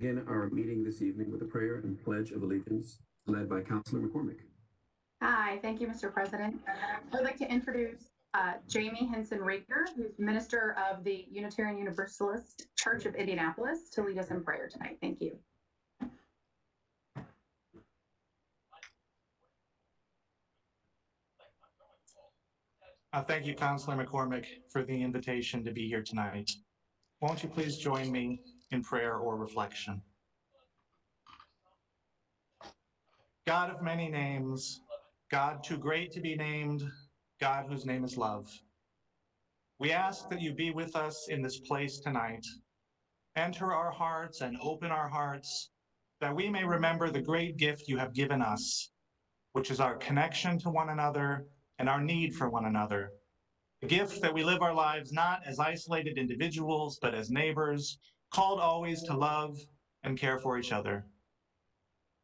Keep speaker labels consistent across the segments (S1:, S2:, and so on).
S1: Begin our meeting this evening with a prayer and pledge of allegiance led by Councilor McCormick.
S2: Hi, thank you, Mr. President. I'd like to introduce Jamie Henson-Raker, who's Minister of the Unitarian Universalist Church of Indianapolis, to lead us in prayer tonight. Thank you.
S3: Thank you, Councilor McCormick, for the invitation to be here tonight. Won't you please join me in prayer or reflection? God of many names, God too great to be named, God whose name is love. We ask that you be with us in this place tonight. Enter our hearts and open our hearts, that we may remember the great gift you have given us, which is our connection to one another and our need for one another. The gift that we live our lives not as isolated individuals, but as neighbors, called always to love and care for each other.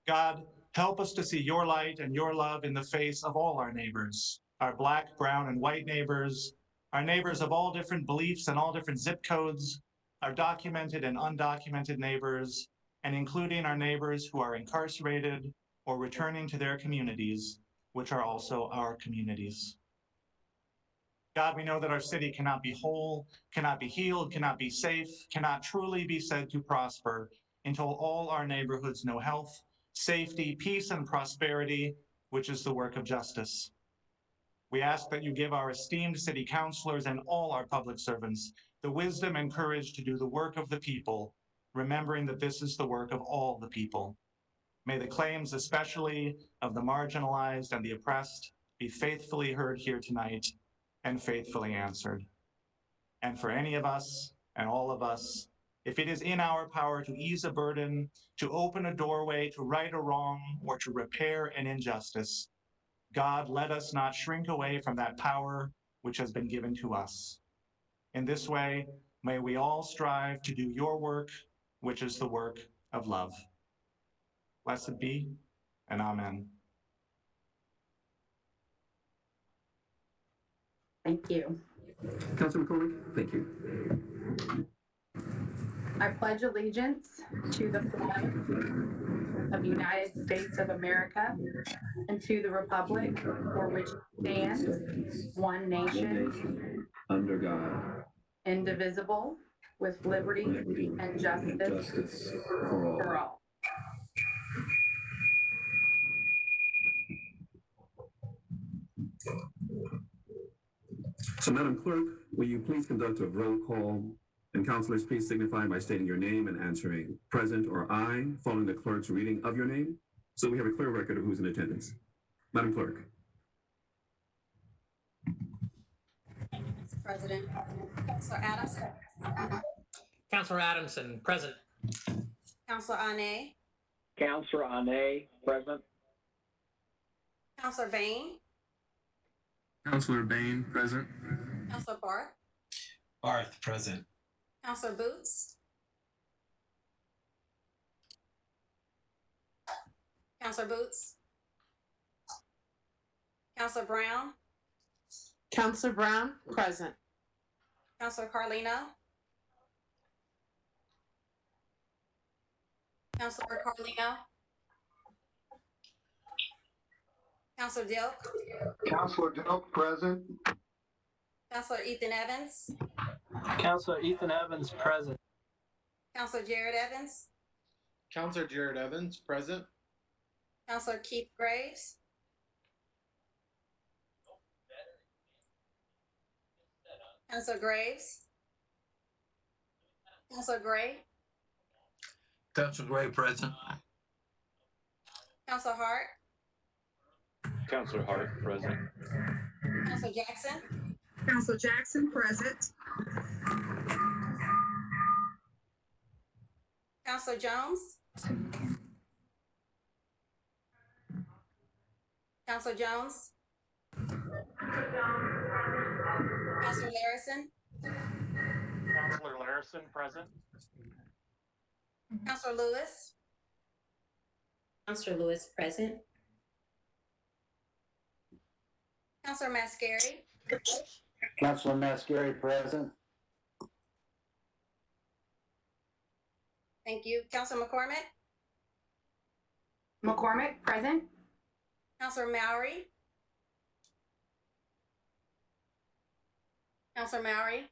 S3: God, help us to see your light and your love in the face of all our neighbors, our Black, brown, and white neighbors, our neighbors of all different beliefs and all different zip codes, our documented and undocumented neighbors, and including our neighbors who are incarcerated or returning to their communities, which are also our communities. God, we know that our city cannot be whole, cannot be healed, cannot be safe, cannot truly be said to prosper until all our neighborhoods know health, safety, peace, and prosperity, which is the work of justice. We ask that you give our esteemed city councilors and all our public servants the wisdom and courage to do the work of the people, remembering that this is the work of all the people. May the claims, especially of the marginalized and the oppressed, be faithfully heard here tonight and faithfully answered. And for any of us and all of us, if it is in our power to ease a burden, to open a doorway, to right a wrong, or to repair an injustice, God, let us not shrink away from that power which has been given to us. In this way, may we all strive to do your work, which is the work of love. Blessed be, and amen.
S2: Thank you.
S1: Councilor McCormick, thank you.
S2: I pledge allegiance to the flag of the United States of America and to the republic for which it stands, one nation,
S1: under God,
S2: indivisible, with liberty and justice for all.
S1: So, Madam Clerk, will you please conduct a roll call? And councilors, please signify by stating your name and answering present or aye, following the clerk's reading of your name, so we have a clear record of who's in attendance. Madam Clerk.
S4: Mr. President. Councilor Adamson.
S5: Councilor Adamson, present.
S4: Councilor Ane.
S6: Councilor Ane, present.
S4: Councilor Bain.
S7: Councilor Bain, present.
S4: Councilor Barth.
S7: Barth, present.
S4: Councilor Boots. Councilor Boots. Councilor Brown.
S8: Councilor Brown, present.
S4: Councilor Carlino. Councilor Carlino. Councilor Dilk.
S9: Councilor Dilk, present.
S4: Councilor Ethan Evans.
S6: Councilor Ethan Evans, present.
S4: Councilor Jared Evans.
S7: Councilor Jared Evans, present.
S4: Councilor Keith Graves. Councilor Graves. Councilor Gray.
S7: Councilor Gray, present.
S4: Councilor Hart.
S6: Councilor Hart, present.
S4: Councilor Jackson.
S8: Councilor Jackson, present.
S4: Councilor Jones. Councilor Jones. Councilor Larison.
S3: Councilor Larison, present.
S4: Councilor Lewis.
S10: Councilor Lewis, present.
S4: Councilor Mascari.
S6: Councilor Mascari, present.
S4: Thank you. Counselor McCormick?
S2: McCormick, present.
S4: Counselor Mowry? Counselor Mowry?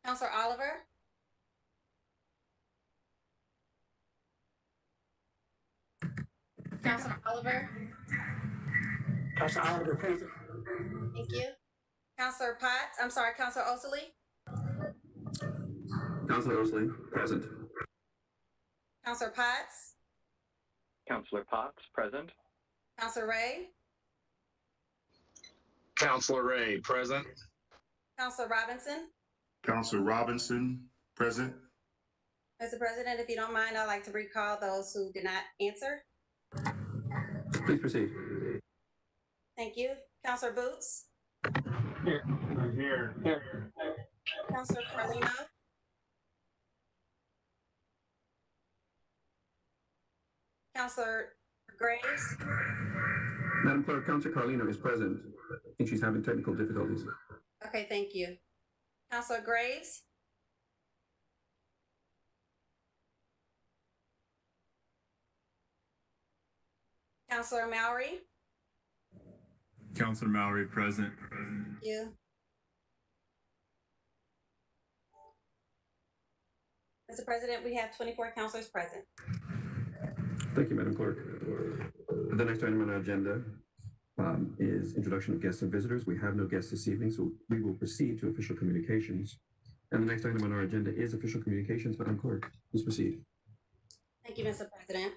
S4: Counselor Oliver? Counselor Oliver?
S5: Counselor Oliver, present.
S4: Thank you. Counselor Potts, I'm sorry, Counselor Osley?
S1: Counselor Osley, present.
S4: Counselor Potts?
S6: Counselor Potts, present.
S4: Counselor Ray?
S7: Counselor Ray, present.
S4: Counselor Robinson?
S10: Counselor Robinson, present.
S4: Mr. President, if you don't mind, I'd like to recall those who did not answer.
S1: Please proceed.
S4: Thank you. Counselor Boots?
S6: Here.
S4: Counselor Carlino? Counselor Graves?
S1: Madam Clerk, Counselor Carlino is present. I think she's having technical difficulties.
S4: Okay, thank you. Counselor Graves? Counselor Mowry?
S10: Counselor Mowry, present.
S4: Thank you. Mr. President, we have 24 counselors present.
S1: Thank you, Madam Clerk. The next item on our agenda is introduction of guests and visitors. We have no guests this evening, so we will proceed to official communications. And the next item on our agenda is official communications. Madam Clerk, please proceed.
S4: Thank you, Mr. President.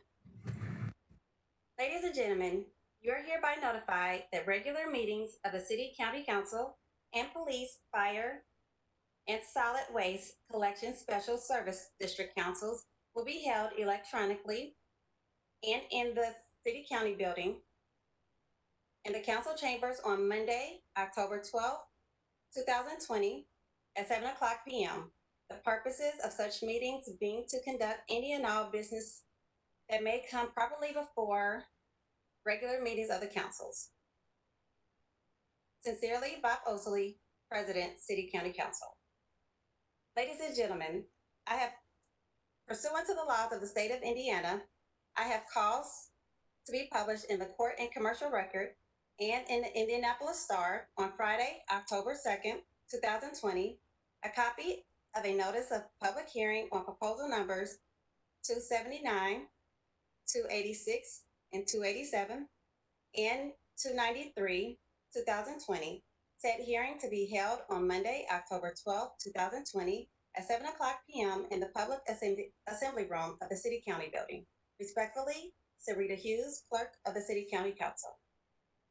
S4: Ladies and gentlemen, you are hereby notified that regular meetings of the City County Council and Police, Fire, and Solid Waste Collection Special Service District Councils will be held electronically and in the City County Building in the council chambers on Monday, October 12th, 2020 at 7:00 p.m. The purposes of such meetings being to conduct any and all business that may come properly before regular meetings of the councils. Sincerely, Bob Osley, President, City County Council. Ladies and gentlemen, I have, pursuant to the laws of the state of Indiana, I have caused to be published in the Court and Commercial Record and in the Indianapolis Star on Friday, October 2nd, 2020, a copy of a notice of public hearing on proposal numbers 279, 286, and 287, and 293, 2020. Said hearing to be held on Monday, October 12th, 2020, at 7:00 p.m. in the public assembly room of the City County Building. Respectfully, Sarita Hughes, Clerk of the City County Council.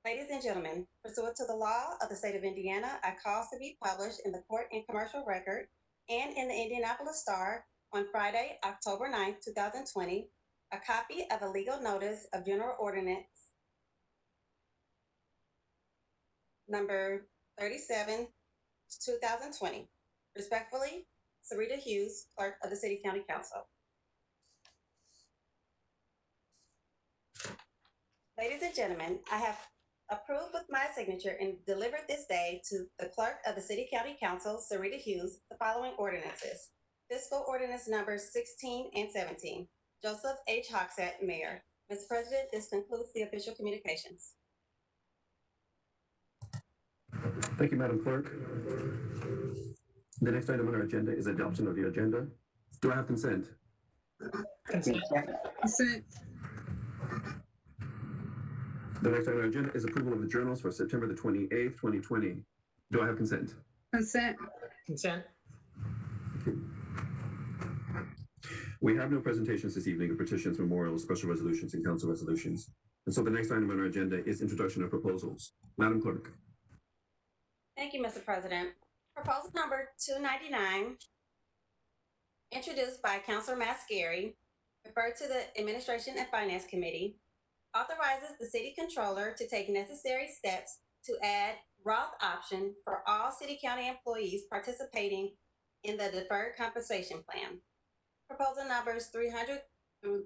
S4: Ladies and gentlemen, pursuant to the law of the state of Indiana, I cause to be published in the Court and Commercial Record and in the Indianapolis Star on Friday, October 9th, 2020, a copy of a legal notice of General Ordinance number 37, 2020. Respectfully, Sarita Hughes, Clerk of the City County Council. Ladies and gentlemen, I have approved with my signature and delivered this day to the Clerk of the City County Council, Sarita Hughes, the following ordinances. Fiscal Ordinance numbers 16 and 17. Joseph H. Hogsett, Mayor. Mr. President, this concludes the official communications.
S1: Thank you, Madam Clerk. The next item on our agenda is adoption of the agenda. Do I have consent?
S8: Consent.
S1: The next item on our agenda is approval of the journals for September the 28th, 2020. Do I have consent?
S8: Consent.
S5: Consent.
S1: We have no presentations this evening of petitions, memorials, special resolutions, and council resolutions. And so the next item on our agenda is introduction of proposals. Madam Clerk.
S4: Thank you, Mr. President. Proposal number 299, introduced by Councilor Mascari, referred to the Administration and Finance Committee, authorizes the City Controller to take necessary steps to add Roth option for all City County employees participating in the Deferred Compensation Plan. Proposal numbers 300 through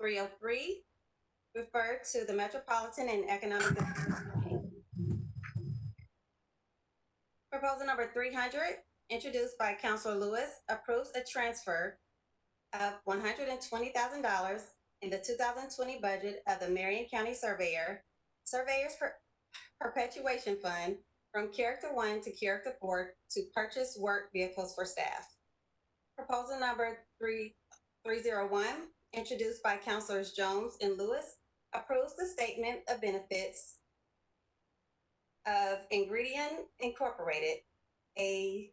S4: 303 refer to the Metropolitan and Economic Development. Proposal number 300 introduced by Councilor Lewis, approves a transfer of $120,000 in the 2020 budget of the Marion County Surveyor's Perpetuation Fund from Character 1 to Character 4 to purchase work vehicles for staff. Proposal number 301, introduced by Councilors Jones and Lewis, approves the statement of benefits of Ingredient Incorporated, an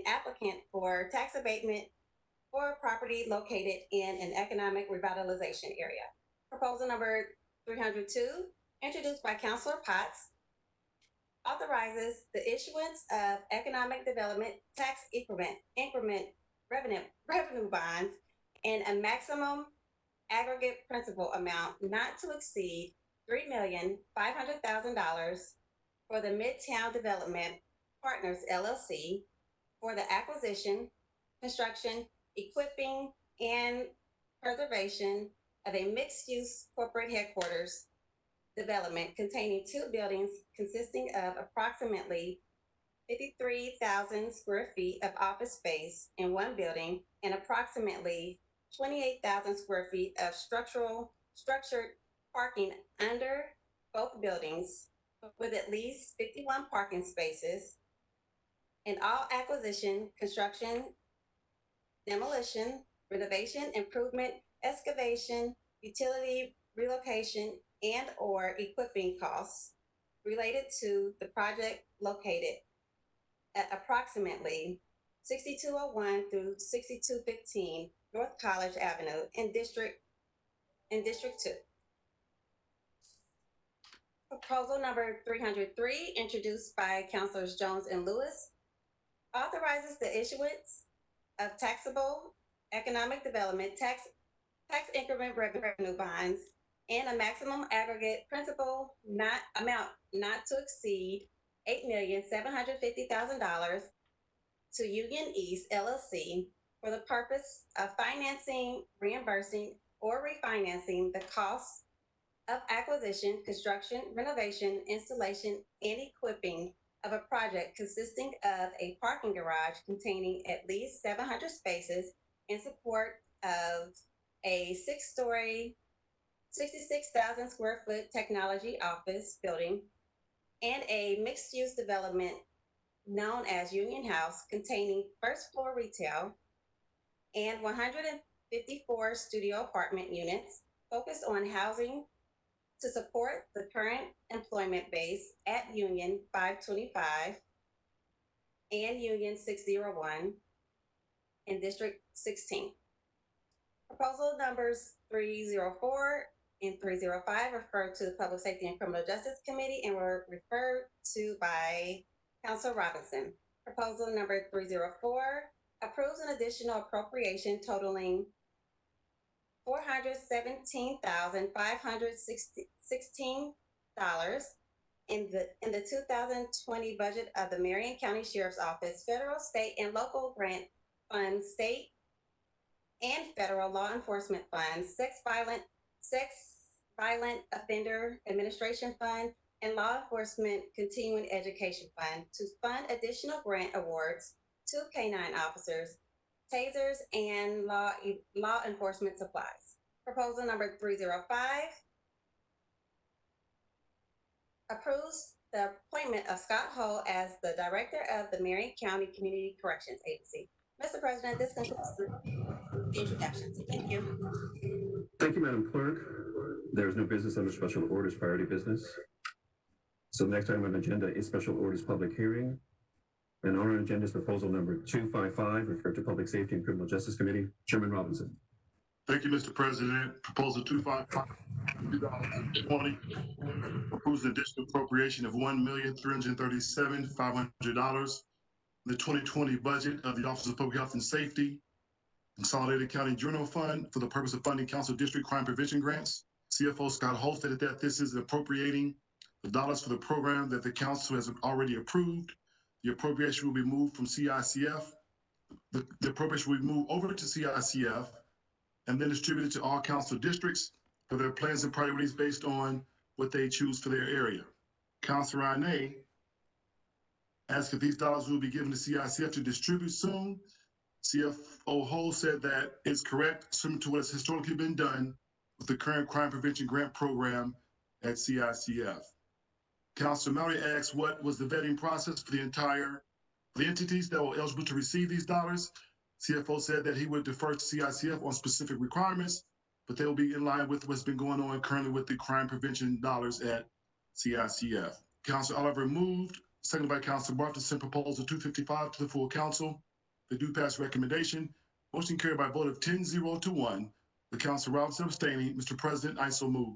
S4: applicant for tax abatement for property located in an economic revitalization area. Proposal number 302, introduced by Councilor Potts, authorizes the issuance of economic development tax increment revenue bonds in a maximum aggregate principal amount not to exceed $3,500,000 for the Midtown Development Partners LLC for the acquisition, construction, equipping, and preservation of a mixed-use corporate headquarters development containing 2 buildings consisting of approximately 53,000 square feet of office space in one building and approximately 28,000 square feet of structured parking under both buildings with at least 51 parking spaces, and all acquisition, construction, demolition, renovation, improvement, excavation, utility relocation, and or equipping costs related to the project located at approximately 6201 through 6215 North College Avenue in District 2. Proposal number 303, introduced by Councilors Jones and Lewis, authorizes the issuance of taxable economic development tax increment revenue bonds and a maximum aggregate principal amount not to exceed $8,750,000 to Union East LLC for the purpose of financing, reimbursing, or refinancing the costs of acquisition, construction, renovation, installation, and equipping of a project consisting of a parking garage containing at least 700 spaces in support of a 6-story, 66,000 square foot technology office building and a mixed-use development known as Union House containing first floor retail and 154 studio apartment units focused on housing to support the current employment base at Union 525 and Union 601 in District 16. Proposal numbers 304 and 305 referred to the Public Safety and Criminal Justice Committee and were referred to by Councilor Robinson. Proposal number 304 approves an additional appropriation totaling $417,516 in the 2020 budget of the Marion County Sheriff's Office, federal, state, and local grant funds, state and federal law enforcement funds, sex violent offender administration fund, and law enforcement continuing education fund to fund additional grant awards to K-9 officers, tasers, and law enforcement supplies. Proposal number 305 approves the appointment of Scott Hull as the Director of the Marion County Community Corrections Agency. Mr. President, this concludes the introductions. Thank you.
S1: Thank you, Madam Clerk. There is no business under special orders priority business. So the next item on the agenda is special orders public hearing. And on our agenda is proposal number 255, referred to Public Safety and Criminal Justice Committee. Chairman Robinson.
S10: Thank you, Mr. President. Proposal 255, 2020, approves an additional appropriation of $1,337,500 in the 2020 budget of the Office of Public Health and Safety, Consolidated County General Fund for the purpose of funding council district crime prevention grants. CFO Scott Hull stated that this is appropriating the dollars for the program that the council has already approved. The appropriation will be moved from CICF. The appropriation will be moved over to CICF and then distributed to all council districts for their plans and priorities based on what they choose for their area. Councilor Ine asked if these dollars will be given to CICF to distribute soon. CFO Ho said that it's correct, similar to what has historically been done with the current crime prevention grant program at CICF. Councilor Mallory asked what was the vetting process for the entities that were eligible to receive these dollars. CFO said that he would defer to CICF on specific requirements, but they will be in line with what's been going on currently with the crime prevention dollars at CICF. Councilor Oliver moved, seconded by Councilor Barth, to send proposal 255 to the full council. The do pass recommendation. Motion carried by a vote of 10-0 to 1. The Councilor Robinson abstaining. Mr. President, I so move.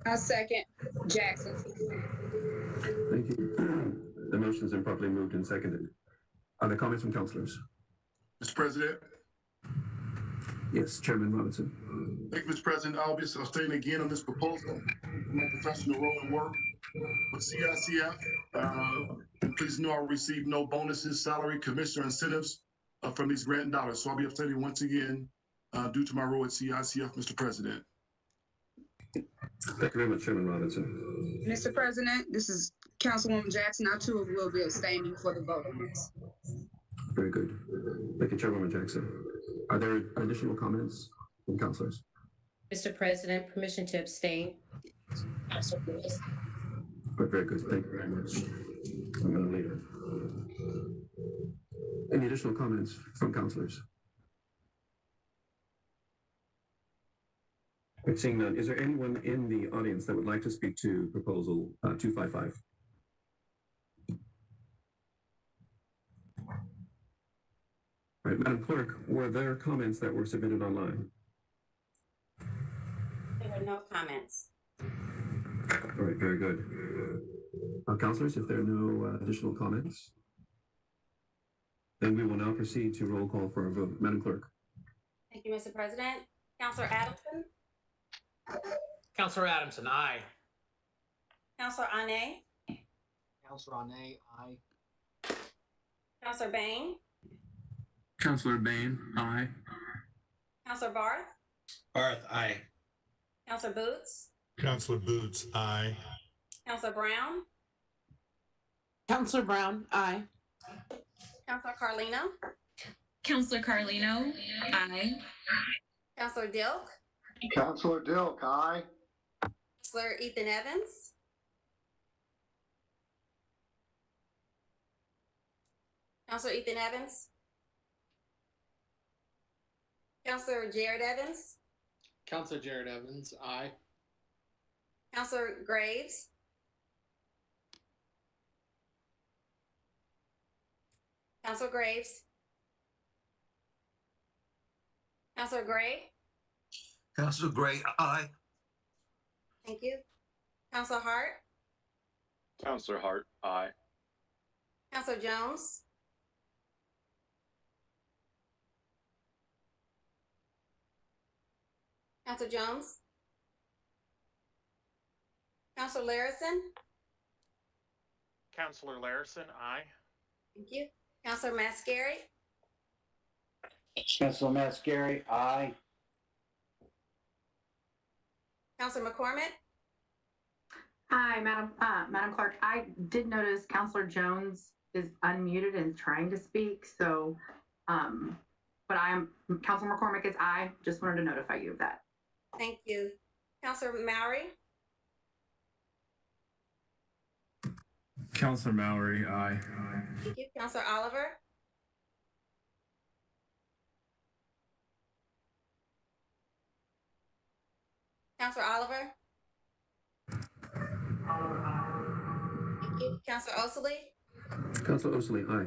S8: I'll second. Jackson.
S1: Thank you. The motion's been properly moved and seconded. Are there comments from councilors?
S10: Mr. President.
S1: Yes, Chairman Robinson.
S10: Thank you, Mr. President. I'll be abstaining again on this proposal. My professional role and work with CICF. Please know I will receive no bonuses, salary, commission, or incentives from these grant dollars. So I'll be abstaining once again due to my role at CICF, Mr. President.
S1: Thank you very much, Chairman Robinson.
S8: Mr. President, this is Councilwoman Jackson. I too will be abstaining for the vote on this.
S1: Very good. Thank you, Chairwoman Jackson. Are there additional comments from councilors?
S11: Mr. President, permission to abstain.
S1: Very good. Thank you very much. I'm going to leave it. Any additional comments from councilors? Seeing none, is there anyone in the audience that would like to speak to proposal 255? All right, Madam Clerk, were there comments that were submitted online?
S4: There were no comments.
S1: All right, very good. Councilors, if there are no additional comments, then we will now proceed to roll call for a vote. Madam Clerk.
S4: Thank you, Mr. President. Councilor Adamson.
S5: Counselor Adamson, aye.
S4: Councilor Ane.
S5: Counselor Ane, aye.
S4: Councilor Bain.
S7: Councilor Bain, aye.
S4: Councilor Barth.
S7: Barth, aye.
S4: Councilor Boots.
S10: Councilor Boots, aye.
S4: Councilor Brown.
S12: Counselor Brown, aye.
S4: Councilor Carlino.
S12: Counselor Carlino, aye.
S4: Councilor Dilk.
S9: Counselor Dilk, aye.
S4: Councilor Ethan Evans. Councilor Ethan Evans. Councilor Jared Evans.
S5: Counselor Jared Evans, aye.
S4: Councilor Graves. Councilor Graves. Councilor Gray.
S7: Councilor Gray, aye.
S4: Thank you. Councilor Hart.
S6: Counselor Hart, aye.
S4: Councilor Jones. Councilor Jones. Councilor Larison.
S3: Counselor Larison, aye.
S4: Thank you. Councilor Mascari.
S13: Councilor Mascari, aye.
S4: Councilor McCormick.
S2: Hi, Madam Clerk. I did notice Councilor Jones is unmuted and trying to speak. So, but Councilor McCormick is aye. Just wanted to notify you of that.
S4: Thank you. Councilor Mowry.
S14: Councilor Mallory, aye.
S4: Thank you. Councilor Oliver. Councilor Oliver. Thank you. Councilor Osley.
S1: Councilor Osley, aye.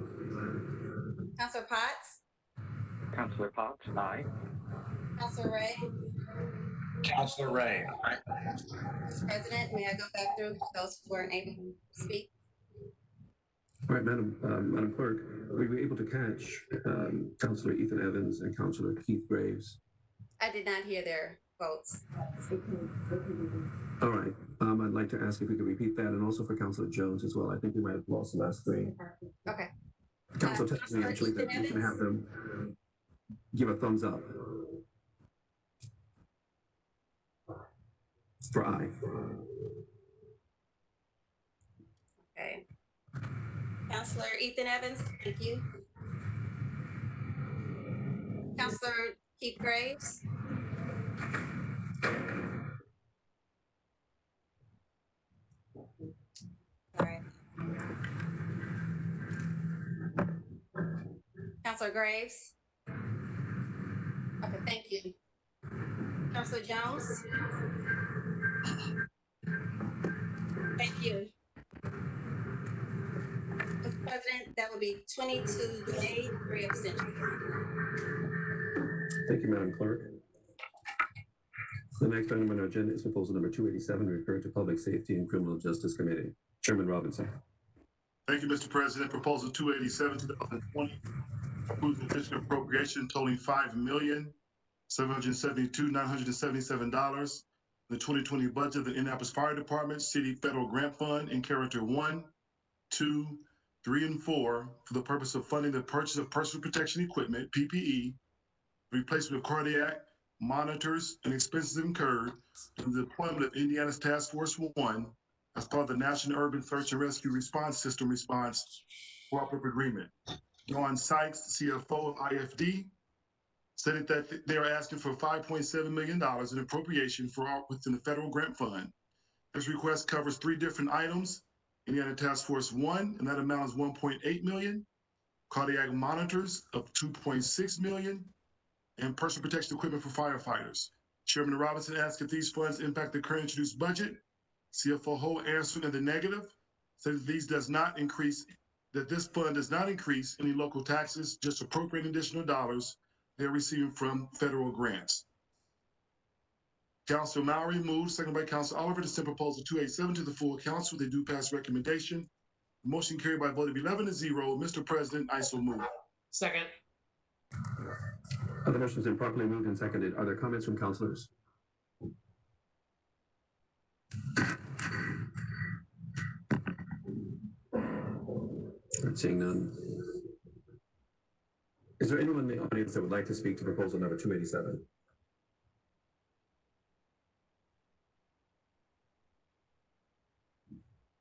S4: Councilor Potts.
S6: Counselor Potts, aye.
S4: Councilor Ray.
S7: Councilor Ray, aye.
S4: President, may I go back through those who weren't able to speak?
S1: All right, Madam Clerk, were we able to catch Councilor Ethan Evans and Councilor Keith Graves?
S4: I did not hear their votes.
S1: All right. I'd like to ask if we could repeat that, and also for Councilor Jones as well. I think we might have lost the last three.
S4: Okay.
S1: Council tells me actually that we can have them give a thumbs up for aye.
S4: Okay. Counselor Ethan Evans, thank you. Counselor Keith Graves. Sorry. Counselor Graves. Okay, thank you. Counselor Jones. Thank you. Mr. President, that would be 22 yea, 3 abstentions.
S1: Thank you, Madam Clerk. The next item on our agenda is proposal number 287, referred to Public Safety and Criminal Justice Committee. Chairman Robinson.
S10: Thank you, Mr. President. Proposal 287, 2020, approves additional appropriation totaling $5,772,977. The 2020 budget of the Indianapolis Fire Department City Federal Grant Fund in character 1, 2, 3, and 4 for the purpose of funding the purchase of personal protection equipment, PPE, replacement of cardiac monitors, and expenses incurred in the deployment of Indiana's Task Force 1 as part of the National Urban Search and Rescue Response System Response Cooperative Agreement. Dawn Sykes, CFO of IFD, stated that they are asking for $5.7 million in appropriation within the federal grant fund. This request covers 3 different items: Indiana Task Force 1, and that amount is $1.8 million, cardiac monitors of $2.6 million, and personal protection equipment for firefighters. Chairman Robinson asked if these funds impact the current introduced budget. CFO Ho answered in the negative, said that this fund does not increase any local taxes, just appropriate additional dollars they're receiving from federal grants. Councilor Mowry moves, seconded by Councilor Oliver, to send proposal 287 to the full council. They do pass recommendation. Motion carried by a vote of 11-0. Mr. President, I so move.
S5: Second.
S1: The motion has been properly moved and seconded. Are there comments from councilors? Seeing none. Is there anyone in the audience that would like to speak to proposal number 287?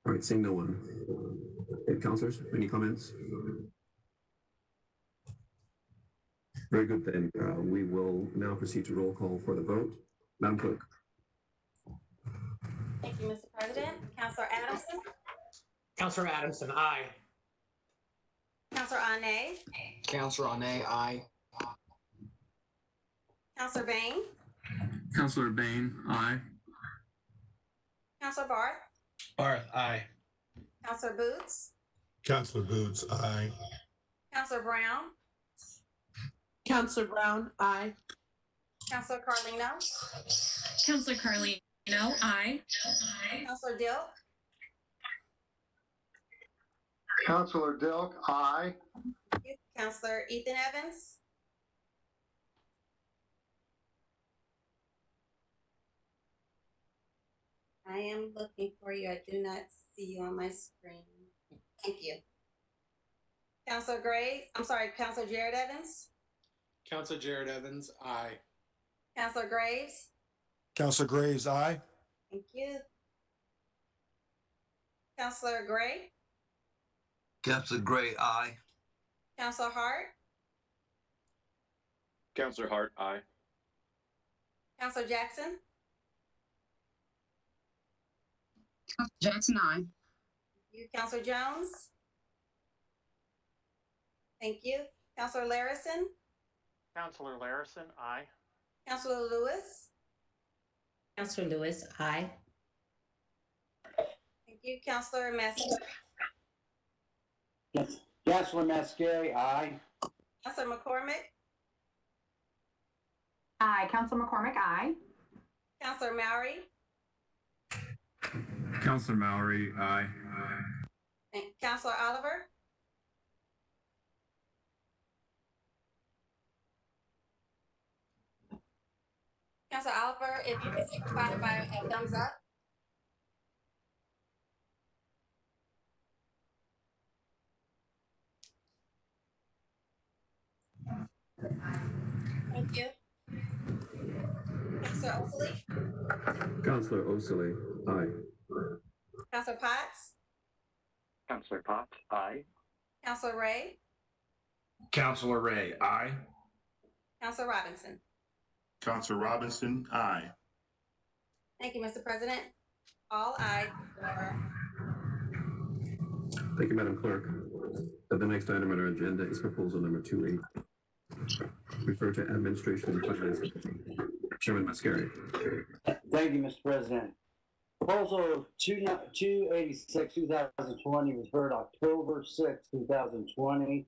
S1: All right, seeing no one. Okay, councilors, any comments? Very good, then. We will now proceed to roll call for the vote. Madam Clerk.
S4: Thank you, Mr. President. Counselor Adamson.
S5: Counselor Adamson, aye.
S4: Counselor Ane.
S5: Counselor Ane, aye.
S4: Counselor Bain.
S7: Counselor Bain, aye.
S4: Counselor Barth.
S7: Barth, aye.
S4: Counselor Boots.
S10: Counselor Boots, aye.
S4: Counselor Brown.
S12: Counselor Brown, aye.
S4: Counselor Carlino.
S12: Counselor Carlino, aye.
S4: Counselor Dilk.
S9: Counselor Dilk, aye.
S4: Counselor Ethan Evans. I am looking for you. I do not see you on my screen. Thank you. Counselor Counselor Jared Evans.
S5: Counselor Jared Evans, aye.
S4: Counselor Graves.
S10: Counselor Graves, aye.
S4: Thank you. Counselor Gray.
S7: Counselor Gray, aye.
S4: Counselor Hart.
S6: Counselor Hart, aye.
S4: Counselor Jackson.
S8: Jackson, aye.
S4: Counselor Jones. Thank you. Counselor Larison.
S3: Counselor Larison, aye.
S4: Counselor Lewis.
S11: Counselor Lewis, aye.
S4: Thank you. Counselor Messer.
S13: Yes. Counselor Mascari, aye.
S4: Counselor McCormick.
S2: Aye. Counselor McCormick, aye.
S4: Counselor Mowry.
S7: Counselor Mowry, aye.
S4: And Counselor Oliver. Counselor Oliver, if you can signify it by a thumbs up. Thank you. Counselor Oakley.
S1: Counselor Osili, aye.
S4: Counselor Potts.
S6: Counselor Potts, aye.
S4: Counselor Ray,
S7: Counselor Ray, aye.
S4: Counselor Robinson.
S10: Counselor Robinson, aye.
S4: Thank you, Mr. President. All ayes.
S1: Thank you, Madam Clerk. The next item on our agenda is proposal number 28. Refer to Administration and Finance Committee. Chairman Mascari.
S13: Thank you, Mr. President. Proposal 286, 2020 was heard October 6, 2020.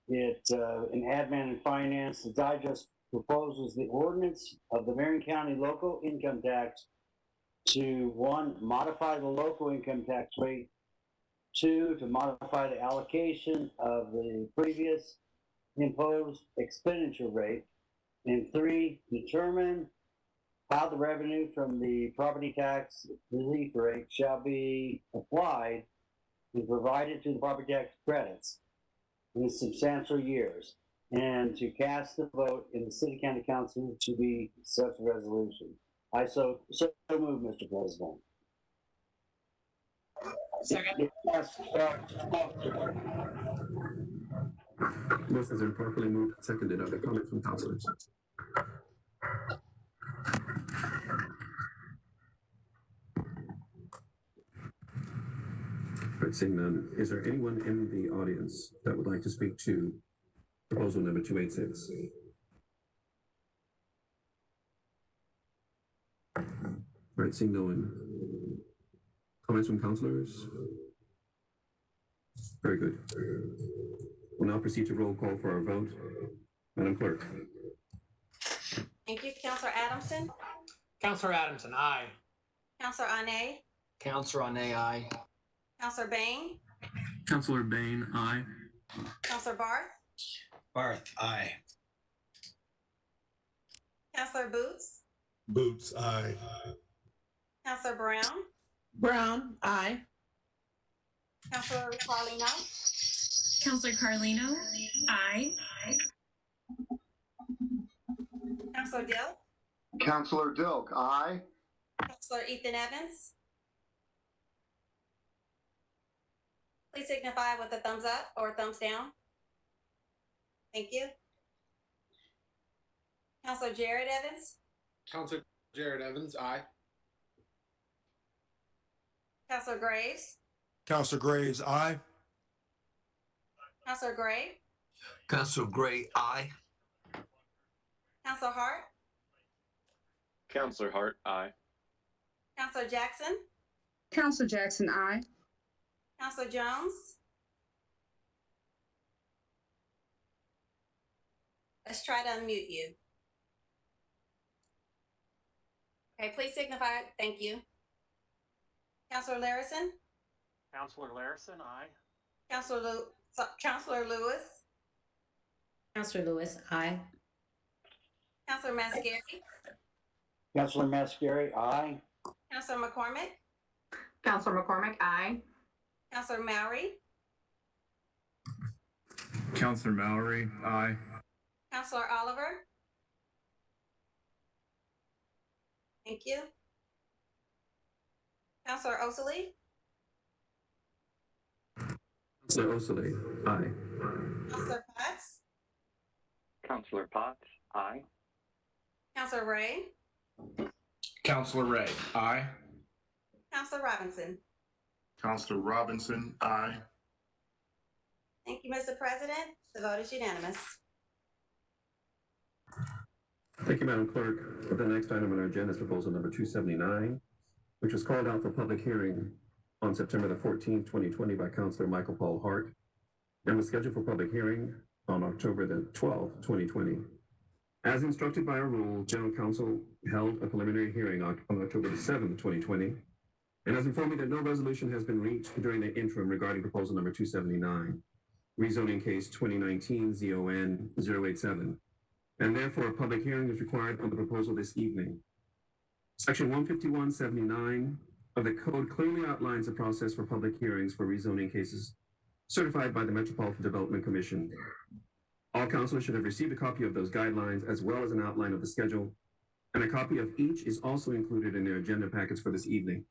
S13: In Admin and Finance, the digest proposes the ordinance of the Marion County local income tax to 1, modify the local income tax rate, 2, to modify the allocation of the previous imposed expenditure rate, and 3, determine how the revenue from the property tax relief rate shall be applied and provided to the property tax credits in substantial years, and to cast the vote in the City County Council to be such a resolution. I so move, Mr. President.
S5: Second.
S1: Motion has been properly moved and seconded. Are there comments from councilors? All right, seeing none, is there anyone in the audience that would like to speak to proposal number 286? All right, seeing no one. Comments from councilors? Very good. We'll now proceed to roll call for our vote. Madam Clerk.
S4: Thank you, Counselor Adamson.
S5: Counselor Adamson, aye.
S4: Counselor Ane.
S5: Counselor Ane, aye.
S4: Counselor Bain.
S7: Counselor Bain, aye.
S4: Counselor Barth.
S7: Barth, aye.
S4: Counselor Boots.
S7: Boots, aye.
S4: Counselor Brown.
S12: Brown, aye.
S4: Counselor Carlino.
S12: Counselor Carlino, aye.
S4: Counselor Dill.
S9: Counselor Dilk, aye.
S4: Counselor Ethan Evans. Please signify with a thumbs up or a thumbs down. Thank you. Counselor Jared Evans.
S5: Counselor Jared Evans, aye.
S4: Counselor Graves.
S7: Counselor Graves, aye.
S4: Counselor Gray.
S7: Counselor Gray, aye.
S4: Counselor Hart.
S6: Counselor Hart, aye.
S4: Counselor Jackson.
S8: Counselor Jackson, aye.
S4: Counselor Jones. Let's try to unmute you. Okay, please signify. Thank you. Counselor Larison.
S3: Counselor Larison, aye.
S4: Counselor Lewis.
S11: Counselor Lewis, aye.
S4: Counselor Mascari.
S13: Counselor Mascari, aye.
S4: Counselor McCormick.
S2: Counselor McCormick, aye.
S4: Counselor Mowry.
S7: Counselor Mallory, aye.
S4: Counselor Oliver. Thank you. Counselor Osley.
S1: Counselor Osley, aye.
S4: Counselor Potts.
S6: Counselor Potts, aye.
S4: Counselor Ray.
S7: Counselor Ray, aye.
S4: Counselor Robinson.
S10: Counselor Robinson, aye.
S4: Thank you, Mr. President. The vote is unanimous.
S1: Thank you, Madam Clerk. The next item on our agenda is proposal number 279, which was called out for public hearing on September the 14th, 2020 by Councilor Michael Paul Hart and was scheduled for public hearing on October the 12th, 2020. As instructed by our rule, General Counsel held a preliminary hearing on October the 7th, 2020, and has informed me that no resolution has been reached during the interim regarding proposal number 279, rezoning case 2019-ZON 087, and therefore a public hearing is required on the proposal this evening. Section 15179 of the code clearly outlines the process for public hearings for rezoning cases certified by the Metropolitan Development Commission. All councilors should have received a copy of those guidelines as well as an outline of the schedule, and a copy of each is also included in their agenda packets for this evening.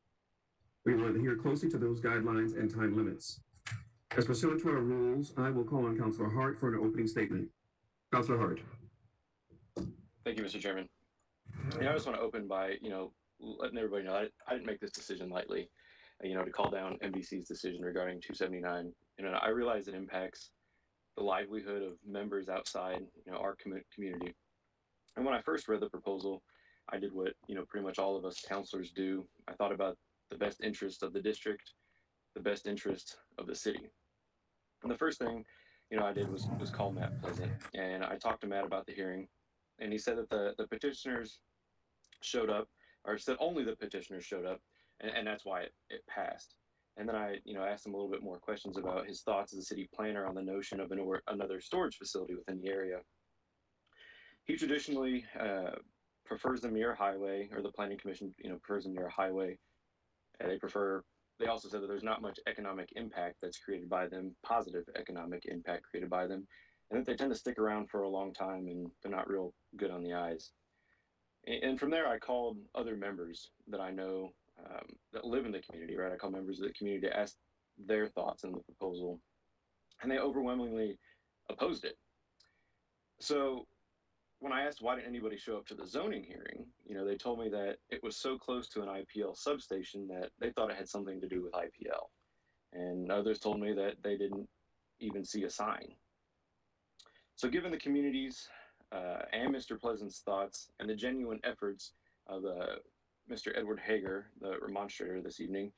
S1: We will adhere closely to those guidelines and time limits. As pursuant to our rules, I will call on Councilor Hart for an opening statement. Councilor Hart.
S6: Thank you, Mr. Chairman. I just want to open by, letting everybody know I didn't make this decision lightly, to call down MDC's decision regarding 279. I realize it impacts the livelihood of members outside, our community. And when I first read the proposal, I did what, pretty much all of us counselors do. I thought about the best interest of the district, the best interest of the city. And the first thing, I did was call Matt Pleasant, and I talked to Matt about the hearing, and he said that the petitioners showed up, or said only the petitioners showed up, and that's why it passed. And then I, asked him a little bit more questions about his thoughts as a city planner on the notion of another storage facility within the area. He traditionally prefers the Muir Highway, or the Planning Commission, prefers the Muir Highway. They also said that there's not much economic impact that's created by them, positive economic impact created by them, and that they tend to stick around for a long time and they're not real good on the eyes. And from there, I called other members that I know that live in the community, right? I called members of the community to ask their thoughts on the proposal, and they overwhelmingly opposed it. So when I asked why didn't anybody show up to the zoning hearing, they told me that it was so close to an IPL substation that they thought it had something to do with IPL. And others told me that they didn't even see a sign. So given the community's and Mr. Pleasant's thoughts and the genuine efforts of Mr. Edward Hager, the Remonstrator, this evening,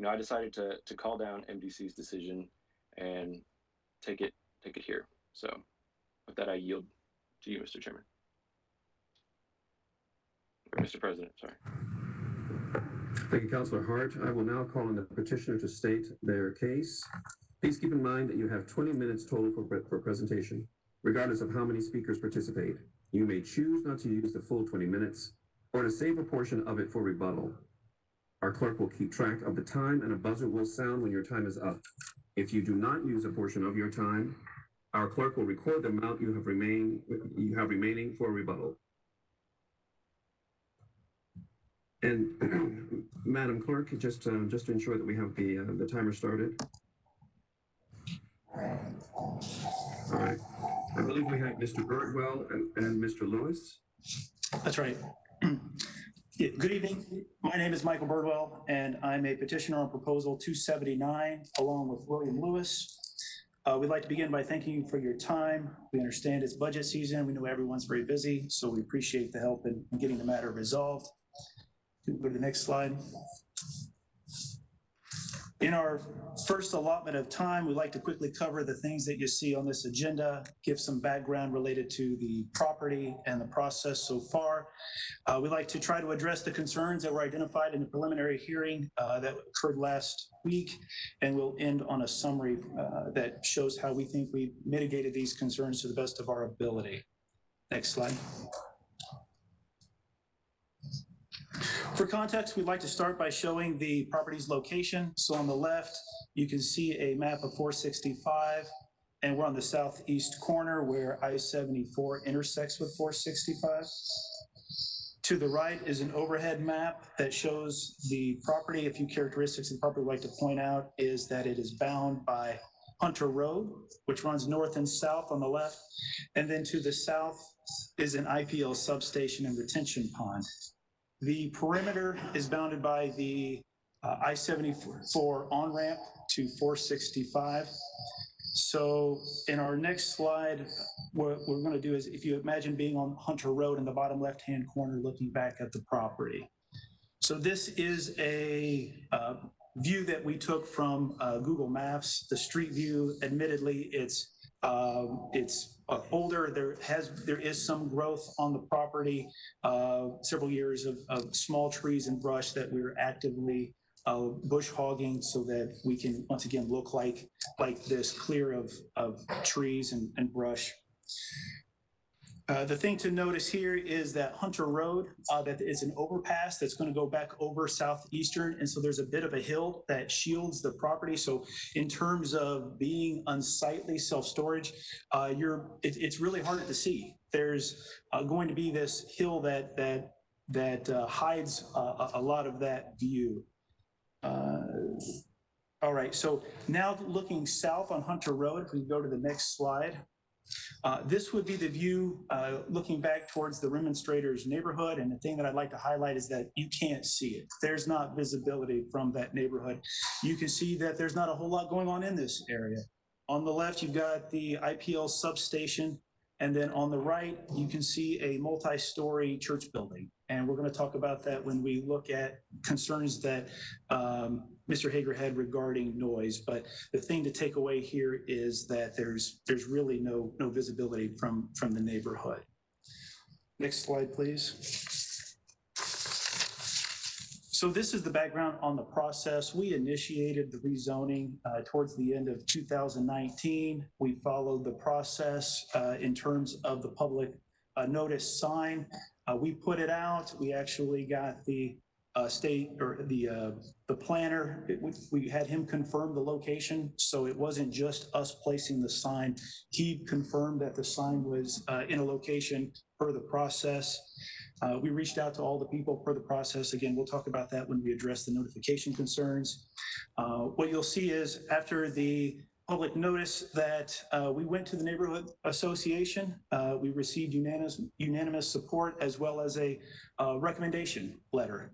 S6: I decided to call down MDC's decision and take it here. So with that, I yield to you, Mr. Chairman. Or Mr. President, sorry.
S1: Thank you, Councilor Hart. I will now call on the petitioner to state their case. Please keep in mind that you have 20 minutes total for presentation, regardless of how many speakers participate. You may choose not to use the full 20 minutes or to save a portion of it for rebuttal. Our clerk will keep track of the time and a buzzer will sound when your time is up. If you do not use a portion of your time, our clerk will record the amount you have remaining for rebuttal. And Madam Clerk, just to ensure that we have the timer started. All right. I believe we have Mr. Birdwell and Mr. Lewis.
S14: That's right. Yeah, good evening. My name is Michael Birdwell, and I'm a petitioner on proposal 279, along with William Lewis. We'd like to begin by thanking you for your time. We understand it's budget season. We know everyone's very busy, so we appreciate the help in getting the matter resolved. Can we go to the next slide? In our first allotment of time, we'd like to quickly cover the things that you see on this agenda, give some background related to the property and the process so far. We'd like to try to address the concerns that were identified in the preliminary hearing that occurred last week, and we'll end on a summary that shows how we think we mitigated these concerns to the best of our ability. Next slide. For context, we'd like to start by showing the property's location. So on the left, you can see a map of 465, and we're on the southeast corner where I-74 intersects with 465. To the right is an overhead map that shows the property. A few characteristics of the property I'd like to point out is that it is bound by Hunter Road, which runs north and south on the left. And then to the south is an IPL substation and retention pond. The perimeter is bounded by the I-74 on-ramp to 465. So in our next slide, what we're going to do is, if you imagine being on Hunter Road in the bottom left-hand corner looking back at the property. So this is a view that we took from Google Maps. The street view, admittedly, it's older. There is some growth on the property, several years of small trees and brush that we're actively bush hogging so that we can once again look like this, clear of trees and brush. The thing to notice here is that Hunter Road, that is an overpass that's going to go back over Southeastern. And so there's a bit of a hill that shields the property. So in terms of being unsightly self-storage, it's really hard to see. There's going to be this hill that hides a lot of that view. All right, so now looking south on Hunter Road, if we go to the next slide. This would be the view looking back towards the Remonstrators neighborhood. And the thing that I'd like to highlight is that you can't see it. There's not visibility from that neighborhood. You can see that there's not a whole lot going on in this area. On the left, you've got the IPL substation. And then on the right, you can see a multi-story church building. And we're going to talk about that when we look at concerns that Mr. Hager had regarding noise. But the thing to take away here is that there's really no visibility from the neighborhood. Next slide, please. So this is the background on the process. We initiated the rezoning towards the end of 2019. We followed the process in terms of the public notice sign. We put it out. We actually got the state or the planner. We had him confirm the location, so it wasn't just us placing the sign. He confirmed that the sign was in a location per the process. We reached out to all the people per the process. Again, we'll talk about that when we address the notification concerns. What you'll see is after the public notice that we went to the neighborhood association, we received unanimous support as well as a recommendation letter.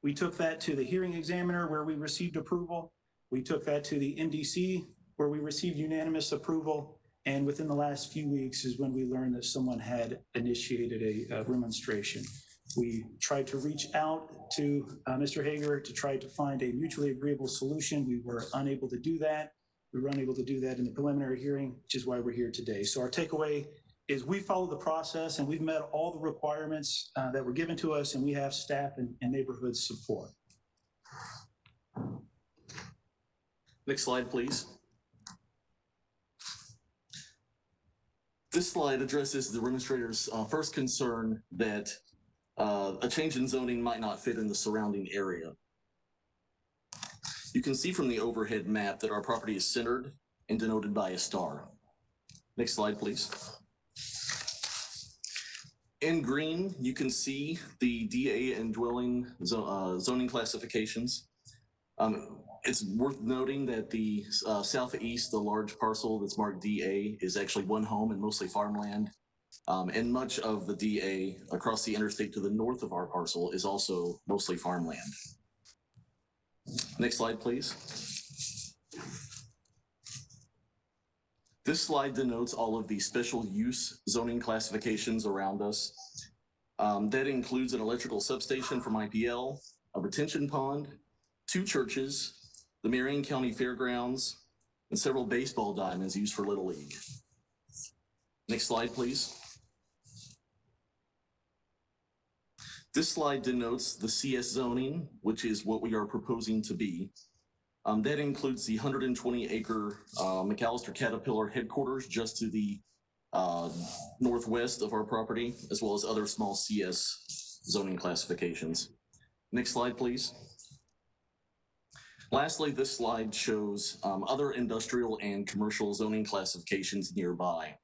S14: We took that to the hearing examiner where we received approval. We took that to the MDC where we received unanimous approval. And within the last few weeks is when we learned that someone had initiated a remonstration. We tried to reach out to Mr. Hager to try to find a mutually agreeable solution. We were unable to do that. We were unable to do that in the preliminary hearing, which is why we're here today. So our takeaway is we followed the process and we've met all the requirements that were given to us, and we have staff and neighborhood support.
S15: Next slide, please. This slide addresses the Remonstrator's first concern that a change in zoning might not fit in the surrounding area. You can see from the overhead map that our property is centered and denoted by a star. Next slide, please. In green, you can see the DA and dwelling zoning classifications. It's worth noting that the southeast, the large parcel that's marked DA, is actually one home and mostly farmland. And much of the DA across the interstate to the north of our parcel is also mostly farmland. Next slide, please. This slide denotes all of the special use zoning classifications around us. That includes an electrical substation from IPL, a retention pond, 2 churches, the Marion County Fairgrounds, and several baseball diamonds used for Little League. Next slide, please. This slide denotes the CS zoning, which is what we are proposing to be. That includes the 120-acre McAllister Caterpillar headquarters just to the northwest of our property, as well as other small CS zoning classifications. Next slide, please. Lastly, this slide shows other industrial and commercial zoning classifications nearby.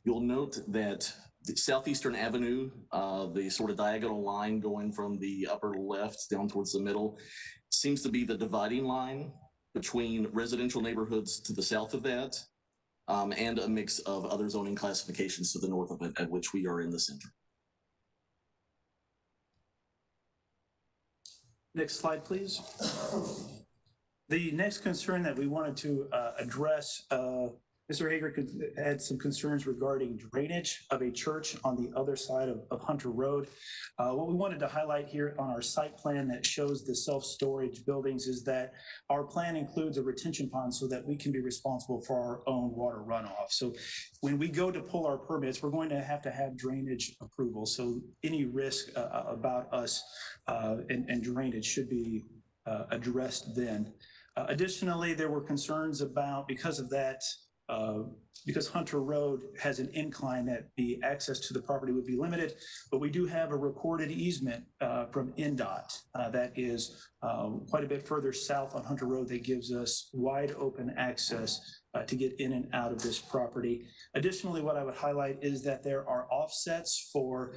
S15: You'll note that the Southeastern Avenue, the sort of diagonal line going from the upper left down towards the middle, seems to be the dividing line between residential neighborhoods to the south of that, and a mix of other zoning classifications to the north of it, at which we are in the center.
S14: Next slide, please. The next concern that we wanted to address, Mr. Hager had some concerns regarding drainage of a church on the other side of Hunter Road. What we wanted to highlight here on our site plan that shows the self-storage buildings is that our plan includes a retention pond so that we can be responsible for our own water runoff. So when we go to pull our permits, we're going to have drainage approval. So any risk about us and drainage should be addressed then. Additionally, there were concerns about, because of that, because Hunter Road has an incline, that the access to the property would be limited, but we do have a recorded easement from NDOT that is quite a bit further south on Hunter Road that gives us wide open access to get in and out of this property. Additionally, what I would highlight is that there are offsets for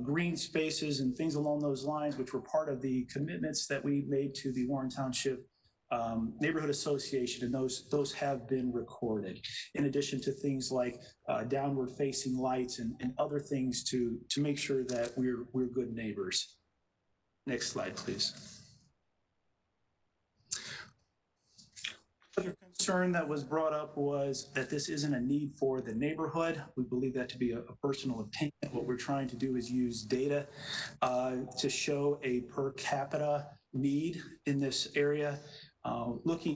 S14: green spaces and things along those lines, which were part of the commitments that we made to the Warren Township neighborhood association, and those have been recorded, in addition to things like downward facing lights and other things to make sure that we're good neighbors. Next slide, please. Another concern that was brought up was that this isn't a need for the neighborhood. We believe that to be a personal opinion. What we're trying to do is use data to show a per capita need in this area.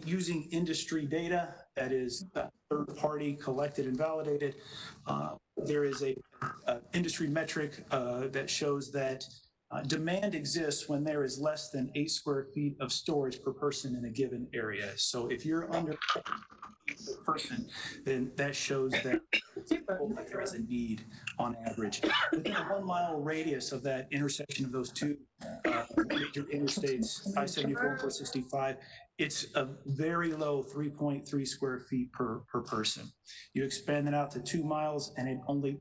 S14: Using industry data that is third party collected and validated. There is a industry metric that shows that demand exists when there is less than 8 square feet of storage per person in a given area. So if you're under per person, then that shows that there is a need on average. Within a 1 mile radius of that intersection of those two major interstates, I-74 and 465, it's a very low 3.3 square feet per person. You expand it out to 2 miles and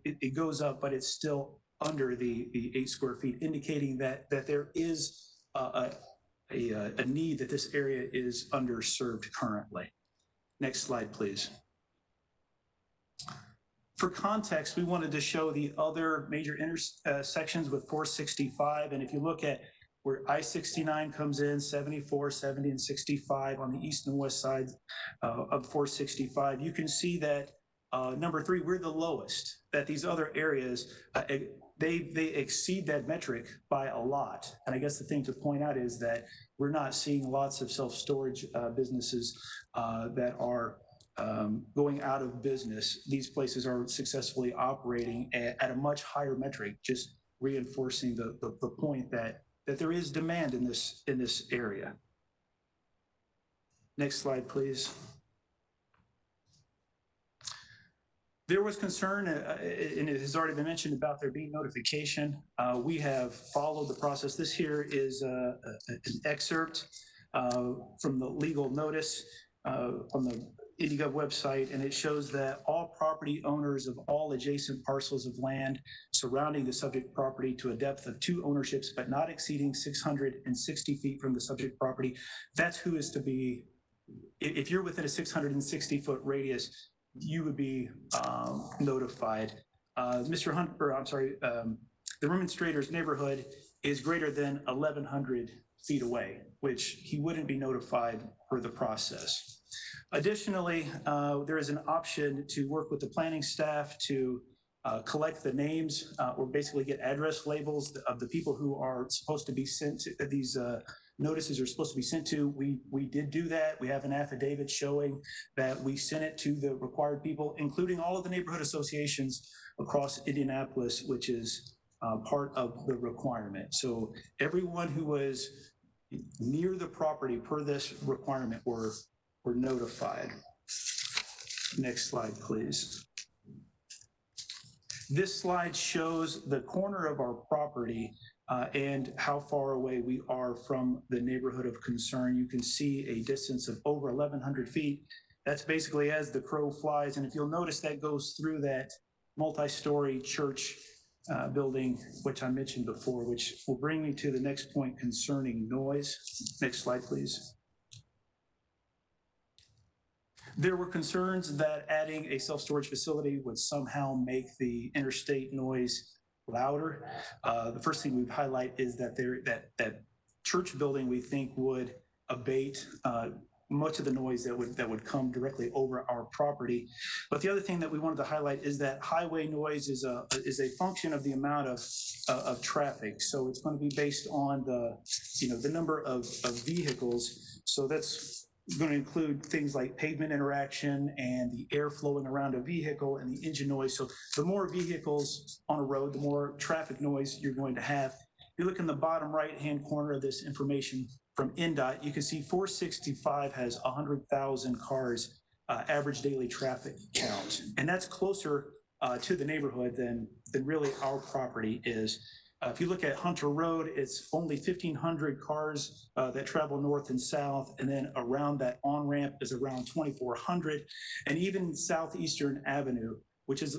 S14: it goes up, but it's still under the 8 square feet, indicating that there is a need, that this area is underserved currently. Next slide, please. For context, we wanted to show the other major intersections with 465. And if you look at where I-69 comes in, 74, 70, and 65 on the east and west side of 465, you can see that number 3, we're the lowest, that these other areas, they exceed that metric by a lot. And I guess the thing to point out is that we're not seeing lots of self-storage businesses that are going out of business. These places are successfully operating at a much higher metric, just reinforcing the point that there is demand in this area. Next slide, please. There was concern, and it has already been mentioned, about there being notification. We have followed the process. This here is an excerpt from the legal notice on the IndyGov website, and it shows that all property owners of all adjacent parcels of land surrounding the subject property to a depth of 2 ownerships, but not exceeding 660 feet from the subject property, that's who is to be, if you're within a 660-foot radius, you would be notified. Mr. Hunt, or I'm sorry, the Remonstrator's neighborhood is greater than 1,100 feet away, which he wouldn't be notified for the process. Additionally, there is an option to work with the planning staff to collect the names or basically get address labels of the people who are supposed to be sent to these notices are supposed to be sent to. We did do that. We have an affidavit showing that we sent it to the required people, including all of the neighborhood associations across Indianapolis, which is part of the requirement. So everyone who was near the property per this requirement were notified. Next slide, please. This slide shows the corner of our property and how far away we are from the neighborhood of concern. You can see a distance of over 1,100 feet. That's basically as the crow flies. And if you'll notice, that goes through that multi-story church building, which I mentioned before, which will bring me to the next point concerning noise. Next slide, please. There were concerns that adding a self-storage facility would somehow make the interstate noise louder. The first thing we'd highlight is that that church building, we think, would abate much of the noise that would come directly over our property. But the other thing that we wanted to highlight is that highway noise is a function of the amount of traffic. So it's going to be based on the number of vehicles. So that's going to include things like pavement interaction and the air flowing around a vehicle and the engine noise. So the more vehicles on a road, the more traffic noise you're going to have. If you look in the bottom right-hand corner of this information from INDOT, you can see 465 has 100,000 cars average daily traffic count. And that's closer to the neighborhood than really our property is. If you look at Hunter Road, it's only 1,500 cars that travel north and south, and then around that on-ramp is around 2,400. And even Southeastern Avenue, which is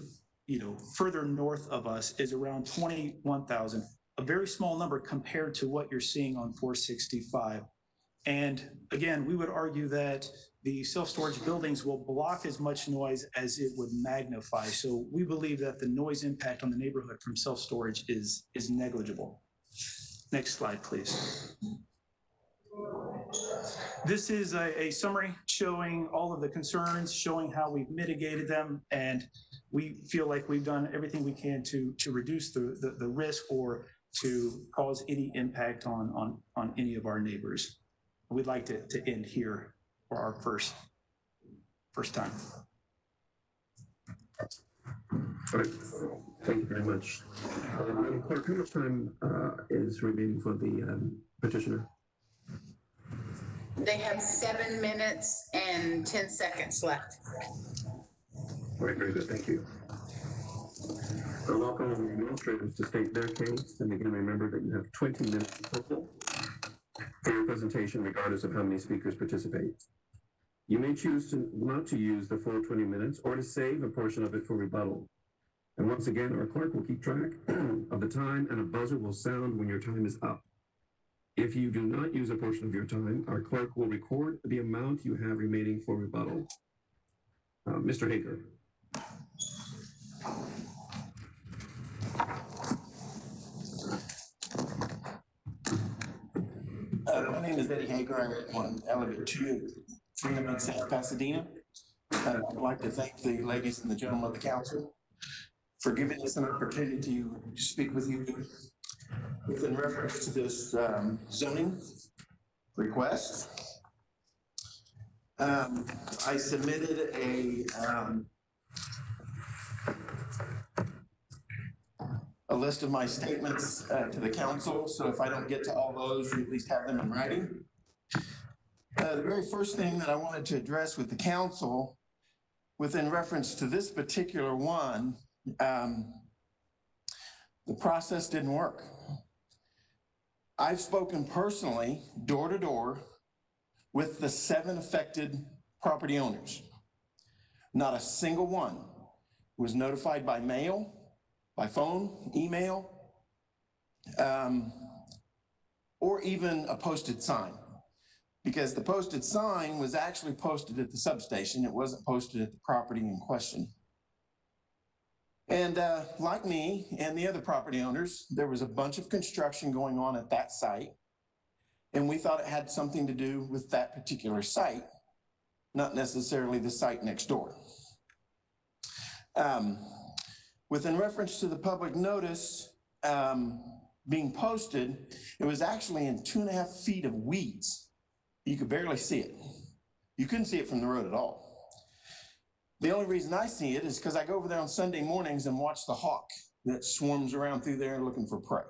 S14: further north of us, is around 21,000. A very small number compared to what you're seeing on 465. And again, we would argue that the self-storage buildings will block as much noise as it would magnify. So we believe that the noise impact on the neighborhood from self-storage is negligible. Next slide, please. This is a summary showing all of the concerns, showing how we've mitigated them, and we feel like we've done everything we can to reduce the risk or to cause any impact on any of our neighbors. We'd like to end here for our first time.
S1: All right. Thank you very much. Madam Clerk, how much time is remaining for the petitioner?
S16: They have 7 minutes and 10 seconds left.
S1: All right, very good. Thank you. I'll welcome the remonstrators to state their case. And again, remember that you have 20 minutes total for your presentation, regardless of how many speakers participate. You may choose not to use the full 20 minutes or to save a portion of it for rebuttal. And once again, our clerk will keep track of the time, and a buzzer will sound when your time is up. If you do not use a portion of your time, our clerk will record the amount you have remaining for rebuttal. Mr. Hager.
S17: My name is Eddie Hager. I'm on Elevator 2, Freedom in South Pasadena. I'd like to thank the ladies and the gentlemen of the council for giving us an opportunity to speak with you in reference to this zoning request. I submitted a list of my statements to the council, so if I don't get to all those, you at least have them in writing. The very first thing that I wanted to address with the council, within reference to this particular one, the process didn't work. I've spoken personally, door to door, with the 7 affected property owners. Not a single one was notified by mail, by phone, email, or even a posted sign. Because the posted sign was actually posted at the substation. It wasn't posted at the property in question. And like me and the other property owners, there was a bunch of construction going on at that site. And we thought it had something to do with that particular site, not necessarily the site next door. Within reference to the public notice being posted, it was actually in 2.5 feet of weeds. You could barely see it. You couldn't see it from the road at all. The only reason I see it is because I go over there on Sunday mornings and watch the hawk that swarms around through there looking for prey.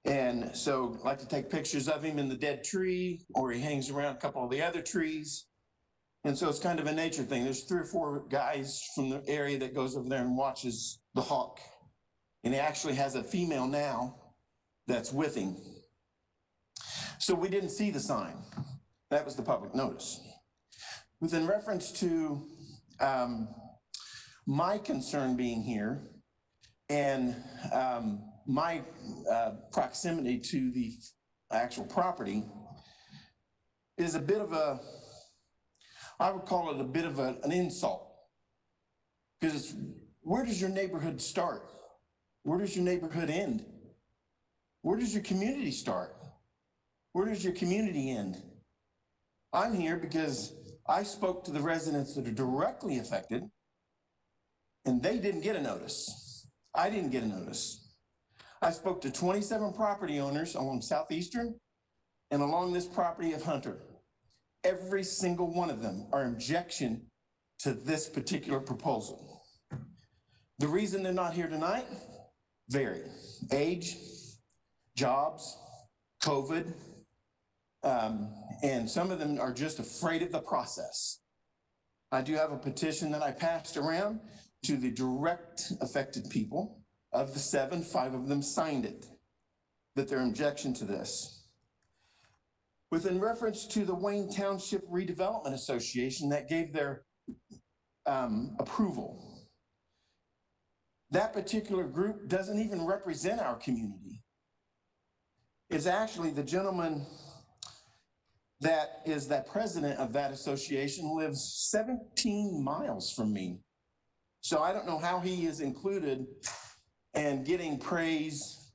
S17: And so I like to take pictures of him in the dead tree, or he hangs around a couple of the other trees. And so it's kind of a nature thing. There's 3 or 4 guys from the area that goes over there and watches the hawk. And he actually has a female now that's with him. So we didn't see the sign. That was the public notice. Within reference to my concern being here and my proximity to the actual property is a bit of a, I would call it a bit of an insult. Because where does your neighborhood start? Where does your neighborhood end? Where does your community start? Where does your community end? I'm here because I spoke to the residents that are directly affected, and they didn't get a notice. I didn't get a notice. I spoke to 27 property owners along Southeastern and along this property of Hunter. Every single one of them are objection to this particular proposal. The reason they're not here tonight vary. Age, jobs, COVID, and some of them are just afraid of the process. I do have a petition that I passed around to the direct affected people. Of the 7, 5 of them signed it, that their objection to this. Within reference to the Wayne Township Redevelopment Association that gave their approval, that particular group doesn't even represent our community. It's actually the gentleman, that is that president of that association lives 17 miles from me. So I don't know how he is included and getting praise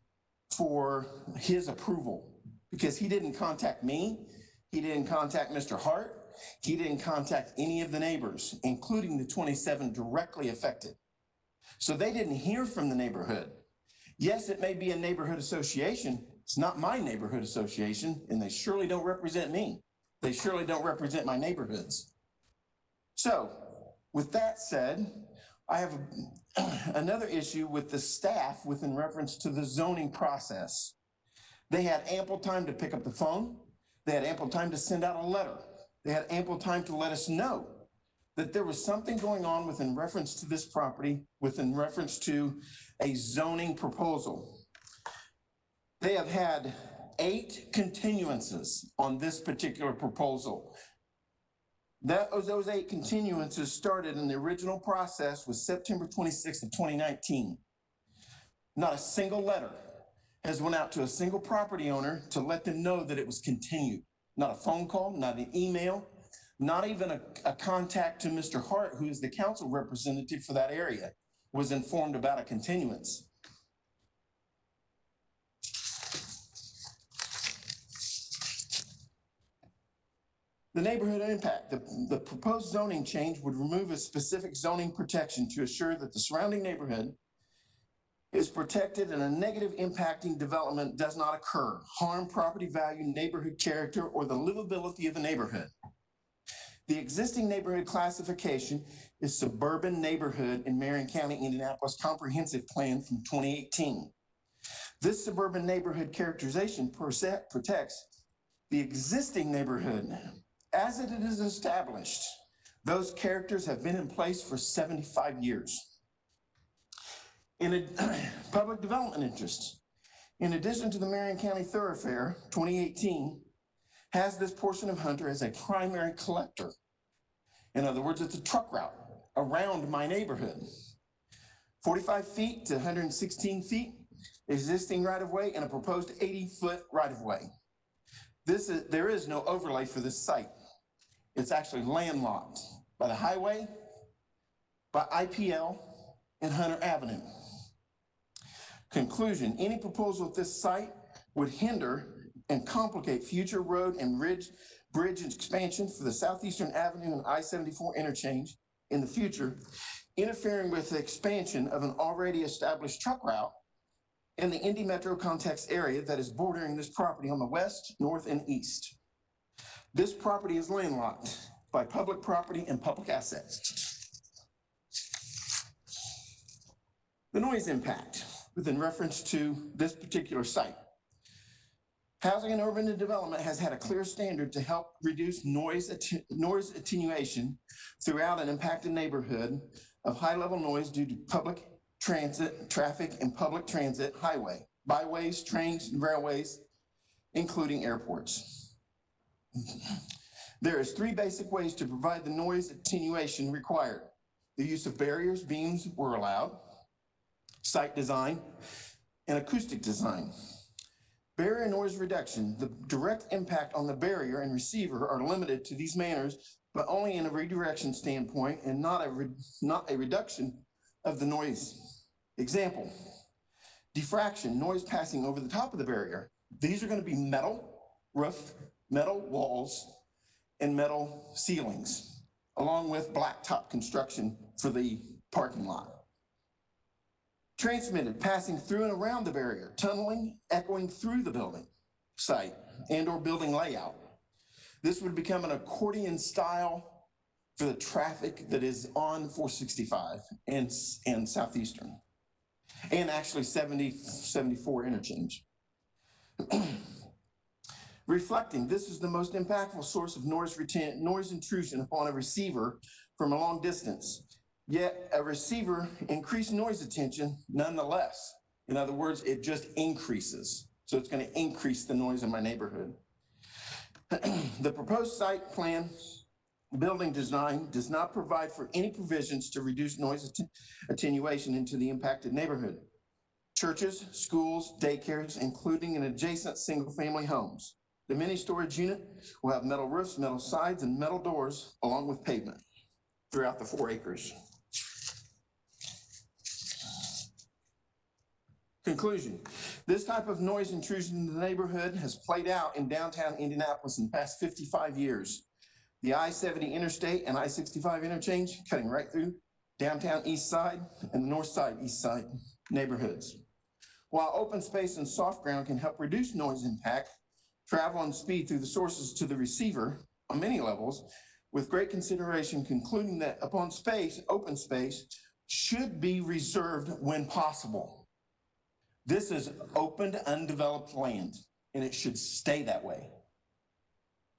S17: for his approval, because he didn't contact me. He didn't contact Mr. Hart. He didn't contact any of the neighbors, including the 27 directly affected. So they didn't hear from the neighborhood. Yes, it may be a neighborhood association. It's not my neighborhood association, and they surely don't represent me. They surely don't represent my neighborhoods. So with that said, I have another issue with the staff within reference to the zoning process. They had ample time to pick up the phone. They had ample time to send out a letter. They had ample time to let us know that there was something going on within reference to this property, within reference to a zoning proposal. They have had 8 continuances on this particular proposal. Those 8 continuances started in the original process was September 26th of 2019. Not a single letter has went out to a single property owner to let them know that it was continued. Not a phone call, not an email, not even a contact to Mr. Hart, who is the council representative for that area, was informed about a continuance. The neighborhood impact. The proposed zoning change would remove a specific zoning protection to assure that the surrounding neighborhood is protected and a negative impacting development does not occur, harm property value, neighborhood character, or the livability of the neighborhood. The existing neighborhood classification is suburban neighborhood in Marion County, Indianapolis Comprehensive Plan from 2018. This suburban neighborhood characterization protects the existing neighborhood as it is established. Those characters have been in place for 75 years. In a public development interest, in addition to the Marion County Thoroughfare 2018, has this portion of Hunter as a primary collector. In other words, it's a truck route around my neighborhood. 45 feet to 116 feet, existing right-of-way, and a proposed 80-foot right-of-way. There is no overlay for this site. It's actually landlocked by the highway, by IPL, and Hunter Avenue. Conclusion, any proposal at this site would hinder and complicate future road and bridge expansion for the Southeastern Avenue and I-74 interchange in the future, interfering with the expansion of an already established truck route in the Indy Metro context area that is bordering this property on the west, north, and east. This property is landlocked by public property and public assets. The noise impact within reference to this particular site. Housing and Urban Development has had a clear standard to help reduce noise attenuation throughout an impacted neighborhood of high-level noise due to public transit, traffic, and public transit, highway, byways, trains, and railways, including airports. There is 3 basic ways to provide the noise attenuation required. The use of barriers, beams were allowed, site design, and acoustic design. Barrier noise reduction. The direct impact on the barrier and receiver are limited to these manners, but only in a redirection standpoint and not a reduction of the noise. Example, diffraction, noise passing over the top of the barrier. These are going to be metal roof, metal walls, and metal ceilings, along with blacktop construction for the parking lot. Transmitted, passing through and around the barrier, tunneling, echoing through the building site and or building layout. This would become an accordion style for the traffic that is on 465 and Southeastern, and actually 74 interchange. Reflecting, this is the most impactful source of noise intrusion upon a receiver from a long distance. Yet a receiver increased noise attention nonetheless. In other words, it just increases. So it's going to increase the noise in my neighborhood. The proposed site plan building design does not provide for any provisions to reduce noise attenuation into the impacted neighborhood. Churches, schools, daycares, including an adjacent single-family homes. The mini storage unit will have metal roofs, metal sides, and metal doors along with pavement throughout the 4 acres. Conclusion. This type of noise intrusion in the neighborhood has played out in downtown Indianapolis in the past 55 years. The I-70 interstate and I-65 interchange cutting right through downtown east side and the north side east side neighborhoods. While open space and soft ground can help reduce noise impact, travel and speed through the sources to the receiver on many levels, with great consideration concluding that upon space, open space should be reserved when possible. This is open, undeveloped land, and it should stay that way.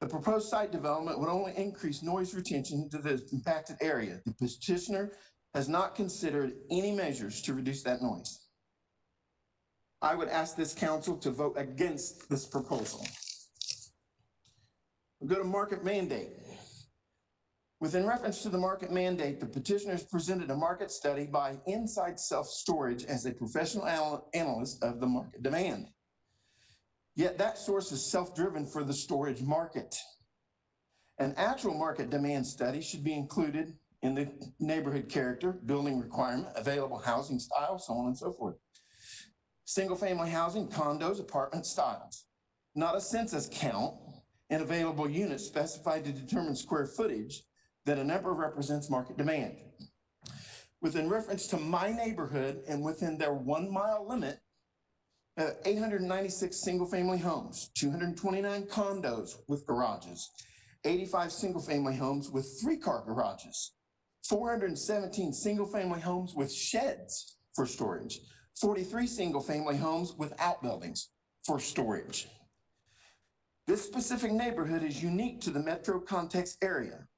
S17: The proposed site development would only increase noise retention to the impacted area. The petitioner has not considered any measures to reduce that noise. I would ask this council to vote against this proposal. We'll go to market mandate. Within reference to the market mandate, the petitioners presented a market study by Inside Self Storage as a professional analyst of the market demand. Yet that source is self-driven for the storage market. An actual market demand study should be included in the neighborhood character, building requirement, available housing style, so on and so forth. Single-family housing, condos, apartment styles. Not a census count and available units specified to determine square footage that a number represents market demand. Within reference to my neighborhood and within their 1 mile limit, 896 single-family homes, 229 condos with garages, 85 single-family homes with 3-car garages, 417 single-family homes with sheds for storage, 43 single-family homes with outbuildings for storage. This specific neighborhood is unique to the metro context area.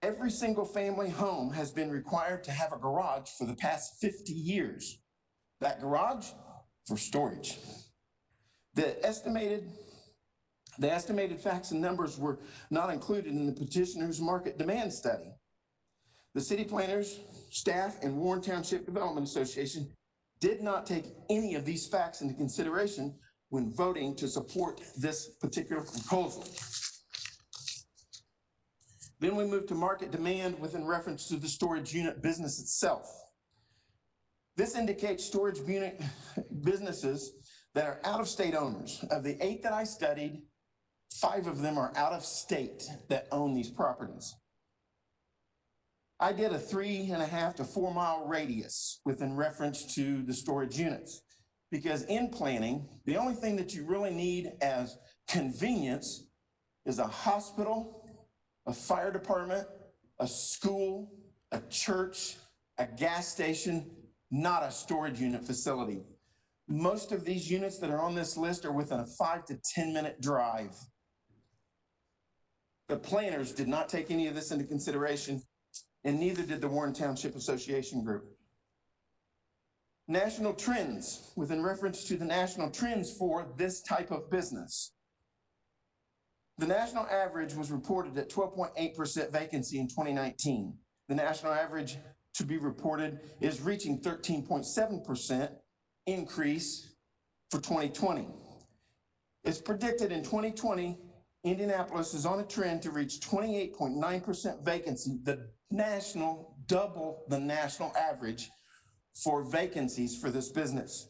S17: Every single-family home has been required to have a garage for the past 50 years. That garage for storage. The estimated facts and numbers were not included in the petitioner's market demand study. The city planners, staff, and Warren Township Development Association did not take any of these facts into consideration when voting to support this particular proposal. Then we move to market demand within reference to the storage unit business itself. This indicates storage unit businesses that are out-of-state owners. Of the 8 that I studied, 5 of them are out of state that own these properties. I did a 3.5 to 4 mile radius within reference to the storage units, because in planning, the only thing that you really need as convenience is a hospital, a fire department, a school, a church, a gas station, not a storage unit facility. Most of these units that are on this list are within a 5 to 10 minute drive. The planners did not take any of this into consideration, and neither did the Warren Township Association group. National trends, within reference to the national trends for this type of business. The national average was reported at 12.8% vacancy in 2019. The national average to be reported is reaching 13.7% increase for 2020. It's predicted in 2020, Indianapolis is on a trend to reach 28.9% vacancy, double the national average for vacancies for this business.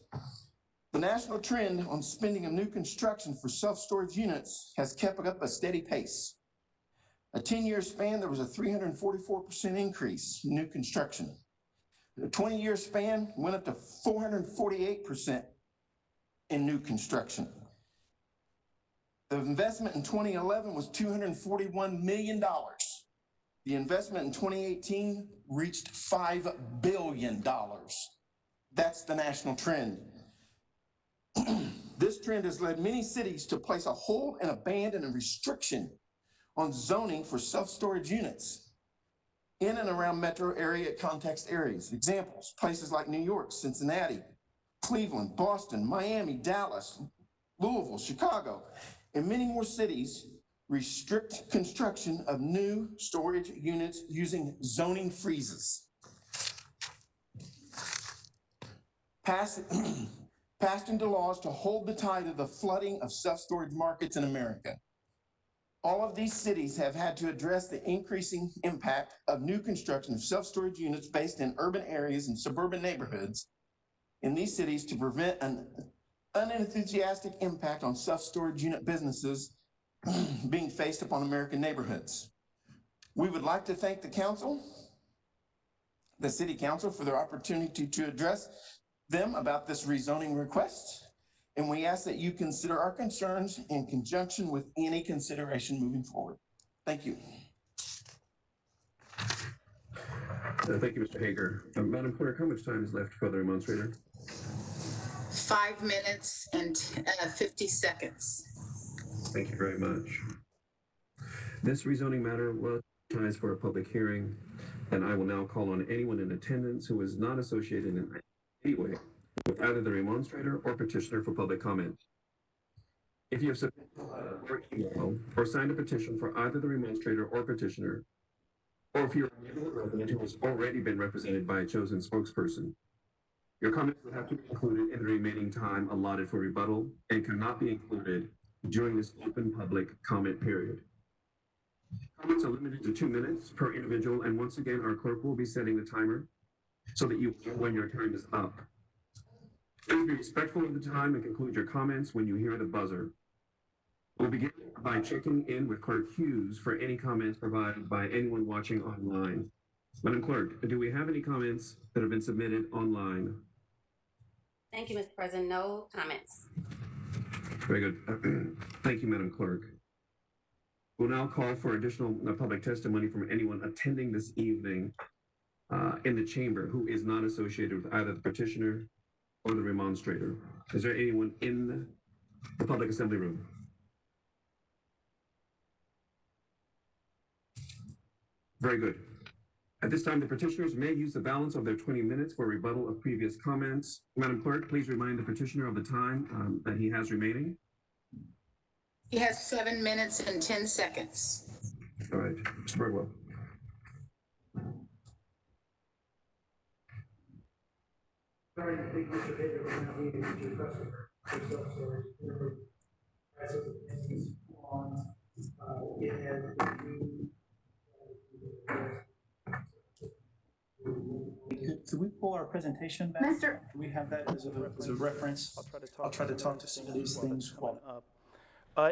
S17: The national trend on spending of new construction for self-storage units has kept up a steady pace. A 10-year span, there was a 344% increase in new construction. The 20-year span went up to 448% in new construction. The investment in 2011 was $241 million. The investment in 2018 reached $5 billion. That's the national trend. This trend has led many cities to place a hold and a ban and a restriction on zoning for self-storage units in and around metro area context areas. Examples, places like New York, Cincinnati, Cleveland, Boston, Miami, Dallas, Louisville, Chicago, and many more cities restrict construction of new storage units using zoning freezes. Passing passed into laws to hold the tide of the flooding of self-storage markets in America. All of these cities have had to address the increasing impact of new construction of self-storage units based in urban areas and suburban neighborhoods in these cities to prevent an unenthusiastic impact on self-storage unit businesses being faced upon American neighborhoods. We would like to thank the council, the city council, for their opportunity to address them about this rezoning request. And we ask that you consider our concerns in conjunction with any consideration moving forward. Thank you.
S1: Thank you, Mr. Hager. Madam Clerk, how much time is left for the remonstrator?
S16: 5 minutes and 50 seconds.
S1: Thank you very much. This rezoning matter was advertised for a public hearing, and I will now call on anyone in attendance who is not associated in any way with either the remonstrator or petitioner for public comment. If you have submitted or email or signed a petition for either the remonstrator or petitioner, or if you're a neighborhood resident who has already been represented by a chosen spokesperson, your comments will have to be included in the remaining time allotted for rebuttal and cannot be included during this open public comment period. Comments are limited to 2 minutes per individual, and once again, our clerk will be setting the timer so that you know when your time is up. Please be respectful of the time and conclude your comments when you hear the buzzer. We'll begin by checking in with Clerk Hughes for any comments provided by anyone watching online. Madam Clerk, do we have any comments that have been submitted online?
S4: Thank you, Mr. President. No comments.
S1: Very good. Thank you, Madam Clerk. We'll now call for additional public testimony from anyone attending this evening in the chamber who is not associated with either the petitioner or the remonstrator. Is there anyone in the public assembly room? Very good. At this time, the petitioners may use the balance of their 20 minutes for rebuttal of previous comments. Madam Clerk, please remind the petitioner of the time that he has remaining.
S16: He has 7 minutes and 10 seconds.
S1: All right, Mr. Birdwell.
S18: Sorry to think Mr. Hager will not be able to customer for self-storage. As of the on it has been
S14: Could we pull our presentation back?
S2: Mr.
S14: Do we have that as a reference? I'll try to talk to some of these things while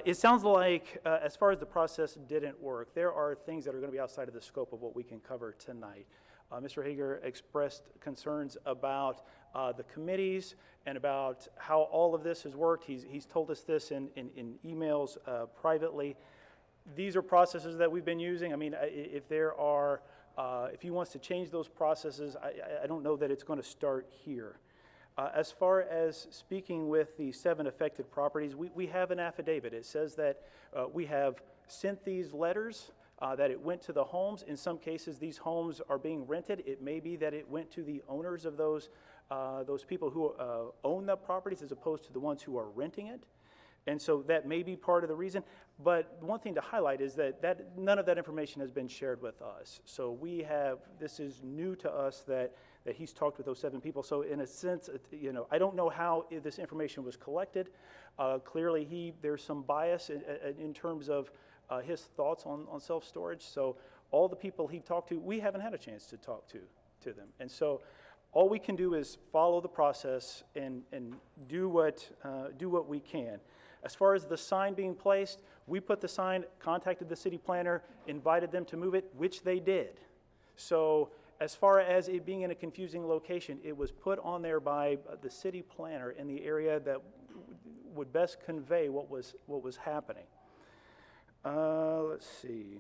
S19: It sounds like, as far as the process didn't work, there are things that are going to be outside of the scope of what we can cover tonight. Mr. Hager expressed concerns about the committees and about how all of this has worked. He's told us this in emails privately. These are processes that we've been using. I mean, if he wants to change those processes, I don't know that it's going to start here. As far as speaking with the 7 affected properties, we have an affidavit. It says that we have sent these letters, that it went to the homes. In some cases, these homes are being rented. It may be that it went to the owners of those people who own the properties as opposed to the ones who are renting it. And so that may be part of the reason. But one thing to highlight is that none of that information has been shared with us. So this is new to us that he's talked with those 7 people. So in a sense, I don't know how this information was collected. Clearly, there's some bias in terms of his thoughts on self-storage. So all the people he talked to, we haven't had a chance to talk to them. And so all we can do is follow the process and do what we can. As far as the sign being placed, we put the sign, contacted the city planner, invited them to move it, which they did. So as far as it being in a confusing location, it was put on there by the city planner in the area that would best convey what was happening. Let's see.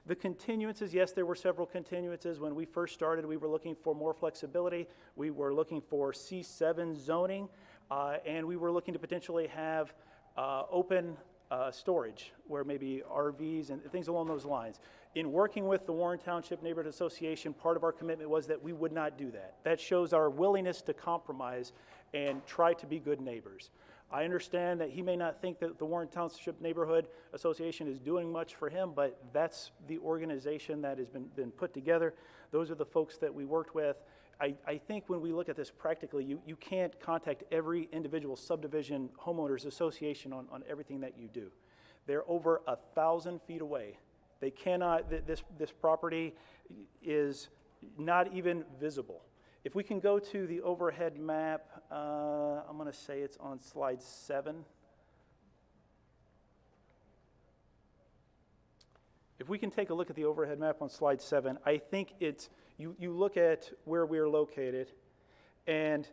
S19: The continuances, yes, there were several continuances. When we first started, we were looking for more flexibility. We were looking for C7 zoning, and we were looking to potentially have open storage, where maybe RVs and things along those lines. In working with the Warren Township Neighborhood Association, part of our commitment was that we would not do that. That shows our willingness to compromise and try to be good neighbors. I understand that he may not think that the Warren Township Neighborhood Association is doing much for him, but that's the organization that has been put together. Those are the folks that we worked with. I think when we look at this practically, you can't contact every individual subdivision homeowners association on everything that you do. They're over 1,000 feet away. They cannot, this property is not even visible. If we can go to the overhead map, I'm going to say it's on slide 7. If we can take a look at the overhead map on slide 7, I think it's, you look at where we're located, and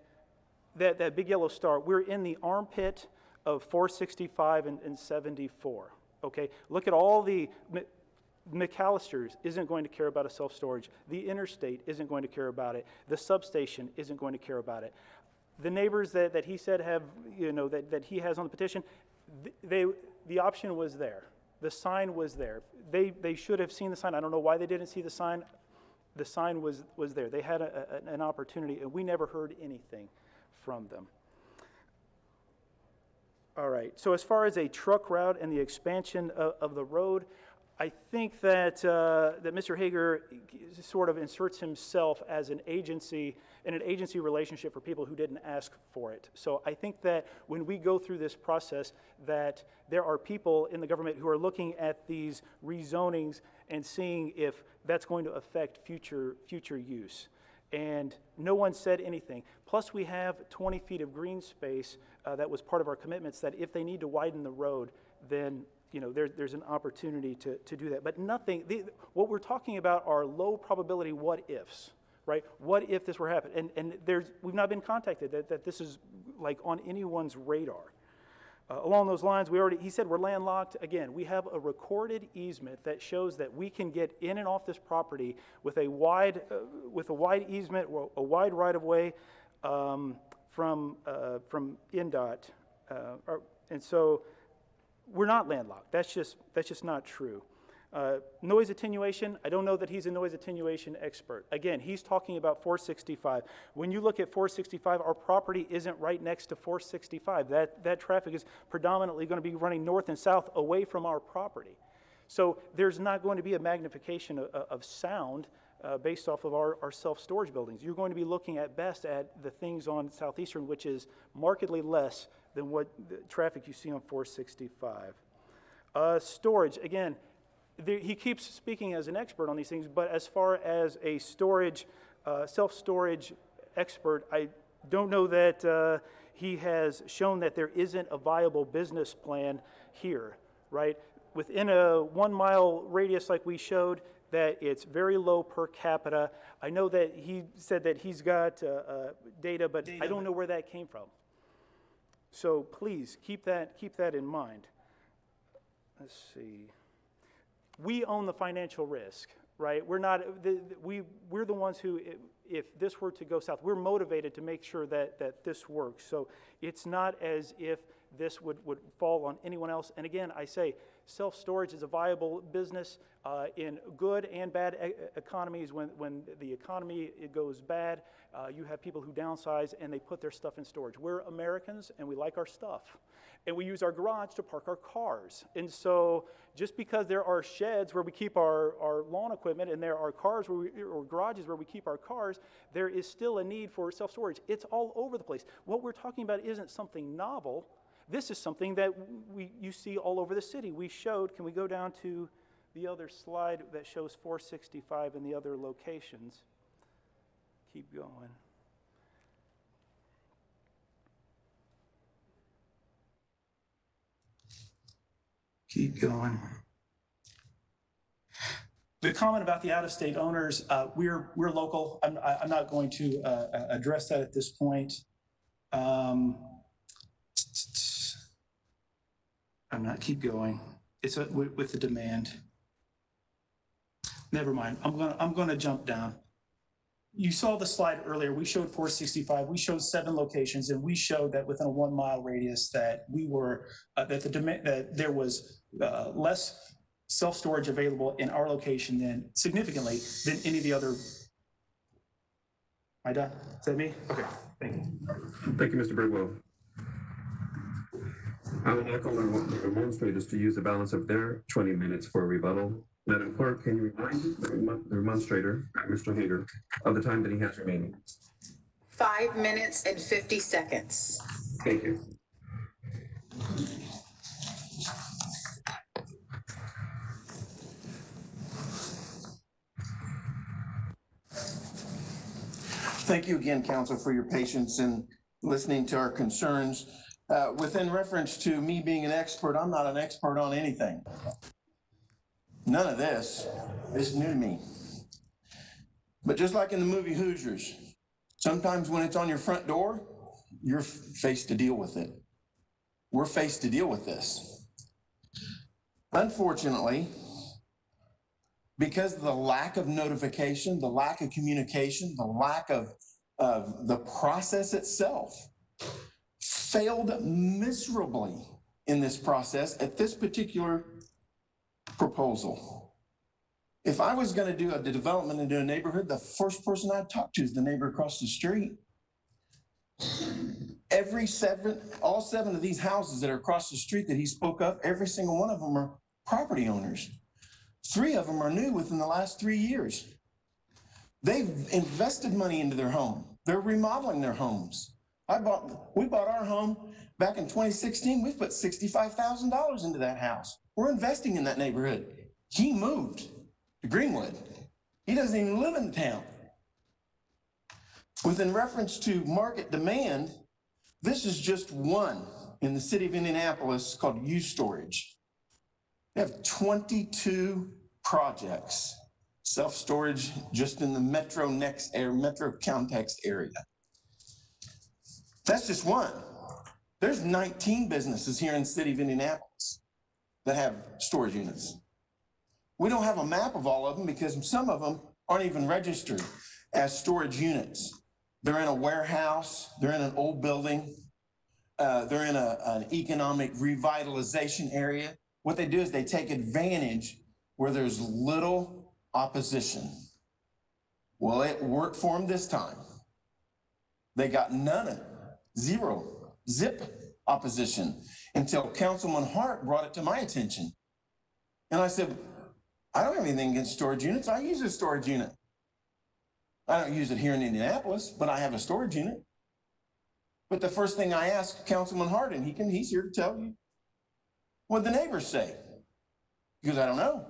S19: that big yellow star, we're in the armpit of 465 and 74, okay? Look at all the, McAllister's isn't going to care about a self-storage. The interstate isn't going to care about it. The substation isn't going to care about it. The neighbors that he said have, that he has on the petition, the option was there. The sign was there. They should have seen the sign. I don't know why they didn't see the sign. The sign was there. They had an opportunity, and we never heard anything from them. All right, so as far as a truck route and the expansion of the road, I think that Mr. Hager sort of inserts himself as an agency, in an agency relationship for people who didn't ask for it. So I think that when we go through this process, that there are people in the government who are looking at these rezonings and seeing if that's going to affect future use. And no one said anything. Plus, we have 20 feet of green space that was part of our commitments, that if they need to widen the road, then there's an opportunity to do that. But nothing, what we're talking about are low probability what ifs, right? What if this were happening? And we've not been contacted that this is like on anyone's radar. Along those lines, he said we're landlocked. Again, we have a recorded easement that shows that we can get in and off this property with a wide easement, a wide right-of-way from NDOT. And so we're not landlocked. That's just not true. Noise attenuation, I don't know that he's a noise attenuation expert. Again, he's talking about 465. When you look at 465, our property isn't right next to 465. That traffic is predominantly going to be running north and south away from our property. So there's not going to be a magnification of sound based off of our self-storage buildings. You're going to be looking at best at the things on Southeastern, which is markedly less than what the traffic you see on 465. Storage, again, he keeps speaking as an expert on these things, but as far as a storage, self-storage expert, I don't know that he has shown that there isn't a viable business plan here, right? Within a 1 mile radius like we showed, that it's very low per capita. I know that he said that he's got data, but I don't know where that came from. So please keep that in mind. Let's see. We own the financial risk, right? We're not. We're the ones who, if this were to go south, we're motivated to make sure that this works. So it's not as if this would fall on anyone else. And again, I say self-storage is a viable business in good and bad economies. When the economy goes bad, you have people who downsize and they put their stuff in storage. We're Americans and we like our stuff. And we use our garage to park our cars. And so just because there are sheds where we keep our lawn equipment and there are cars or garages where we keep our cars, there is still a need for self-storage. It's all over the place. What we're talking about isn't something novel. This is something that you see all over the city. We showed, can we go down to the other slide that shows 465 and the other locations? Keep going. Keep going. The comment about the out-of-state owners, we're local. I'm not going to address that at this point. I'm not, keep going. It's with the demand. Never mind, I'm gonna jump down. You saw the slide earlier, we showed 465, we showed 7 locations, and we showed that within a 1 mile radius that we were, that there was less self-storage available in our location significantly than any of the other. Am I done? Is that me? Okay, thank you.
S1: Thank you, Mr. Bridwell. I will now call on the remonstrators to use the balance of their 20 minutes for rebuttal. Madam Clerk, can you remind the remonstrator, Mr. Hager, of the time that he has remaining?
S16: 5 minutes and 50 seconds.
S1: Thank you.
S17: Thank you again, Council, for your patience in listening to our concerns. Within reference to me being an expert, I'm not an expert on anything. None of this is new to me. But just like in the movie Hoosiers, sometimes when it's on your front door, you're faced to deal with it. We're faced to deal with this. Unfortunately, because of the lack of notification, the lack of communication, the lack of the process itself, failed miserably in this process at this particular proposal. If I was going to do a development into a neighborhood, the first person I'd talk to is the neighbor across the street. All seven of these houses that are across the street that he spoke of, every single one of them are property owners. 3 of them are new within the last 3 years. They've invested money into their home. They're remodeling their homes. We bought our home back in 2016. We've put $65,000 into that house. We're investing in that neighborhood. He moved to Greenwood. He doesn't even live in the town. Within reference to market demand, this is just one in the city of Indianapolis called U Storage. They have 22 projects, self-storage just in the metro context area. That's just one. There's 19 businesses here in the city of Indianapolis that have storage units. We don't have a map of all of them because some of them aren't even registered as storage units. They're in a warehouse, they're in an old building, they're in an economic revitalization area. What they do is they take advantage where there's little opposition. Well, it worked for them this time. They got zero, zip opposition until Councilman Hart brought it to my attention. And I said, I don't have anything against storage units. I use a storage unit. I don't use it here in Indianapolis, but I have a storage unit. But the first thing I asked Councilman Hart, and he's here to tell you, what'd the neighbors say? He goes, I don't know.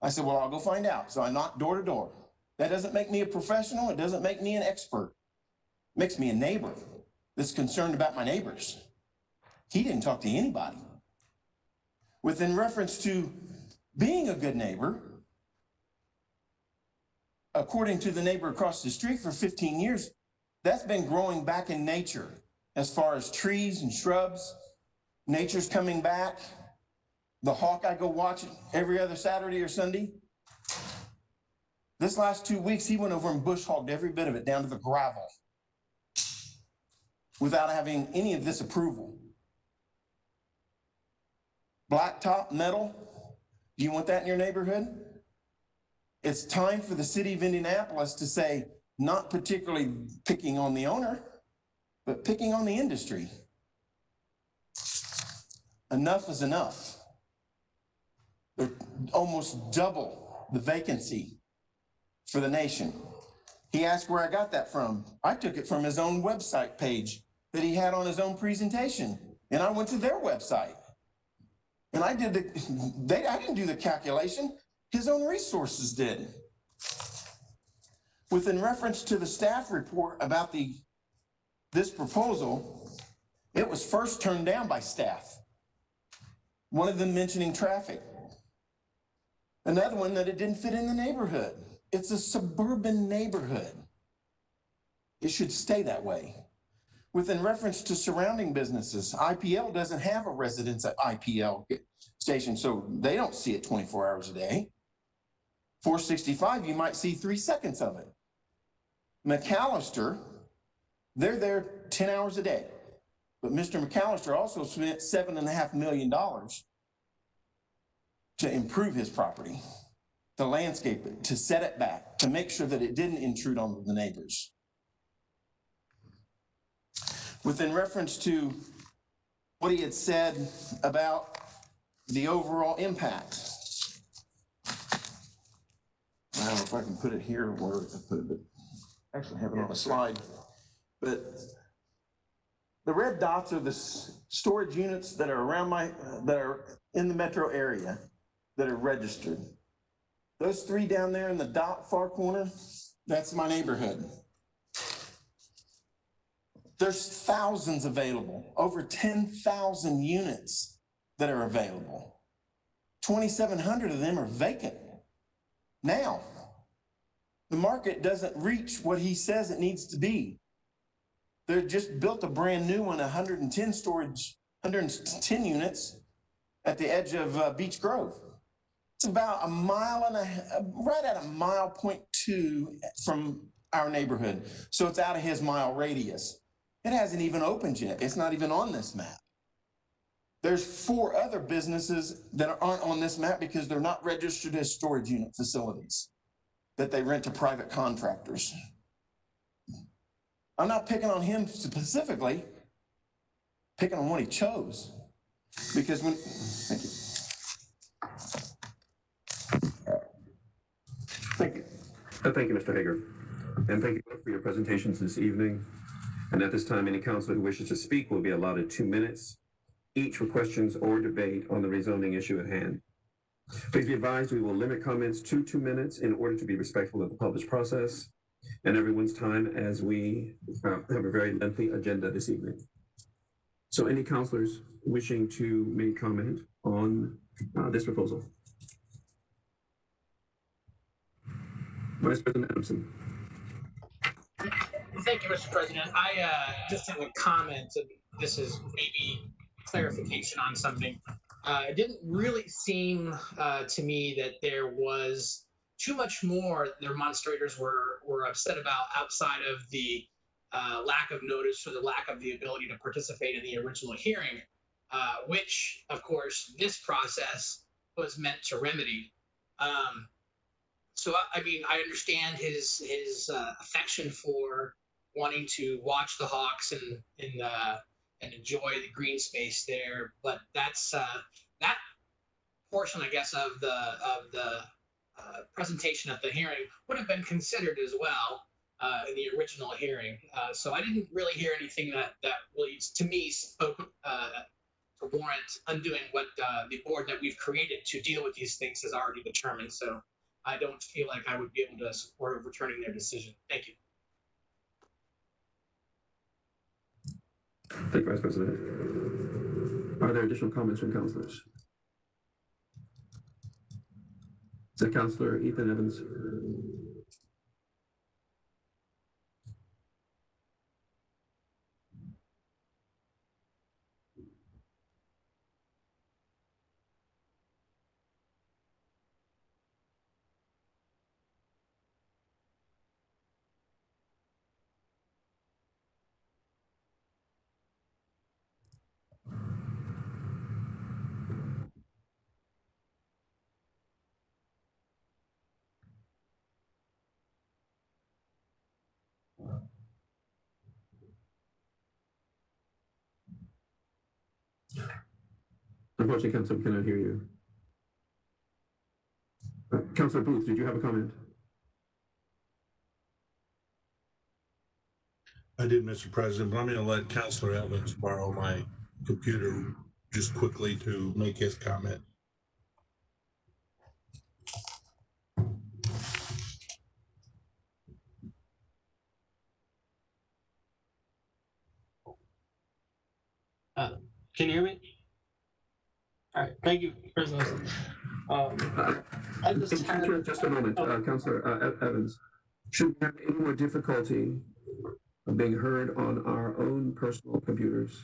S17: I said, well, I'll go find out. So I knocked door to door. That doesn't make me a professional. It doesn't make me an expert. It makes me a neighbor that's concerned about my neighbors. He didn't talk to anybody. Within reference to being a good neighbor, according to the neighbor across the street for 15 years, that's been growing back in nature as far as trees and shrubs. Nature's coming back. The hawk I go watch every other Saturday or Sunday. This last 2 weeks, he went over and bush hogged every bit of it down to the gravel without having any of this approval. Blacktop metal, do you want that in your neighborhood? It's time for the city of Indianapolis to say, not particularly picking on the owner, but picking on the industry. Enough is enough. They're almost double the vacancy for the nation. He asked where I got that from. I took it from his own website page that he had on his own presentation. And I went to their website. And I didn't do the calculation. His own resources did. Within reference to the staff report about this proposal, it was first turned down by staff. One of them mentioning traffic. Another one that it didn't fit in the neighborhood. It's a suburban neighborhood. It should stay that way. Within reference to surrounding businesses, IPL doesn't have a residence at IPL station, so they don't see it 24 hours a day. 465, you might see 3 seconds of it. McAllister, they're there 10 hours a day. But Mr. McAllister also spent $7.5 million to improve his property, to landscape it, to set it back, to make sure that it didn't intrude on the neighbors. Within reference to what he had said about the overall impact, I don't know if I can put it here where I put it, but actually have it on a slide. But the red dots are the storage units that are around that are in the metro area that are registered. Those three down there in the dot far corner, that's my neighborhood. There's thousands available, over 10,000 units that are available. 2,700 of them are vacant. Now, the market doesn't reach what he says it needs to be. They just built a brand new one, 110 units at the edge of Beach Grove. It's about a mile and a half, right at a 1.2 miles from our neighborhood. So it's out of his mile radius. It hasn't even opened yet. It's not even on this map. There's 4 other businesses that aren't on this map because they're not registered as storage unit facilities that they rent to private contractors. I'm not picking on him specifically, picking on what he chose. Because thank you.
S1: Thank you. Thank you, Mr. Hager. And thank you for your presentations this evening. And at this time, any counselor who wishes to speak will be allotted 2 minutes, each for questions or debate on the rezoning issue at hand. Please be advised we will limit comments to 2 minutes in order to be respectful of the published process and everyone's time as we have a very lengthy agenda this evening. So any counselors wishing to make comment on this proposal? Vice President Adamson.
S5: Thank you, Mr. President. I just have a comment. This is maybe clarification on something. It didn't really seem to me that there was too much more the remonstrators were upset about outside of the lack of notice or the lack of the ability to participate in the original hearing, which, of course, this process was meant to remedy. So, I mean, I understand his affection for wanting to watch the Hawks and enjoy the green space there, but that's that portion, I guess, of the presentation at the hearing would have been considered as well in the original hearing. So I didn't really hear anything that really, to me, spoke to warrant undoing what the board that we've created to deal with these things has already determined. So I don't feel like I would be able to support overturning their decision. Thank you.
S1: Thank you, Vice President. Are there additional comments from councilors? Is that Councilor Ethan Evans? Unfortunately, Councilor, we cannot hear you. Councilor Booth, did you have a comment?
S20: I did, Mr. President, but I'm going to let Councilor Evans borrow my computer just quickly to make his comment.
S5: Can you hear me? All right, thank you, President. I just had
S1: just a moment, Councilor Evans. Should we have any more difficulty being heard on our own personal computers,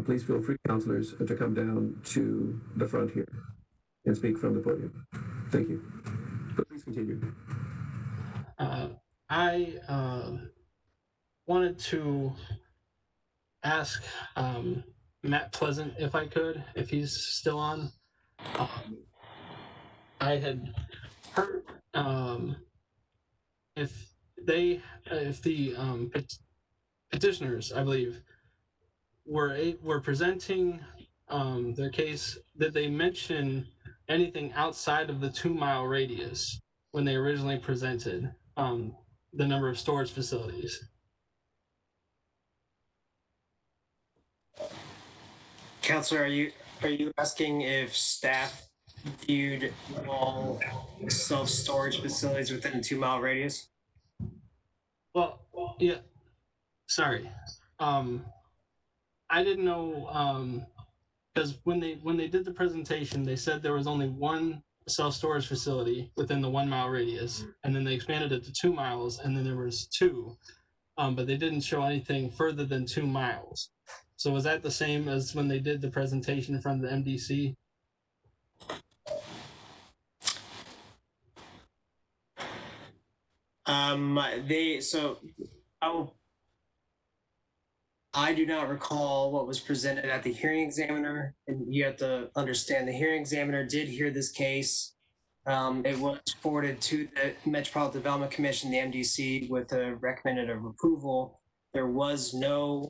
S1: please feel free, councilors, to come down to the front here and speak from the podium. Thank you. But please continue.
S5: I wanted to ask Matt Pleasant if I could, if he's still on. I had heard if the petitioners, I believe, were presenting their case, did they mention anything outside of the 2 mile radius? when they originally presented the number of storage facilities.
S21: Counselor, are you asking if staff viewed all self-storage facilities within a 2-mile radius?
S5: Well, yeah. Sorry, I didn't know because when they did the presentation, they said there was only one self-storage facility within the 1-mile radius, and then they expanded it to 2 miles, and then there was 2, but they didn't show anything further than 2 miles. So was that the same as when they did the presentation from the MDC?
S21: I do not recall what was presented at the hearing examiner, and you have to understand the hearing examiner did hear this case. It was forwarded to the Metropolitan Development Commission, the MDC, with a recommended of approval. There was no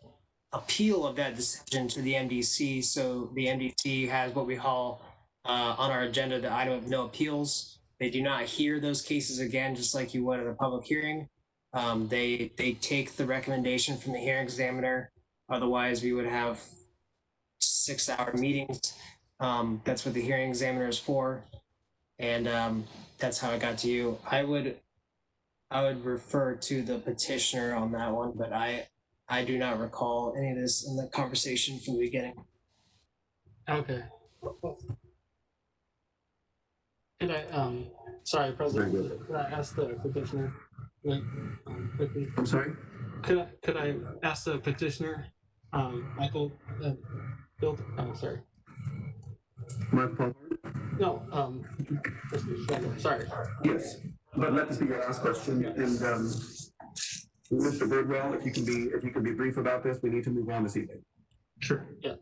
S21: appeal of that decision to the MDC, so the MDC has what we call on our agenda the item of no appeals. They do not hear those cases again, just like you would at a public hearing. They take the recommendation from the hearing examiner. Otherwise, we would have 6-hour meetings. That's what the hearing examiner is for, and that's how I got to you. I would refer to the petitioner on that one, but I do not recall any of this in the conversation from the beginning.
S5: Okay. Could I sorry, President, could I ask the petitioner quickly?
S1: I'm sorry?
S5: Could I ask the petitioner, Michael, Bill, sorry.
S1: Michael?
S5: No, sorry.
S1: Yes, but let this be your last question. And Mr. Birdwell, if you can be brief about this, we need to move on this evening.
S5: Sure. Yeah.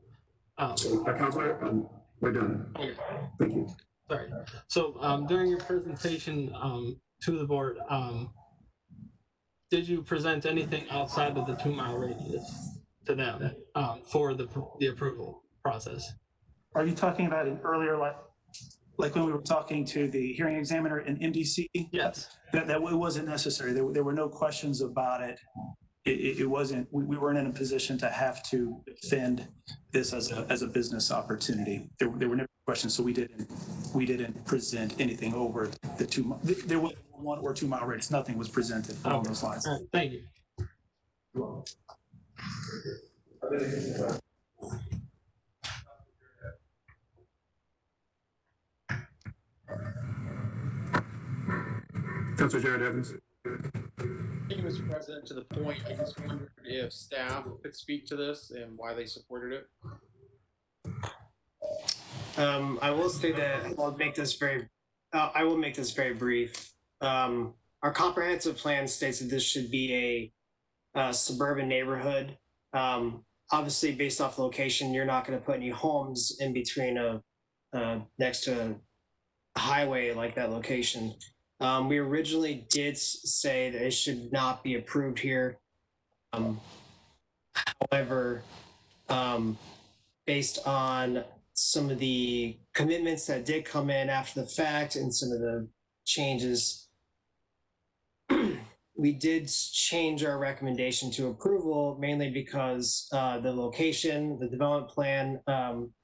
S1: Counselor, we're done.
S5: Okay.
S1: Thank you.
S5: Sorry. So during your presentation to the board, did you present anything outside of the 2-mile radius to them for the approval process?
S14: Are you talking about an earlier, like when we were talking to the hearing examiner in MDC?
S5: Yes.
S14: That it wasn't necessary. There were no questions about it. It wasn't. We weren't in a position to have to defend this as a business opportunity. There were no questions, so we didn't present anything over the 2. There was 1 or 2 mile radius. Nothing was presented along those lines.
S5: All right, thank you.
S1: Councilor Jared Evans.
S22: Thank you, Mr. President. To the point, I just wondered if staff could speak to this and why they supported it.
S21: I will say that I will make this very brief. Our comprehensive plan states that this should be a suburban neighborhood. Obviously, based off location, you're not going to put any homes in between next to a highway like that location. We originally did say that it should not be approved here. However, based on some of the commitments that did come in after the fact and some of the changes, we did change our recommendation to approval, mainly because the location, the development plan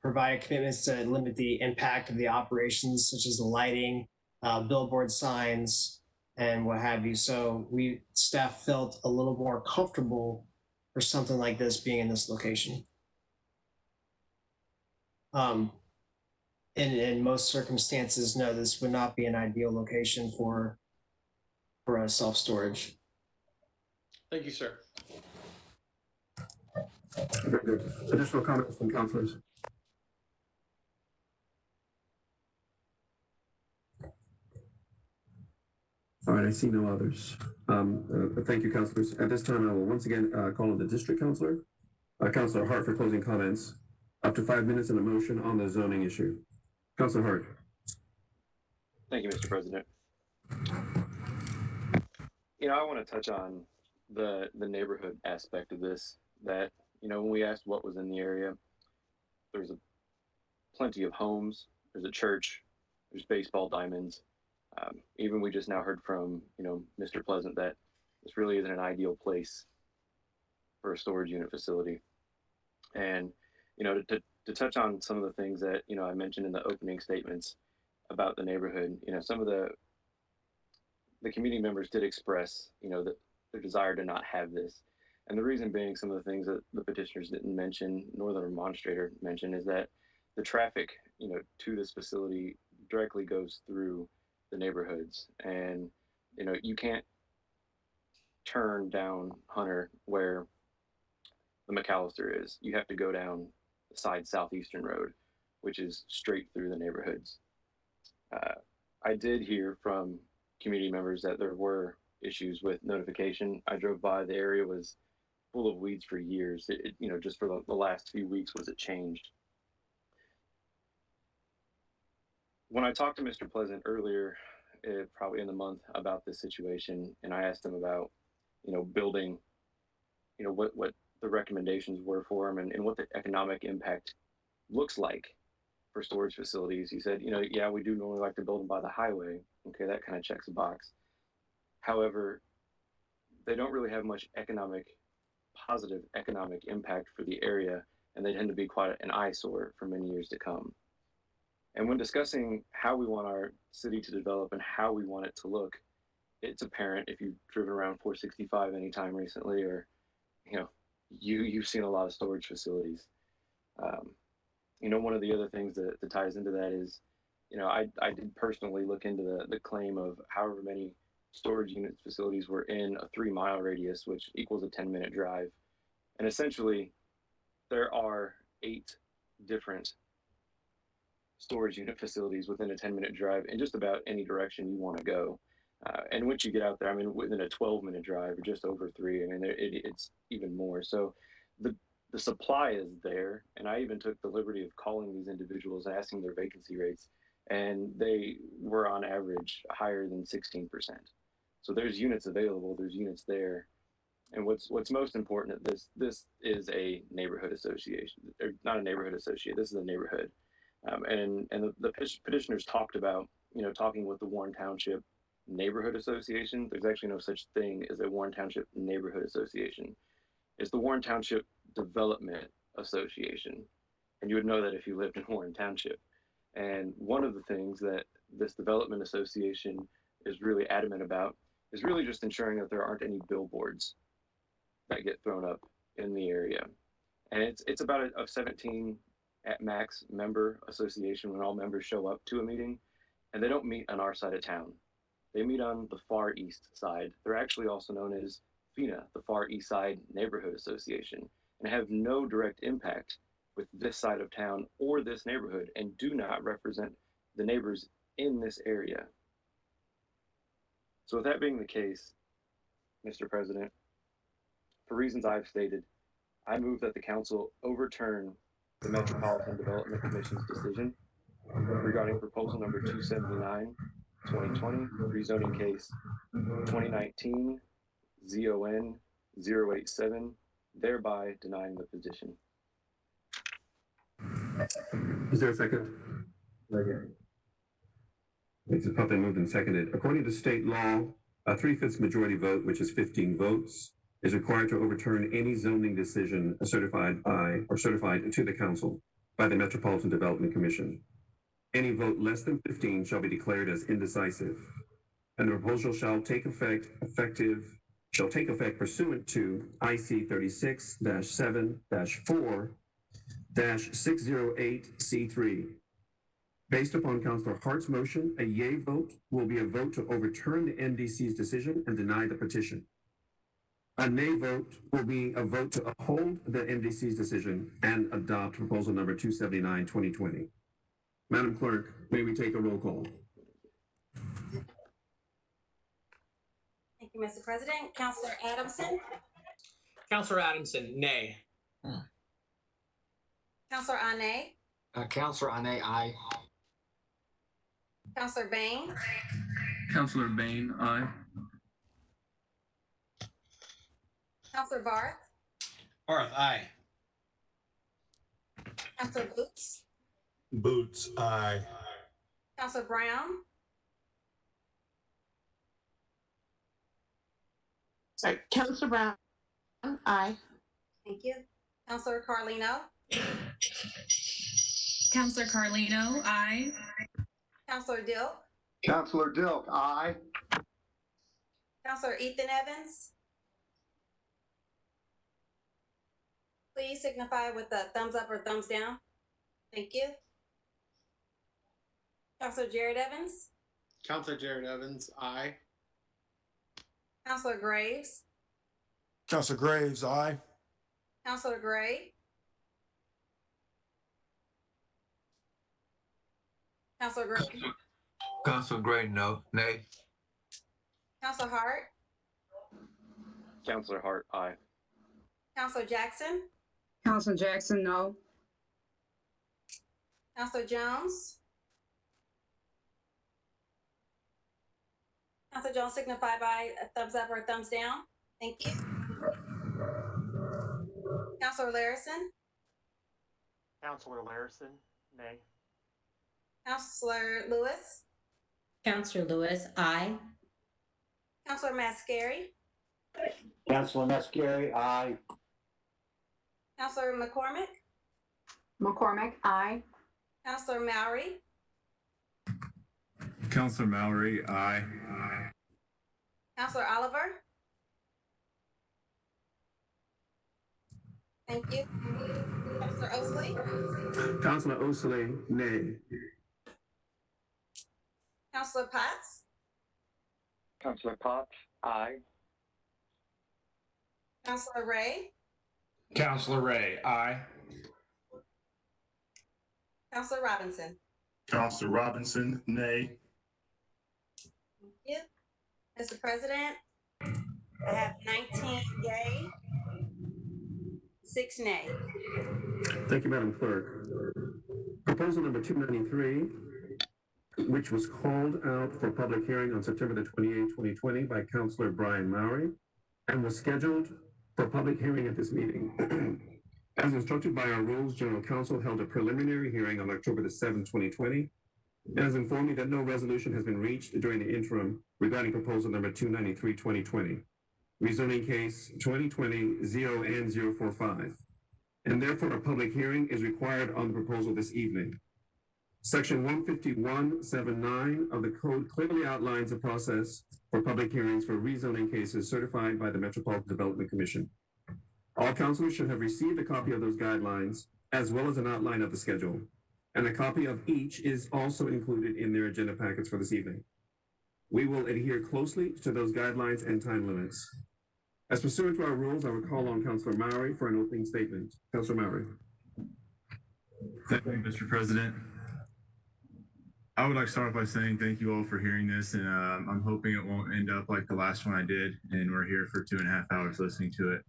S21: provided commitments to limit the impact of the operations, such as the lighting, billboard signs, and what have you. So staff felt a little more comfortable for something like this being in this location. In most circumstances, no, this would not be an ideal location for a self-storage.
S22: Thank you, sir.
S1: Very good. Additional comments from councilors? All right, I see no others. Thank you, councilors. At this time, I will once again call on the district councilor, Councilor Hart, for closing comments. Up to 5 minutes in a motion on the zoning issue. Councilor Hart.
S6: Thank you, Mr. President. I want to touch on the neighborhood aspect of this. That when we asked what was in the area, there's plenty of homes. There's a church. There's baseball diamonds. Even we just now heard from, Mr. Pleasant that this really isn't an ideal place for a storage unit facility. And, to touch on some of the things that, I mentioned in the opening statements about the neighborhood, some of the community members did express, that their desire to not have this. And the reason being, some of the things that the petitioners didn't mention, nor the remonstrator mentioned, is that the traffic, to this facility directly goes through the neighborhoods. And, you can't turn down Hunter where the McAllister is. You have to go down the side Southeastern Road, which is straight through the neighborhoods. I did hear from community members that there were issues with notification. I drove by, the area was full of weeds for years. Just for the last few weeks was it changed. When I talked to Mr. Pleasant earlier, probably in the month, about this situation, and I asked him about, building, what the recommendations were for him and what the economic impact looks like for storage facilities, he said, yeah, we do normally like to build them by the highway. Okay, that kind of checks a box. However, they don't really have much positive economic impact for the area, and they tend to be quite an eyesore for many years to come. And when discussing how we want our city to develop and how we want it to look, it's apparent if you've driven around 465 anytime recently, or you've seen a lot of storage facilities. One of the other things that ties into that is, I did personally look into the claim of however many storage units facilities were in a 3-mile radius, which equals a 10-minute drive. And essentially, there are 8 different storage unit facilities within a 10-minute drive in just about any direction you want to go. And once you get out there, within a 12-minute drive or just over 3, it's even more. So the supply is there. And I even took the liberty of calling these individuals and asking their vacancy rates, and they were on average higher than 16%. So there's units available, there's units there. And what's most important, this is a neighborhood association, or not a neighborhood associate, this is a neighborhood. And the petitioners talked about, talking with the Warren Township Neighborhood Association. There's actually no such thing as a Warren Township Neighborhood Association. It's the Warren Township Development Association. And you would know that if you lived in Warren Township. And one of the things that this Development Association is really adamant about is really just ensuring that there aren't any billboards that get thrown up in the area. And it's about a 17 at max member association when all members show up to a meeting, and they don't meet on our side of town. They meet on the far east side. They're actually also known as FENA, the Far East Side Neighborhood Association, and have no direct impact with this side of town or this neighborhood, and do not represent the neighbors in this area. So with that being the case, Mr. President, for reasons I've stated, I move that the council overturn the Metropolitan Development Commission's decision regarding proposal number 279, 2020, rezoning case 2019 ZON 087, thereby denying the petition.
S1: Is there a second? Second. It's properly moved and seconded. According to state law, a 3/5 majority vote, which is 15 votes, is required to overturn any zoning decision certified to the council by the Metropolitan Development Commission. Any vote less than 15 shall be declared as indecisive, and the proposal shall take effect pursuant to IC 36-7-4-608C3. Based upon Councilor Hart's motion, a yea vote will be a vote to overturn the MDC's decision and deny the petition. A nay vote will be a vote to uphold the MDC's decision and adopt proposal number 279, 2020. Madam Clerk, may we take a roll call?
S4: Thank you, Mr. President. Councilor Adamson.
S5: Councilor Adamson, nay.
S4: Councilor Ane.
S5: Councilor Ane, aye.
S4: Councilor Bain.
S9: Councilor Bain, aye.
S4: Councilor Barth.
S22: Barth, aye.
S4: Councilor Boots.
S20: Boots, aye.
S4: Councilor Brown.
S16: Sorry, Counselor Brown, aye.
S4: Thank you. Counselor Carlino,
S8: Counselor Carlino, aye.
S4: Counselor Dilk,
S12: Counselor Dilk, aye.
S4: Counselor Ethan Evans. Please signify with a thumbs up or thumbs down. Thank you. Counselor Jared Evans,
S22: Counselor Jared Evans, aye.
S4: Counselor Graves,
S7: Counselor Graves, aye.
S4: Counselor Gray, Counselor Gray,
S7: Counselor Gray, no. Nay.
S4: Counselor Hart,
S6: Counselor Hart, aye.
S4: Counselor Jackson,
S23: Counselor Jackson, no.
S4: Counselor Jones. Counselor Jones signify by a thumbs up or a thumbs down. Thank you. Counselor Larison,
S3: Counselor Larison, nay.
S4: Counselor Lewis,
S11: Counselor Lewis, aye.
S4: Counselor Mascari,
S13: Councilor Mascari, aye.
S4: Counselor McCormick,
S2: McCormick, aye.
S4: Counselor Mowry,
S7: Counselor Mallory, aye.
S4: Counselor Oliver. Thank you. Counselor Osley,
S1: Councilor Osley, nay.
S4: Counselor Potts,
S6: Counselor Potts, aye.
S4: Counselor Ray,
S7: Counselor Ray, aye.
S4: Counselor Robinson.
S10: Counselor Robinson, nay.
S4: Thank you. Mr. President, I have 19 yay, 6 nay.
S1: Thank you, Madam Clerk. Proposal number 293, which was called out for public hearing on September the 28th, 2020 by Councilor Brian Mowry and was scheduled for public hearing at this meeting. As instructed by our rules, General Counsel held a preliminary hearing on October the 7th, 2020, and has informed me that no resolution has been reached during the interim regarding proposal number 293, 2020, rezoning case 2020-0N045, and therefore a public hearing is required on the proposal this evening. Section 151.79 of the code clearly outlines the process for public hearings for rezoning cases certified by the Metropolitan Development Commission. All councilors should have received a copy of those guidelines, as well as an outline of the schedule, and a copy of each is also included in their agenda packets for this evening. We will adhere closely to those guidelines and time limits. As pursuant to our rules, I would call on Councilor Mowry for an opening statement. Councilor Mowry.
S24: Thank you, Mr. President. I would like to start by saying thank you all for hearing this, and I'm hoping it won't end up like the last one I did, and we're here for 2.5 hours listening to it.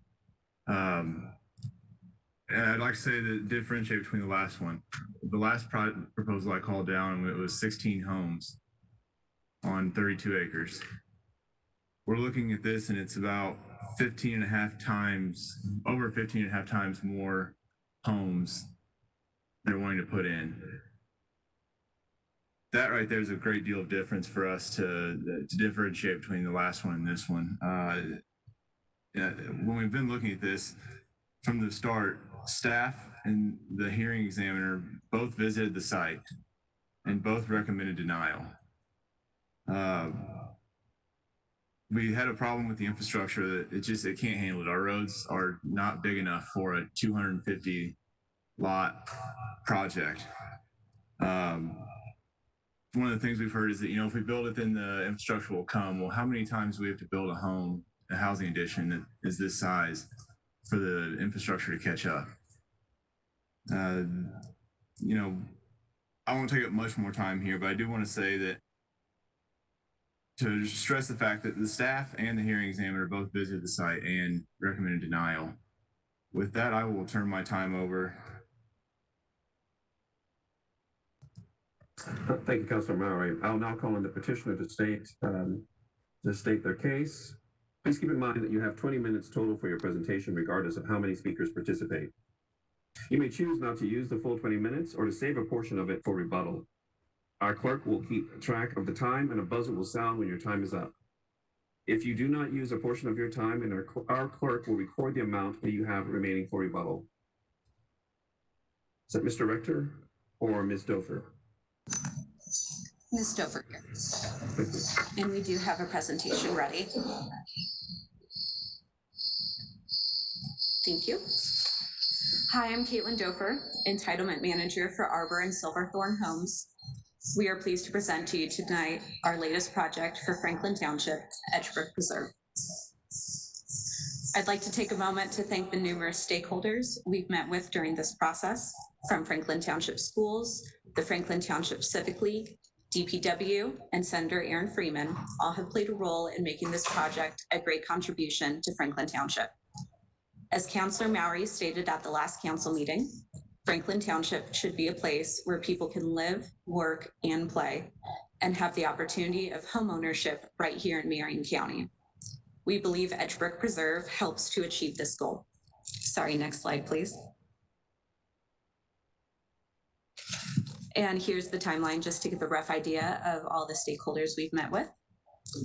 S24: And I'd like to say that differentiate between the last one. The last proposal I called down, it was 16 homes on 32 acres. We're looking at this and it's about 15.5 times, over 15.5 times more homes they're wanting to put in. That right there is a great deal of difference for us to differentiate between the last one and this one. When we've been looking at this from the start, staff and the hearing examiner both visited the site and both recommended denial. We had a problem with the infrastructure that it can't handle it. Our roads are not big enough for a 250 lot project. One of the things we've heard is that, if we build it, then the infrastructure will come. Well, how many times do we have to build a home, a housing addition that is this size for the infrastructure to catch up? I won't take up much more time here, but I do want to say that to stress the fact that the staff and the hearing examiner both visited the site and recommended denial. With that, I will turn my time over.
S1: Thank you, Councilor Mowry. I'll now call on the petitioner to state their case. Please keep in mind that you have 20 minutes total for your presentation, regardless of how many speakers participate. You may choose not to use the full 20 minutes or to save a portion of it for rebuttal. Our clerk will keep track of the time and a buzzer will sound when your time is up. If you do not use a portion of your time, and our clerk will record the amount that you have remaining for rebuttal. Is that Mr. Rector or Ms. Dofer?
S15: Ms. Dover here. And we do have a presentation ready. Thank you. Hi, I'm Caitlin Dofer, Entitlement Manager for Arbor and Silverthorne Homes. We are pleased to present to you tonight our latest project for Franklin Township, Edgebrook Preserve. I'd like to take a moment to thank the numerous stakeholders we've met with during this process, from Franklin Township Schools, the Franklin Township Civic League, DPW, and Senator Aaron Freeman all have played a role in making this project a great contribution to Franklin Township. As Councilor Mowry stated at the last council meeting, Franklin Township should be a place where people can live, work, and play, and have the opportunity of home ownership right here in Marion County. We believe Edgebrook Preserve helps to achieve this goal. Sorry, next slide, please. And here's the timeline just to give a rough idea of all the stakeholders we've met with.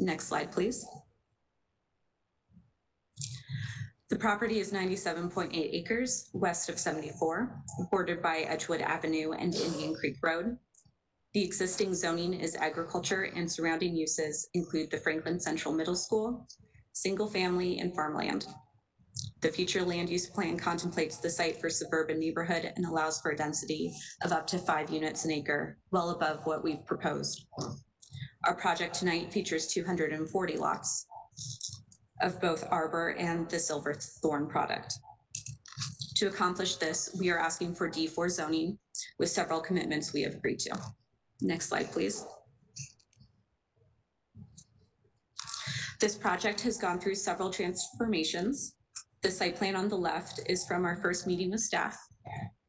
S15: Next slide, please. The property is 97.8 acres west of 74, bordered by Edgewood Avenue and Indian Creek Road. The existing zoning is agriculture, and surrounding uses include the Franklin Central Middle School, single family, and farmland. The future land use plan contemplates the site for suburban neighborhood and allows for a density of up to 5 units an acre, well above what we've proposed. Our project tonight features 240 lots of both Arbor and the Silverthorne product. To accomplish this, we are asking for D4 zoning with several commitments we have agreed to. Next slide, please. This project has gone through several transformations. The site plan on the left is from our first meeting with staff.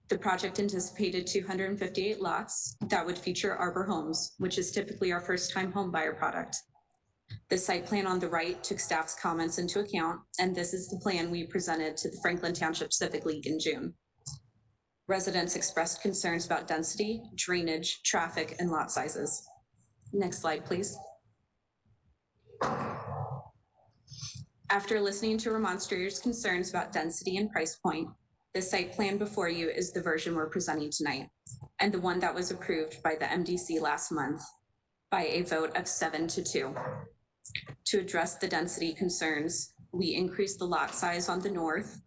S15: The project anticipated 258 lots that would feature Arbor homes, which is typically our first-time home buyer product. The site plan on the right took staff's comments into account, and this is the plan we presented to the Franklin Township Civic League in June. Residents expressed concerns about density, drainage, traffic, and lot sizes. Next slide, please. After listening to Remonstrator's concerns about density and price point, the site plan before you is the version we're presenting tonight, and the one that was approved by the MDC last month by a vote of 7-2. To address the density concerns, we increased the lot size on the north,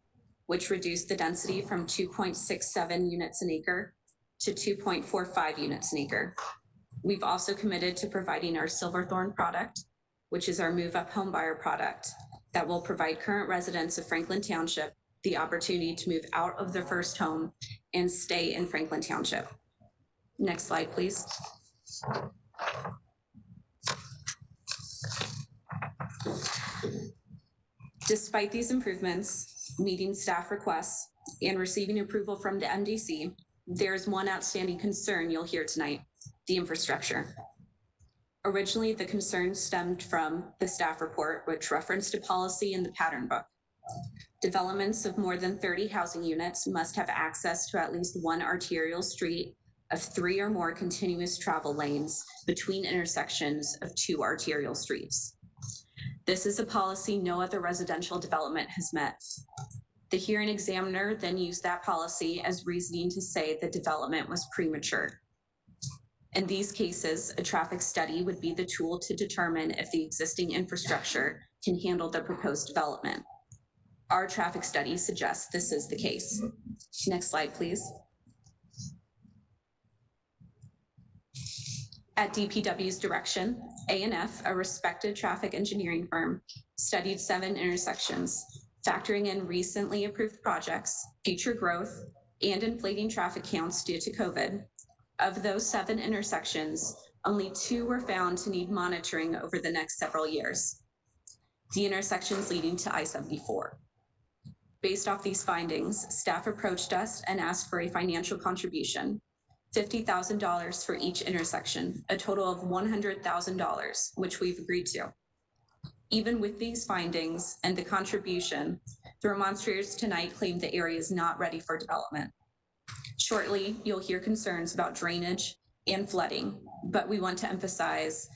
S15: which reduced the density from 2.67 units an acre to 2.45 units an acre. We've also committed to providing our Silverthorne product, which is our move-up home buyer product that will provide current residents of Franklin Township the opportunity to move out of their first home and stay in Franklin Township. Next slide, please. Despite these improvements, meeting staff requests, and receiving approval from the MDC, there's one outstanding concern you'll hear tonight: the infrastructure. Originally, the concern stemmed from the staff report, which referenced a policy in the pattern book. Developments of more than 30 housing units must have access to at least one arterial street of 3 or more continuous travel lanes between intersections of 2 arterial streets. This is a policy no other residential development has met. The hearing examiner then used that policy as reasoning to say the development was premature. In these cases, a traffic study would be the tool to determine if the existing infrastructure can handle the proposed development. Our traffic study suggests this is the case. Next slide, please. At DPW's direction, A&F, a respected traffic engineering firm, studied 7 intersections, factoring in recently approved projects, future growth, and inflating traffic counts due to COVID. Of those 7 intersections, only 2 were found to need monitoring over the next several years. The intersections leading to I-74. Based off these findings, staff approached us and asked for a financial contribution, $50,000 for each intersection, a total of $100,000, which we've agreed to. Even with these findings and the contribution, the remonstrators tonight claim the area is not ready for development. Shortly, you'll hear concerns about drainage and flooding, but we want to emphasize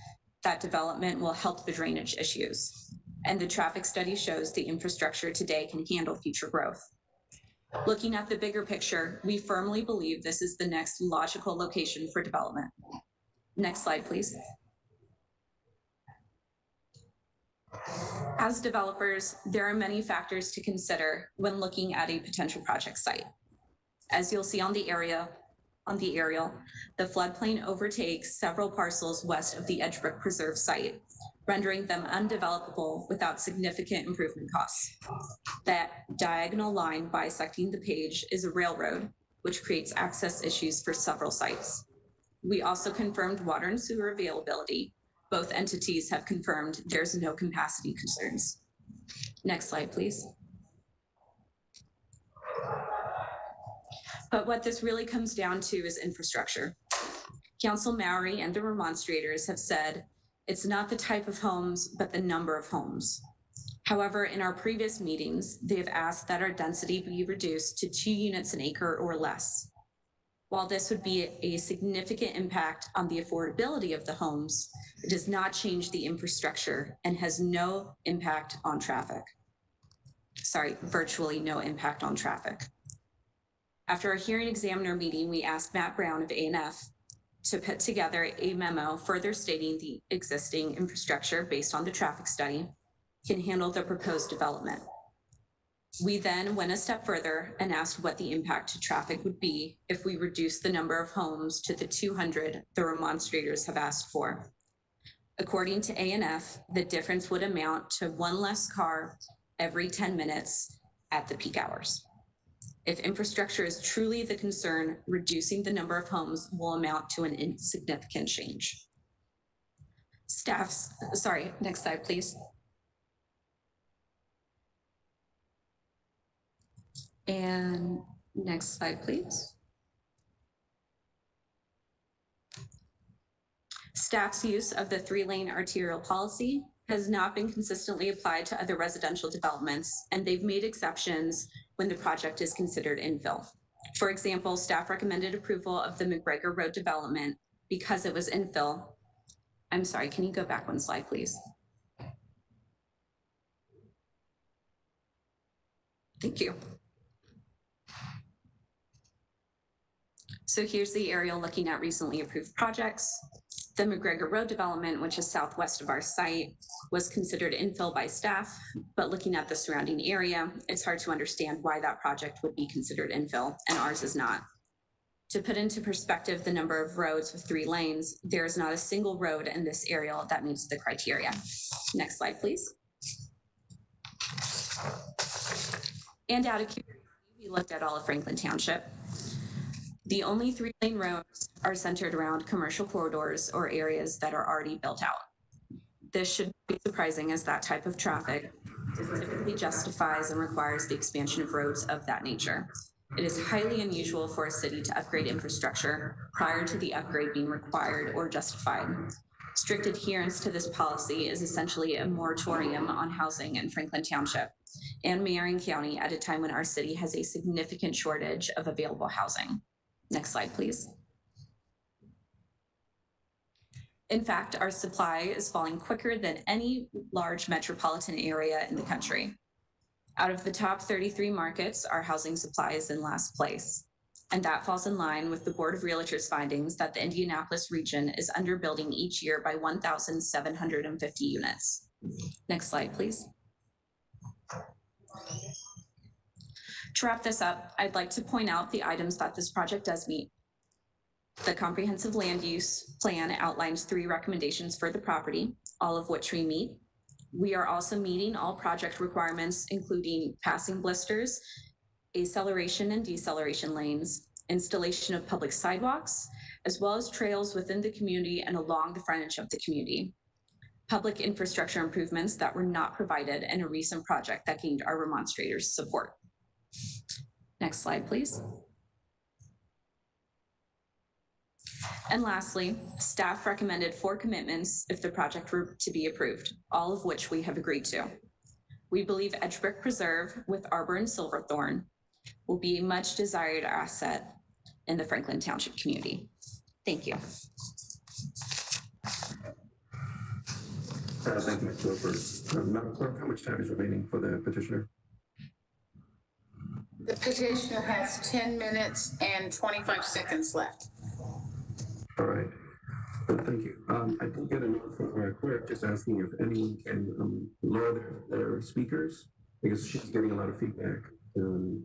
S15: that development will help the drainage issues. and the traffic study shows the infrastructure today can handle future growth. Looking at the bigger picture, we firmly believe this is the next logical location for development. Next slide, please. As developers, there are many factors to consider when looking at a potential project site. As you'll see on the aerial, the floodplain overtakes several parcels west of the Edgebrook Preserve site, rendering them undevelopable without significant improvement costs. That diagonal line bisecting the page is a railroad, which creates access issues for several sites. We also confirmed water and sewer availability. Both entities have confirmed there's no capacity concerns. Next slide, please. But what this really comes down to is infrastructure. Council Mowry and the Remonstrators have said it's not the type of homes, but the number of homes. However, in our previous meetings, they've asked that our density be reduced to 2 units an acre or less. While this would be a significant impact on the affordability of the homes, it does not change the infrastructure and has no impact on traffic. Sorry, virtually no impact on traffic. After our hearing examiner meeting, we asked Matt Brown of A&F to put together a memo further stating the existing infrastructure based on the traffic study can handle the proposed development. We then went a step further and asked what the impact to traffic would be if we reduce the number of homes to the 200 the Remonstrators have asked for. According to A&F, the difference would amount to 1 less car every 10 minutes at the peak hours. If infrastructure is truly the concern, reducing the number of homes will amount to an insignificant change. Next slide, please. And next slide, please. Staff's use of the 3-lane arterial policy has not been consistently applied to other residential developments, and they've made exceptions when the project is considered infill. For example, staff recommended approval of the McGregor Road development because it was infill. I'm sorry, can you go back 1 slide, please? Thank you. So here's the aerial looking at recently approved projects. The McGregor Road development, which is southwest of our site, was considered infill by staff, but looking at the surrounding area, it's hard to understand why that project would be considered infill and ours is not. To put into perspective the number of roads with 3 lanes, there is not a single road in this area that meets the criteria. Next slide, please. And out of curiosity, we looked at all of Franklin Township. The only 3-lane roads are centered around commercial corridors or areas that are already built out. This shouldn't be surprising, as that type of traffic typically justifies and requires the expansion of roads of that nature. It is highly unusual for a city to upgrade infrastructure prior to the upgrade being required or justified. Strict adherence to this policy is essentially a moratorium on housing in Franklin Township and Marion County at a time when our city has a significant shortage of available housing. Next slide, please. In fact, our supply is falling quicker than any large metropolitan area in the country. Out of the top 33 markets, our housing supply is in last place. And that falls in line with the Board of Realtors' findings that the Indianapolis region is underbuilding each year by 1,750 units. Next slide, please. To wrap this up, I'd like to point out the items that this project does meet. The comprehensive land use plan outlines 3 recommendations for the property, all of which we meet. We are also meeting all project requirements, including passing blisters, acceleration and deceleration lanes, installation of public sidewalks, as well as trails within the community and along the frontage of the community. Public infrastructure improvements that were not provided in a recent project that gained our Remonstrators' support. Next slide, please. And lastly, staff recommended 4 commitments if the project were to be approved, all of which we have agreed to. We believe Edgebrook Preserve with Arbor and Silverthorn will be a much desired asset in the Franklin Township community. Thank you.
S1: Thank you, Mr. Roper. Madam Clerk, how much time is remaining for the petitioner?
S16: The petitioner has 10 minutes and 25 seconds left.
S1: All right. Thank you. I did get a note from our clerk just asking if anyone can lower their speakers because she's getting a lot of feedback during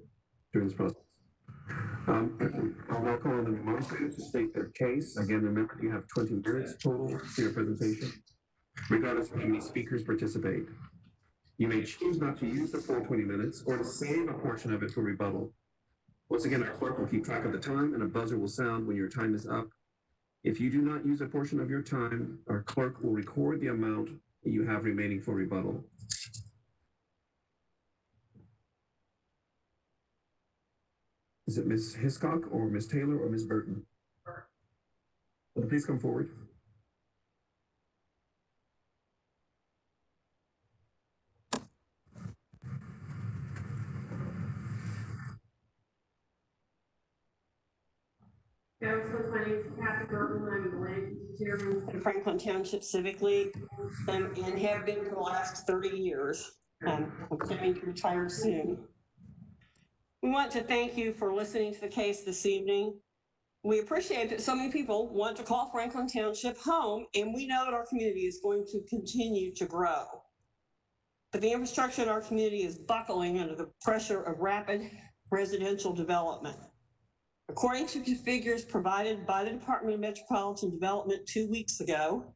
S1: this process. I'll now call on the remonstrators to state their case. Again, remember you have 20 minutes total for your presentation, regardless of how many speakers participate. You may choose not to use the full 20 minutes or to save a portion of it for rebuttal. Once again, our clerk will keep track of the time and a buzzer will sound when your time is up. If you do not use a portion of your time, our clerk will record the amount that you have remaining for rebuttal. Is it Ms. Hiscock or Ms. Taylor or Ms. Burton? Please come forward.
S14: Council, my name is Kathy Burton. I'm the land chairman for the Franklin Township Civic League and have been for the last 30 years. I'm planning to retire soon. We want to thank you for listening to the case this evening. We appreciate that so many people want to call Franklin Township home, and we know that our community is going to continue to grow. But the infrastructure in our community is buckling under the pressure of rapid residential development. According to the figures provided by the Department of Metropolitan Development 2 weeks ago,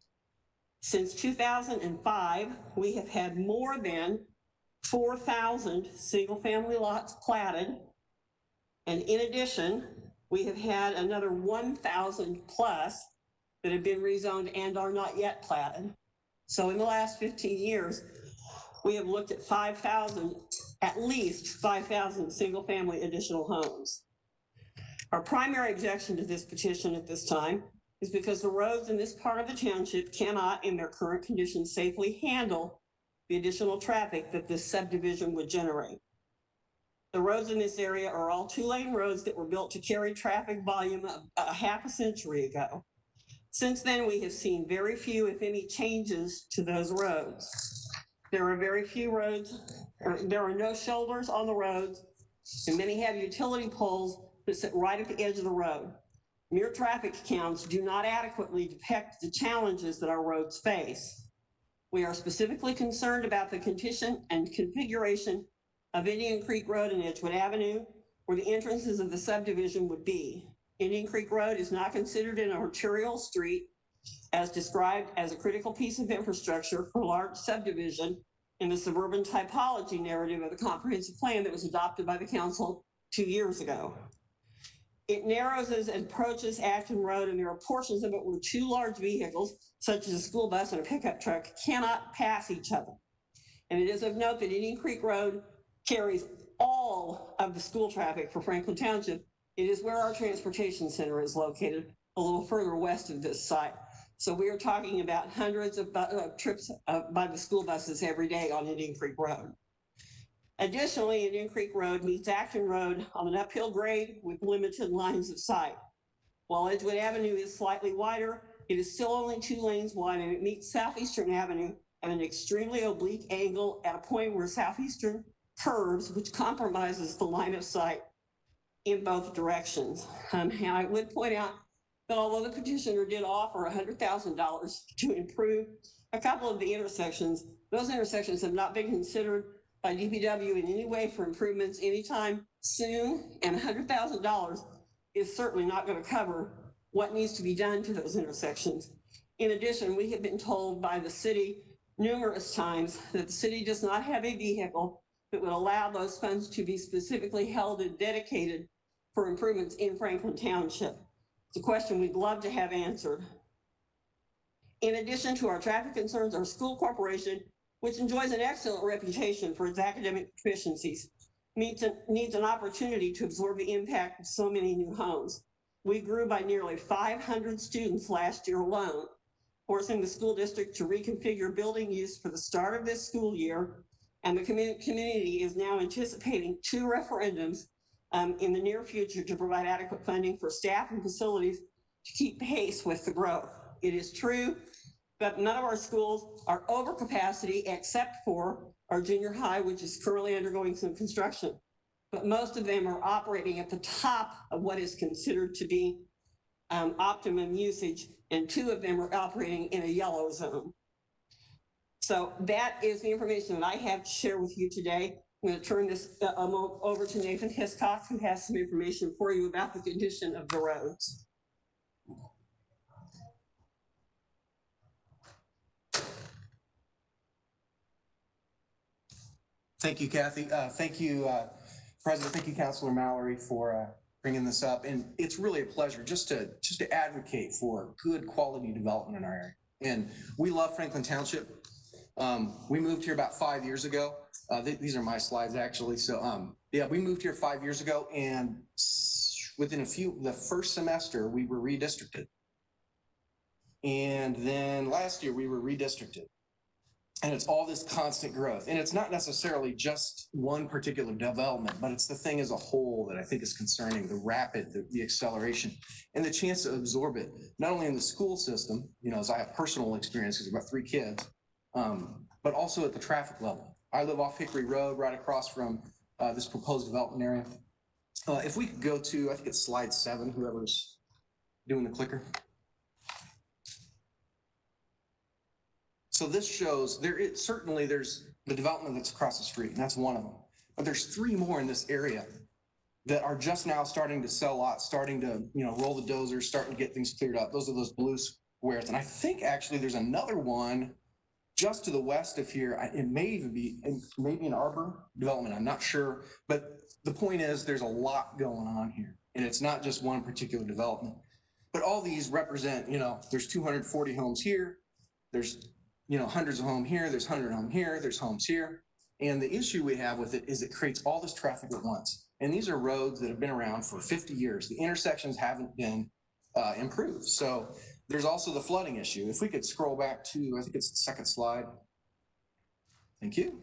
S14: since 2005, we have had more than 4,000 single-family lots platted. And in addition, we have had another 1,000 plus that have been rezoned and are not yet platted. So in the last 15 years, we have looked at 5,000, at least 5,000 single-family additional homes. Our primary objection to this petition at this time is because the roads in this part of the township cannot, in their current conditions, safely handle the additional traffic that this subdivision would generate. The roads in this area are all two-lane roads that were built to carry traffic volume a half a century ago. Since then, we have seen very few, if any, changes to those roads. There are very few roads, there are no shoulders on the roads, and many have utility poles that sit right at the edge of the road. Mere traffic counts do not adequately depict the challenges that our roads face. We are specifically concerned about the condition and configuration of Indian Creek Road and Edgewood Avenue, where the entrances of the subdivision would be. Indian Creek Road is not considered an arterial street as described as a critical piece of infrastructure for a large subdivision in the suburban typology narrative of the comprehensive plan that was adopted by the council 2 years ago. It narrows as it approaches Acton Road, and there are portions of it where two large vehicles, such as a school bus and a pickup truck, cannot pass each other. And it is of note that Indian Creek Road carries all of the school traffic for Franklin Township. It is where our transportation center is located, a little further west of this site. So we are talking about hundreds of trips by the school buses every day on Indian Creek Road. Additionally, Indian Creek Road meets Acton Road on an uphill grade with limited lines of sight. While Edgewood Avenue is slightly wider, it is still only 2 lanes wide, and it meets Southeastern Avenue at an extremely oblique angle at a point where Southeastern curves, which compromises the line of sight in both directions. And I would point out that although the petitioner did offer $100,000 to improve a couple of the intersections, those intersections have not been considered by DPW in any way for improvements anytime soon, and $100,000 is certainly not going to cover what needs to be done to those intersections. In addition, we have been told by the city numerous times that the city does not have a vehicle that would allow those funds to be specifically held and dedicated for improvements in Franklin Township. It's a question we'd love to have answered. In addition to our traffic concerns, our school corporation, which enjoys an excellent reputation for its academic proficiencies, needs an opportunity to absorb the impact of so many new homes. We grew by nearly 500 students last year alone, forcing the school district to reconfigure building use for the start of this school year, and the community is now anticipating 2 referendums in the near future to provide adequate funding for staff and facilities to keep pace with the growth. It is true but none of our schools are over capacity except for our junior high, which is currently undergoing some construction. But most of them are operating at the top of what is considered to be optimum usage, and 2 of them are operating in a yellow zone. So that is the information that I have to share with you today. I'm going to turn this over to Nathan Hiscock, who has some information for you about the condition of the roads.
S17: Thank you, Kathy. Thank you, President. Thank you, Councilor Mallory, for bringing this up. And it's really a pleasure just to advocate for good quality development in our area. And we love Franklin Township. We moved here about 5 years ago. These are my slides, actually. So yeah, we moved here 5 years ago, and within the first semester, we were redistricted. And then last year, we were redistricted. And it's all this constant growth. And it's not necessarily just one particular development, but it's the thing as a whole that I think is concerning, the acceleration and the chance to absorb it, not only in the school system, as I have personal experience because I've got 3 kids, but also at the traffic level. I live off Hickory Road, right across from this proposed development area. If we could go to, I think it's slide 7, whoever's doing the clicker. So this shows there's the development that's across the street, and that's one of them. But there's 3 more in this area that are just now starting to sell lots, starting to roll the dozers, starting to get things cleared up. Those are those blue squares, and I think actually there's another one just to the west of here. It may even be maybe an arbor development. I'm not sure, but the point is there's a lot going on here, and it's not just one particular development. But all these represent, there's 240 homes here. There's hundreds of homes here, there's 100 homes here, there's homes here. And the issue we have with it is it creates all this traffic at once. And these are roads that have been around for 50 years. The intersections haven't been improved. So there's also the flooding issue. If we could scroll back to, I think it's the second slide. Thank you.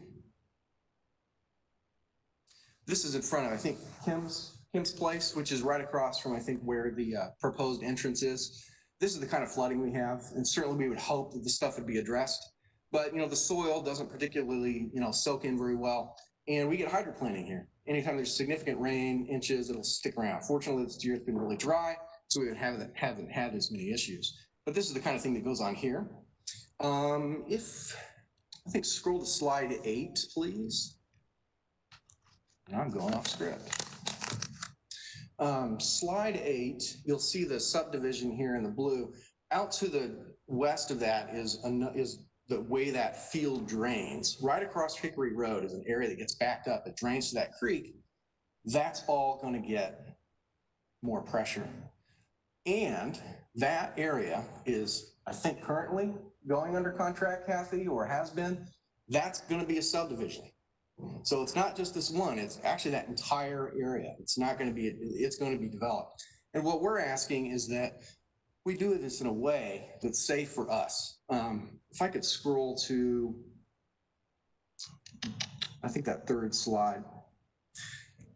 S17: This is in front of, I think, Kim's place, which is right across from, I think, where the proposed entrance is. This is the kind of flooding we have, and certainly we would hope that this stuff would be addressed. But the soil doesn't particularly soak in very well, and we get hydroplanting here. Anytime there's significant rain, inches, it'll stick around. Fortunately, this year it's been really dry, so we haven't had as many issues. But this is the kind of thing that goes on here. Scroll to slide 8, please. And I'm going off script. Slide 8, you'll see the subdivision here in the blue. Out to the west of that is the way that field drains. Right across Hickory Road is an area that gets backed up. It drains to that creek. That's all going to get more pressure. And that area is, I think, currently going under contract, Kathy, or has been. That's going to be a subdivision. So it's not just this one, it's actually that entire area. It's going to be developed. And what we're asking is that we do this in a way that's safe for us. If I could scroll to, I think that 3rd slide.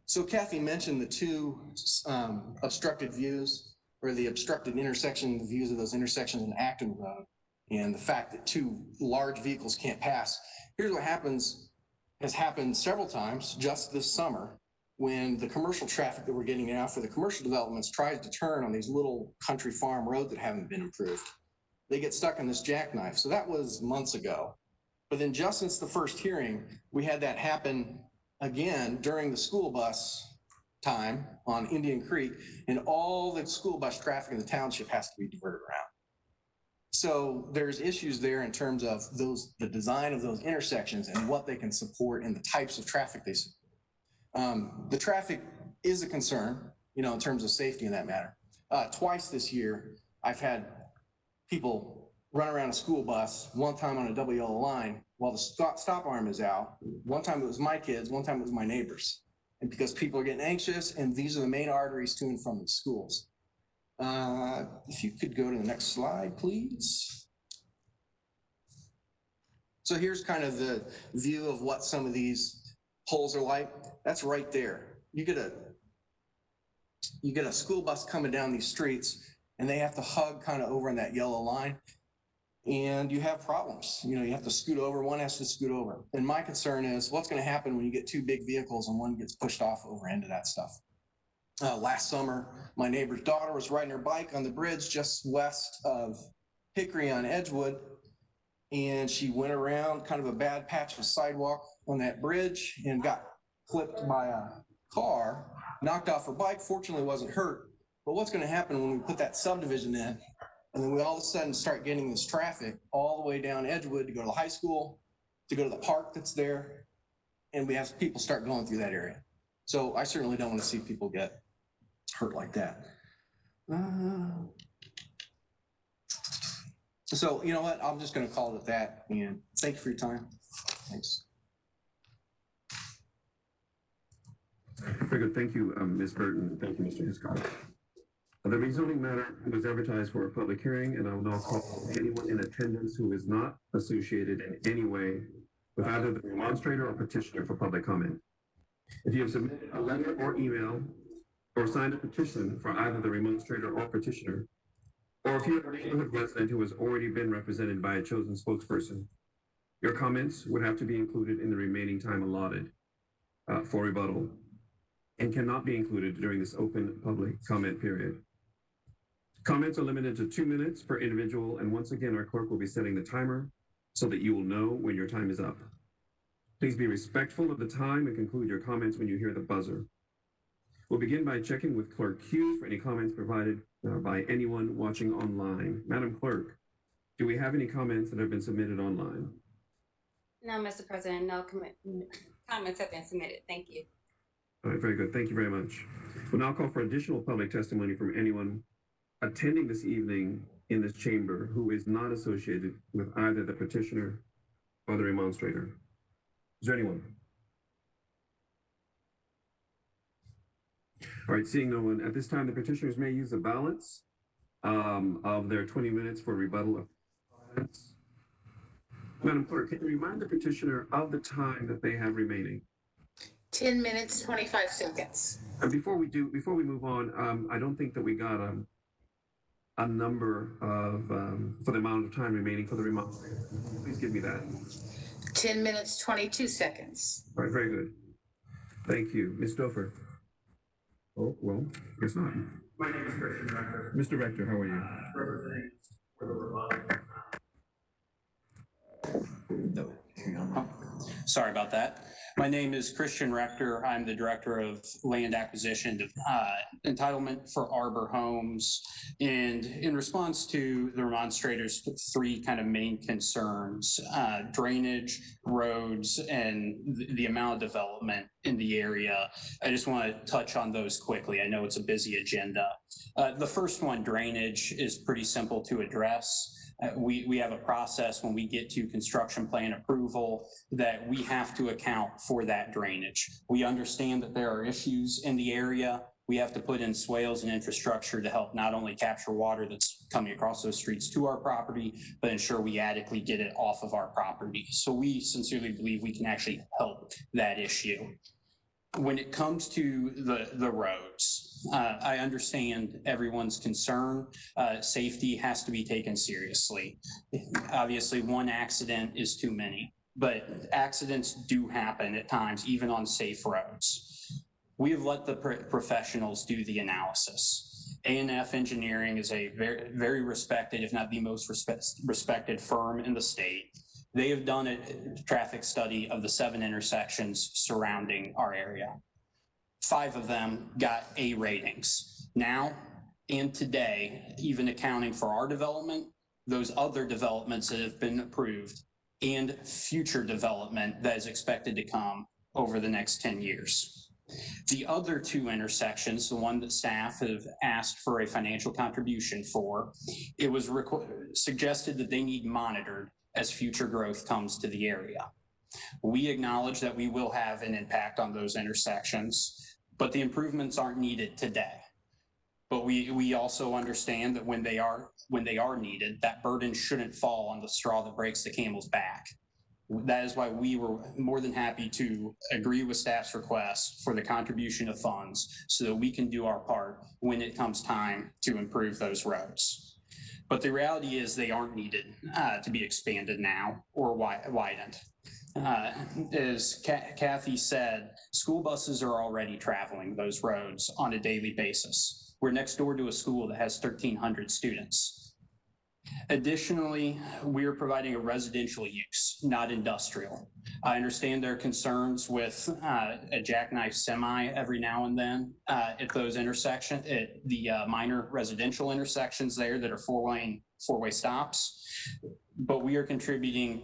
S17: So Kathy mentioned the 2 obstructed views, or the obstructed intersection, the views of those intersections in Acton Road, and the fact that 2 large vehicles can't pass. Here's what has happened several times just this summer when the commercial traffic that we're getting now for the commercial developments tries to turn on these little country farm roads that haven't been improved. They get stuck in this jackknife. So that was months ago. But then just since the first hearing, we had that happen again during the school bus time on Indian Creek, and all the school bus traffic in the township has to be diverted around. So there's issues there in terms of the design of those intersections and what they can support and the types of traffic they support. The traffic is a concern, in terms of safety in that matter. Twice this year, I've had people run around a school bus, one time on a double yellow line while the stop arm is out. One time it was my kids, one time it was my neighbors. And because people are getting anxious, and these are the main arteries to and from the schools. If you could go to the next slide, please. So here's kind of the view of what some of these poles are like. That's right there. You get a school bus coming down these streets, and they have to hug kind of over in that yellow line. and you have problems. You know, you have to scoot over, one has to scoot over. And my concern is what's going to happen when you get two big vehicles and one gets pushed off over into that stuff. Last summer, my neighbor's daughter was riding her bike on the bridge just west of Hickory on Edgewood, and she went around kind of a bad patch of sidewalk on that bridge and got clipped by a car, knocked off her bike, fortunately wasn't hurt. But what's going to happen when we put that subdivision in, and then we all of a sudden start getting this traffic all the way down Edgewood to go to the high school, to go to the park that's there, and we have people start going through that area. So I certainly don't want to see people get hurt like that. So you know what? I'm just going to call it at that. And thank you for your time. Thanks.
S1: Very good. Thank you, Ms. Burton. Thank you, Mr. Hiscock. The rezoning matter was advertised for a public hearing, and I will now call anyone in attendance who is not associated in any way with either the remonstrator or petitioner for public comment. If you have submitted a letter or email or signed a petition for either the remonstrator or petitioner, or if you're a neighborhood resident who has already been represented by a chosen spokesperson, your comments would have to be included in the remaining time allotted for rebuttal and cannot be included during this open public comment period. Comments are limited to 2 minutes per individual, and once again, our clerk will be setting the timer so that you will know when your time is up. Please be respectful of the time and conclude your comments when you hear the buzzer. We'll begin by checking with Clerk Hughes for any comments provided by anyone watching online. Madam Clerk, do we have any comments that have been submitted online?
S4: No, Mr. President, no comments have been submitted. Thank you.
S1: All right, very good. Thank you very much. We'll now call for additional public testimony from anyone attending this evening in this chamber who is not associated with either the petitioner or the remonstrator. Is there anyone? All right, seeing no one, at this time, the petitioners may use the balance of their 20 minutes for rebuttal of comments. Madam Clerk, can you remind the petitioner of the time that they have remaining?
S16: 10 minutes, 25 seconds.
S1: And before we move on, I don't think that we got a number of for the amount of time remaining for the remonstrator. Please give me that.
S16: 10 minutes, 22 seconds.
S1: All right, very good. Thank you. Ms. Dofer. Oh, well, guess not.
S5: My name is Christian Rector.
S1: Mr. Rector, how are you?
S5: Representing for the rebuttal.
S18: Sorry about that. My name is Christian Rector. I'm the Director of Land Acquisition Entitlement for Arbor Homes. And in response to the remonstrators' three kind of main concerns, drainage, roads, and the amount of development in the area, I just want to touch on those quickly. I know it's a busy agenda. The first one, drainage, is pretty simple to address. We have a process when we get to construction plan approval that we have to account for that drainage. We understand that there are issues in the area. We have to put in swales and infrastructure to help not only capture water that's coming across those streets to our property, but ensure we adequately get it off of our property. So we sincerely believe we can actually help that issue. When it comes to the roads, I understand everyone's concern. Safety has to be taken seriously. Obviously, one accident is too many, but accidents do happen at times, even on safe roads. We have let the professionals do the analysis. A&F Engineering is a very, very respected, if not the most respected firm in the state. They have done a traffic study of the 7 intersections surrounding our area. 5 of them got A ratings. Now and today, even accounting for our development, those other developments that have been approved, and future development that is expected to come over the next 10 years. The other 2 intersections, the one that staff have asked for a financial contribution for, it was suggested that they need monitored as future growth comes to the area. We acknowledge that we will have an impact on those intersections, but the improvements aren't needed today. But we also understand that when they are needed, that burden shouldn't fall on the straw that breaks the camel's back. That is why we were more than happy to agree with staff's request for the contribution of funds so that we can do our part when it comes time to improve those roads. But the reality is they aren't needed to be expanded now or widened. As Kathy said, school buses are already traveling those roads on a daily basis. We're next door to a school that has 1,300 students. Additionally, we are providing a residential use, not industrial. I understand there are concerns with a jackknife semi every now and then at those intersections, at the minor residential intersections there that are four-way stops, but we are contributing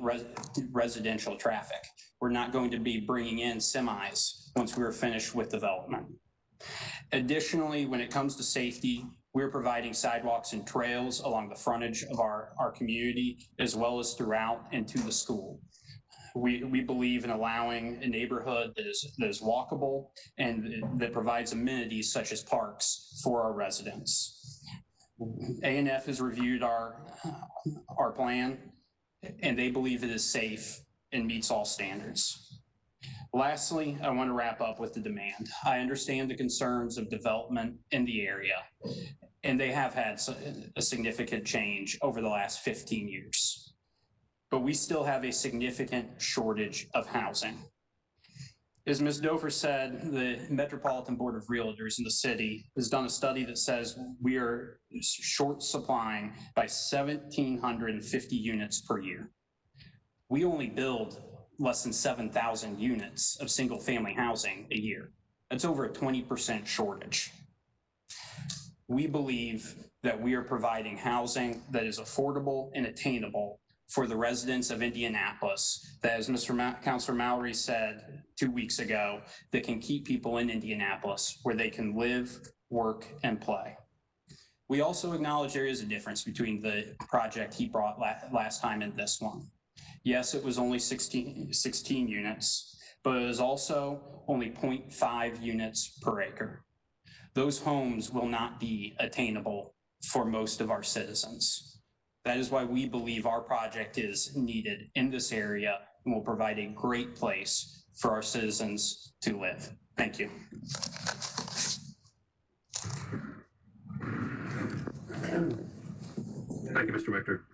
S18: residential traffic. We're not going to be bringing in semis once we're finished with development. Additionally, when it comes to safety, we're providing sidewalks and trails along the frontage of our community, as well as throughout and to the school. We believe in allowing a neighborhood that is walkable and that provides amenities such as parks for our residents. A&F has reviewed our plan, and they believe it is safe and meets all standards. Lastly, I want to wrap up with the demand. I understand the concerns of development in the area, and they have had a significant change over the last 15 years. But we still have a significant shortage of housing. As Ms. Dover said, the Metropolitan Board of Realtors in the city has done a study that says we are short supplying by 1,750 units per year. We only build less than 7,000 units of single family housing a year. That's over a 20% shortage. We believe that we are providing housing that is affordable and attainable for the residents of Indianapolis, that, as Councilor Mallory said 2 weeks ago, that can keep people in Indianapolis where they can live, work, and play. We also acknowledge there is a difference between the project he brought last time and this one. Yes, it was only 16 units, but it was also only 0.5 units per acre. Those homes will not be attainable for most of our citizens. That is why we believe our project is needed in this area and will provide a great place for our citizens to live. Thank you.
S1: Thank you, Mr. Rector.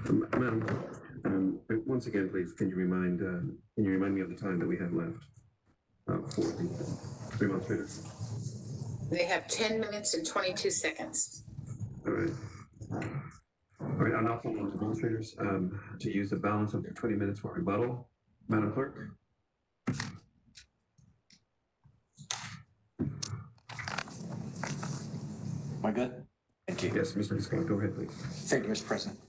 S1: Madam, once again, please, can you remind me of the time that we have left for the remonstrator?
S16: They have 10 minutes and 22 seconds.
S1: All right. All right, I'll now call on demonstrators to use the balance of their 20 minutes for rebuttal. Madam Clerk.
S17: Am I good? Thank you.
S1: Yes, Mr. Scott, go ahead, please.
S17: Thank you, Mr. President.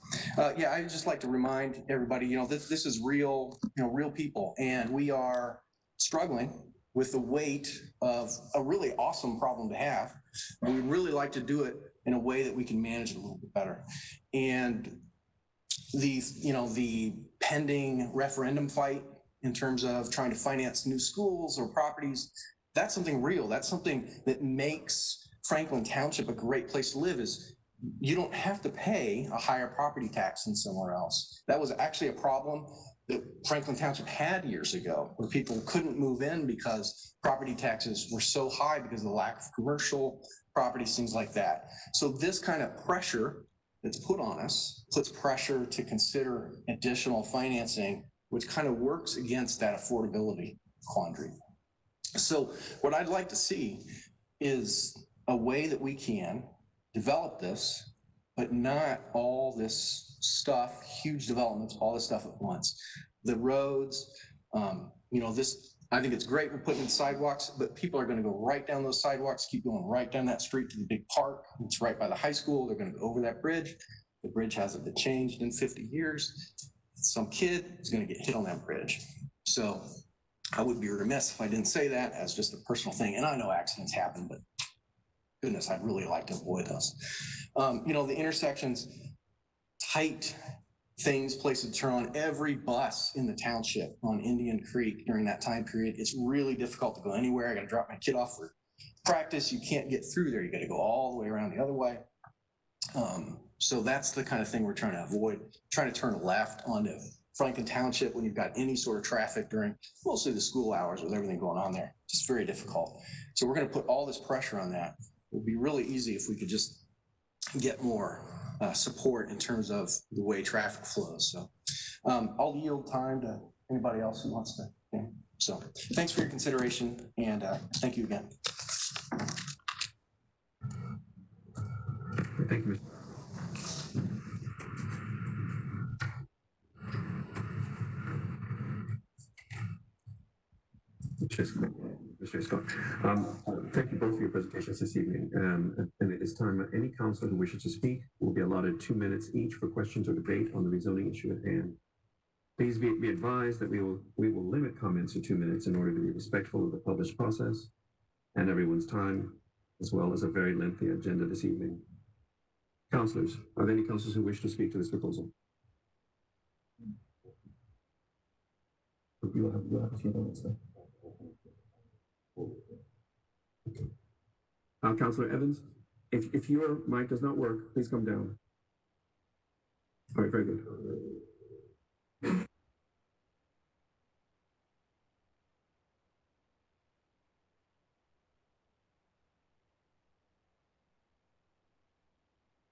S17: Yeah, I'd just like to remind everybody, this is real, real people, and we are struggling with the weight of a really awesome problem to have. And we'd really like to do it in a way that we can manage it a little bit better. And the pending referendum fight in terms of trying to finance new schools or properties, that's something real. That's something that makes Franklin Township a great place to live. Is you don't have to pay a higher property tax than somewhere else. That was actually a problem that Franklin Township had years ago, where people couldn't move in because property taxes were so high because of the lack of commercial properties, things like that. So this kind of pressure that's put on us puts pressure to consider additional financing, which kind of works against that affordability quandary. So what I'd like to see is a way that we can develop this, but not all this stuff, huge developments, all this stuff at once. The roads, I think it's great we're putting in sidewalks, but people are going to go right down those sidewalks, keep going right down that street to the big park. It's right by the high school. They're going to go over that bridge. The bridge hasn't been changed in 50 years. Some kid is going to get hit on that bridge. So I would be remiss if I didn't say that as just a personal thing. And I know accidents happen, but goodness, I'd really like to avoid those. The intersections, tight things, places to turn on. Every bus in the township on Indian Creek during that time period, it's really difficult to go anywhere. I got to drop my kid off for practice. You can't get through there. You got to go all the way around the other way. So that's the kind of thing we're trying to avoid, trying to turn left onto Franklin Township when you've got any sort of traffic during mostly the school hours with everything going on there. Just very difficult. So we're going to put all this pressure on that. It would be really easy if we could just get more support in terms of the way traffic flows. So I'll yield time to anybody else who wants to. Okay. So thanks for your consideration, and thank you again.
S1: Thank you, Mr. Mr. Scott. Thank you both for your presentations this evening. And at this time, any councilor who wishes to speak will be allotted 2 minutes each for questions or debate on the rezoning issue at hand. Please be advised that we will limit comments to 2 minutes in order to be respectful of the published process and everyone's time, as well as a very lengthy agenda this evening. Councilors, are there any councilors who wish to speak to this proposal? You'll have a few moments then. Councilor Evans, if your mic does not work, please come down. All right, very good.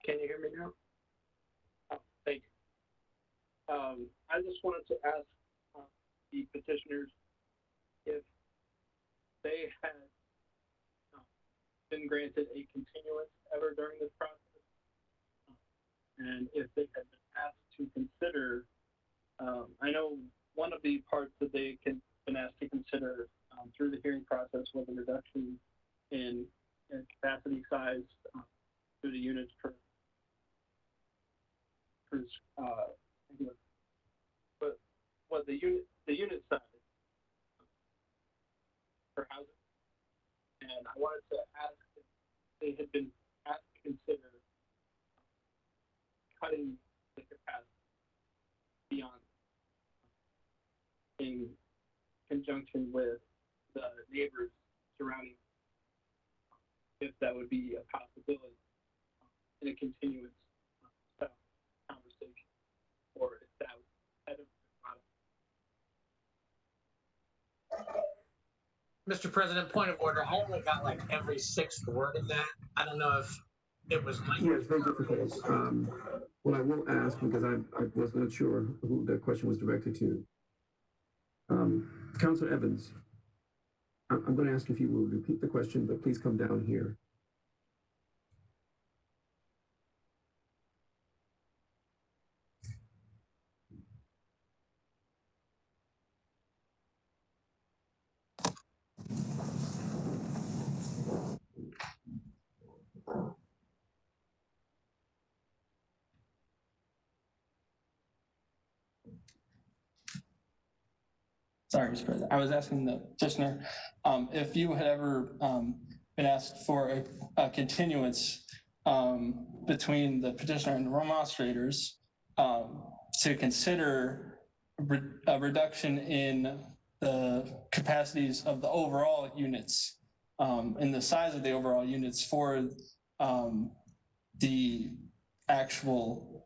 S9: Can you hear me now? Oh, thank you. I just wanted to ask the petitioners if they had been granted a continuance ever during this process, and if they had been asked to consider, I know one of the parts that they can been asked to consider through the hearing process was a reduction in capacity size through the units per but what the unit size for housing. And I wanted to ask if they had been asked to consider cutting the capacity beyond in conjunction with the neighbors surrounding, if that would be a possibility in a continuous conversation, or if that was kind of
S22: Mr. President, point of order. I only got like every sixth word of that. I don't know if it was my.
S1: Yeah, it's very difficult. What I will ask, because I was not sure who the question was directed to. Councilor Evans, I'm going to ask if you will repeat the question, but please come down here.
S19: Sorry, Mr. President. I was asking the petitioner if you had ever been asked for a continuance between the petitioner and the remonstrators to consider a reduction in the capacities of the overall units and the size of the overall units for the actual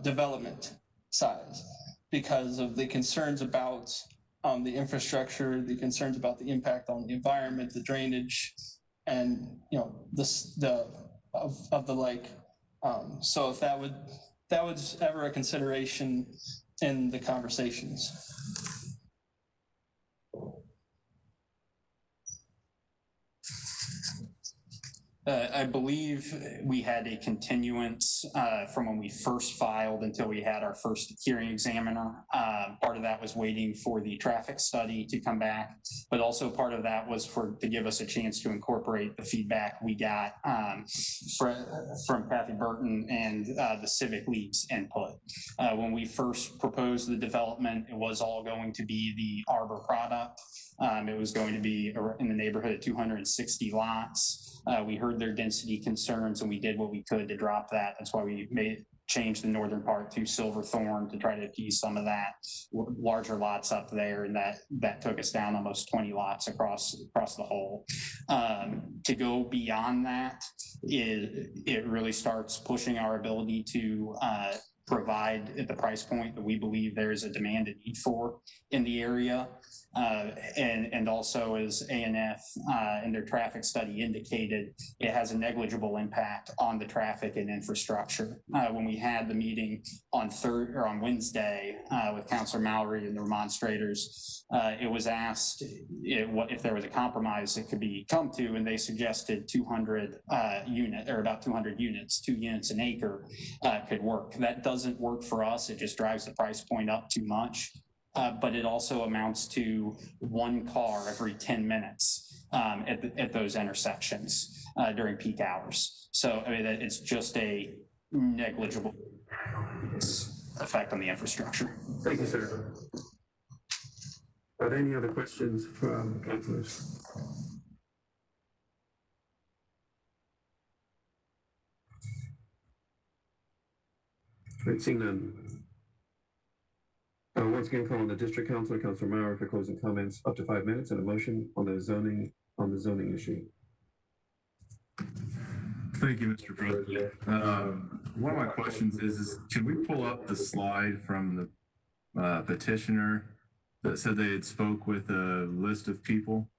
S19: development size, because of the concerns about the infrastructure, the concerns about the impact on the environment, the drainage, and of the like. So if that was ever a consideration in the conversations.
S18: I believe we had a continuance from when we first filed until we had our first hearing examiner. Part of that was waiting for the traffic study to come back, but also part of that was to give us a chance to incorporate the feedback we got from Kathy Burton and the Civic League's input. When we first proposed the development, it was all going to be the Arbor product. It was going to be in the neighborhood of 260 lots. We heard their density concerns and we did what we could to drop that. That's why we changed the northern part to Silverthorne to try to appease some of that larger lots up there, and that took us down almost 20 lots across the whole. To go beyond that, it really starts pushing our ability to provide at the price point that we believe there is a demand and need for in the area. And also as ANF in their traffic study indicated, it has a negligible impact on the traffic and infrastructure. When we had the meeting on Wednesday with Councilor Mallory and the Remonstrators, it was asked if there was a compromise that could be come to, and they suggested 200 about 200 units, 2 units an acre could work. That doesn't work for us. It just drives the price point up too much. But it also amounts to 1 car every 10 minutes at those intersections during peak hours. So I mean, it's just a negligible effect on the infrastructure.
S1: Thank you, sir. Are there any other questions from councilors? Right, seeing none. Once again, calling the district councilor, Councilor Maurer, for closing comments, up to 5 minutes, and a motion on the zoning issue.
S24: Thank you, Mr. President. One of my questions is can we pull up the slide from the petitioner that said they had spoke with a list of people?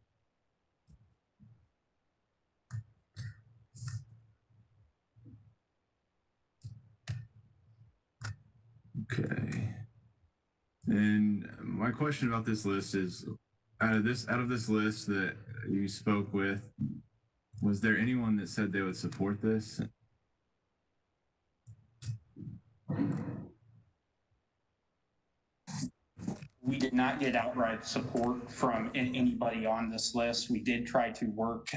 S24: Okay. And my question about this list is, out of this list that you spoke with, was there anyone that said they would support this?
S18: We did not get outright support from anybody on this list. We did try to work.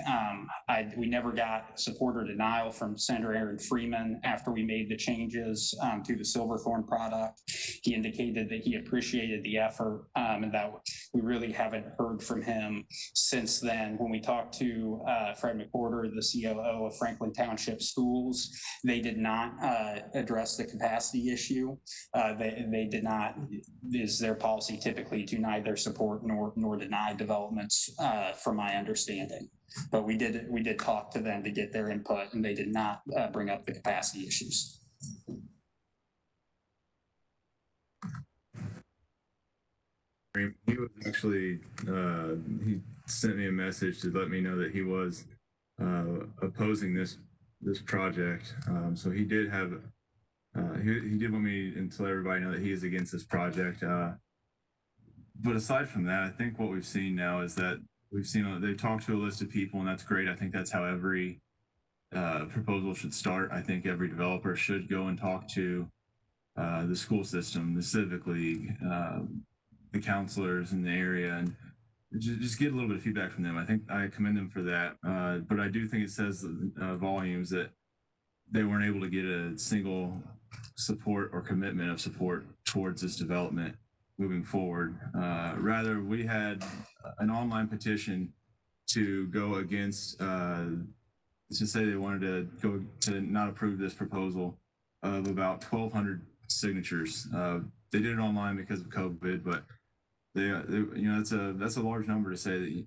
S18: We never got support or denial from Senator Aaron Freeman after we made the changes to the Silverthorne product. He indicated that he appreciated the effort and that we really haven't heard from him since then. When we talked to Fred McWhorter, the COO of Franklin Township Schools, they did not address the capacity issue. They did not, is their policy typically to neither support nor deny developments, from my understanding. But we did talk to them to get their input, and they did not bring up the capacity issues.
S24: He was actually, he sent me a message to let me know that he was opposing this project. So he did have, he did want me to let everybody know that he is against this project. But aside from that, I think what we've seen now is that they talked to a list of people, and that's great. I think that's how every proposal should start. I think every developer should go and talk to the school system, the civic league, the counselors in the area, and just get a little bit of feedback from them. I think I commend them for that. But I do think it says volumes that they weren't able to get a single support or commitment of support towards this development moving forward. Rather, we had an online petition to go against, to say they wanted to go to not approve this proposal of about 1,200 signatures. They did it online because of COVID, but they that's a large number to say that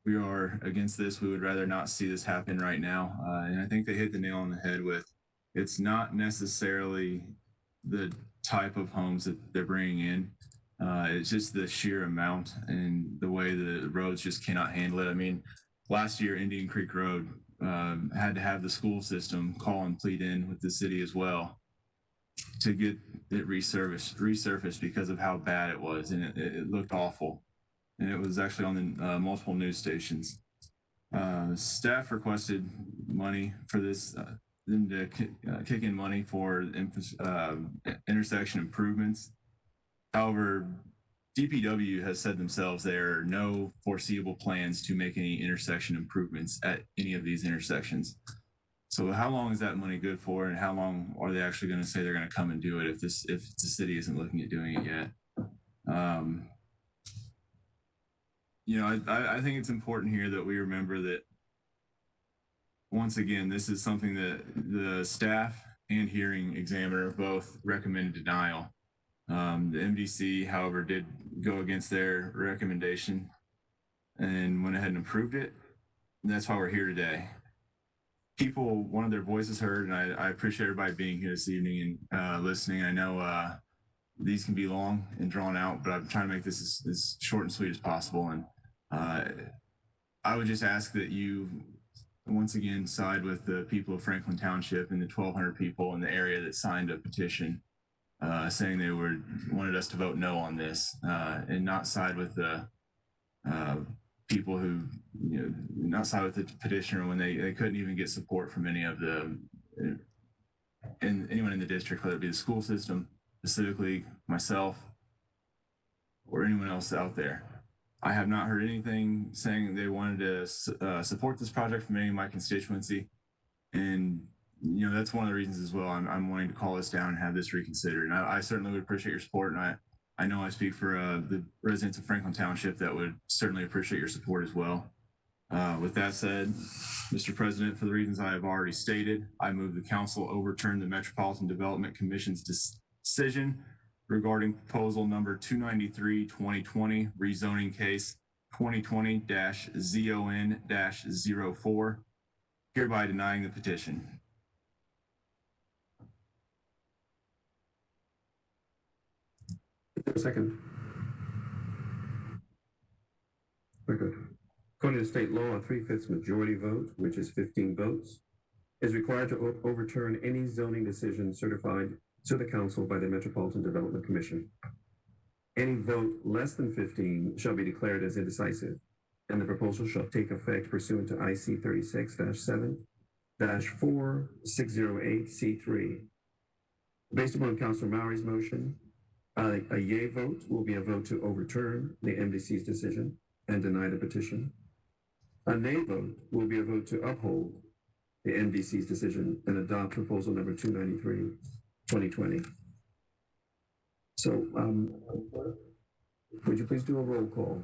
S24: we are against this. We would rather not see this happen right now. And I think they hit the nail on the head with, it's not necessarily the type of homes that they're bringing in. It's just the sheer amount and the way the roads just cannot handle it. I mean, last year, Indian Creek Road had to have the school system call and plead in with the city as well to get it resurfaced because of how bad it was, and it looked awful. And it was actually on the multiple news stations. Staff requested money for this, them to kick in money for intersection improvements. However, DPW has said themselves there are no foreseeable plans to make any intersection improvements at any of these intersections. So how long is that money good for, and how long are they actually going to say they're going to come and do it if the city isn't looking at doing it yet? I think it's important here that we remember that, once again, this is something that the staff and hearing examiner both recommended denial. The MDC, however, did go against their recommendation and went ahead and approved it. And that's why we're here today. people wanted their voices heard, and I appreciate everybody being here this evening and listening. I know these can be long and drawn out, but I'm trying to make this as short and sweet as possible. And I would just ask that you once again side with the people of Franklin Township and the 1,200 people in the area that signed a petition saying they wanted us to vote no on this, and not side with the people who, not side with the petitioner when they couldn't even get support from any of the anyone in the district, whether it be the school system, specifically myself, or anyone else out there. I have not heard anything saying they wanted to support this project from any of my constituency, and that's one of the reasons as well I'm wanting to call this down and have this reconsidered. And I certainly would appreciate your support, and I know I speak for the residents of Franklin Township that would certainly appreciate your support as well. With that said, Mr. President, for the reasons I have already stated, I move the council overturn the Metropolitan Development Commission's decision regarding proposal number 293-2020, rezoning case 2020-ZON-04, hereby denying the petition.
S1: Second. Very good. According to state law, a 3/5 majority vote, which is 15 votes, is required to overturn any zoning decision certified to the council by the Metropolitan Development Commission. Any vote less than 15 shall be declared as indecisive, and the proposal shall take effect pursuant to IC 36-7-4-608C3. Based upon Councilor Mowry's motion, a yea vote will be a vote to overturn the MDC's decision and deny the petition. A nay vote will be a vote to uphold the MDC's decision and adopt proposal number 293-2020. So, would you please do a roll call?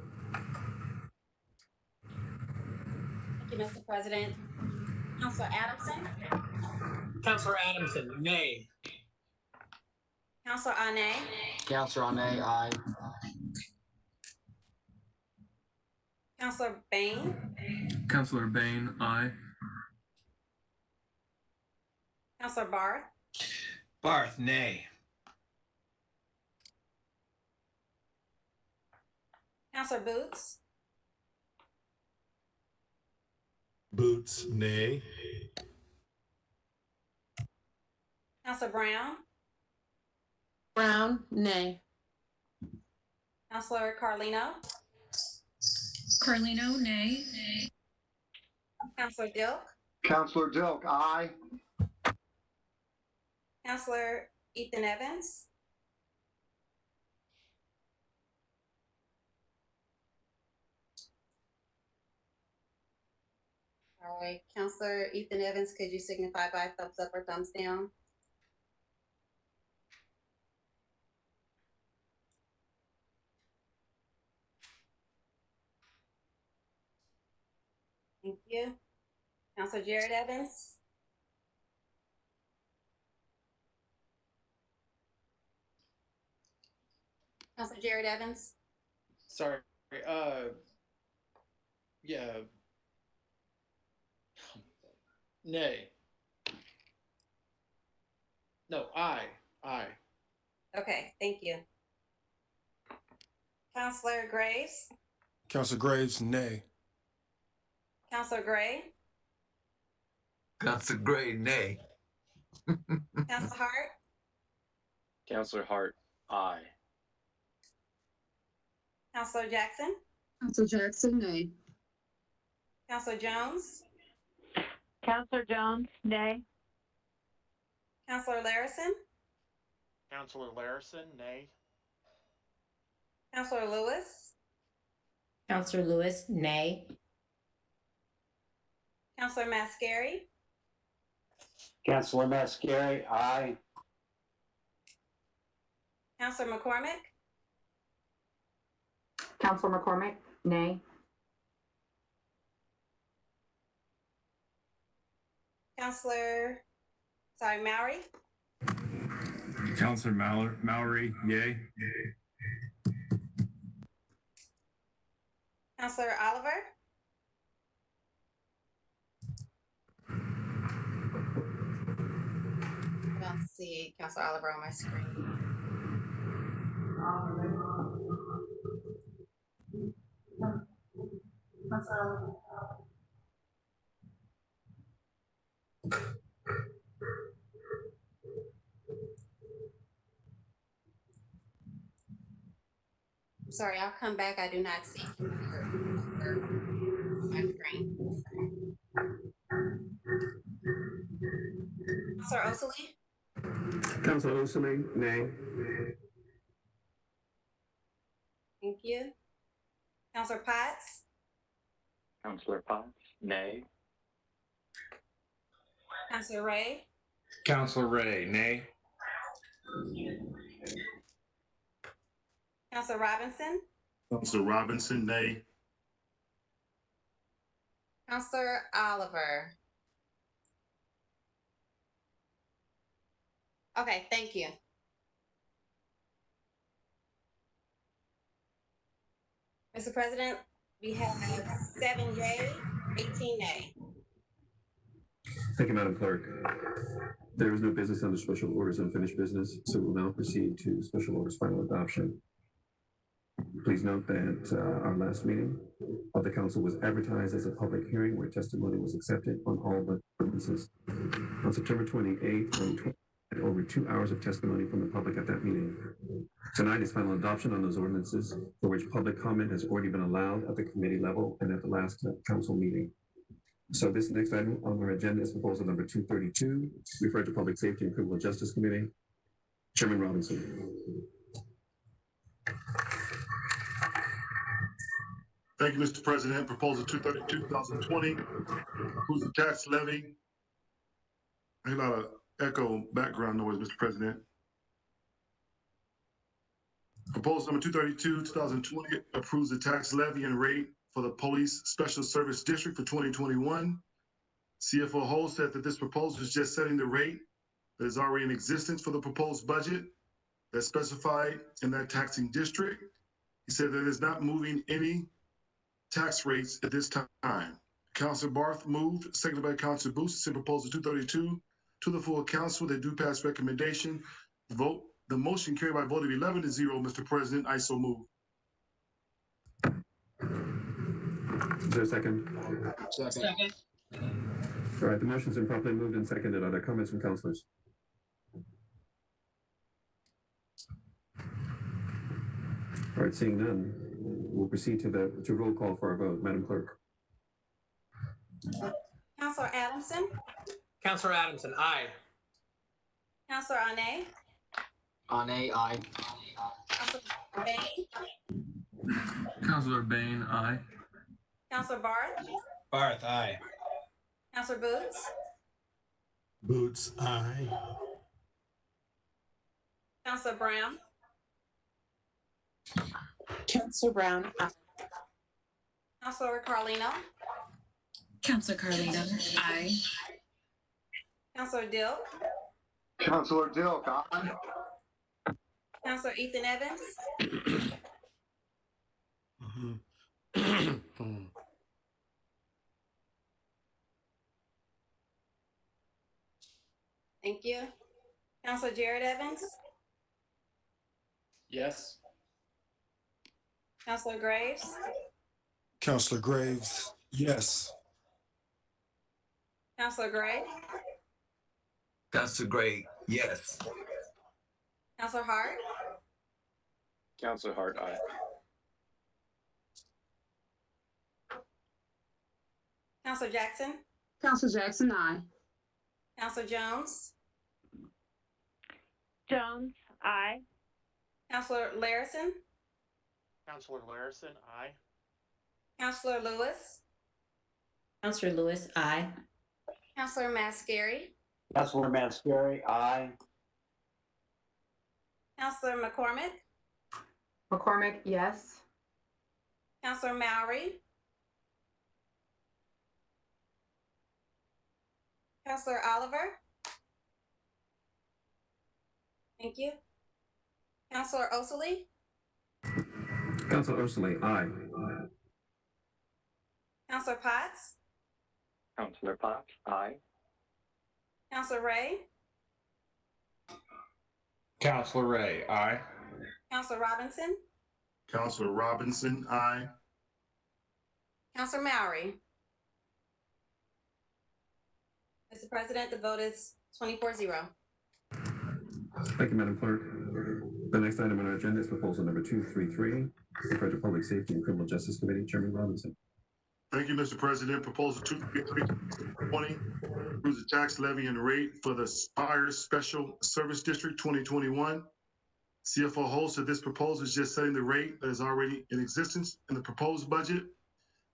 S4: Thank you, Mr. President. Councilor Adamson?
S22: Counselor Adamson, nay.
S4: Councilor Ane?
S22: Counselor Ane, aye.
S4: Councilor Bain?
S8: Councilor Bain, aye.
S4: Councilor Barth?
S7: Barth, nay.
S4: Councilor Boots?
S7: Boots, nay.
S4: Councilor Brown?
S16: Brown, nay.
S4: Councilor Carlino?
S16: Carlino, nay.
S4: Councilor Dilk?
S22: Counselor Dilk, aye.
S4: Councilor Ethan Evans? All right, Councilor Ethan Evans, could you signify by thumbs up or thumbs down? Thank you. Councilor Jared Evans? Councilor Jared Evans?
S22: Sorry, yeah. Nay. No, aye.
S4: Okay, thank you. Councilor Graves?
S7: Councilor Graves, nay.
S4: Councilor Gray?
S7: Councilor Gray, nay.
S4: Councilor Hart?
S6: Councillor Hart, aye.
S4: Councilor Jackson?
S23: Council Jackson, nay.
S4: Councilor Jones?
S12: Counselor Jones, nay.
S4: Councilor Larison?
S22: Counselor Larison, nay.
S4: Councilor Lewis?
S11: Counselor Lewis, nay.
S4: Councilor Mascari?
S13: Councilor Mascari, aye.
S4: Councilor McCormick?
S16: Counselor McCormick, nay.
S4: Mowry?
S24: Councilor Mowry, yay.
S4: Councilor Oliver? Counselor Oliver on my screen. I'm sorry, I'll come back. I do not see my screen. Counselor Osley?
S1: Counselor Osley, nay.
S4: Thank you. Counselor Potts?
S6: Counselor Potts, nay.
S4: Counselor Ray?
S7: Counselor Ray, nay.
S4: Counselor Robinson?
S10: Counselor Robinson, nay.
S4: Counselor Oliver? Okay, thank you. Mr. President, we have 7 yay, 18 nay.
S1: Thank you, Madam Clerk. There is no business under special orders unfinished business, so we'll now proceed to special orders final adoption. Please note that our last meeting of the council was advertised as a public hearing where testimony was accepted on all the ordinances. On September 28th, 2020, had over 2 hours of testimony from the public at that meeting. Tonight is final adoption on those ordinances for which public comment has already been allowed at the committee level and at the last council meeting. So this next item on our agenda is proposal number 232, referred to Public Safety and Criminal Justice Committee. Chairman Robinson.
S10: Thank you, Mr. President. Proposal 232, 2020, approves the tax levy. I hear a lot of echo background noise, Mr. President. Proposal number 232, 2020, approves the tax levy and rate for the Police Special Service District for 2021. CFO Hull said that this proposal is just setting the rate that is already in existence for the proposed budget that's specified in that taxing district. He said that it is not moving any tax rates at this time. Councilor Barth moved, seconded by Councilor Booth, to send proposal 232 to the full council. They do pass recommendation. Vote. The motion carried by a vote of 11-0, Mr. President. I so move.
S1: Is there a second?
S16: Second.
S1: All right, the motion's been properly moved and seconded. Are there comments from councilors? All right, seeing none, we'll proceed to roll call for our vote. Madam Clerk.
S4: Counselor Adamson?
S22: Counselor Adamson, aye.
S4: Counselor Ane?
S22: Ane, aye.
S4: Counselor Bain?
S8: Counselor Bain, aye.
S4: Counselor Barth?
S7: Barth, aye.
S4: Counselor Boots?
S7: Boots, aye.
S4: Counselor Brown?
S16: Counselor Brown, aye.
S4: Counselor Carlino?
S11: Counselor Carlino, aye.
S4: Counselor Dilk?
S22: Counselor Dilk, aye.
S4: Counselor Ethan Evans? Thank you. Counselor Jared Evans?
S22: Yes.
S4: Counselor Graves?
S7: Counselor Graves, yes.
S4: Counselor Gray?
S7: Counselor Gray, yes.
S4: Counselor Hart?
S6: Counselor Hart, aye.
S4: Counselor Jackson?
S23: Counselor Jackson, aye.
S4: Counselor Jones?
S12: Jones, aye.
S4: Counselor Larison?
S22: Counselor Larison, aye.
S4: Counselor Lewis?
S11: Counselor Lewis, aye.
S4: Counselor Mascari?
S13: Councilor Mascari, aye.
S4: Counselor McCormick?
S12: McCormick, yes.
S4: Counselor Mowry? Counselor Oliver? Thank you. Counselor Osley?
S1: Counselor Osley, aye.
S4: Counselor Potts?
S6: Counselor Potts, aye.
S4: Counselor Ray?
S7: Counselor Ray, aye.
S4: Counselor Robinson,
S10: Counselor Robinson, aye.
S4: Counselor Mowry. Mr. President, the vote is 24-0.
S1: Thank you, Madam Clerk. The next item on our agenda is proposal number 233, referred to Public Safety and Criminal Justice Committee. Chairman Robinson.
S10: Thank you, Mr. President. Proposal 233-20 approves the tax levy and rate for the Spire Special Service District 2021. CFO Holst said this proposal is just setting the rate that is already in existence in the proposed budget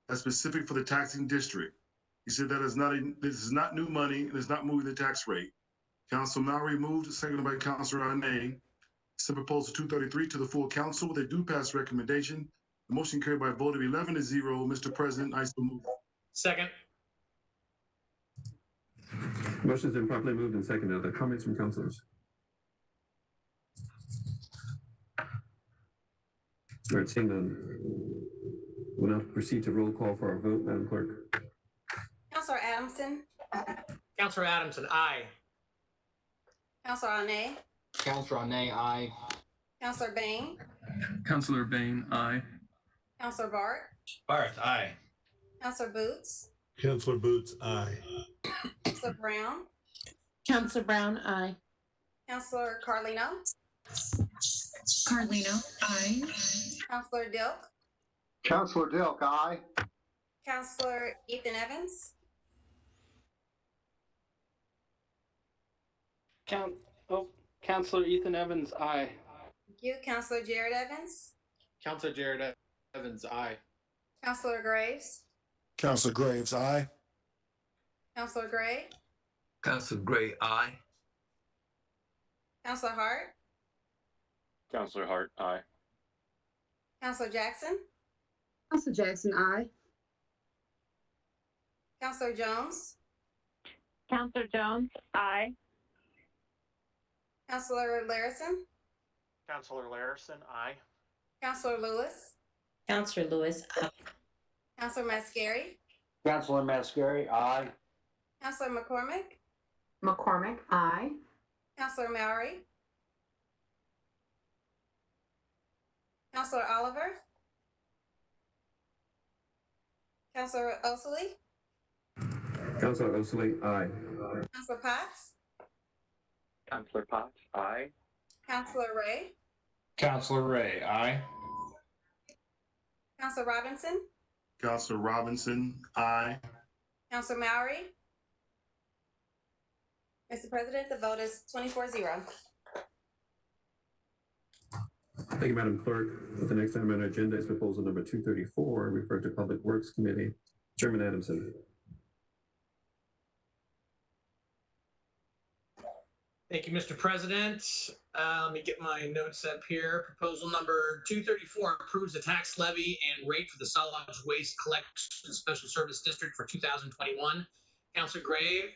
S10: that's specific for the taxing district. He said that this is not new money and is not moving the tax rate. Council Mowry moved, seconded by Councilor Arnay. Send proposal 233 to the full council with a do pass recommendation. The motion carried by a vote of 11-0. Mr. President, I so move.
S5: Second.
S1: Motion's been properly moved and seconded. Are there comments from councilors? All right, seeing none. We'll now proceed to roll call for our vote, Madam Clerk.
S4: Counselor Adamson,
S5: Counselor Adamson, aye.
S4: Counselor Arnay,
S22: Counselor Arnay, aye.
S4: Counselor Bain,
S8: Counselor Bain, aye.
S4: Counselor Bart,
S7: Barth, aye.
S4: Counselor Boots,
S7: Counselor Boots, aye.
S4: Counselor Brown,
S11: Counselor Brown, aye.
S4: Counselor Carlino,
S11: Carlino, aye.
S4: Counselor Dilk,
S13: Counselor Dilk, aye.
S4: Counselor Ethan Evans,
S9: Counselor Ethan Evans, aye.
S4: thank you. Counselor Jared Evans,
S22: Counselor Jared Evans, aye.
S4: Counselor Graves,
S7: Counselor Graves, aye.
S4: Counselor Gray,
S7: Counselor Gray, aye.
S4: Counselor Hart,
S6: Counselor Hart, aye.
S4: Counselor Jackson,
S23: Counselor Jackson, aye.
S4: Counselor Jones,
S12: Counselor Jones, aye.
S4: Counselor Larison,
S5: Counselor Larison, aye.
S4: Counselor Lewis,
S11: Counselor Lewis, aye.
S4: Counselor Mascari,
S13: Counselor Mascari, aye.
S4: Counselor McCormick,
S12: McCormick, aye.
S4: Counselor Mowry, Counselor Oliver, Counselor Osley,
S1: Counselor Osley, aye.
S4: Counselor Potts,
S6: Counselor Potts, aye.
S4: Counselor Ray,
S7: Counselor Ray, aye.
S4: Counselor Robinson,
S10: Counselor Robinson, aye.
S4: Counselor Mowry. Mr. President, the vote is 24-0.
S1: Thank you, Madam Clerk. The next item on our agenda is proposal number 234, referred to Public Works Committee. Chairman Adamson.
S5: Thank you, Mr. President. Let me get my notes up here. Proposal number 234 approves the tax levy and rate for the solid waste collection special service district for 2021. Councilor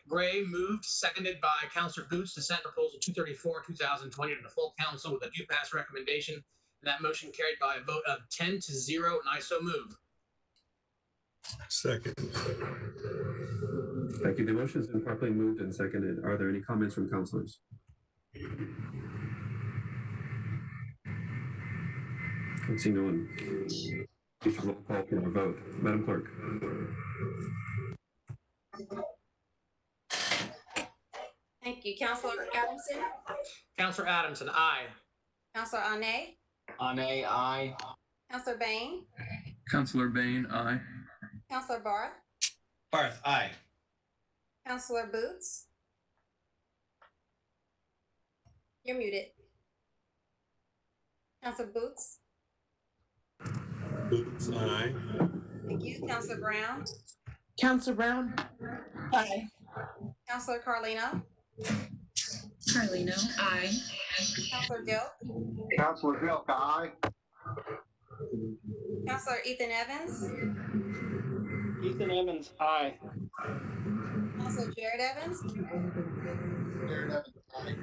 S5: Gray moved, seconded by Councilor Boots to send proposal 234-2020 to the full council with a due pass recommendation. And that motion carried by a vote of 10-0, and I so move.
S7: Second.
S1: Thank you. The motion has been properly moved and seconded. Are there any comments from councilors? I see no one. We should roll call for a vote. Madam Clerk.
S4: Thank you. Counselor Adamson,
S5: Councilor Adamson, aye.
S4: Counselor Arnay,
S22: Arnay, aye.
S4: Counselor Bain,
S8: Counselor Bain, aye.
S4: Counselor Barth,
S7: Barth, aye.
S4: Counselor Boots. You're muted. Counselor Boots,
S7: Boots, aye.
S4: thank you. Counselor Brown,
S11: Counselor Brown, aye.
S4: Counselor Carlino,
S11: Carlino, aye.
S4: Counselor Dilk,
S13: Counselor Dilk, aye.
S4: Counselor Ethan Evans,
S9: Ethan Evans, aye.
S4: Counselor Jared Evans,
S22: Jared Evans, aye.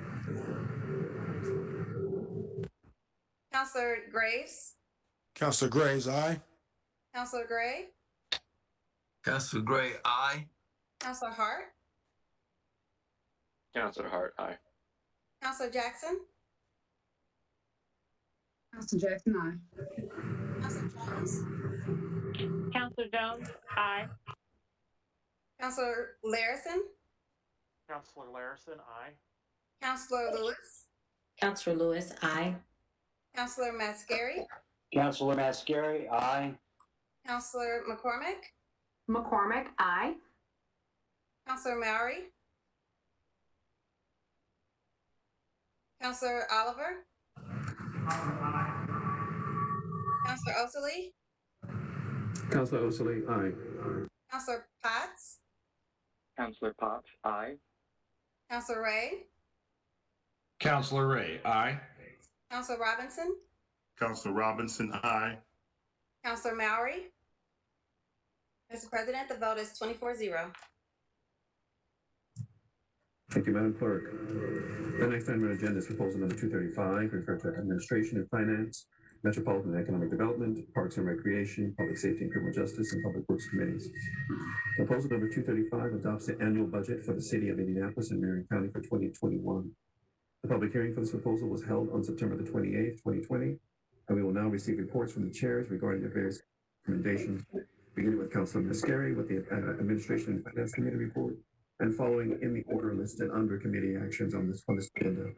S4: Counselor Graves,
S7: Counselor Graves, aye.
S4: Counselor Gray,
S7: Counselor Gray, aye.
S4: Counselor Hart,
S6: Counselor Hart, aye.
S4: Counselor Jackson,
S23: Council Jackson, aye.
S4: Counselor Jones,
S12: Counselor Jones, aye.
S4: Counselor Larison,
S22: Counselor Larison, aye.
S4: Counselor Lewis,
S11: Counselor Lewis, aye.
S4: Counselor Mascari,
S13: Councilor Mascari, aye.
S4: Counselor McCormick,
S12: McCormick, aye.
S4: Counselor Mowry, Counselor Oliver, Counselor Osley,
S1: Counselor Osili, aye.
S4: Counselor Potts,
S6: Counselor Potts, aye.
S4: Counselor Ray,
S7: Counselor Ray, aye.
S4: Counselor Robinson,
S10: Counselor Robinson, aye.
S4: Counselor Mowry. Mr. President, the vote is 24-0.
S1: Thank you, Madam Clerk. The next item on the agenda is proposal number 235, referred to Administration and Finance, Metropolitan and Economic Development, Parks and Recreation, Public Safety and Criminal Justice, and Public Works Committees. Proposal number 235 adopts the annual budget for the City of Indianapolis and Marion County for 2021. The public hearing for this proposal was held on September the 28th, 2020, and we will now receive reports from the chairs regarding the various recommendations, beginning with Councilor Mascari with the Administration and Finance Committee report, and following in the order listed under committee actions on this agenda,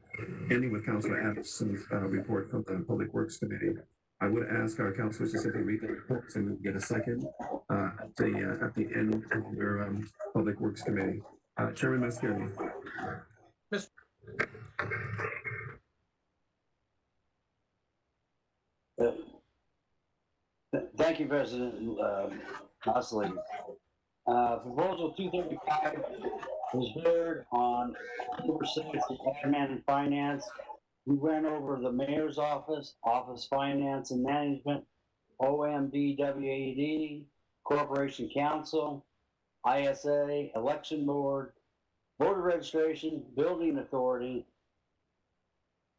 S1: ending with Councilor Anderson's report from the Public Works Committee. I would ask our councilors to simply read the reports and we will get a second at the end of their Public Works Committee. Chairman Mascari.
S13: Thank you, President Osley. Proposal 235 was heard on October 6th at Admin and Finance. We went over the Mayor's Office, Office Finance and Management, OMBWAD, Corporation Council, ISA, Election Board, Voter Registration, Building Authority,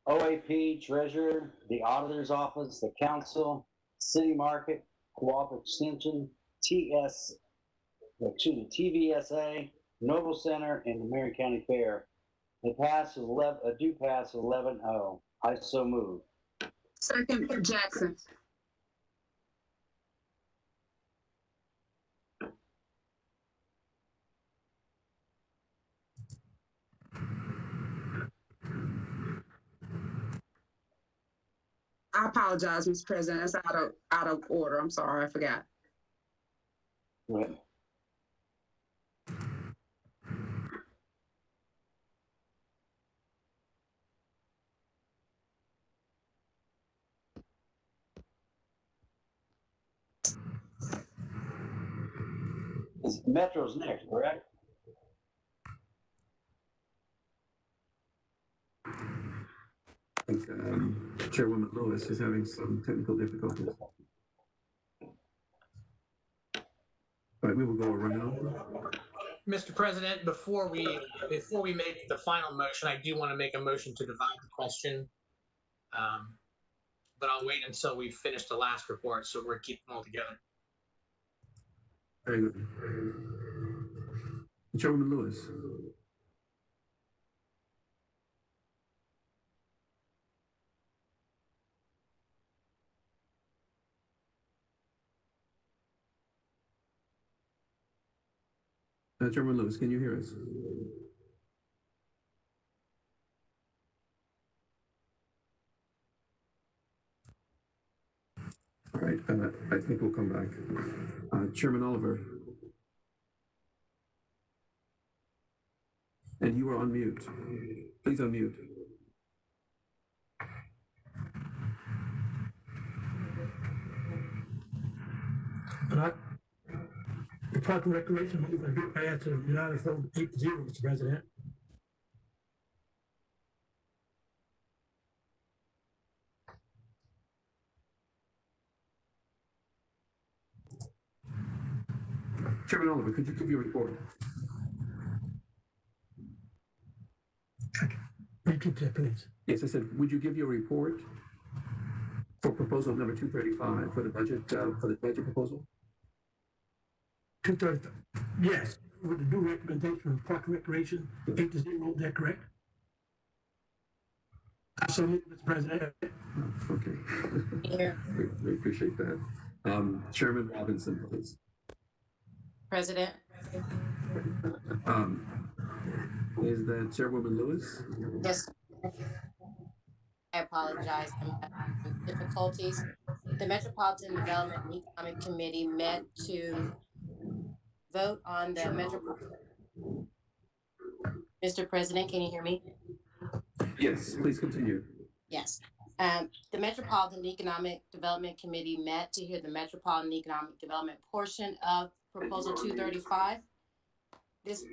S13: OAP, Treasurer, the Auditor's Office, the Council, City Market, Co-op Extension, TVSA, Noble Center, and the Marion County Fair. The pass is a due pass 11-0. I so move.
S23: Second, Jackson. I apologize, Mr. President. That's out of order. I'm sorry, I forgot.
S13: Go ahead. Metro's next, correct?
S1: I think Chairwoman Lewis is having some technical difficulties. All right, we will go around.
S5: Mr. President, before we make the final motion, I do want to make a motion to divide the question. But I'll wait until we finish the last report, so we're keeping them all together.
S1: Very good. Chairwoman Lewis. Chairman Lewis, can you hear us? All right, I think we'll come back. Chairman Oliver. And you are on mute. Please unmute.
S2: The Park and Recreation move a good pass to United vote 8-0, Mr. President.
S1: Chairman Oliver, could you give your report?
S2: Repeat that, please.
S1: Yes, I said, would you give your report for proposal number 235 for the budget proposal?
S2: 235. Yes, with the new recommendation from Park and Recreation, 8-0, is that correct? Absolutely, Mr. President.
S1: Okay.
S11: Here.
S1: We appreciate that. Chairman Robinson, please.
S11: President,
S1: Is that Chairwoman Lewis?
S11: yes, I apologize. I'm having some difficulties. The Metropolitan Development and Economic Committee met to vote on the Mr. President, can you hear me?
S1: Yes, please continue.
S11: Yes. The Metropolitan Economic Development Committee met to hear the Metropolitan Economic Development portion of Proposal 235. This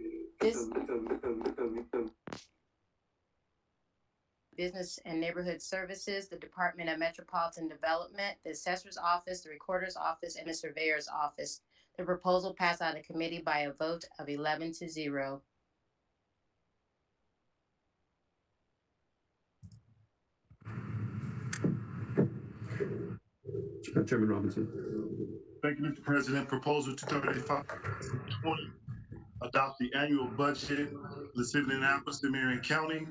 S11: Business and Neighborhood Services, the Department of Metropolitan Development, the Assessor's Office, the Recorder's Office, and the Surveyor's Office. The proposal passed out of committee by a vote of 11-0.
S1: Chairman Robinson.
S10: Thank you, Mr. President. Proposal 235-20, adopt the annual budget of the city of Indianapolis, the Marion County,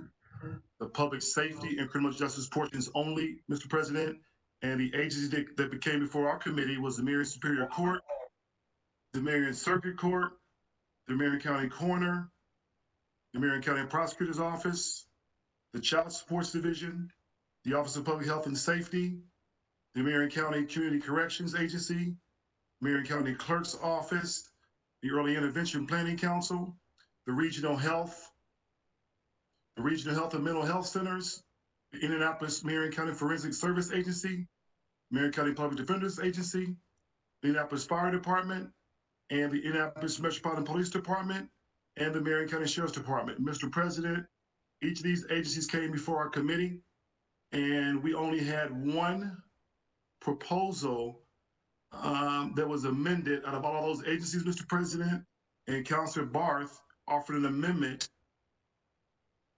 S10: the public safety and criminal justice portions only, Mr. President. And the agencies that became before our committee was the Marion Superior Court, the Marion Circuit Court, the Marion County Coroner, the Marion County Prosecutor's Office, the Child Supports Division, the Office of Public Health and Safety, the Marion County Community Corrections Agency, Marion County Clerk's Office, the Early Intervention Planning Council, the Regional Health and Mental Health Centers, the Indianapolis Marion County Forensic Service Agency, Marion County Public Defender's Agency, the Indianapolis Fire Department, and the Indianapolis Metropolitan Police Department, and the Marion County Sheriff's Department. Mr. President, each of these agencies came before our committee, and we only had one proposal that was amended out of all those agencies, Mr. President, and Councilor Barth offered an amendment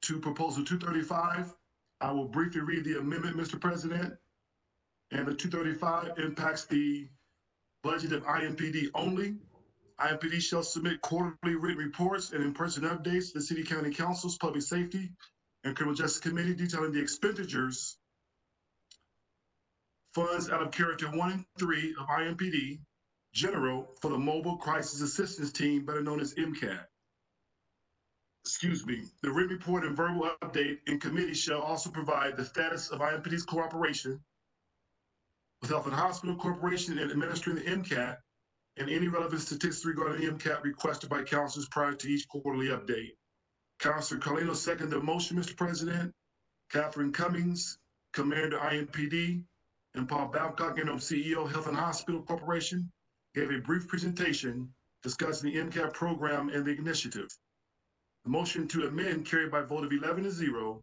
S10: to Proposal 235. I will briefly read the amendment, Mr. President. And the 235 impacts the budget of IMPD only. IMPD shall submit quarterly written reports and in-person updates to the City County Council's Public Safety and Criminal Justice Committee detailing the expenditures, funds out of Character 1 and 3 of IMPD General for the Mobile Crisis Assistance Team, better known as MCAT. The written report and verbal update in committee shall also provide the status of IMPD's cooperation with Health and Hospital Corporation in administering the MCAT and any relevant statistics regarding the MCAT requested by councilors prior to each quarterly update. Councilor Carlino seconded the motion, Mr. President. Catherine Cummings, Commander IMPD, and Paul Babcock, interim CEO, Health and Hospital Corporation, gave a brief presentation discussing the MCAT program and the initiative. The motion to amend carried by a vote of 11-0.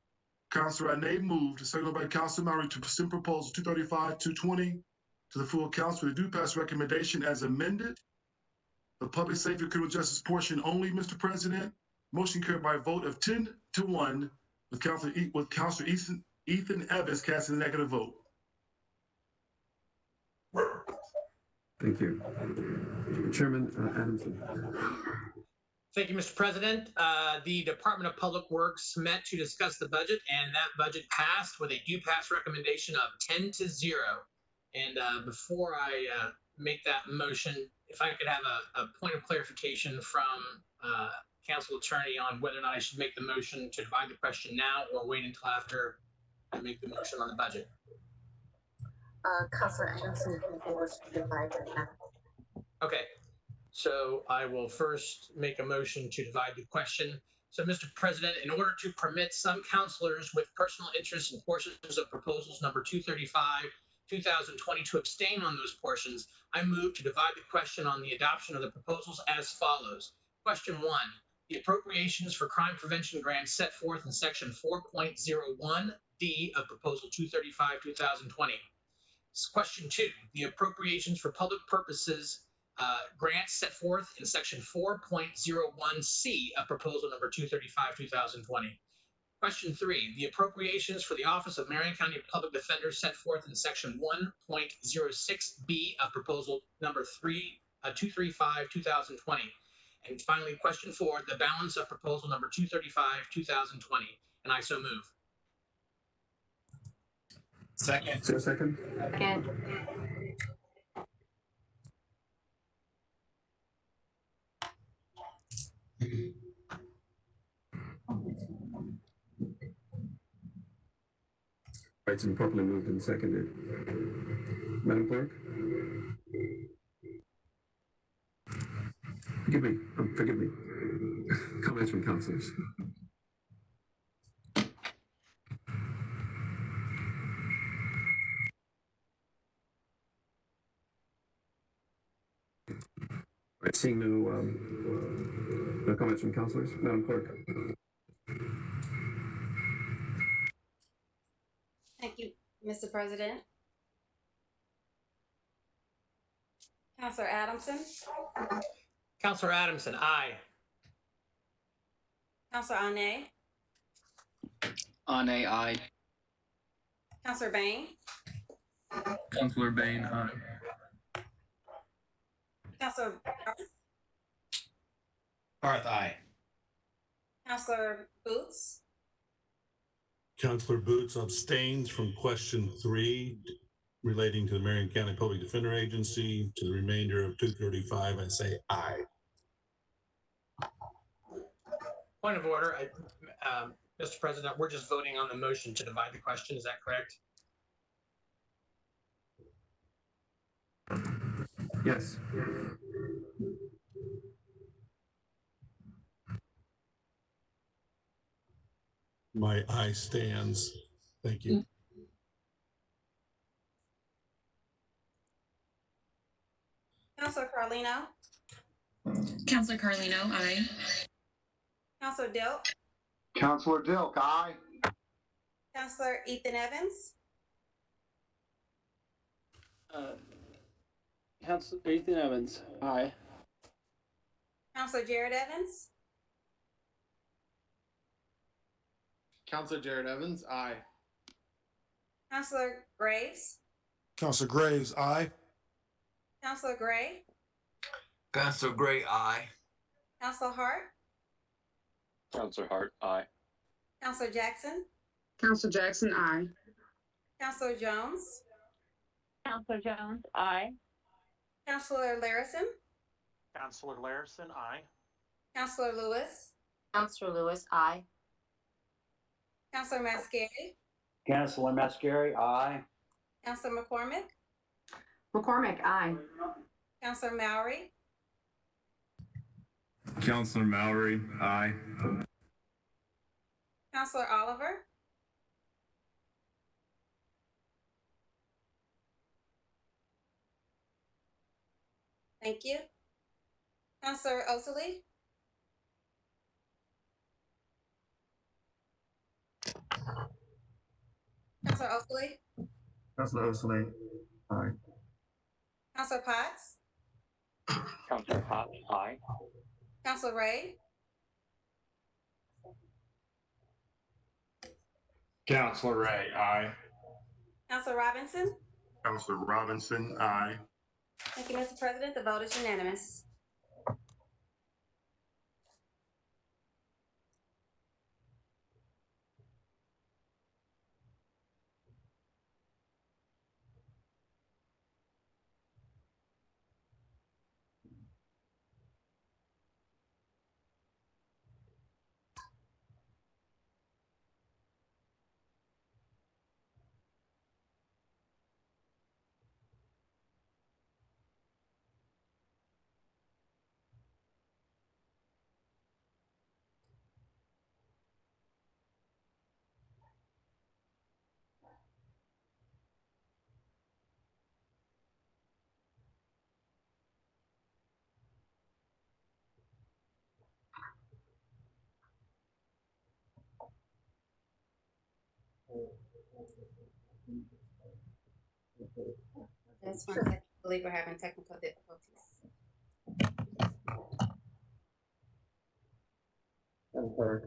S10: Councilor Ane moved, seconded by Councilor Murray, to send Proposal 235-220 to the full council with a due pass recommendation as amended. The public safety and criminal justice portion only, Mr. President. Motion carried by a vote of 10-1 with Councilor Ethan Evans casting a negative vote.
S1: Thank you. Chairman Adamson.
S5: Thank you, Mr. President. The Department of Public Works met to discuss the budget, and that budget passed with a due pass recommendation of 10-0. And before I make that motion, if I could have a point of clarification from Council Attorney on whether or not I should make the motion to divide the question now or wait until after I make the motion on the budget.
S11: Councilor Anderson,
S5: Okay. So I will first make a motion to divide the question. So, Mr. President, in order to permit some councilors with personal interest in portions of proposals number 235, 2020 to abstain on those portions, I move to divide the question on the adoption of the proposals as follows. Question 1, the appropriations for crime prevention grants set forth in section 4.01D of proposal 235, 2020. Question 2, the appropriations for public purposes grants set forth in section 4.01C of proposal number 235, 2020. Question 3, the appropriations for the Office of Marion County Public Defender set forth in section 1.06B of proposal number 235, 2020. And finally, question 4, the balance of proposal number 235, 2020. And I so move.
S7: Second.
S1: Is there a second?
S12: Second.
S1: Right, it's been properly moved and seconded. Madam Clerk? Forgive me. Comments from councilors. All right, seeing no comments from councilors, Madam Clerk.
S4: Thank you, Mr. President. Counselor Adamson.
S5: Counselor Adamson, aye.
S4: Counselor Ane.
S8: Ane, aye.
S4: Counselor Bain.
S8: Counselor Bain, aye.
S4: Counselor
S7: Barth, aye.
S4: Counselor Boots.
S3: Counselor Boots abstains from question 3 relating to the Marion County Public Defender Agency. To the remainder of 235, I say aye.
S5: Point of order, Mr. President, we're just voting on the motion to divide the question. Is that correct?
S1: Yes.
S3: My aye stands. Thank you.
S4: Counselor Carlino.
S16: Counselor Carlino, aye.
S4: Counselor Dilk.
S15: Counselor Dilk, aye.
S4: Counselor Ethan Evans.
S9: Counselor Ethan Evans, aye.
S4: Counselor Jared Evans.
S22: Counselor Jared Evans, aye.
S4: Counselor Graves.
S3: Counselor Graves, aye.
S4: Counselor Gray.
S7: Counselor Gray, aye.
S4: Counselor Hart.
S6: Counselor Hart, aye.
S4: Counselor Jackson.
S23: Counselor Jackson, aye.
S4: Counselor Jones.
S12: Counselor Jones, aye.
S4: Counselor Larison.
S20: Counselor Larison, aye.
S4: Counselor Lewis.
S11: Counselor Lewis, aye.
S4: Counselor Mascari.
S13: Councilor Mascari, aye.
S4: Counselor McCormick.
S12: McCormick, aye.
S4: Counselor Mowry.
S24: Counselor Mallory, aye.
S4: Counselor Oliver. Thank you. Counselor Osley. Counselor Osley.
S1: Counselor Osley, aye.
S4: Counselor Potts.
S6: Counselor Potts, aye.
S4: Counselor Ray.
S7: Counselor Ray, aye.
S4: Counselor Robinson.
S10: Counselor Robinson, aye.
S4: Thank you, Mr. President. The vote is unanimous. That's one second. I believe we're having technical difficulties.
S1: Madam Clerk,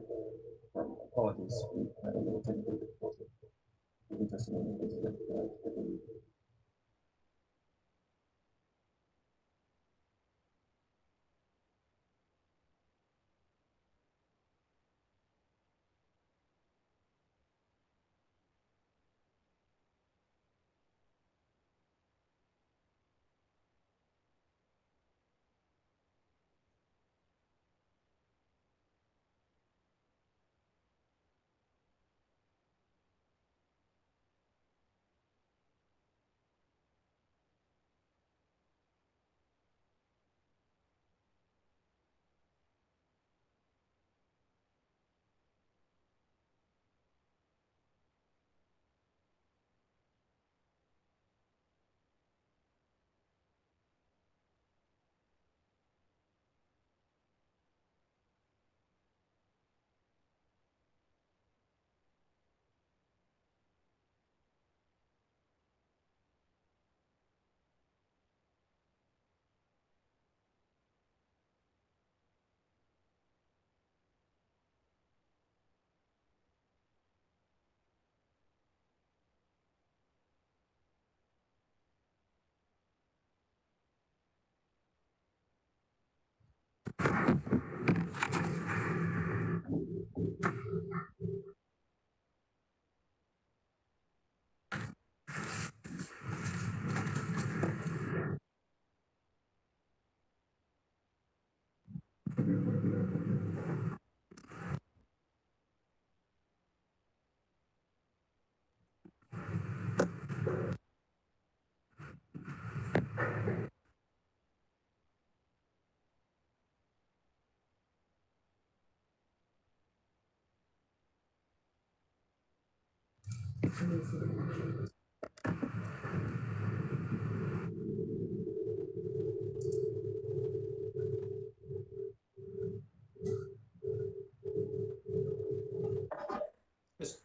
S1: apologies. I don't know technical difficulty.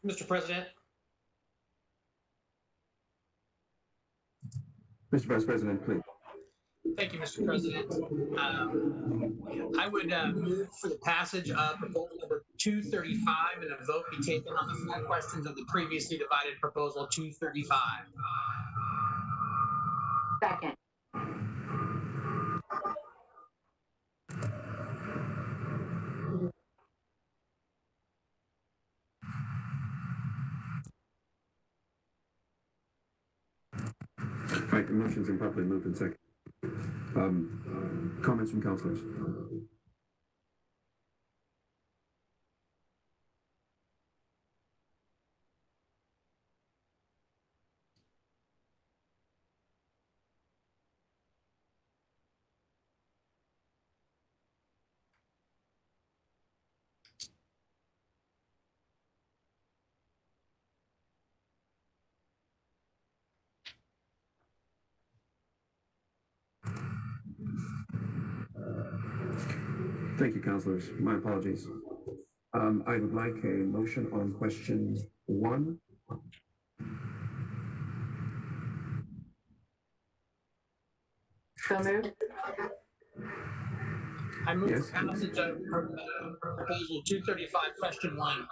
S5: Mr. President,
S1: Mr. Vice President, please.
S5: thank you, Mr. President. I would move for the passage of proposal number 235 and a vote be taken on the four questions of the previously divided proposal 235.
S12: Second.
S1: All right, the motion's been properly moved and second. Comments from councilors? Thank you, councilors. My apologies. I would like a motion on question 1.
S12: So moved.
S5: I move
S1: Yes.
S5: for passage of proposal 235, question 1.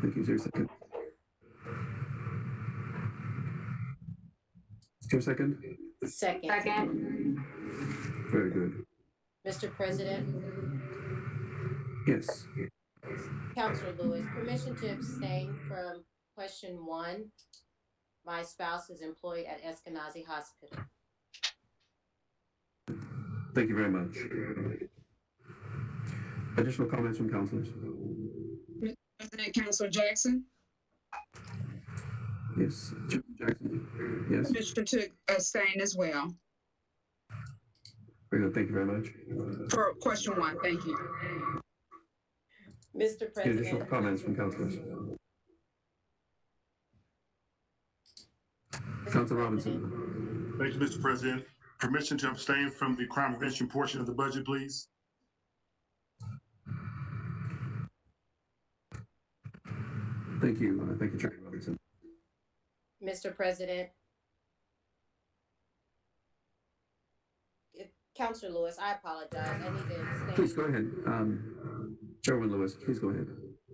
S1: Thank you. Is there a second? Is there a second?
S11: Second.
S12: Second.
S1: Very good.
S11: Mr. President,
S1: Yes.
S11: Counselor Lewis, permission to abstain from question 1. My spouse is employed at Eskenazi Hospital.
S1: Thank you very much. Additional comments from councilors?
S23: President, Councilor Jackson.
S1: Yes. Jackson? Yes.
S23: Mr. to abstain as well
S1: Very good. Thank you very much.
S23: for question 1. Thank you.
S11: Mr.
S1: Any additional
S11: President,
S1: comments from councilors? Councilor Robinson.
S10: Thank you, Mr. President. Permission to abstain from the crime prevention portion of the budget, please.
S1: Thank you. Thank you, Chairman Robinson.
S11: Mr. President. Counselor Lewis, I apologize. I need to abstain.
S1: Please go ahead. Chairman Lewis, please go ahead.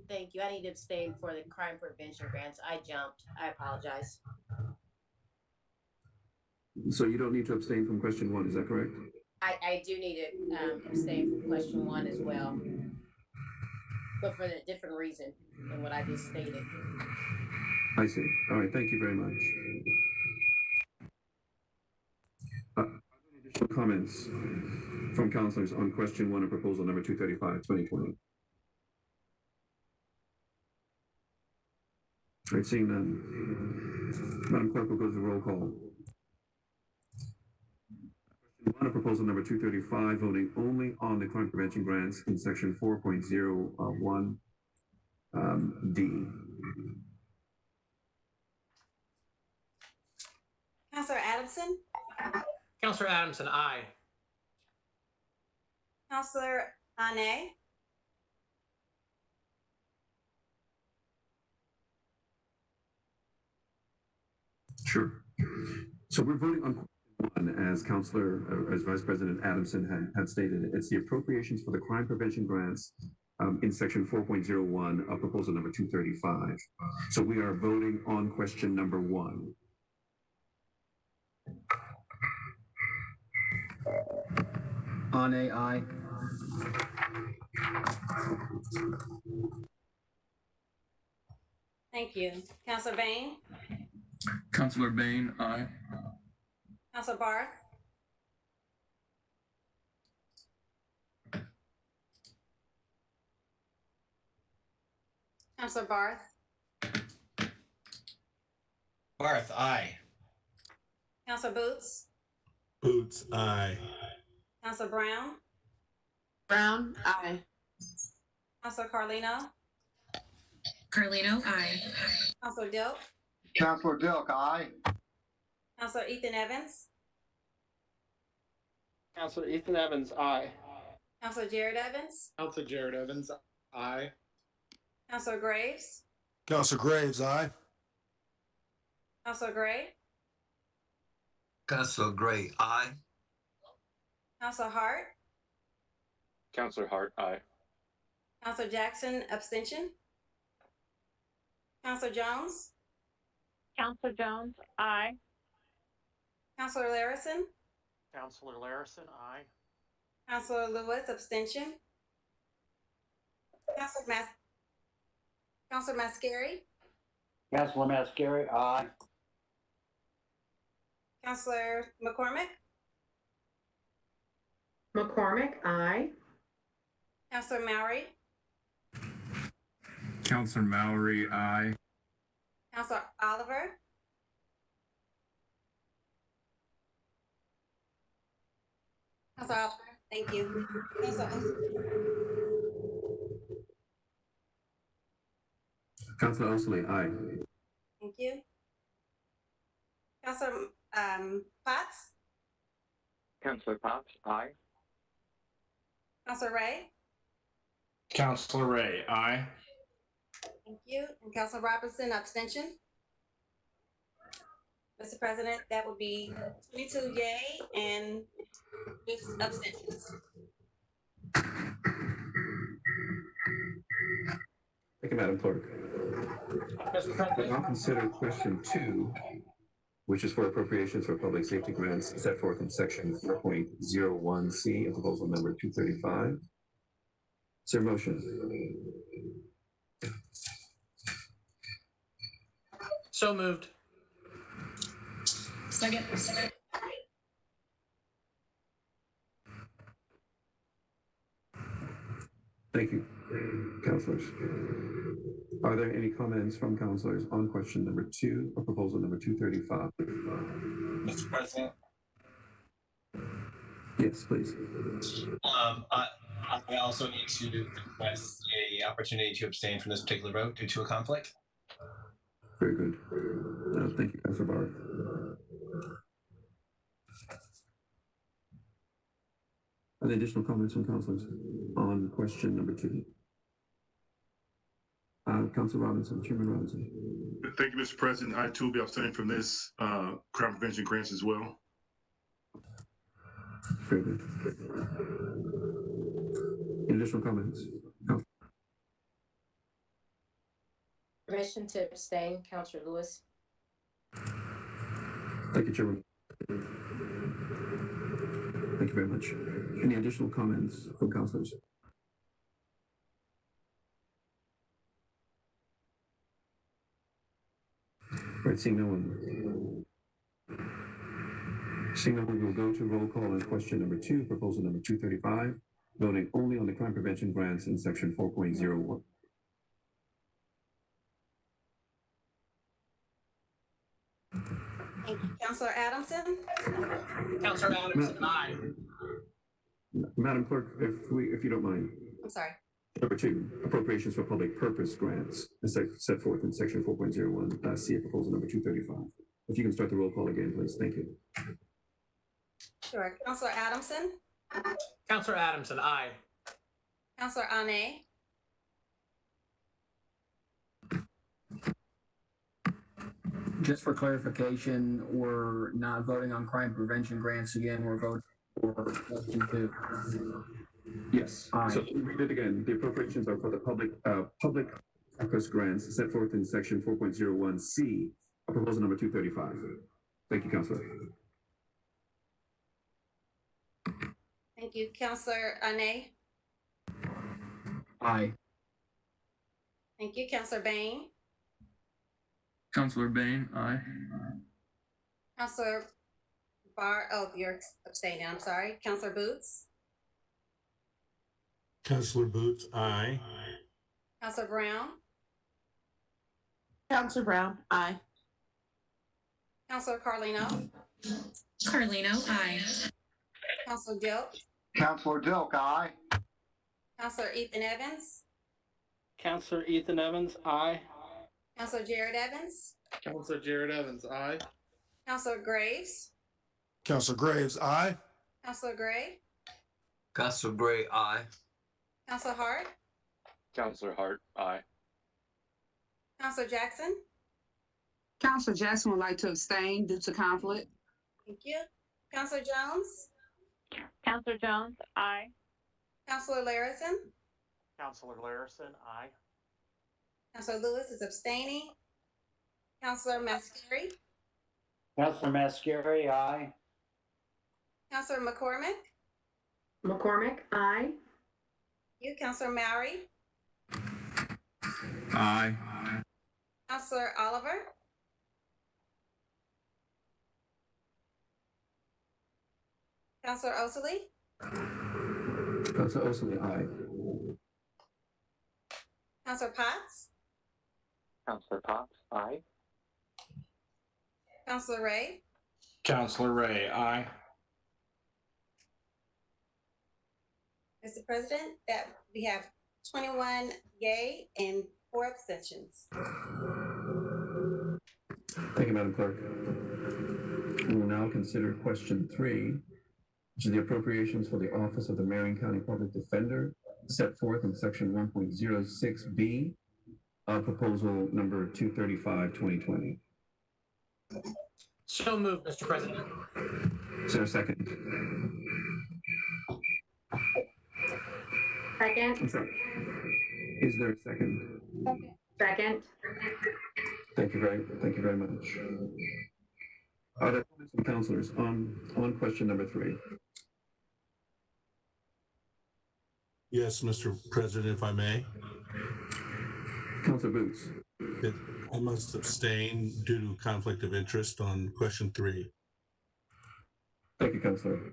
S11: Thank you. I need to abstain for the crime prevention grants. I jumped. I apologize.
S1: So you don't need to abstain from question 1, is that correct?
S11: I do need to abstain from question 1 as well, but for a different reason than what I just stated.
S1: I see. All right. Thank you very much. Are there any additional comments from councilors on question 1 of proposal number 235, 2020? All right, seeing none. Madam Clerk will go to the roll call. Question 1 of proposal number 235, voting only on the crime prevention grants in section 4.01 D.
S4: Counselor Adamson,
S5: Counselor Adamson, aye.
S4: Counselor Ane,
S1: Sure. So we're voting on question 1, as as Vice President Adamson had stated. It's the appropriations for the crime prevention grants in section 4.01 of proposal number 235. So we are voting on question number 1.
S8: Ane, aye.
S4: thank you. Counselor Bain,
S8: Counselor Bain, aye.
S4: Counselor Barth, Counselor Barth,
S7: Barth, aye.
S4: Counselor Boots,
S3: Boots, aye.
S4: Counselor Brown,
S23: Brown, aye.
S4: Counselor Carlino,
S16: Carlino, aye.
S4: Counselor Dilk,
S15: Counselor Dilk, aye.
S4: Counselor Ethan Evans,
S9: Counselor Ethan Evans, aye.
S4: Counselor Jared Evans,
S22: Counselor Jared Evans, aye.
S4: Counselor Graves,
S14: Counselor Graves, aye.
S4: Counselor Gray,
S17: Counselor Gray, aye.
S4: Counselor Hart,
S6: Counselor Hart, aye.
S4: Counselor Jackson, abstention. Counselor Jones,
S16: Counselor Jones, aye.
S4: Counselor Larison,
S20: Counselor Larison, aye.
S4: Counselor Lewis, abstention. Counselor Mascari,
S13: Counselor Mascari, aye.
S4: Counselor McCormick,
S12: McCormick, aye.
S4: Counselor Mowry,
S24: Counselor Mallory, aye.
S4: Counselor Oliver, Counselor Oliver, thank you.
S1: Counselor Osley, aye.
S4: Thank you. Counselor Potts,
S6: Counselor Potts, aye.
S4: Counselor Ray,
S22: Counselor Ray, aye.
S4: thank you. And Counselor Robinson, abstention. Mr. President, that would be 22 yay and 6 abstentions.
S1: Thank you, Madam Clerk.
S5: Mr.
S1: We
S5: President.
S1: now consider question 2, which is for appropriations for public safety grants set forth in section 4.01C of proposal number 235. Is there a motion?
S5: So moved.
S16: Second.
S1: Thank you, councilors. Are there any comments from councilors on question number 2 or proposal number 235?
S7: Mr. President.
S1: Yes, please.
S7: I also need to request a opportunity to abstain from this particular vote due to a conflict.
S1: Very good. Thank you, Councilor Barr. Are there additional comments from councilors on question number 2? Councilor Robinson, Chairman Robinson.
S10: Thank you, Mr. President. I too will be abstaining from this crime prevention grants as well.
S1: Very good. Any additional comments?
S11: Permission to abstain, Counselor Lewis.
S1: Thank you, Chairman. Thank you very much. Any additional comments from councilors? All right, seeing no one. Seeing no one, we will go to roll call on question number 2, proposal number 235, voting only on the crime prevention grants in section 4.01.
S4: Thank you. Counselor Adamson,
S5: Counselor Adamson, aye.
S1: Madam Clerk, if you don't mind.
S4: I'm sorry.
S1: Number 2, appropriations for public purpose grants is set forth in section 4.01, C of proposal number 235. If you can start the roll call again, please. Thank you.
S4: Sure. Counselor Adamson,
S5: Counselor Adamson, aye.
S4: Counselor Ane,
S8: Just for clarification, we're not voting on crime prevention grants again. We're voting for question 2.
S1: Yes.
S8: Aye.
S1: So read it again. The appropriations are for the public purpose grants set forth in section 4.01C of proposal number 235. Thank you, Councilor.
S4: thank you. Counselor Ane,
S8: Aye.
S4: thank you. Counselor Bain,
S8: Counselor Bain, aye.
S4: Counselor Barr, oh, you're abstaining, I'm sorry. Counselor Boots,
S3: Counselor Boots, aye.
S4: Counselor Brown,
S16: Counselor Brown, aye.
S4: Counselor Carlino,
S16: Carlino, aye.
S4: Counselor Dilk,
S15: Counselor Dilk, aye.
S4: Counselor Ethan Evans,
S9: Counselor Ethan Evans, aye.
S4: Counselor Jared Evans,
S22: Counselor Jared Evans, aye.
S4: Counselor Graves,
S14: Counselor Graves, aye.
S4: Counselor Gray,
S17: Counselor Gray, aye.
S4: Counselor Hart,
S6: Counselor Hart, aye.
S4: Counselor Jackson.
S23: Counselor Jackson would like to abstain due to conflict.
S4: Thank you. Counselor Jones,
S16: Counselor Jones, aye.
S4: Counselor Larison,
S20: Counselor Larison, aye.
S4: Counselor Lewis is abstaining. Counselor Mascari,
S13: Counselor Mascari, aye.
S4: Counselor McCormick,
S12: McCormick, aye.
S4: you, Counselor Mowry,
S24: Aye.
S4: Counselor Oliver, Counselor Osley,
S1: Counselor Osley, aye.
S4: Counselor Potts,
S6: Counselor Potts, aye.
S4: Counselor Ray,
S22: Counselor Ray, aye.
S4: Mr. President, that we have 21 yay and 4 abstentions.
S1: Thank you, Madam Clerk. We will now consider question 3, which is the appropriations for the Office of the Marion County Public Defender set forth in section 1.06B of proposal number 235, 2020.
S5: So moved, Mr. President.
S1: Is there a second?
S12: Second.
S1: I'm sorry. Is there a second?
S12: Second.
S1: Thank you very much. Are there comments from councilors on question number 3?
S3: Yes, Mr. President, if I may.
S1: Councilor Boots.
S3: I must abstain due to conflict of interest on question 3.
S1: Thank you, Councilor.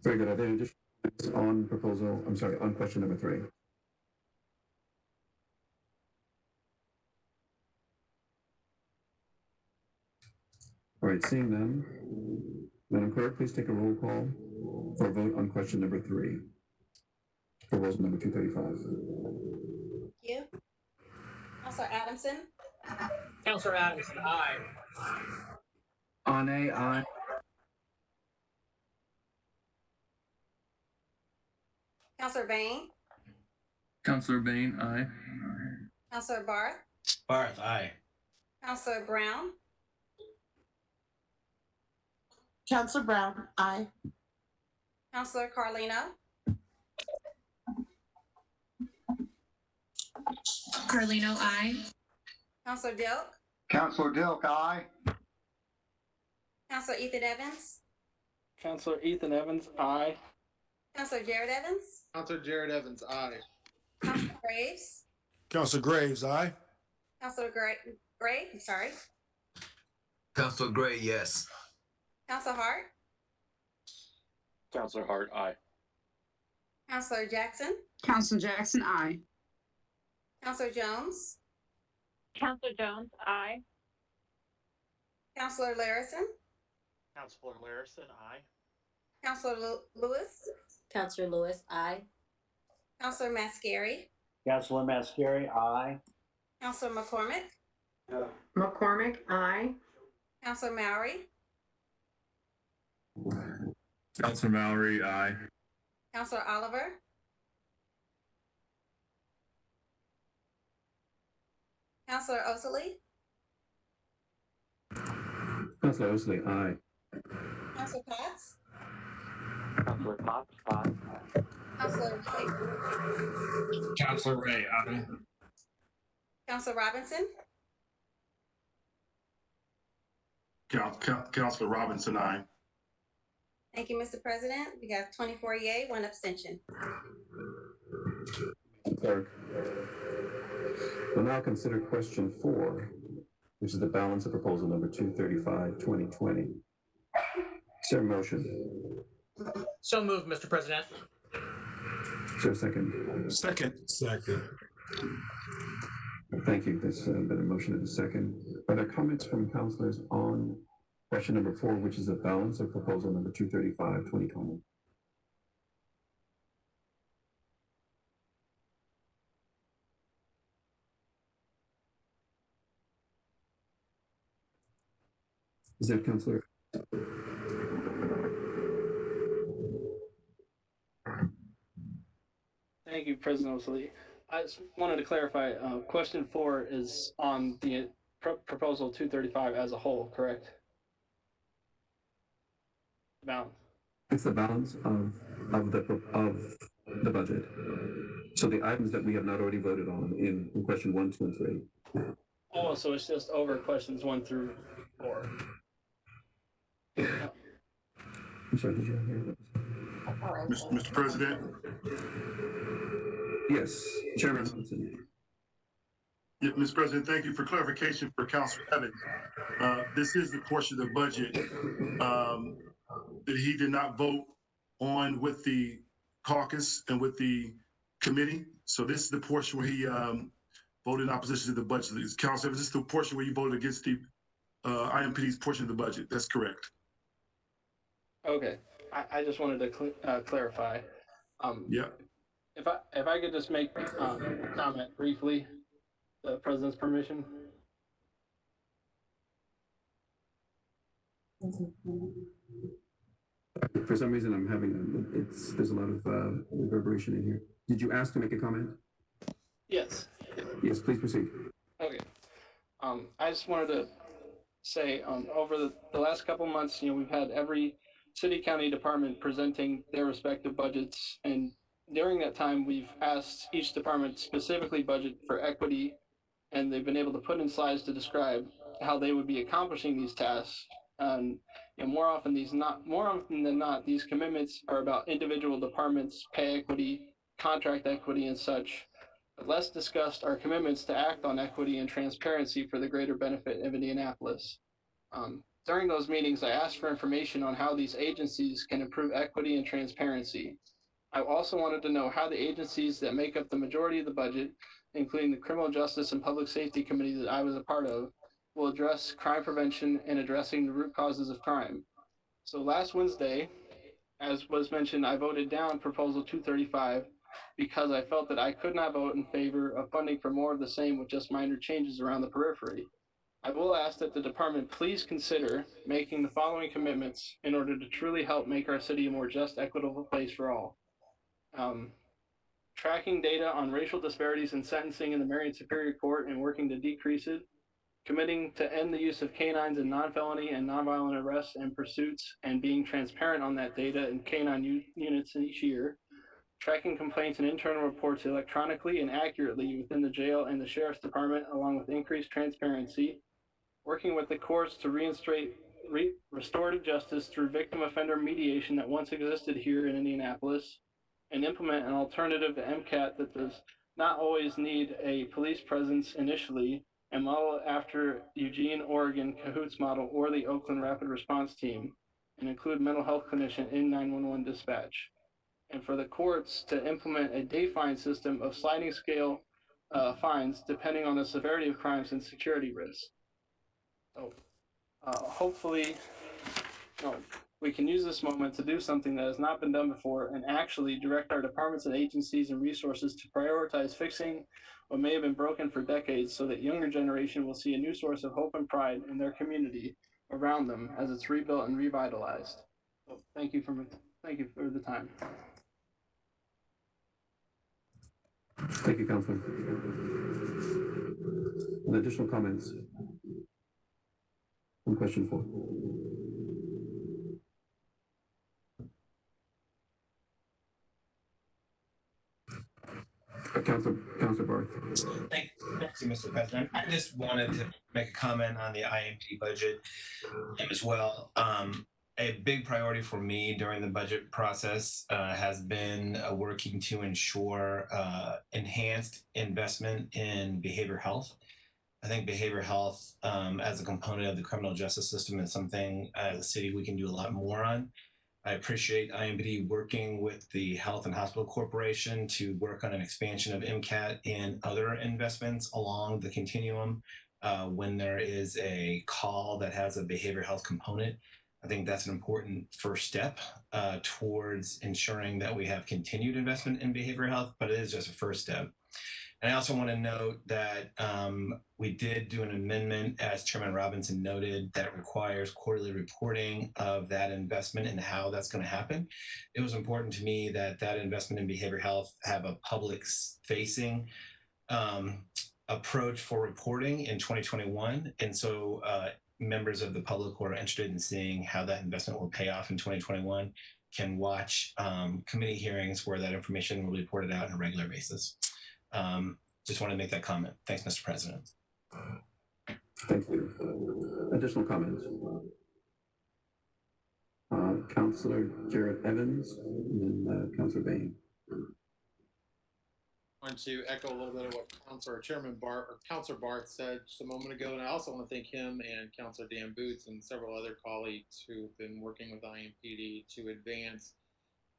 S1: Very good. Are there additional comments on question number 3? All right, seeing none, Madam Clerk, please take a roll call for a vote on question number 3. Proposal number 235.
S4: Thank you. Counselor Adamson,
S5: Counselor Adamson, aye.
S8: Aye, aye.
S4: Counselor Bain,
S8: Counselor Bain, aye.
S4: Counselor Barth,
S7: Barth, aye.
S4: Counselor Brown,
S16: Counselor Brown, aye.
S4: Counselor Carlino,
S16: Carlino, aye.
S4: Counselor Dilk,
S15: Counselor Dilk, aye.
S4: Counselor Ethan Evans,
S9: Counselor Ethan Evans, aye.
S4: Counselor Jared Evans,
S22: Counselor Jared Evans, aye.
S4: Counselor Graves,
S14: Counselor Graves, aye.
S4: Counselor Gray, sorry,
S17: Counselor Gray, yes.
S4: Counselor Hart,
S6: Counselor Hart, aye.
S4: Counselor Jackson,
S23: Counselor Jackson, aye.
S4: Counselor Jones,
S16: Counselor Jones, aye.
S4: Counselor Larison,
S20: Counselor Larison, aye.
S4: Counselor Lewis,
S11: Counselor Lewis, aye.
S4: Counselor Mascari,
S13: Counselor Mascari, aye.
S4: Counselor McCormick,
S12: McCormick, aye.
S4: Counselor Mowry,
S24: Counselor Mallory, aye.
S4: Counselor Oliver, Counselor Osley,
S1: Counselor Osley, aye.
S4: Counselor Potts,
S6: Counselor Potts, aye.
S4: Counselor Ray,
S22: Counselor Ray, aye.
S4: Counselor Robinson,
S10: Counselor Robinson, aye.
S4: Thank you, Mr. President. We have 24 yay, 1 abstention.
S1: Clerk. We'll now consider question 4, which is the balance of proposal number 235, 2020. Is there a motion?
S5: So moved, Mr. President.
S1: Is there a second?
S3: Second.
S1: Thank you. There's been a motion and a second. Are there comments from councilors on Question number 4, which is a balance of proposal number 235, 2020. Is that Councilor?
S9: Thank you, President Osley. I just wanted to clarify, question 4 is on the proposal 235 as a whole, correct? Balance.
S1: It's the balance of the budget. So the items that we have not already voted on in question 1, 2, and 3.
S9: Oh, so it's just over questions 1 through 4.
S1: I'm sorry, did you hear that?
S10: Mr. President.
S1: Yes, Chairman Johnson.
S10: Yeah, Mr. President, thank you for clarification for Councilor Evans. This is the portion of the budget that he did not vote on with the caucus and with the committee. So this is the portion where he voted in opposition to the budget. Councilor Evans, this is the portion where you voted against the IMPD's portion of the budget. That's correct.
S9: Okay, I just wanted to clarify.
S10: Yeah.
S9: If I could just make a comment briefly, the President's permission.
S1: For some reason, I'm having there's a lot of reverberation in here. Did you ask to make a comment?
S9: Yes.
S1: Yes, please proceed.
S9: Okay. I just wanted to say, over the last couple months, we've had every city county department presenting their respective budgets, and during that time, we've asked each department specifically budget for equity, and they've been able to put in slides to describe how they would be accomplishing these tasks. And more often than not, these commitments are about individual departments, pay equity, contract equity, and such. But less discussed are commitments to act on equity and transparency for the greater benefit of Indianapolis. During those meetings, I asked for information on how these agencies can improve equity and transparency. I also wanted to know how the agencies that make up the majority of the budget, including the Criminal Justice and Public Safety Committee that I was a part of, will address crime prevention and addressing the root causes of crime. So last Wednesday, as was mentioned, I voted down Proposal 235 because I felt that I could not vote in favor of funding for more of the same with just minor changes around the periphery. I will ask that the department please consider making the following commitments in order to truly help make our city a more just, equitable place for all. Tracking data on racial disparities in sentencing in the Marion Superior Court and working to decrease it. Committing to end the use of canines in non-felony and nonviolent arrests and pursuits, and being transparent on that data in canine units each year. Tracking complaints and internal reports electronically and accurately within the jail and the sheriff's department, along with increased transparency. Working with the courts to reinstate restorative justice through victim offender mediation that once existed here in Indianapolis, and implement an alternative to MCAT that does not always need a police presence initially, and model after Eugene, Oregon CAHOOTS model or the Oakland Rapid Response Team, and include mental health clinician in 911 dispatch. And for the courts to implement a day fine system of sliding scale fines depending on the severity of crimes and security risks. So hopefully, we can use this moment to do something that has not been done before and actually direct our departments and agencies and resources to prioritize fixing what may have been broken for decades so that younger generation will see a new source of hope and pride in their community around them as it's rebuilt and revitalized. So thank you for the time.
S1: Thank you, Councilor. Any additional comments on question 4? Councilor Barth.
S7: Thank you, Mr. President. I just wanted to make a comment on the IMP budget as well. A big priority for me during the budget process has been working to ensure enhanced investment in behavioral health. I think behavioral health as a component of the criminal justice system is something as a city we can do a lot more on. I appreciate IMPD working with the Health and Hospital Corporation to work on an expansion of MCAT and other investments along the continuum when there is a call that has a behavioral health component. I think that's an important first step towards ensuring that we have continued investment in behavioral health, but it is just a first step. And I also want to note that we did do an amendment, as Chairman Robinson noted, that requires quarterly reporting of that investment and how that's going to happen. It was important to me that that investment in behavioral health have a public-facing approach for reporting in 2021. And so members of the public who are interested in seeing how that investment will pay off in 2021 can watch committee hearings where that information will be reported out on a regular basis. Just want to make that comment. Thanks, Mr. President.
S1: Thank you. Additional comments? Councilor Jared Evans and then Councilor Bain.
S22: I want to echo a little bit of what Councilor Barth said just a moment ago, and I also want to thank him and Councilor Dan Boots and several other colleagues who've been working with IMPD to advance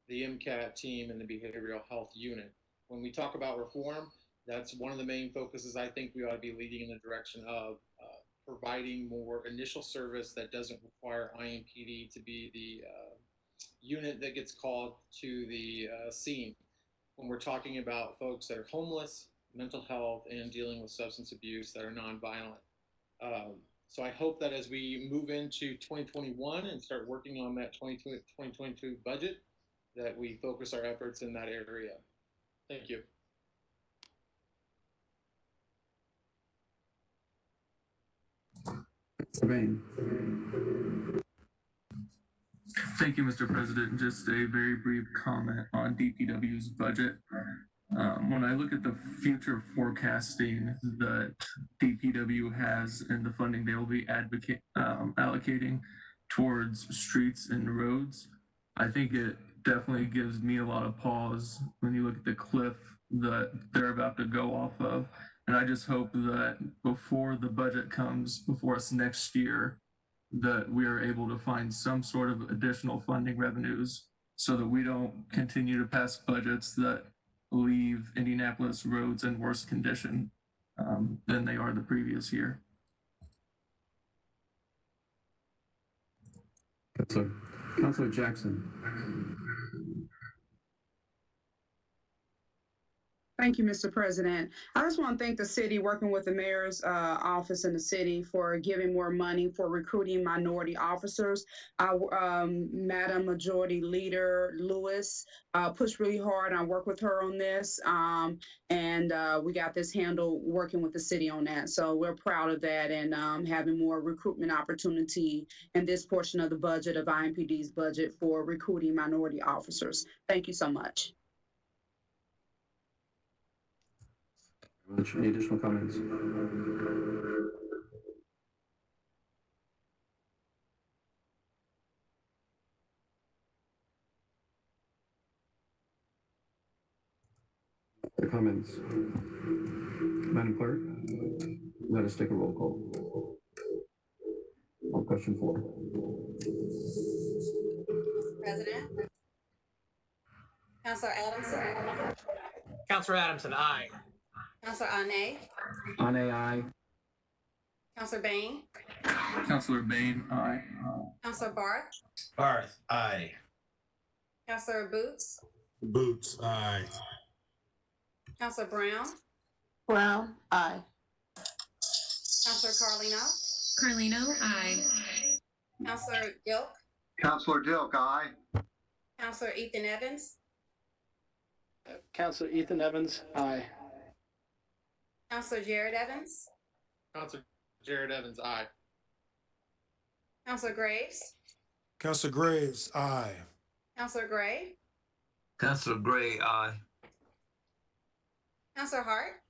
S22: the MCAT team and the behavioral health unit. When we talk about reform, that's one of the main focuses I think we ought to be leading in the direction of providing more initial service that doesn't require IMPD to be the unit that gets called to the scene when we're talking about folks that are homeless, mental health, and dealing with substance abuse that are nonviolent. So I hope that as we move into 2021 and start working on that 2022 budget, that we focus our efforts in that area. Thank you.
S2: Thank you, Mr. President. Just a very brief comment on DPW's budget. When I look at the future forecasting that DPW has and the funding they will be allocating towards streets and roads, I think it definitely gives me a lot of pause when you look at the cliff that they're about to go off of. And I just hope that before the budget comes before us next year, that we are able to find some sort of additional funding revenues so that we don't continue to pass budgets that leave Indianapolis roads in worse condition than they are the previous year.
S1: Councilor Jackson.
S23: Thank you, Mr. President. I just want to thank the city, working with the mayor's office in the city, for giving more money for recruiting minority officers. Madam Majority Leader Lewis pushed really hard. I worked with her on this, and we got this handled working with the city on that. So we're proud of that, and having more recruitment opportunity in this portion of the budget of IMPD's budget for recruiting minority officers. Thank you so much.
S1: Any additional comments? The comments. Madam Clerk, let us take a roll call on question 4.
S4: President. Councilor Adamson.
S5: Councilor Adamson, aye.
S4: Councilor Ane.
S8: Ane, aye.
S4: Councilor Bain.
S2: Councilor Bain, aye.
S4: Councilor Barth.
S7: Barth, aye.
S4: Councilor Boots.
S3: Boots, aye.
S4: Councilor Brown.
S16: Brown, aye.
S4: Councilor Carlino.
S16: Carlino, aye.
S4: Councilor Dilk.
S15: Councilor Dilk, aye.
S4: Councilor Ethan Evans.
S9: Councilor Ethan Evans, aye.
S4: Councilor Jared Evans.
S22: Councilor Jared Evans, aye.
S4: Councilor Graves.
S14: Councilor Graves, aye.
S4: Councilor Gray.
S17: Councilor Gray, aye.
S4: Councilor Hart.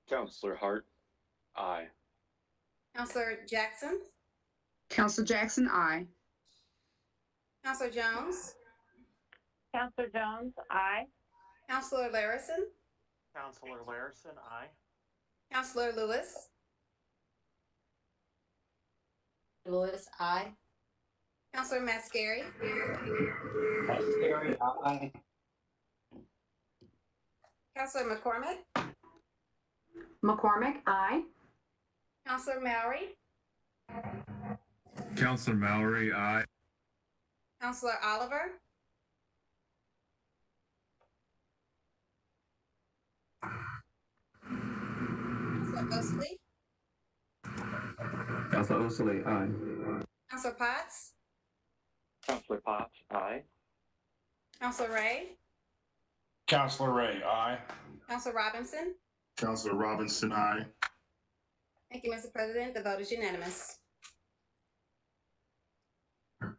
S6: Councilor Hart, aye.
S4: Councilor Jackson.
S23: Councilor Jackson, aye.
S4: Councilor Jones.
S18: Councilor Jones, aye.
S4: Councilor Larison.
S20: Councilor Larison, aye.
S4: Councilor Lewis.
S11: Lewis, aye.
S4: Councilor Mascari.
S13: Mascari, aye.
S4: Councilor McCormick.
S18: McCormick, aye.
S4: Counselor Mallory,
S12: Counselor Mallory, aye.
S4: Counselor Oliver, Counselor Osley,
S1: Counselor Osley, aye.
S4: Counselor Potts,
S6: Counselor Potts, aye.
S4: Counselor Ray,
S22: Counselor Ray, aye.
S4: Counselor Robinson.
S10: Counselor Robinson, aye.
S4: Thank you, Mr. President. The vote is unanimous.
S1: Thank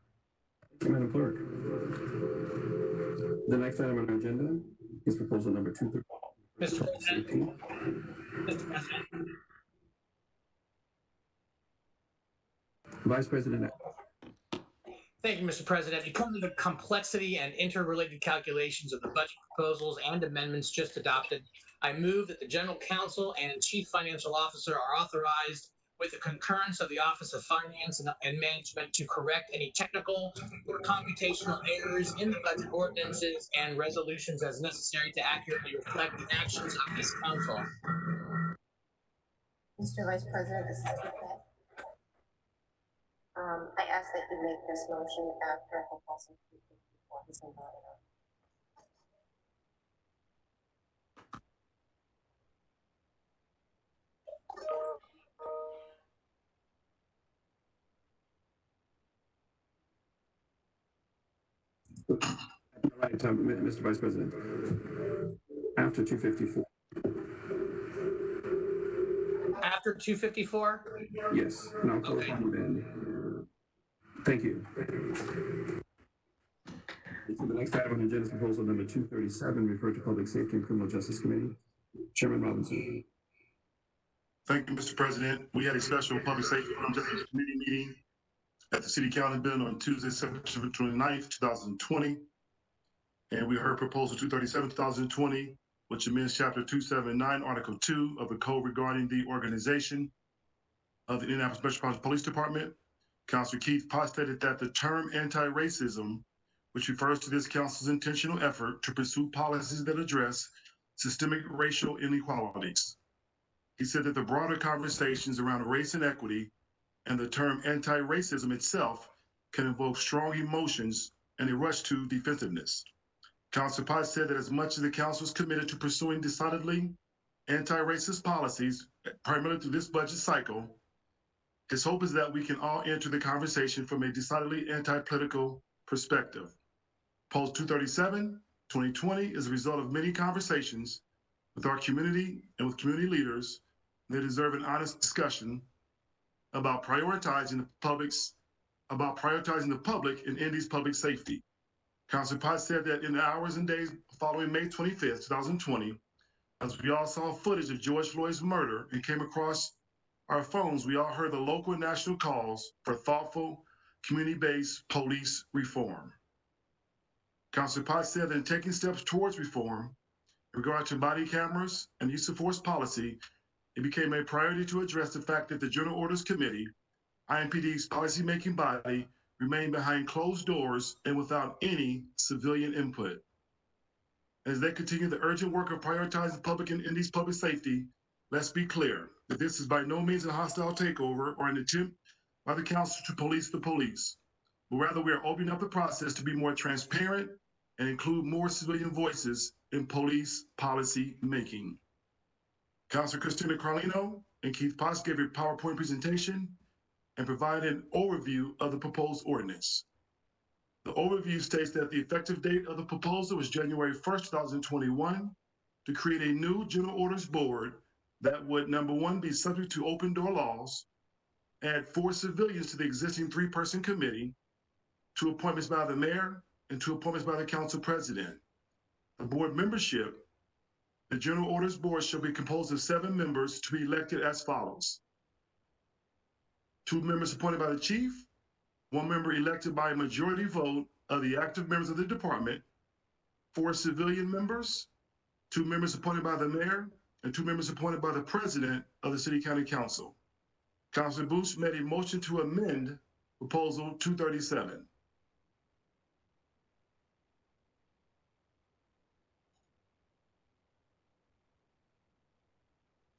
S1: you, Madam Clerk. The next item on our agenda is proposal number 230.
S5: Mr. President.
S1: Vice President.
S5: Thank you, Mr. President. Because of the complexity and interrelated calculations of the budget proposals and amendments just adopted, I move that the General Counsel and Chief Financial Officer are authorized with the concurrence of the Office of Finance and Management to correct any technical or computational errors in the budget ordinances and resolutions as necessary to accurately reflect the actions of this council.
S11: Mr. Vice President, this is Ted. I ask that you make this motion after proposal 254 has been voted on.
S1: Right, Mr. Vice President. After 254.
S5: After 254?
S1: Yes. And I'll call
S5: Okay.
S1: upon you then. Thank you. So the next item on the agenda is proposal number 237, referred to Public Safety and Criminal Justice Committee. Chairman Robinson.
S10: Thank you, Mr. President. We had a special Public Safety and Justice Committee meeting at the City Council building on Tuesday, September 29th, 2020. And we heard proposal 237, 2020, which amends chapter 279, article 2 of the code regarding the organization of the Indianapolis Metropolitan Police Department. Councilor Keith Potts stated that the term anti-racism, which refers to this council's intentional effort to pursue policies that address systemic racial inequalities. He said that the broader conversations around race and equity and the term anti-racism itself can invoke strong emotions and a rush to defensiveness. Councilor Potts said that as much as the council is committed to pursuing decidedly anti-racist policies, primarily through this budget cycle, his hope is that we can all enter the conversation from a decidedly anti-political perspective. Post 237, 2020 is a result of many conversations with our community and with community leaders. They deserve an honest discussion about prioritizing the public and Indy's public safety. Councilor Potts said that in the hours and days following May 25th, 2020, as we all saw footage of George Floyd's murder and came across our phones, we all heard the local and national calls for thoughtful, community-based police reform. Councilor Potts said that in taking steps towards reform, in regard to body cameras and use of force policy, it became a priority to address the fact that the General Orders Committee, IMPD's policymaking body, remained behind closed doors and without any civilian input. As they continue the urgent work of prioritizing public and Indy's public safety, let's be clear that this is by no means a hostile takeover or an attempt by the council to police the police, but rather we are opening up the process to be more transparent and include more civilian voices in police policy making. Councilor Christina Carlino and Keith Potts gave a PowerPoint presentation and provided an overview of the proposed ordinance. The overview states that the effective date of the proposal was January 1st, 2021, to create a new General Orders Board that would, number one, be subject to open door laws, add 4 civilians to the existing 3-person committee, 2 appointments by the mayor, and 2 appointments by the council president. The board membership, the General Orders Board shall be composed of 7 members to be elected as follows. 2 members appointed by the chief, 1 member elected by a majority vote of the active members of the department, 4 civilian members, 2 members appointed by the mayor, and 2 members appointed by the president of the City County Council. Councilor Booth made a motion to amend proposal 237.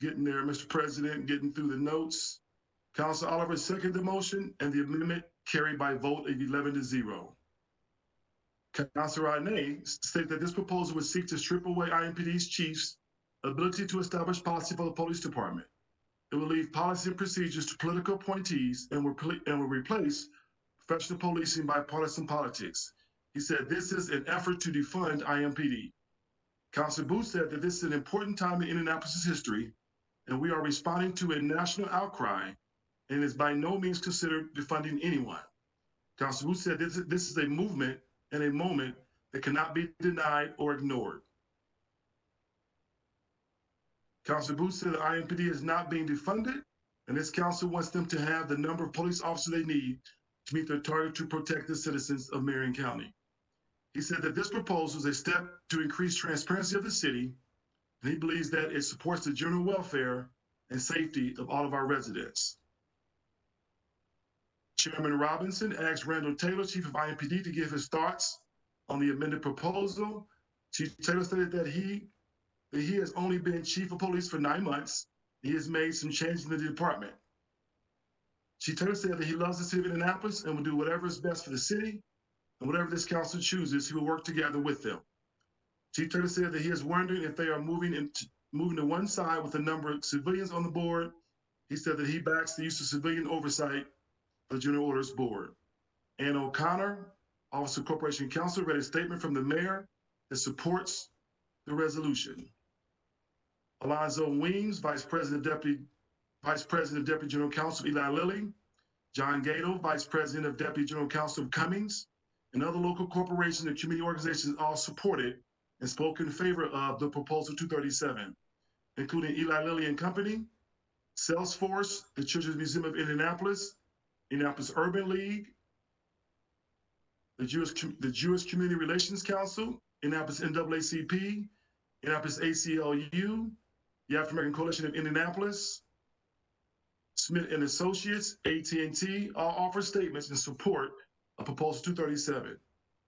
S10: getting there, Mr. President, getting through the notes. Councilor Oliver seconded the motion, and the amendment carried by a vote of 11-0. Councilor Arnay stated that this proposal would seek to strip away IMPD's chief's ability to establish policy for the police department. It will leave policy and procedures to political appointees and will replace professional policing by partisan politics. He said this is an effort to defund IMPD. Councilor Booth said that this is an important time in Indianapolis' history, and we are responding to a national outcry and is by no means considered defunding anyone. Councilor Booth said this is a movement and a moment that cannot be denied or ignored. Councilor Booth said that IMPD is not being defunded, and this council wants them to have the number of police officers they need to meet their target to protect the citizens of Marion County. He said that this proposal is a step to increase transparency of the city, and he believes that it supports the general welfare and safety of all of our residents. Chairman Robinson asked Randall Taylor, Chief of IMPD, to give his thoughts on the amended proposal. Chief Taylor stated that he has only been Chief of Police for 9 months. He has made some changes in the department. Chief Taylor said that he loves the city of Indianapolis and will do whatever is best for the city, and whatever this council chooses, he will work together with them. Chief Taylor said that he is wondering if they are moving to one side with a number of civilians on the board. He said that he backs the use of civilian oversight for the General Orders Board. Ann O'Connor, Office of Corporation Counsel, read a statement from the mayor that supports the resolution. Alonzo Weems, Vice President, Deputy General Counsel Eli Lilly, John Gato, Vice President of Deputy General Counsel of Cummings, and other local corporations and community organizations all supported and spoke in favor of the Proposal 237, including Eli Lilly and Company, Salesforce, the Children's Museum of Indianapolis Urban League, the Jewish Community Relations Council, Indianapolis NAACP, Indianapolis ACLU, the African American Coalition of Indianapolis, Smith and Associates, AT&T, all offer statements in support of Proposal 237.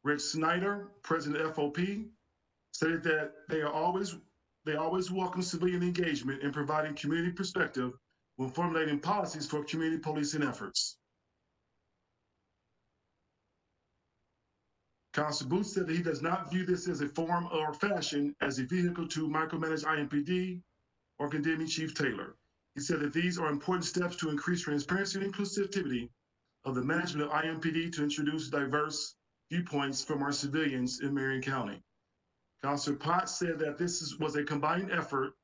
S10: Rick Snyder, President of FOP, stated that they always welcome civilian engagement in providing community perspective when formulating policies for community policing efforts. Councilor Booth said that he does not view this as a form or fashion as a vehicle to micromanage IMPD or condemning Chief Taylor. He said that these are important steps to increase transparency and inclusivity of the management of IMPD to introduce diverse viewpoints from our civilians in Marion County. Councilor Potts said that this was a combined effort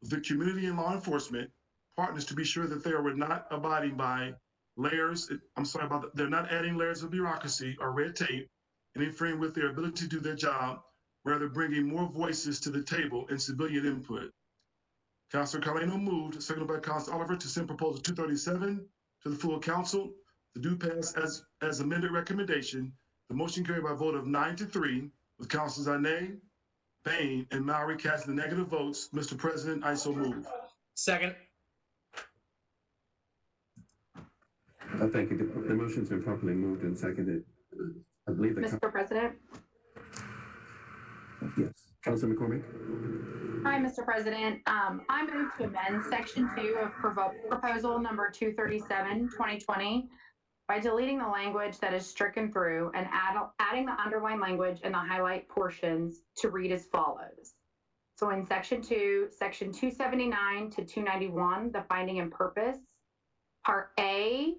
S10: of the community and law enforcement partners to be sure that they are not abiding by they're not adding layers of bureaucracy or red tape and interfering with their ability to do their job, rather bringing more voices to the table and civilian input. Councilor Carlino moved, seconded by Councilor Oliver, to send Proposal 237 to the full council to do pass as amended recommendation. The motion carried by a vote of 9-3, with Councilors Arnay, Bain, and Mowry casting the negative votes. Mr. President, I so move.
S5: Second.
S1: Thank you. The motion's been properly moved and seconded. I believe that.
S18: Mr. President.
S1: Yes. Councilor McCormick.
S18: Hi, Mr. President. I move to amend Section 2 of Proposal Number 237, 2020 by deleting the language that is stricken through and adding the underlined language in the highlight portions to read as follows. So in Section 2, Section 279 to 291, the finding and purpose, Part A,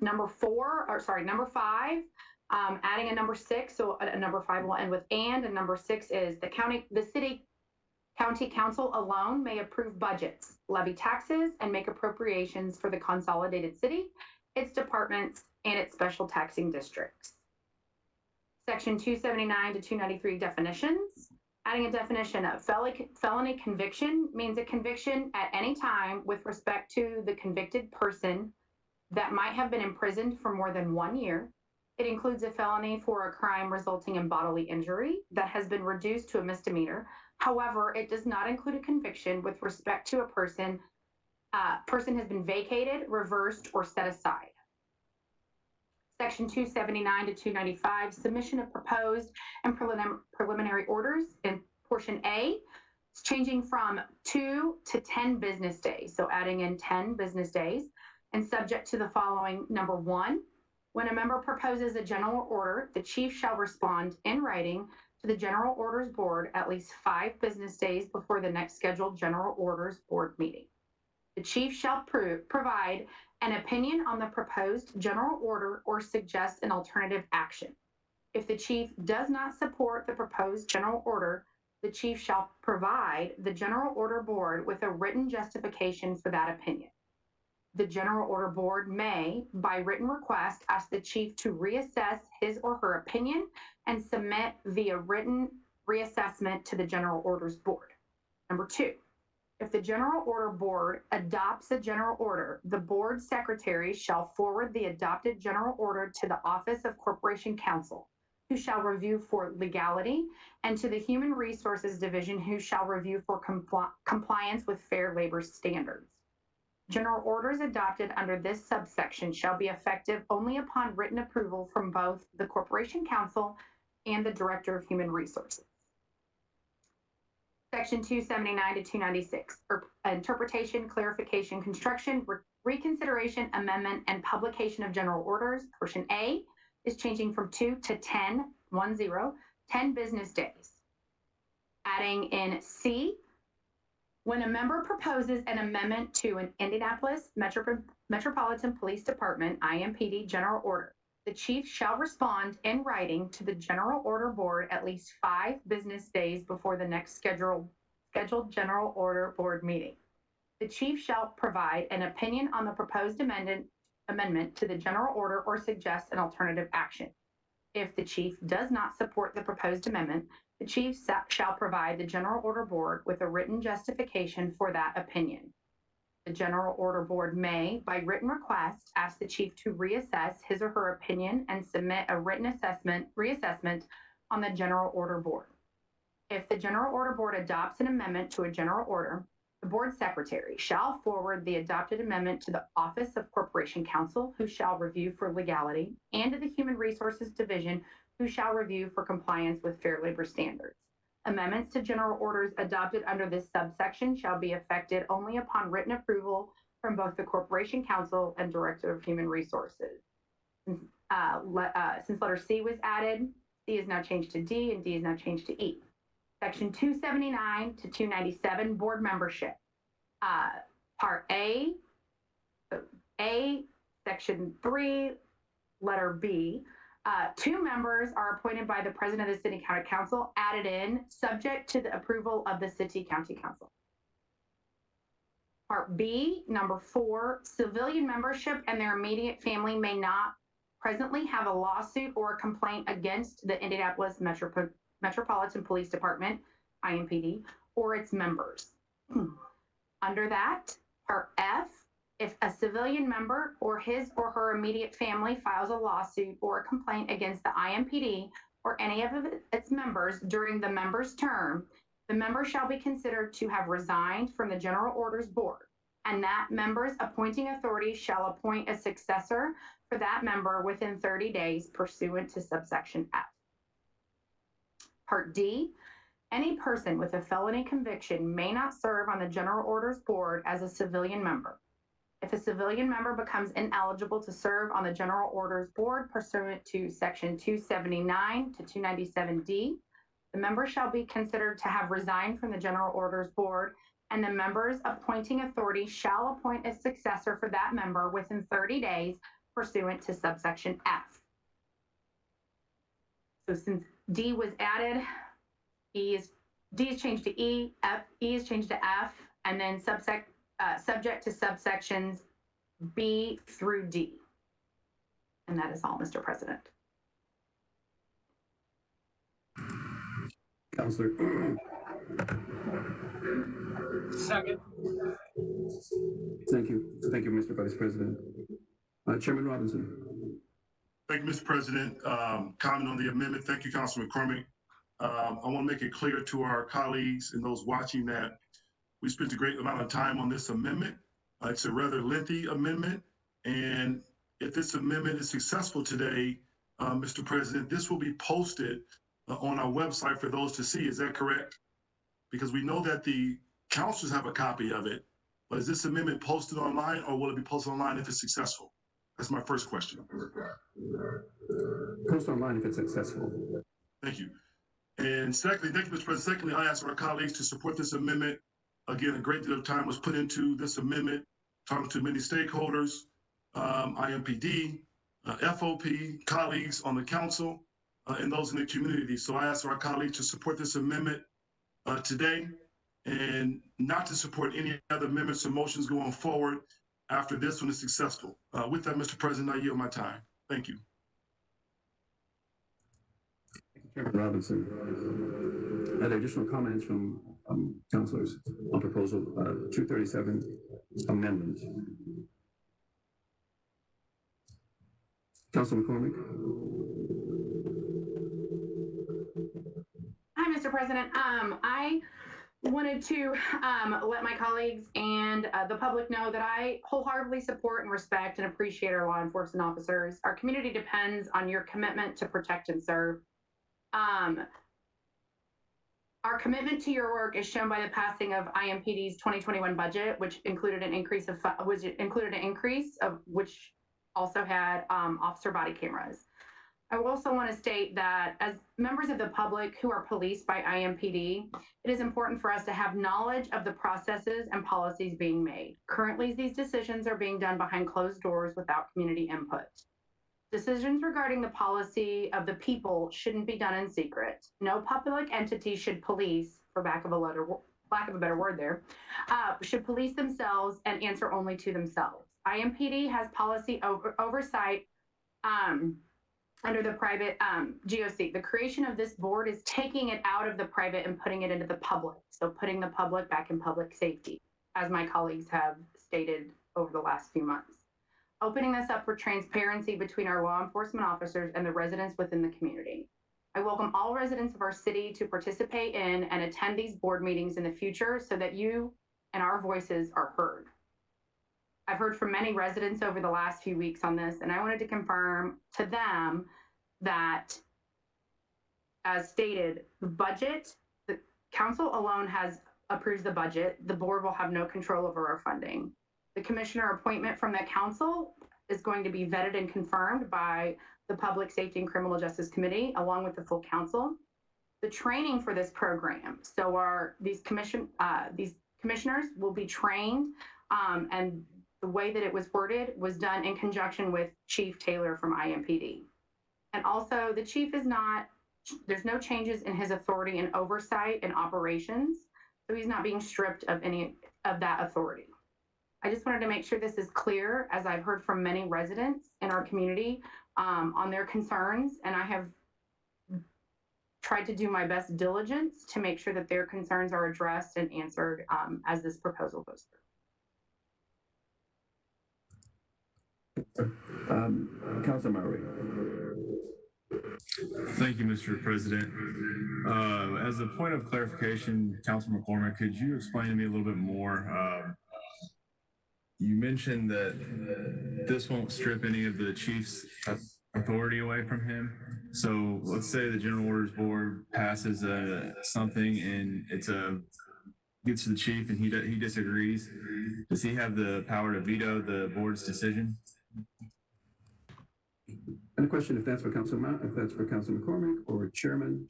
S18: number 5, adding a number 6, so a number 5 will end with and number 6 is the city county council alone may approve budgets, levy taxes, and make appropriations for the consolidated city, its departments, and its special taxing districts. Section 279 to 293 definitions. Adding a definition of felony conviction means a conviction at any time with respect to the convicted person that might have been imprisoned for more than 1 year. It includes a felony for a crime resulting in bodily injury that has been reduced to a misdemeanor. However, it does not include a conviction with respect to a person has been vacated, reversed, or set aside. Section 279 to 295, submission of proposed and preliminary orders in portion A. It's changing from 2 to 10 business days. So adding in 10 business days and subject to the following. Number 1, when a member proposes a general order, the chief shall respond in writing to the General Orders Board at least 5 business days before the next scheduled General Orders Board meeting. The chief shall provide an opinion on the proposed general order or suggest an alternative action. If the chief does not support the proposed general order, the chief shall provide the General Order Board with a written justification for that opinion. The General Order Board may, by written request, ask the chief to reassess his or her opinion and submit via written reassessment to the General Orders Board. Number 2, if the General Order Board adopts a general order, the board secretary shall forward the adopted general order to the Office of Corporation Counsel, who shall review for legality, and to the Human Resources Division, who shall review for compliance with fair labor standards. General orders adopted under this subsection shall be effective only upon written approval from both the Corporation Counsel and the Director of Human Resources. Section 279 to 296, interpretation, clarification, construction, reconsideration, amendment, and publication of general orders. Portion A is changing from 2 to 10 business days. Adding in C, when a member proposes an amendment to an Indianapolis Metropolitan Police Department, IMPD, general order, the chief shall respond in writing to the General Order Board at least 5 business days before the next scheduled General Order Board meeting. The chief shall provide an opinion on the proposed amendment to the general order or suggest an alternative action. If the chief does not support the proposed amendment, the chief shall provide the General Order Board with a written justification for that opinion. The General Order Board may, by written request, ask the chief to reassess his or her opinion and submit a written reassessment on the General Order Board. If the General Order Board adopts an amendment to a general order, the board secretary shall forward the adopted amendment to the Office of Corporation Counsel, who shall review for legality, and to the Human Resources Division, who shall review for compliance with fair labor standards. Amendments to general orders adopted under this subsection shall be effected only upon written approval from both the Corporation Counsel and Director of Human Resources. Since letter C was added, C is now changed to D, and D is now changed to E. Section 279 to 297, board membership. Part A, Section 3, letter B. 2 members are appointed by the President of the City County Council, added in, subject to the approval of the City County Council. Part B, number 4, civilian membership and their immediate family may not presently have a lawsuit or a complaint against the Indianapolis Metropolitan Police Department, IMPD, or its members. Under that, Part F, if a civilian member or his or her immediate family files a lawsuit or a complaint against the IMPD or any of its members during the member's term, the member shall be considered to have resigned from the General Orders Board, and that member's appointing authority shall appoint a successor for that member within 30 days pursuant to subsection F. Part D, any person with a felony conviction may not serve on the General Orders Board as a civilian member. If a civilian member becomes ineligible to serve on the General Orders Board pursuant to Section 279 to 297D, the member shall be considered to have resigned from the General Orders Board, and the member's appointing authority shall appoint a successor for that member within 30 days pursuant to subsection F. So since D was added, D is changed to E, E is changed to F, and then subject to subsections B through D. And that is all, Mr. President.
S1: Counselor.
S5: Second.
S1: Thank you. Thank you, Mr. Vice President. Chairman Robinson.
S10: Thank you, Mr. President. Comment on the amendment. Thank you, Councilman McCormick. I want to make it clear to our colleagues and those watching that we spent a great amount of time on this amendment. It's a rather lengthy amendment. And if this amendment is successful today, Mr. President, this will be posted on our website for those to see. Is that correct? Because we know that the councilors have a copy of it, but is this amendment posted online or will it be posted online if it's successful? That's my first question.
S1: Post online if it's successful.
S10: Thank you. And secondly, thank you, Mr. President. Secondly, I ask our colleagues to support this amendment. Again, a great deal of time was put into this amendment, talking to many stakeholders, IMPD, FOP, colleagues on the council, and those in the community. So I ask our colleagues to support this amendment today and not to support any other amendments or motions going forward after this one is successful. With that, Mr. President, I yield my time. Thank you.
S1: Chairman Robinson. Are there additional comments from councilors on proposal 237 amendment? Council McCormick.
S18: Hi, Mr. President. I wanted to let my colleagues and the public know that I wholeheartedly support and respect and appreciate our law enforcement officers. Our community depends on your commitment to protect and serve. Our commitment to your work is shown by the passing of IMPD's 2021 budget, which included an increase of which also had officer body cameras. I also want to state that as members of the public who are policed by IMPD, it is important for us to have knowledge of the processes and policies being made. Currently, these decisions are being done behind closed doors without community input. Decisions regarding the policy of the people shouldn't be done in secret. No public entity should police, for lack of a better word there, should police themselves and answer only to themselves. IMPD has policy oversight under the private GOC. The creation of this board is taking it out of the private and putting it into the public. So putting the public back in public safety, as my colleagues have stated over the last few months. Opening this up for transparency between our law enforcement officers and the residents within the community. I welcome all residents of our city to participate in and attend these board meetings in the future so that you and our voices are heard. I've heard from many residents over the last few weeks on this, and I wanted to confirm to them that, as stated, the budget, the council alone approves the budget. The board will have no control over our funding. The commissioner appointment from the council is going to be vetted and confirmed by the Public Safety and Criminal Justice Committee, along with the full council. The training for this program, so these commissioners will be trained, and the way that it was worded was done in conjunction with Chief Taylor from IMPD. And also, the chief there's no changes in his authority and oversight and operations, so he's not being stripped of any of that authority. I just wanted to make sure this is clear, as I've heard from many residents in our community on their concerns, and I have tried to do my best diligence to make sure that their concerns are addressed and answered as this proposal goes
S1: through. Councilor Murray.
S12: Thank you, Mr. President. As a point of clarification, Councilor McCormick, could you explain to me a little bit more? You mentioned that this won't strip any of the chief's authority away from him. So let's say the General Orders Board passes something and gets to the chief and he disagrees. Does he have the power to veto the board's decision?
S1: And the question, if that's for Councilor McCormick or Chairman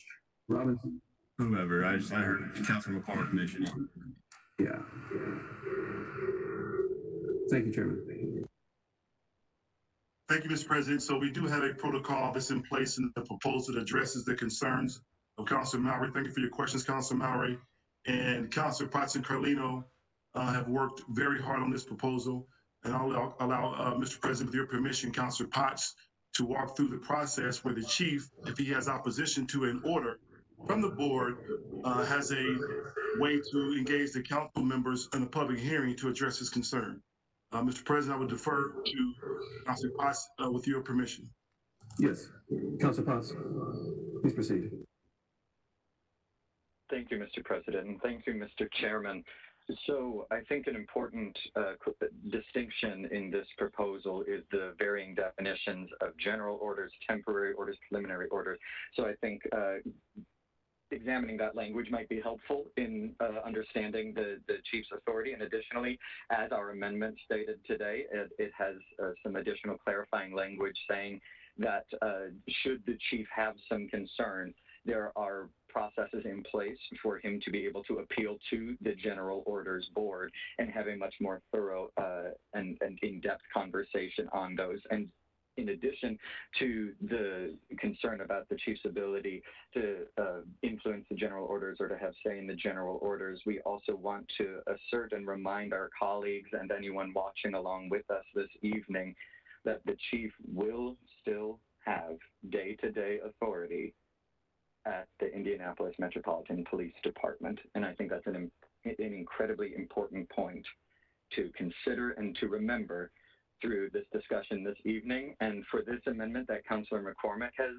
S1: Robinson?
S12: Whomever. I heard Councilor McCormick mention it.
S1: Yeah. Thank you, Chairman.
S10: Thank you, Mr. President. So we do have a protocol that's in place in the proposal that addresses the concerns of Councilor Mowry. Thank you for your questions, Councilor Mowry. And Councilor Potts and Carlino have worked very hard on this proposal. And I'll allow Mr. President, with your permission, Councilor Potts, to walk through the process where the chief, if he has opposition to an order from the board, has a way to engage the council members in a public hearing to address his concern. Mr. President, I would defer to Councilor Potts with your permission.
S1: Yes, Councilor Potts, please proceed.
S19: Thank you, Mr. President, and thank you, Mr. Chairman. So I think an important distinction in this proposal is the varying definitions of general orders, temporary orders, preliminary orders. So I think examining that language might be helpful in understanding the chief's authority. And additionally, as our amendment stated today, it has some additional clarifying language saying that should the chief have some concern, there are processes in place for him to be able to appeal to the General Orders Board and have a much more thorough and in-depth conversation on those. And in addition to the concern about the chief's ability to influence the general orders or to have say in the general orders, we also want to assert and remind our colleagues and anyone watching along with us this evening that the chief will still have day-to-day authority at the Indianapolis Metropolitan Police Department. And I think that's an incredibly important point to consider and to remember through this discussion this evening. And for this amendment that Councilor McCormick has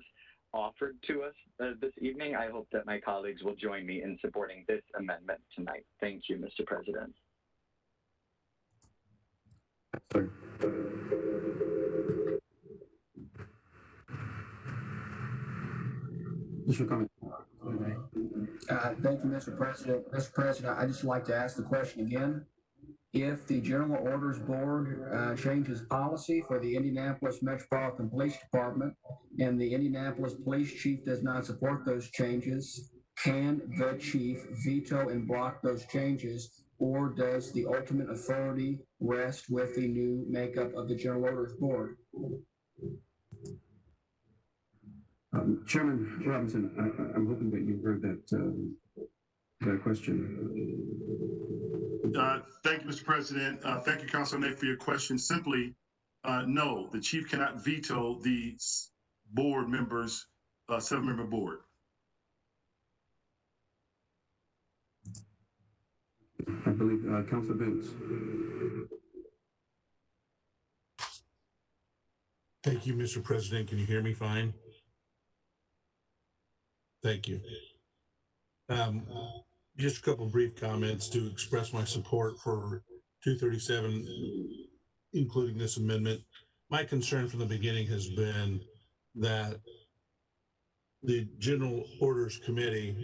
S19: offered to us this evening, I hope that my colleagues will join me in supporting this amendment tonight. Thank you, Mr. President.
S2: Thank you, Mr. President. Mr. President, I'd just like to ask the question again. If the General Orders Board changes policy for the Indianapolis Metropolitan Police Department and the Indianapolis Police Chief does not support those changes, can the chief veto and block those changes, or does the ultimate authority rest with the new makeup of the General Orders Board?
S1: Chairman Robinson, I'm hoping that you heard that question.
S10: Thank you, Mr. President. Thank you, Councilor Nate, for your question. Simply, no, the chief cannot veto the board members, 7-member board.
S1: I believe Councilor Boots.
S3: Thank you, Mr. President. Can you hear me fine? Thank you. Just a couple brief comments to express my support for 237, including this amendment. My concern from the beginning has been that the General Orders Committee,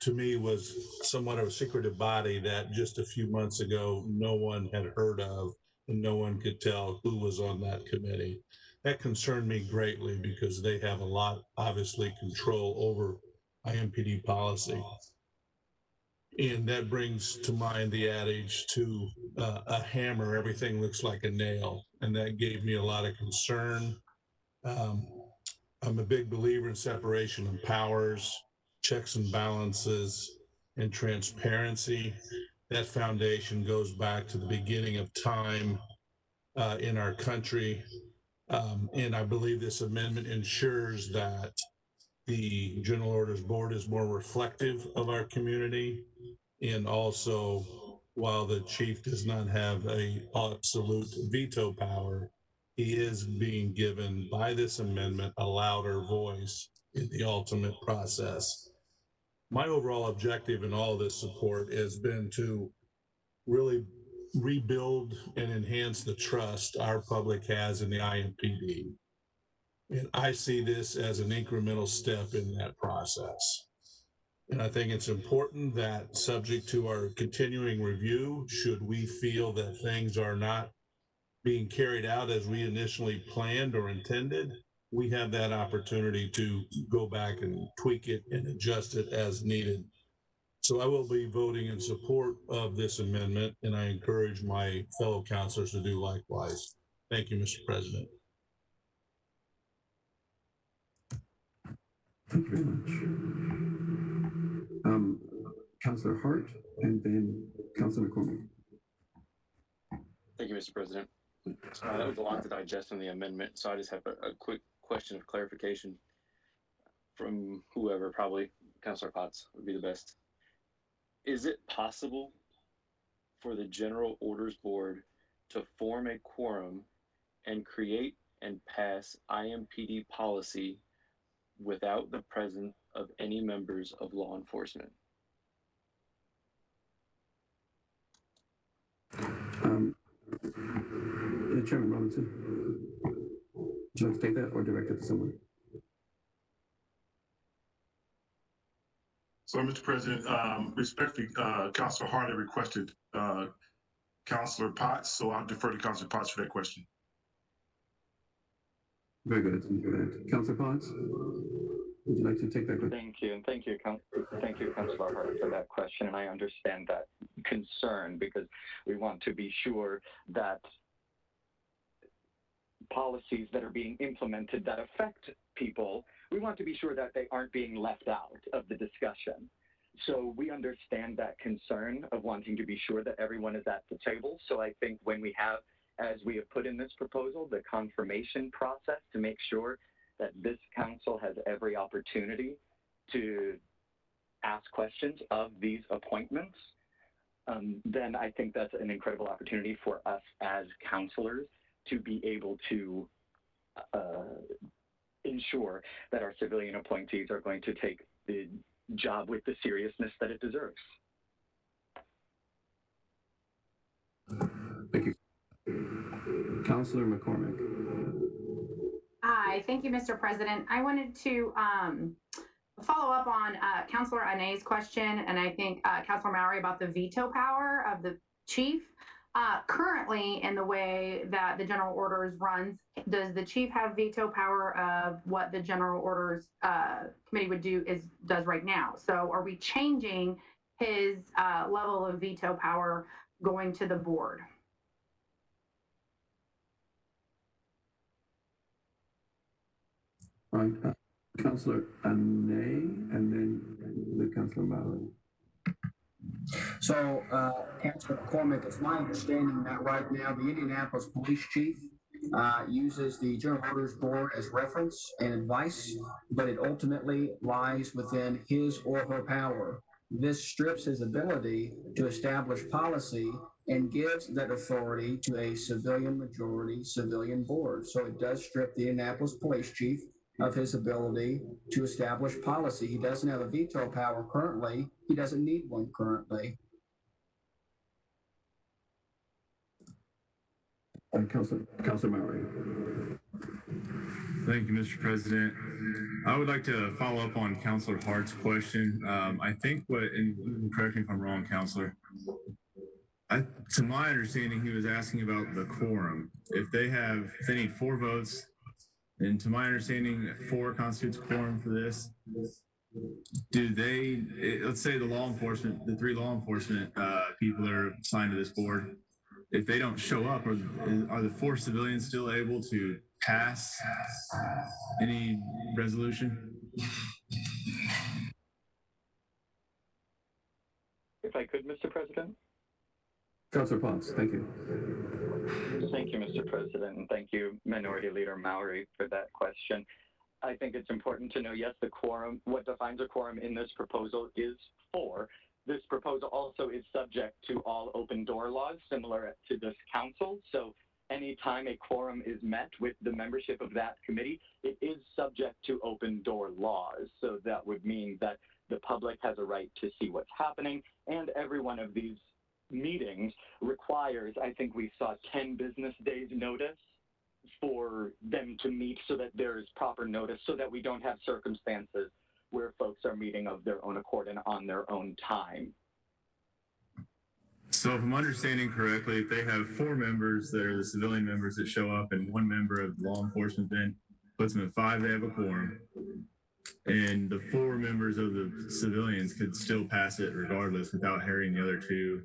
S3: to me, was somewhat of a secretive body that just a few months ago no one had heard of and no one could tell who was on that committee. That concerned me greatly because they have a lot, obviously, control over IMPD policy. And that brings to mind the adage, to a hammer, everything looks like a nail. And that gave me a lot of concern. I'm a big believer in separation of powers, checks and balances, and transparency. That foundation goes back to the beginning of time in our country. And I believe this amendment ensures that the General Orders Board is more reflective of our community. And also, while the chief does not have an absolute veto power, he is being given by this amendment a louder voice in the ultimate process. My overall objective in all this support has been to really rebuild and enhance the trust our public has in the IMPD. And I see this as an incremental step in that process. And I think it's important that, subject to our continuing review, should we feel that things are not being carried out as we initially planned or intended, we have that opportunity to go back and tweak it and adjust it as needed. So I will be voting in support of this amendment, and I encourage my fellow councilors to do likewise. Thank you, Mr. President.
S1: Thank you very much. Councilor Hart and then Councilor McCormick.
S6: Thank you, Mr. President. That was a lot to digest in the amendment, so I just have a quick question of clarification from whoever, probably Councilor Potts would be the best. Is it possible for the General Orders Board to form a quorum and create and pass IMPD policy without the presence of any members of law enforcement?
S1: Chairman Robinson, would you like to take that or direct it to someone?
S10: So, Mr. President, respectfully, Councilor Hardy requested Councilor Potts, so I'll defer to Councilor Potts for that question.
S1: Very good. Councilor Potts, would you like to take that question?
S19: Thank you, and thank you, Councilor Hart, for that question. And I understand that concern because we want to be sure that policies that are being implemented that affect people, we want to be sure that they aren't being left out of the discussion. So we understand that concern of wanting to be sure that everyone is at the table. So I think when we have, as we have put in this proposal, the confirmation process to make sure that this council has every opportunity to ask questions of these appointments, then I think that's an incredible opportunity for us as counselors to be able to ensure that our civilian appointees are going to take the job with the seriousness that it deserves.
S1: Thank you. Councilor McCormick.
S18: Hi, thank you, Mr. President. I wanted to follow up on Councilor Ane's question, and I think Councilor Mowry about the veto power of the chief. Currently, in the way that the general orders runs, does the chief have veto power of what the general orders committee would does right now? So are we changing his level of veto power going to the board?
S1: All right, Councilor Ane, and then the Councilor Mowry.
S2: So, Councilor McCormick, it's my understanding that right now the Indianapolis Police Chief uses the General Orders Board as reference and advice, but it ultimately lies within his or her power. This strips his ability to establish policy and gives that authority to a civilian majority civilian board. So it does strip the Indianapolis Police Chief of his ability to establish policy. He doesn't have a veto power currently. He doesn't need one currently.
S1: Councilor Mowry.
S12: Thank you, Mr. President. I would like to follow up on Councilor Hart's question. I think and correct me if I'm wrong, Councilor, to my understanding, he was asking about the quorum. If they need 4 votes, and to my understanding, 4 constitutes quorum for this. Do they, let's say the 3 law enforcement people that are assigned to this board, if they don't show up, are the 4 civilians still able to pass any resolution?
S19: If I could, Mr. President.
S1: Councilor Potts, thank you.
S19: Thank you, Mr. President, and thank you, Minority Leader Mowry, for that question. I think it's important to know, yes, the quorum, what defines a quorum in this proposal is 4. This proposal also is subject to all open door laws similar to this council. So anytime a quorum is met with the membership of that committee, it is subject to open door laws. So that would mean that the public has a right to see what's happening, and every one of these meetings requires, I think we saw 10 business days notice for them to meet, so that there is proper notice, so that we don't have circumstances where folks are meeting of their own accord and on their own time.
S12: So if I'm understanding correctly, if they have 4 members that are the civilian members that show up and 1 member of law enforcement then puts them at 5, they have a quorum. And the 4 members of the civilians could still pass it regardless without hearing the other 2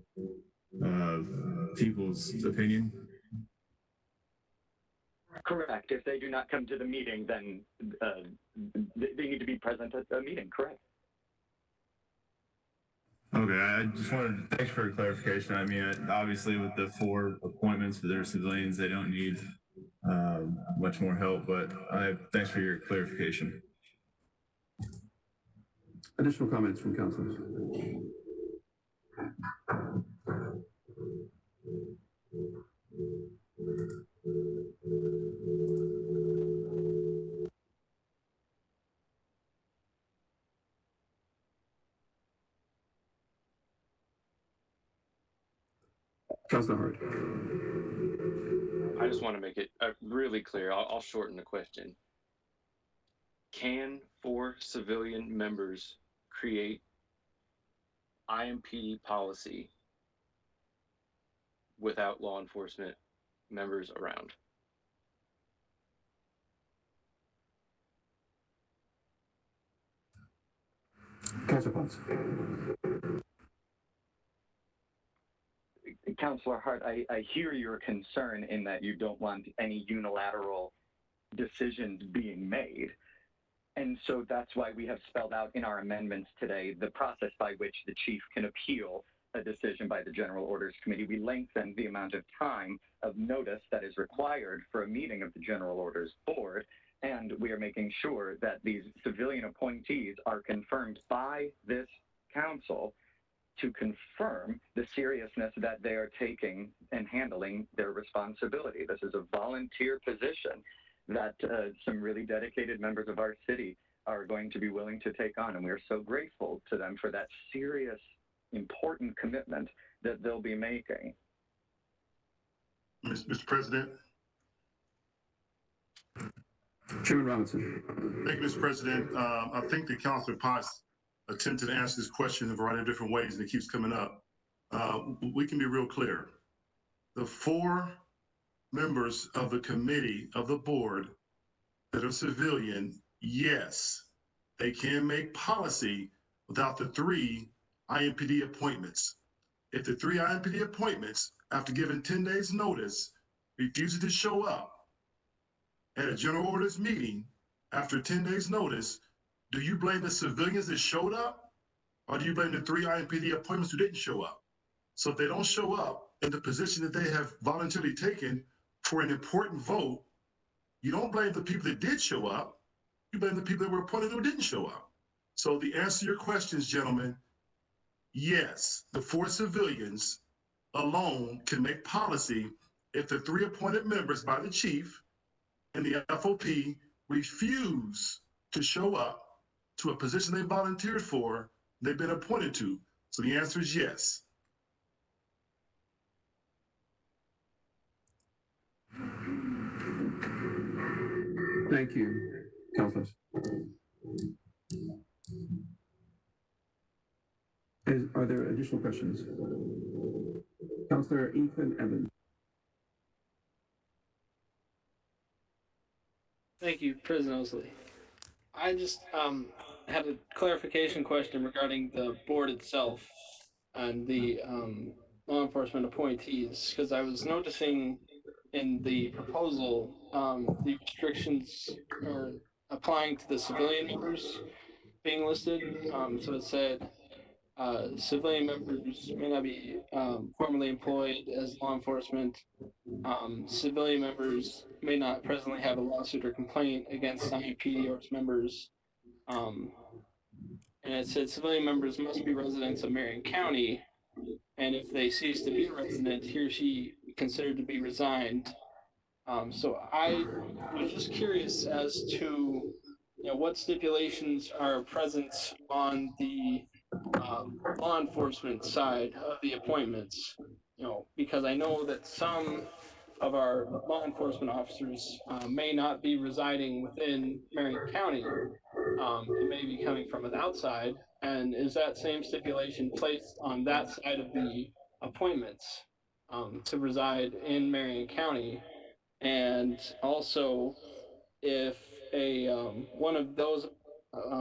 S12: people's opinion.
S19: Correct. If they do not come to the meeting, then they need to be present at the meeting. Correct.
S12: Okay, I just wanted thanks for clarification. I mean, obviously with the 4 appointments for their civilians, they don't need much more help, but thanks for your clarification.
S1: Additional comments from councilors? Councilor Hart.
S6: I just want to make it really clear. I'll shorten the question. Can 4 civilian members create IMPD policy without law enforcement members around.
S1: Councilor Potts.
S19: Councilor Hart, I hear your concern in that you don't want any unilateral decisions being made. And so that's why we have spelled out in our amendments today the process by which the chief can appeal a decision by the General Orders Committee. We lengthened the amount of time of notice that is required for a meeting of the General Orders Board, and we are making sure that these civilian appointees are confirmed by this council to confirm the seriousness that they are taking and handling their responsibility. This is a volunteer position that some really dedicated members of our city are going to be willing to take on, and we are so grateful to them for that serious, important commitment that they'll be making.
S10: Mr. President.
S1: Chairman Robinson.
S10: Thank you, Mr. President. I think that Councilor Potts attempted to answer this question in a variety of different ways, and it keeps coming up. We can be real clear. The 4 members of the committee of the board that are civilian, yes, they can make policy without the 3 IMPD appointments. If the 3 IMPD appointments, after giving 10 days notice, refuses to show up at a general orders meeting after 10 days notice, do you blame the civilians that showed up, or do you blame the 3 IMPD appointments who didn't show up? So if they don't show up in the position that they have voluntarily taken for an important vote, you don't blame the people that did show up, you blame the people that were appointed who didn't show up. So the answer to your questions, gentlemen, yes, the 4 civilians alone can make policy if the 3 appointed members by the chief and the FOP refuse to show up to a position they volunteered for, they've been appointed to. So the answer is yes.
S1: Thank you, councilors. Are there additional questions? Councilor Ethan Evans.
S7: Thank you, President Osley. I just had a clarification question regarding the board itself and the law enforcement appointees, because I was noticing in the proposal the restrictions are applying to the civilian members being listed. So it said civilian members may not be formally employed as law enforcement. Civilian members may not presently have a lawsuit or complaint against IMPD or its members. And it said civilian members must be residents of Marion County, and if they cease to be a resident, he or she considered to be resigned. So I was just curious as to what stipulations are present on the law enforcement side of the appointments. Because I know that some of our law enforcement officers may not be residing within Marion County. It may be coming from the outside. And is that same stipulation placed on that side of the appointments to reside in Marion County? And also, if a one of those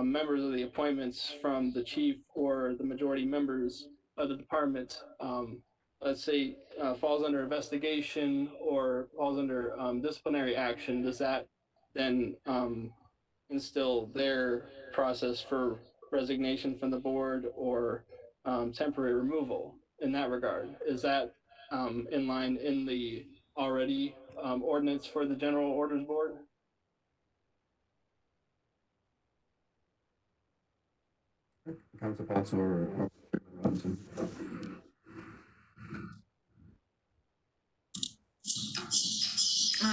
S7: members of the appointments from the chief or the majority members of the department, let's say, falls under investigation or falls under disciplinary action, does that then instill their process for resignation from the board or temporary removal in that regard? Is that in line in the already ordinance for the General Orders Board?
S1: Councilor Potts or Robinson.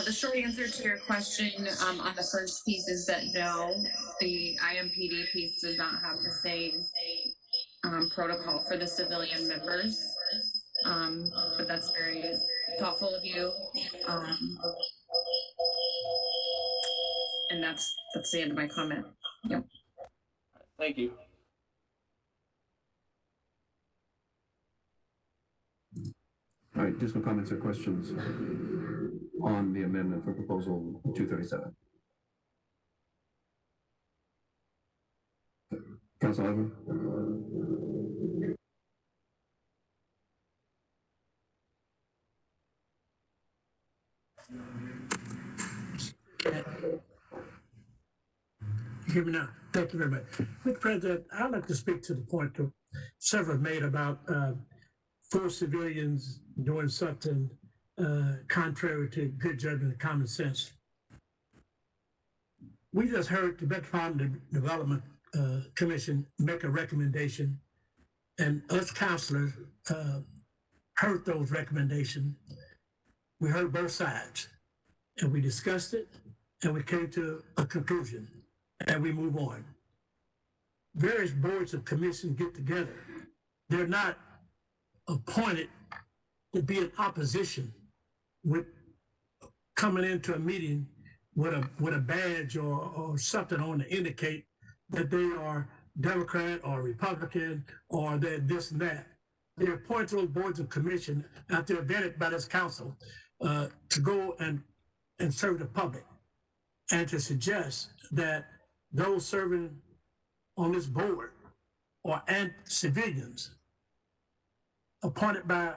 S16: The short answer to your question on the first piece is that no, the IMPD piece does not have the same protocol for the civilian members. But that's very thoughtful of you. And that's the end of my comment. Yep.
S7: Thank you.
S1: All right, additional comments or questions on the amendment for proposal 237? Council Over?
S8: You hear me now? Thank you very much. Mr. President, I'd like to speak to the point that several made about four civilians doing something contrary to good judgment and common sense. We just heard the Metropolitan Development Commission make a recommendation, and us counselors heard those recommendations. We heard both sides, and we discussed it, and we came to a conclusion, and we move on. Various boards of commission get together. They're not appointed to be in opposition with coming into a meeting with a badge or something on to indicate that they are Democrat or Republican or they're this and that. They're appointed to those boards of commission after they're vetted by this council to go and serve the public, and to suggest that those serving on this board are civilians appointed by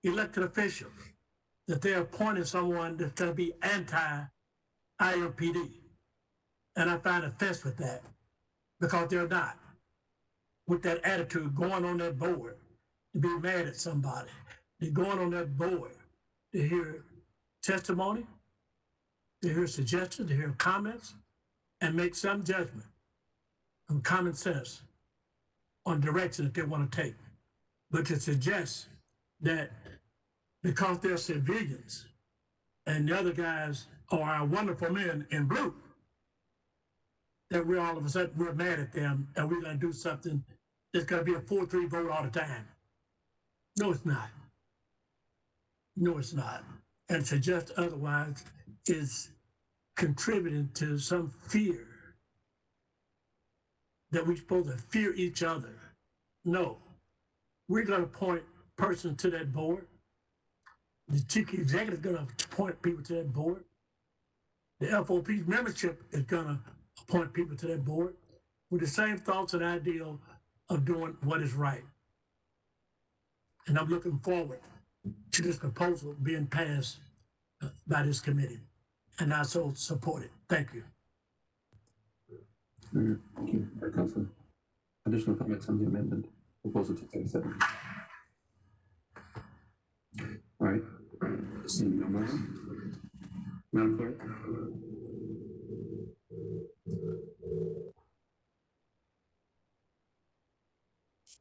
S8: elected officials, that they're appointing someone that's going to be anti-IMPD. And I find offense with that, because they're not. With that attitude, going on that board to be mad at somebody. They're going on that board to hear testimony, to hear suggestions, to hear comments, and make some judgment on common sense on direction that they want to take. But to suggest that because they're civilians and the other guys are our wonderful men in blue, that we're all of a sudden we're mad at them and we're going to do something that's going to be a 4-3 vote all the time. No, it's not. No, it's not. And to suggest otherwise is contributing to some fear that we're supposed to fear each other. No, we're going to appoint a person to that board. The chief executive is going to appoint people to that board. The FOP's membership is going to appoint people to that board with the same thoughts and ideal of doing what is right. And I'm looking forward to this proposal being passed by this committee. And I so support it. Thank you.
S1: Thank you, Councilor. Additional comments on the amendment, proposal 237. All right. Seeing no more. Madam Clerk.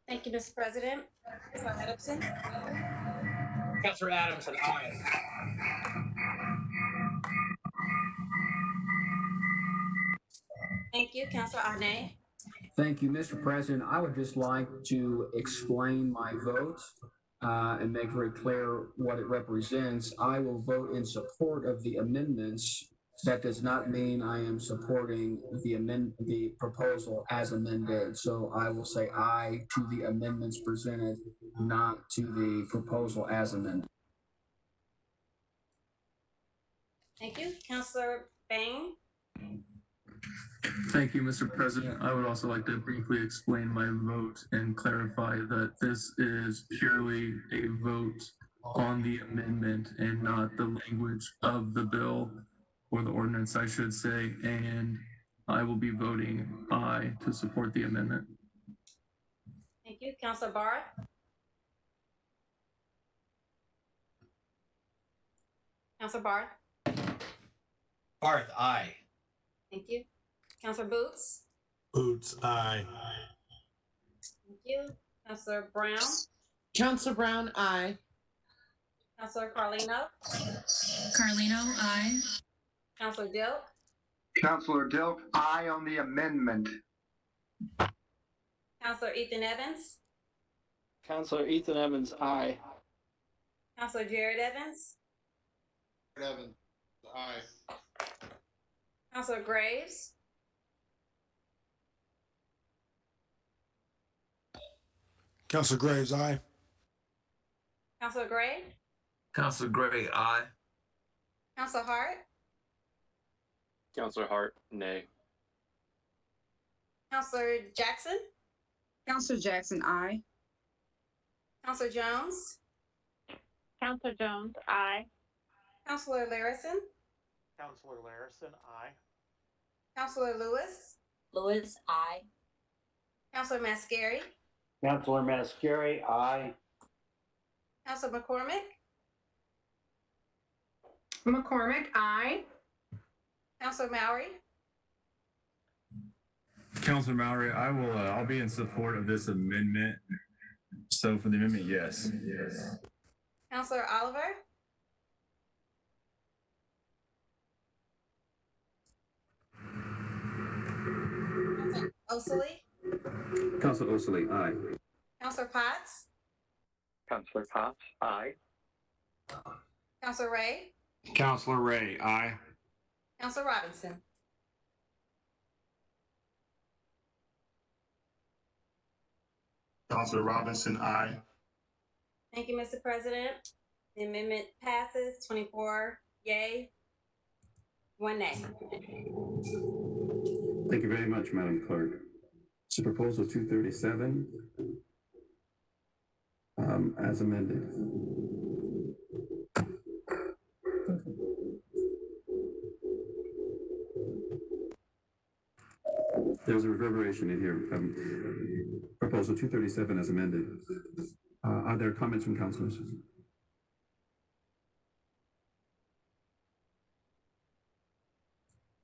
S4: Thank you, Mr. President. Councilor Adamson.
S5: Councilor Adamson, aye.
S4: Thank you, Councilor Arnay.
S2: Thank you, Mr. President. I would just like to explain my vote and make very clear what it represents. I will vote in support of the amendments. That does not mean I am supporting the proposal as amended. So I will say aye to the amendments presented, not to the proposal as amended.
S4: Thank you, Councilor Bain.
S15: Thank you, Mr. President. I would also like to briefly explain my vote and clarify that this is purely a vote on the amendment and not the language of the bill or the ordinance, I should say, and I will be voting aye to support the amendment.
S4: Thank you, Councilor Barth. Councilor Barth.
S17: Barth, aye.
S4: Thank you. Councilor Boots.
S3: Boots, aye.
S4: Thank you. Councilor Brown.
S21: Councilor Brown, aye.
S4: Councilor Carlino.
S16: Carlino, aye.
S4: Councilor Dilk.
S24: Councilor Dilk, aye on the amendment.
S4: Councilor Ethan Evans.
S7: Councilor Ethan Evans, aye.
S4: Councilor Jared Evans.
S22: Evans, aye.
S4: Councilor Graves.
S14: Councilor Graves, aye.
S4: Councilor Gray.
S9: Counselor Gray, aye.
S4: Counselor Hart,
S6: Counselor Hart, nay.
S4: Counselor Jackson,
S13: Counselor Jackson, aye.
S4: Counselor Jones,
S20: Counselor Jones, aye.
S4: Counselor Larison,
S23: Counselor Larison, aye.
S4: Counselor Lewis,
S25: Lewis, aye.
S4: Counselor Mascari,
S26: Counselor Mascari, aye.
S4: Counselor McCormick,
S18: McCormick, aye.
S4: Counselor Mowry,
S12: Counselor Mallory, I'll be in support of this amendment. So for the amendment, yes.
S4: Counselor Oliver, Counselor Osley,
S1: Councilor Osley, aye.
S4: Counselor Potts,
S19: Counselor Potts, aye.
S4: Counselor Ray,
S26: Counselor Ray, aye.
S4: Counselor Robinson.
S10: Counselor Robinson, aye.
S4: Thank you, Mr. President. The amendment passes 24 yay, 1 nay.
S1: Thank you very much, Madam Clerk. So proposal 237, as amended. There's a reverberation in here. Proposal 237 as amended. Are there comments from councilors?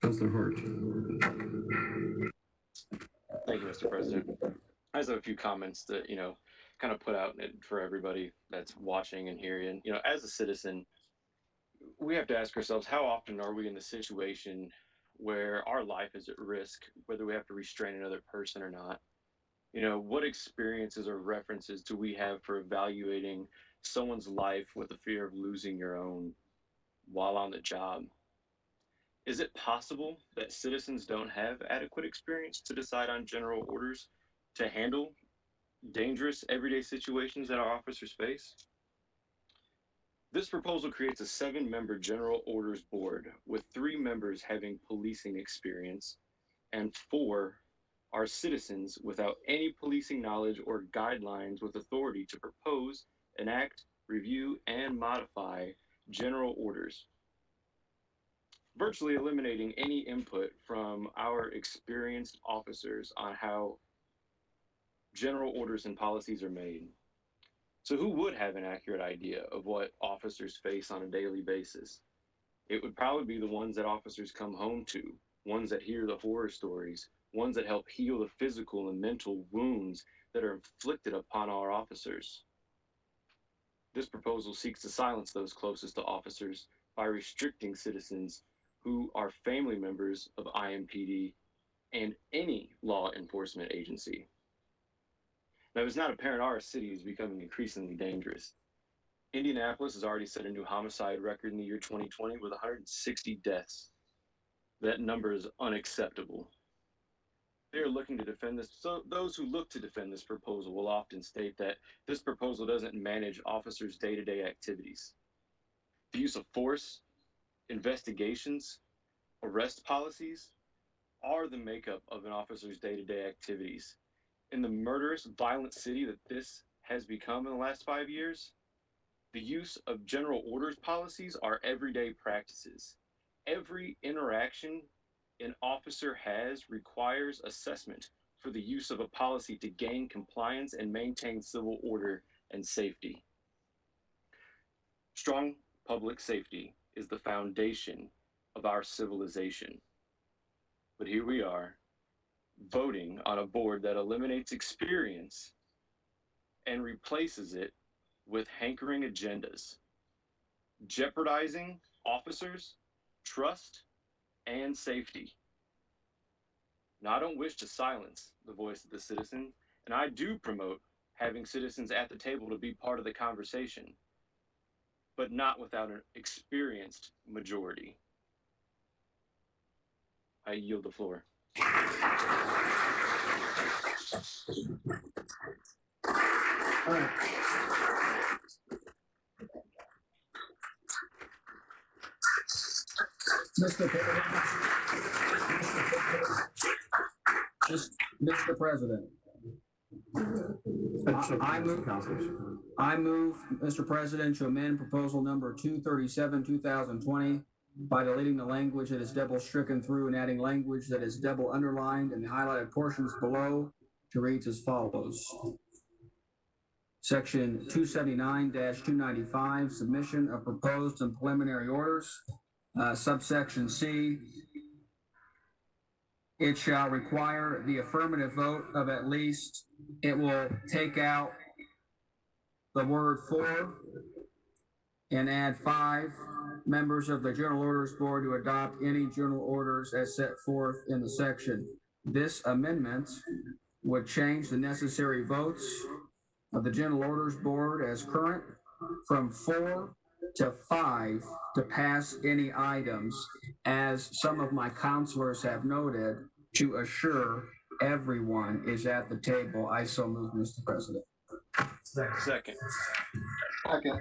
S1: Councilor Hart.
S6: Thank you, Mr. President. I just have a few comments that, kind of put out for everybody that's watching and hearing. As a citizen, we have to ask ourselves, how often are we in the situation where our life is at risk, whether we have to restrain another person or not? What experiences or references do we have for evaluating someone's life with the fear of losing your own while on the job? Is it possible that citizens don't have adequate experience to decide on general orders to handle dangerous everyday situations that our officers face? This proposal creates a 7-member general orders board with 3 members having policing experience and 4 are citizens without any policing knowledge or guidelines with authority to propose, enact, review, and modify general orders, virtually eliminating any input from our experienced officers on how general orders and policies are made. So who would have an accurate idea of what officers face on a daily basis? It would probably be the ones that officers come home to, ones that hear the horror stories, ones that help heal the physical and mental wounds that are inflicted upon our officers. This proposal seeks to silence those closest to officers by restricting citizens who are family members of IMPD and any law enforcement agency. Now, it's not apparent our city is becoming increasingly dangerous. Indianapolis has already set a new homicide record in the year 2020 with 160 deaths. That number is unacceptable. They are looking to defend this. So those who look to defend this proposal will often state that this proposal doesn't manage officers' day-to-day activities. The use of force, investigations, arrest policies are the makeup of an officer's day-to-day activities. In the murderous, violent city that this has become in the last 5 years, the use of general orders policies are everyday practices. Every interaction an officer has requires assessment for the use of a policy to gain compliance and maintain civil order and safety. Strong public safety is the foundation of our civilization. But here we are, voting on a board that eliminates experience and replaces it with hankering agendas, jeopardizing officers' trust and safety. Now, I don't wish to silence the voice of the citizen, and I do promote having citizens at the table to be part of the conversation, but not without an experienced majority. I yield the floor.
S2: All right. Mr. President, I move, Mr. President, to amend proposal number 237, 2020 by deleting the language that is double stricken through and adding language that is double underlined in the highlighted portions below to read as follows. Section 279-295, submission of proposed and preliminary orders. Subsection C, it shall require the affirmative vote of at least, it will take out the word for and add 5 members of the General Orders Board to adopt any general orders as set forth in the section. This amendment would change the necessary votes of the General Orders Board as current from 4 to 5 to pass any items, as some of my counselors have noted, to assure everyone is at the table. I so move, Mr. President.
S6: Second.
S1: Okay.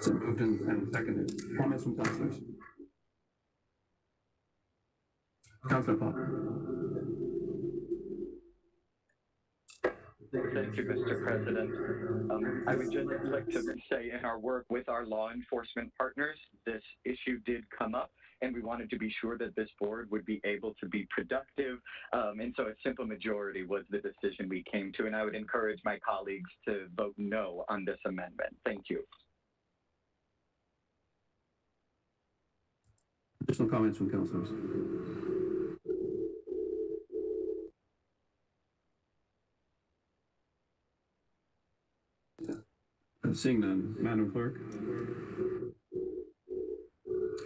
S1: So moved and seconded. Comments from councilors? Councilor Pop.
S19: Thank you, Mr. President. I would just like to say in our work with our law enforcement partners, this issue did come up, and we wanted to be sure that this board would be able to be productive. And so a simple majority was the decision we came to, and I would encourage my colleagues to vote no on this amendment. Thank you.
S1: Additional comments from councilors? Seeing none, Madam Clerk,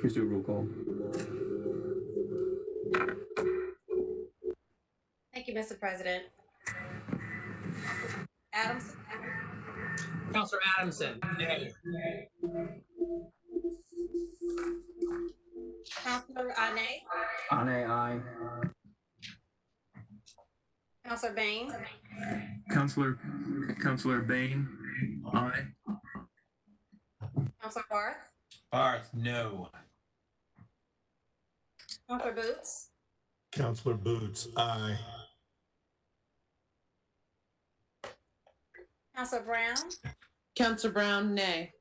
S1: please do a roll call.
S4: Thank you, Mr. President. Adamson.
S17: Counselor Adamson, nay.
S4: Counselor Ane.
S2: Ane, aye.
S4: Counselor Bain.
S12: Counselor Bain, aye.
S4: Counselor Barth.
S17: Barth, no.
S4: Counselor Boots.
S3: Counselor Boots, aye.
S4: Counselor Brown.
S21: Counselor Brown, nay.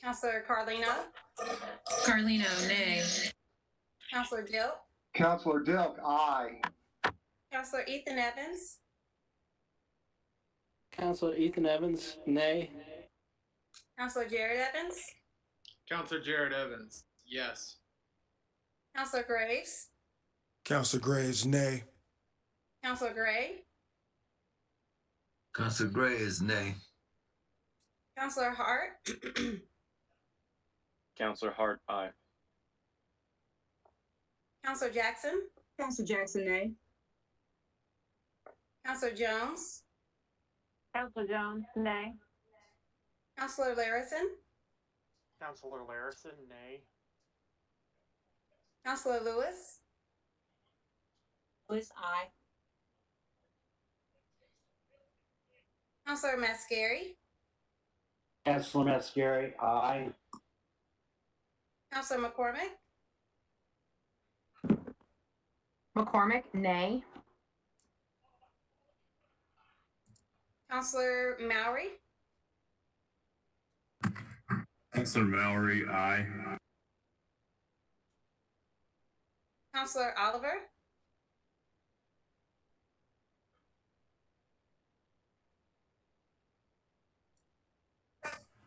S4: Counselor Carlino.
S16: Carlino, nay.
S4: Counselor Dilk.
S24: Counselor Dilk, aye.
S4: Counselor Ethan Evans.
S7: Counselor Ethan Evans, nay.
S4: Counselor Jared Evans.
S22: Counselor Jared Evans, yes.
S4: Counselor Graves.
S14: Counselor Graves, nay.
S4: Counselor Gray.
S5: Counselor Gray is nay.
S4: Counselor Hart.
S6: Counselor Hart, aye.
S4: Counselor Jackson.
S13: Counselor Jackson, nay.
S4: Counselor Jones.
S20: Counselor Jones, nay.
S4: Counselor Larison.
S23: Counselor Larison, nay.
S4: Counselor Lewis.
S20: Lewis, aye.
S4: Counselor Mascari.
S26: Counselor Mascari, aye.
S4: Counselor McCormick.
S18: McCormick, nay.
S4: Counselor Mowry.
S12: Counselor Mallory, aye.
S4: Counselor Oliver.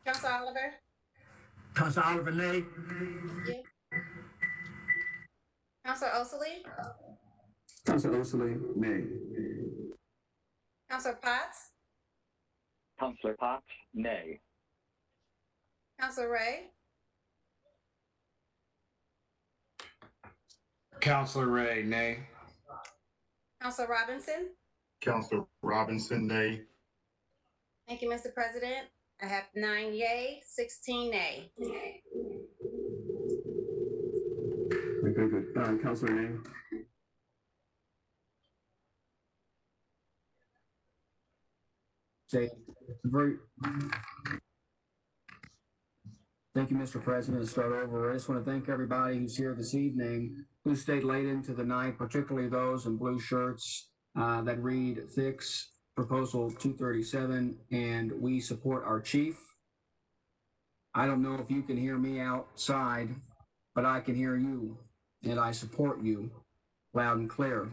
S4: Counselor Oliver.
S26: Counselor Oliver, nay.
S4: Thank you. Counselor Osley.
S1: Counselor Osley, nay.
S4: Counselor Potts.
S19: Counselor Potts, nay.
S4: Counselor Ray.
S26: Counselor Ray, nay.
S4: Counselor Robinson.
S10: Counselor Robinson, nay.
S4: Thank you, Mr. President. I have 9 yay, 16 nay.
S1: Very good. Counselor Nay.
S2: Say, very, Thank you, Mr. President. To start over, I just want to thank everybody who's here this evening, who stayed late into the night, particularly those in blue shirts that read Fix Proposal 237, and we support our chief. I don't know if you can hear me outside, but I can hear you, and I support you loud and clear.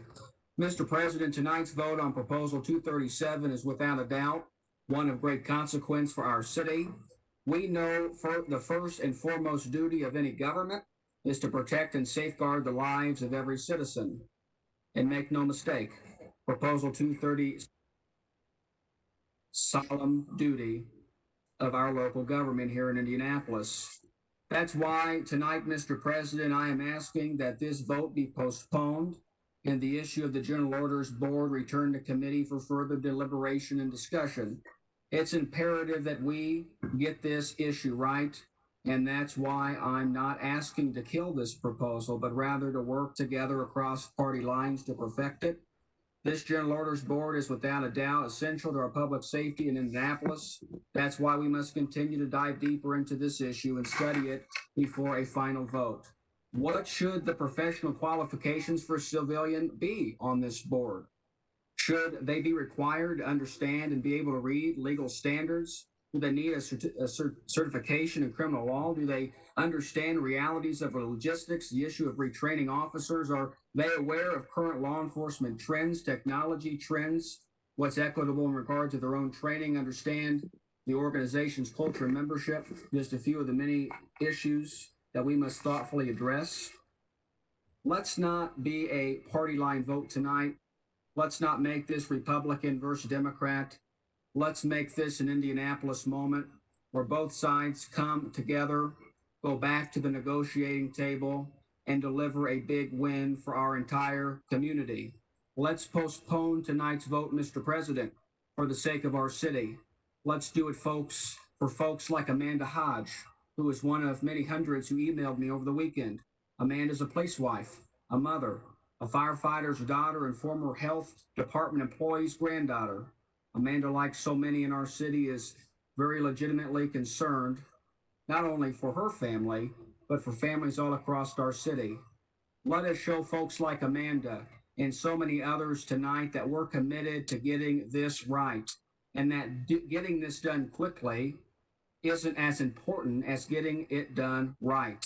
S2: Mr. President, tonight's vote on Proposal 237 is without a doubt one of great consequence for our city. We know the first and foremost duty of any government is to protect and safeguard the lives of every citizen. And make no mistake, Proposal 230 solemn duty of our local government here in Indianapolis. That's why tonight, Mr. President, I am asking that this vote be postponed and the issue of the General Orders Board return to committee for further deliberation and discussion. It's imperative that we get this issue right, and that's why I'm not asking to kill this proposal, but rather to work together across party lines to perfect it. This General Orders Board is without a doubt essential to our public safety in Indianapolis. That's why we must continue to dive deeper into this issue and study it before a final vote. What should the professional qualifications for a civilian be on this board? Should they be required to understand and be able to read legal standards? Do they need a certification in criminal law? Do they understand realities of logistics, the issue of retraining officers? Are they aware of current law enforcement trends, technology trends, what's equitable in regard to their own training, understand the organization's culture and membership? Just a few of the many issues that we must thoughtfully address. Let's not be a party line vote tonight. Let's not make this Republican versus Democrat. Let's make this an Indianapolis moment where both sides come together, go back to the negotiating table, and deliver a big win for our entire community. Let's postpone tonight's vote, Mr. President, for the sake of our city. Let's do it, folks, for folks like Amanda Hodge, who is one of many hundreds who emailed me over the weekend. Amanda's a police wife, a mother, a firefighter's daughter, and former health department employee's granddaughter. Amanda, like so many in our city, is very legitimately concerned, not only for her family, but for families all across our city. Let us show folks like Amanda and so many others tonight that we're committed to getting this right, and that getting this done quickly isn't as important as getting it done right.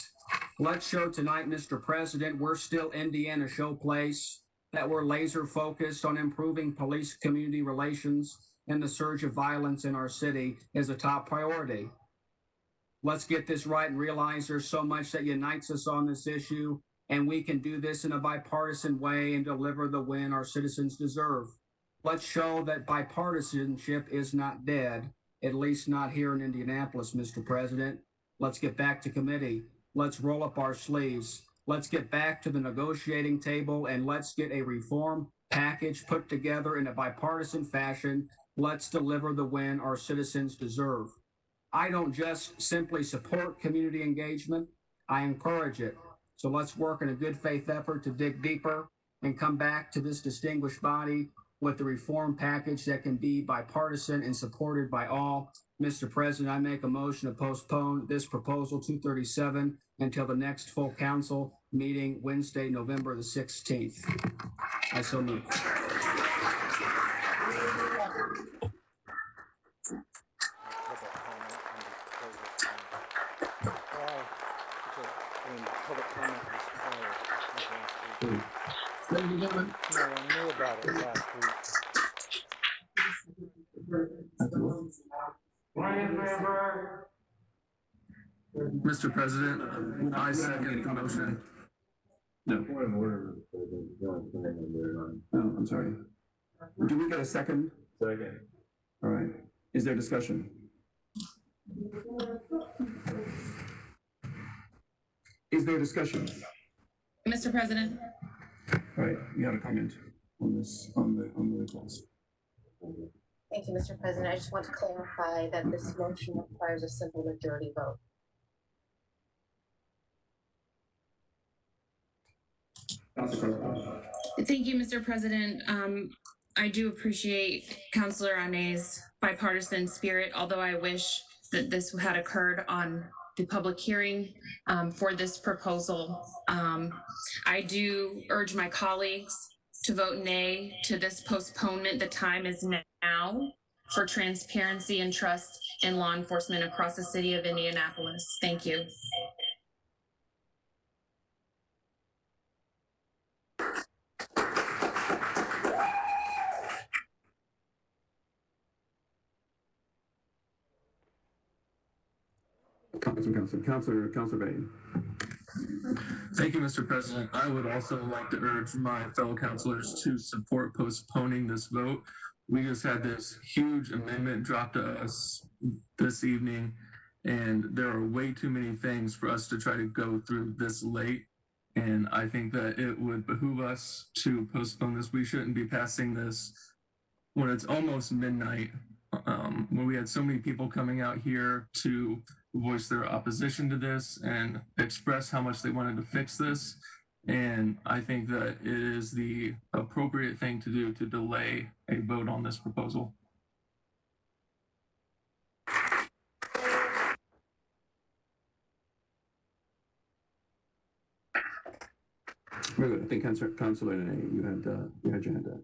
S2: Let's show tonight, Mr. President, we're still Indiana showplace, that we're laser focused on improving police-community relations, and the surge of violence in our city is a top priority. Let's get this right and realize there's so much that unites us on this issue, and we can do this in a bipartisan way and deliver the win our citizens deserve. Let's show that bipartisanship is not dead, at least not here in Indianapolis, Mr. President. Let's get back to committee. Let's roll up our sleeves. Let's get back to the negotiating table, and let's get a reform package put together in a bipartisan fashion. Let's deliver the win our citizens deserve. I don't just simply support community engagement, I encourage it. So let's work in a good faith effort to dig deeper and come back to this distinguished body with the reform package that can be bipartisan and supported by all. Mr. President, I make a motion to postpone this proposal 237 until the next full council meeting Wednesday, November the 16th. I so move.
S5: Ladies and gentlemen, no one knew about it last week.
S1: Mr. President, I second the motion. No. Point of order. No, I'm sorry. Do we get a second? Second. All right. Is there discussion? Is there discussion?
S16: Mr. President.
S1: All right, you have a comment on this, on the request.
S8: Thank you, Mr. President. I just want to clarify that this motion requires a simple majority vote.
S16: Thank you, Mr. President. I do appreciate Councilor Ane's bipartisan spirit, although I wish that this had occurred on the public hearing for this proposal. I do urge my colleagues to vote nay to this postponement. The time is now for transparency and trust in law enforcement across the city of Indianapolis. Thank you.
S1: Councilor Bain.
S3: Thank you, Mr. President. I would also like to urge my fellow councilors to support postponing this vote. We just had this huge amendment dropped to us this evening, and there are way too many things for us to try to go through this late. And I think that it would behoove us to postpone this. We shouldn't be passing this when it's almost midnight, when we had so many people coming out here to voice their opposition to this and express how much they wanted to fix this. And I think that it is the appropriate thing to do to delay a vote on this proposal.
S1: Very good. I think Councilor Nene, you had your hand up.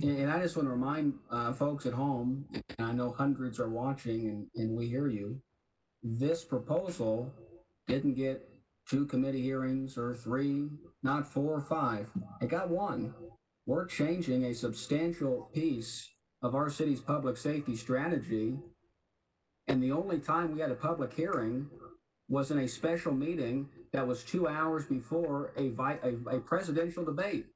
S2: And I just want to remind folks at home, and I know hundreds are watching and we hear you, this proposal didn't get 2 committee hearings or 3, not 4 or 5. It got 1. We're changing a substantial piece of our city's public safety strategy. And the only time we had a public hearing was in a special meeting that was 2 hours before a presidential debate.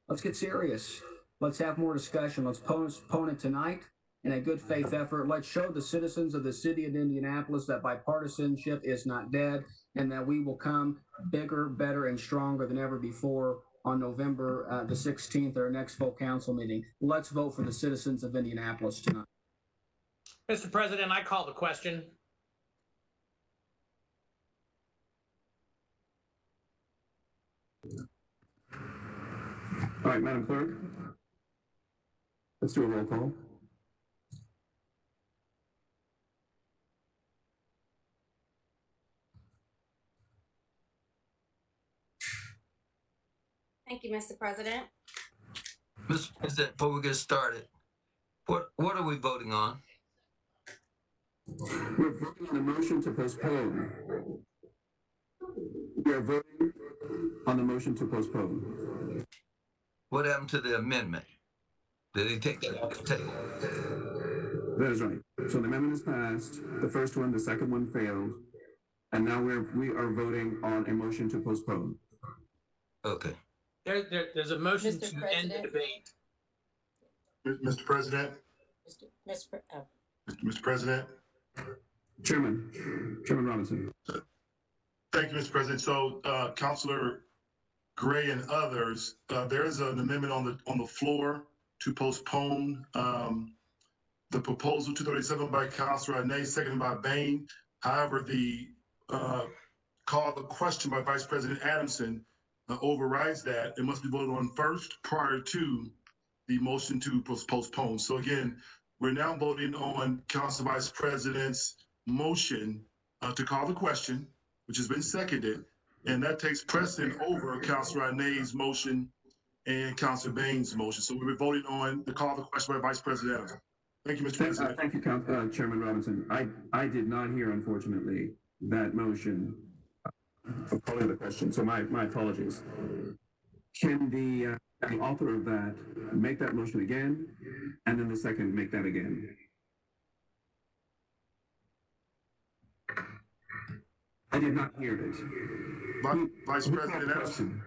S2: Let's get serious. Let's have more discussion. Let's postpone it tonight in a good faith effort. Let's show the citizens of the city of Indianapolis that bipartisanship is not dead and that we will come bigger, better, and stronger than ever before on November the 16th, our next full council meeting. Let's vote for the citizens of Indianapolis tonight.
S23: Mr. President, I call the question.
S1: All right, Madam Clerk, let's do a roll call.
S4: Thank you, Mr. President.
S9: Mr. President, before we get started, what are we voting on?
S1: We're voting on a motion to postpone. We are voting on the motion to postpone.
S9: What happened to the amendment? Did he take that off the table?
S1: That is right. So the amendment is passed. The first one, the second one failed. And now we are voting on a motion to postpone.
S9: Okay.
S23: There's a motion to end the debate.
S10: Mr. President. Mr. President.
S1: Chairman Robinson.
S10: Thank you, Mr. President. So, Councilor Gray and others, there is an amendment on the floor to postpone the proposal 237 by Councilor Ney, seconded by Bain. However, the call the question by Vice President Adamson overrides that. It must be voted on first prior to the motion to postpone. So again, we're now voting on Council Vice President's motion to call the question, which has been seconded, and that takes precedent over Councilor Ney's motion and Councilor Bain's motion. So we're voting on the call the question by Vice President Adamson. Thank you, Mr. President.
S1: Thank you, Chairman Robinson. I did not hear, unfortunately, that motion of calling the question. So my apologies. Can the author of that make that motion again, and then the second make that again? I did not hear it.
S10: Vice President Adamson.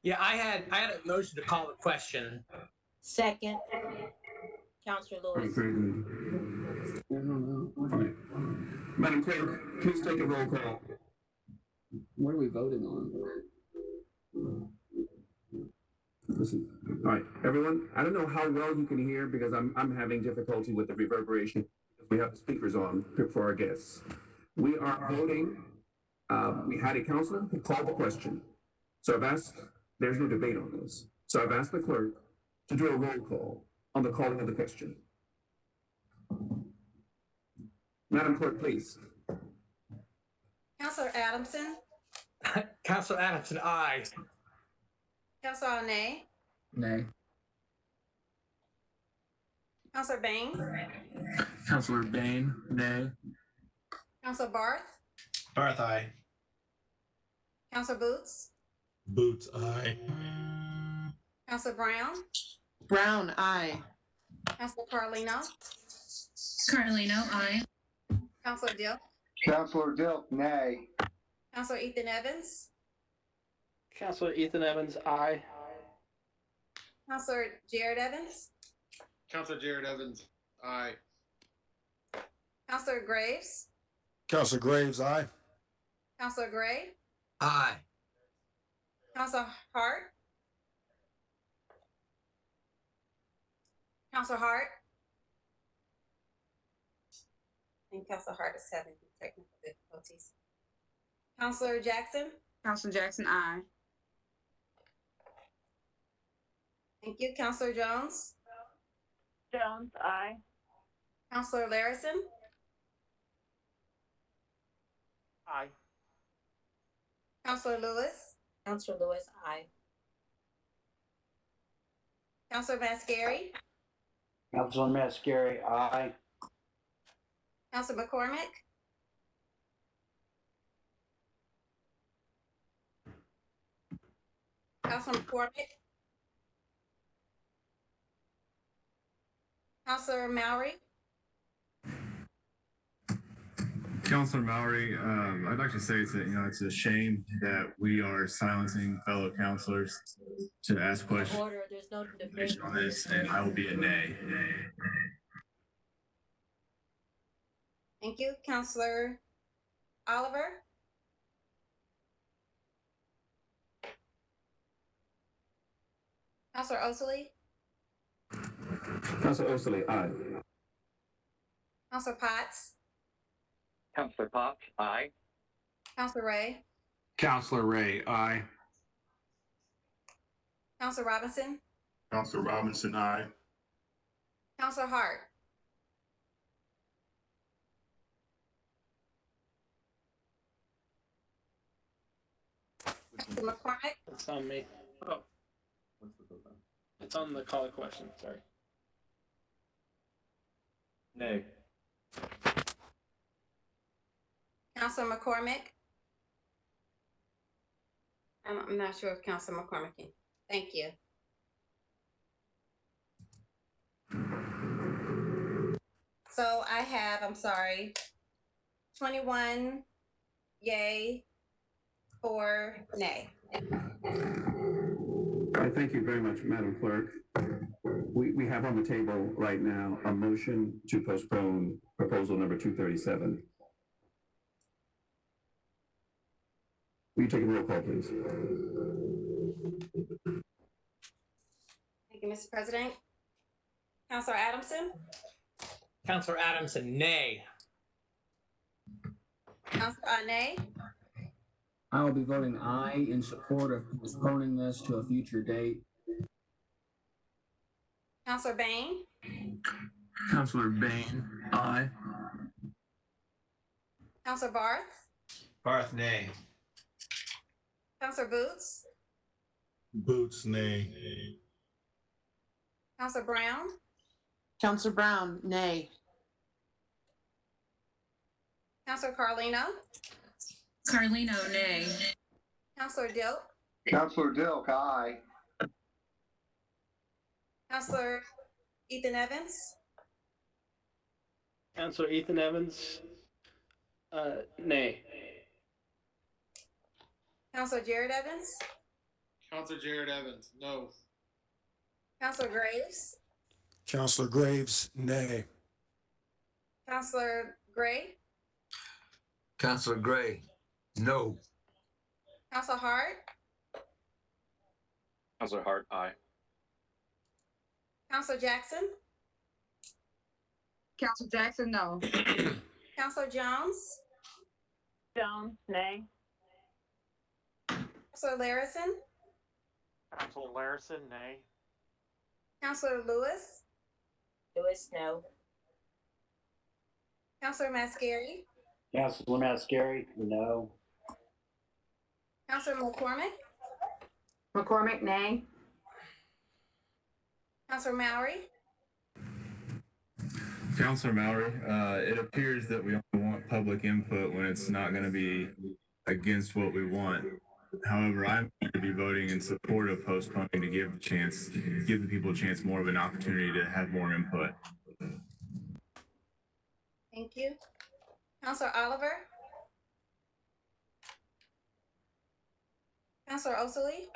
S23: Yeah, I had a motion to call the question.
S8: Second. Councilor Lewis.
S1: Very good. Fine. Madam Clerk, please take a roll call.
S2: What are we voting on?
S1: Listen, all right, everyone, I don't know how well you can hear because I'm having difficulty with the reverberation. We have the speakers on for our guests. We are voting. We had a councilor who called the question. So I've asked, there's no debate on this. So I've asked the clerk to do a roll call on the calling of the question. Madam Clerk, please.
S4: Counselor Adamson.
S23: Counselor Adamson, aye.
S4: Counselor Nay.
S2: Nay.
S4: Counselor Bain.
S3: Counselor Bain, nay.
S4: Counselor Barth.
S26: Barth, aye.
S4: Counselor Boots.
S26: Boots, aye.
S4: Counselor Brown.
S11: Brown, aye.
S4: Counselor Carlino.
S16: Carlino, aye.
S4: Counselor Dill.
S11: Counselor Dilk, nay.
S4: Counselor Ethan Evans.
S7: Counselor Ethan Evans, aye.
S4: Counselor Jared Evans.
S22: Counselor Jared Evans, aye.
S4: Counselor Graves.
S14: Counselor Graves, aye.
S4: Counselor Gray.
S9: Aye.
S4: Counselor Hart. Counselor Hart. And Counselor Hart is having technical difficulties. Counselor Jackson.
S13: Counselor Jackson, aye.
S4: Thank you. Counselor Jones.
S20: Jones, aye.
S4: Counselor Larison.
S23: Aye.
S4: Counselor Lewis.
S8: Counselor Lewis, aye.
S4: Counselor Mascari.
S26: Counselor Mascari, aye.
S4: Counselor McCormick. Counselor McCormick. Counselor Mowry.
S12: Councilor Mowry, I'd like to say it's a shame that we are silencing fellow councilors to ask questions
S8: Order, there's no debate
S12: on this, and I will be a nay.
S4: Thank you. Counselor Oliver. Counselor Osley.
S1: Counselor Osley, aye.
S4: Counselor Potts.
S19: Counselor Potts, aye.
S4: Counselor Ray.
S26: Counselor Ray, aye.
S4: Counselor Robinson.
S10: Counselor Robinson, aye.
S4: Counselor Hart. Counselor McCormick.
S7: It's on me. Oh. It's on the call of question, sorry.
S6: Nay.
S4: Counselor McCormick. I'm not sure if Counselor McCormick can. Thank you. So I have, I'm sorry, 21 yay, 4 nay.
S1: All right, thank you very much, Madam Clerk. We have on the table right now a motion to postpone proposal number 237. Will you take a roll call, please?
S4: Thank you, Mr. President. Counselor Adamson.
S23: Counselor Adamson, nay.
S4: Counselor Nay.
S2: I will be voting aye in support of postponing this to a future date.
S4: Counselor Bain.
S3: Counselor Bain, aye.
S4: Counselor Barth.
S26: Barth, nay.
S4: Counselor Boots.
S14: Boots, nay.
S4: Counselor Brown.
S11: Counselor Brown, nay.
S4: Counselor Carlino.
S16: Carlino, nay.
S4: Counselor Dilk.
S11: Counselor Dilk, aye.
S4: Counselor Ethan Evans.
S7: Counselor Ethan Evans, nay.
S4: Counselor Jared Evans.
S22: Counselor Jared Evans, no.
S4: Counselor Graves.
S14: Counselor Graves, nay.
S4: Counselor Gray.
S9: Counselor Gray, no.
S4: Counselor Hart.
S6: Counselor Hart, aye.
S4: Counselor Jackson.
S13: Counselor Jackson, no.
S4: Counselor Jones.
S20: Jones, nay.
S4: Counselor Larison.
S23: Counselor Larison, nay.
S4: Counselor
S8: Lewis, no.
S4: Counselor Mascari.
S26: Councilor Mascari, no.
S4: Councilor McCormick,
S13: McCormick, nay.
S4: Councilor Mallory,
S12: Councilor Mallory, it appears that we only want public input when it's not going to be against what we want. However, I'm going to be voting in support of postponing to give the people a chance, more of an opportunity to have more input.
S4: thank you. Councilor Oliver, Councilor Osili,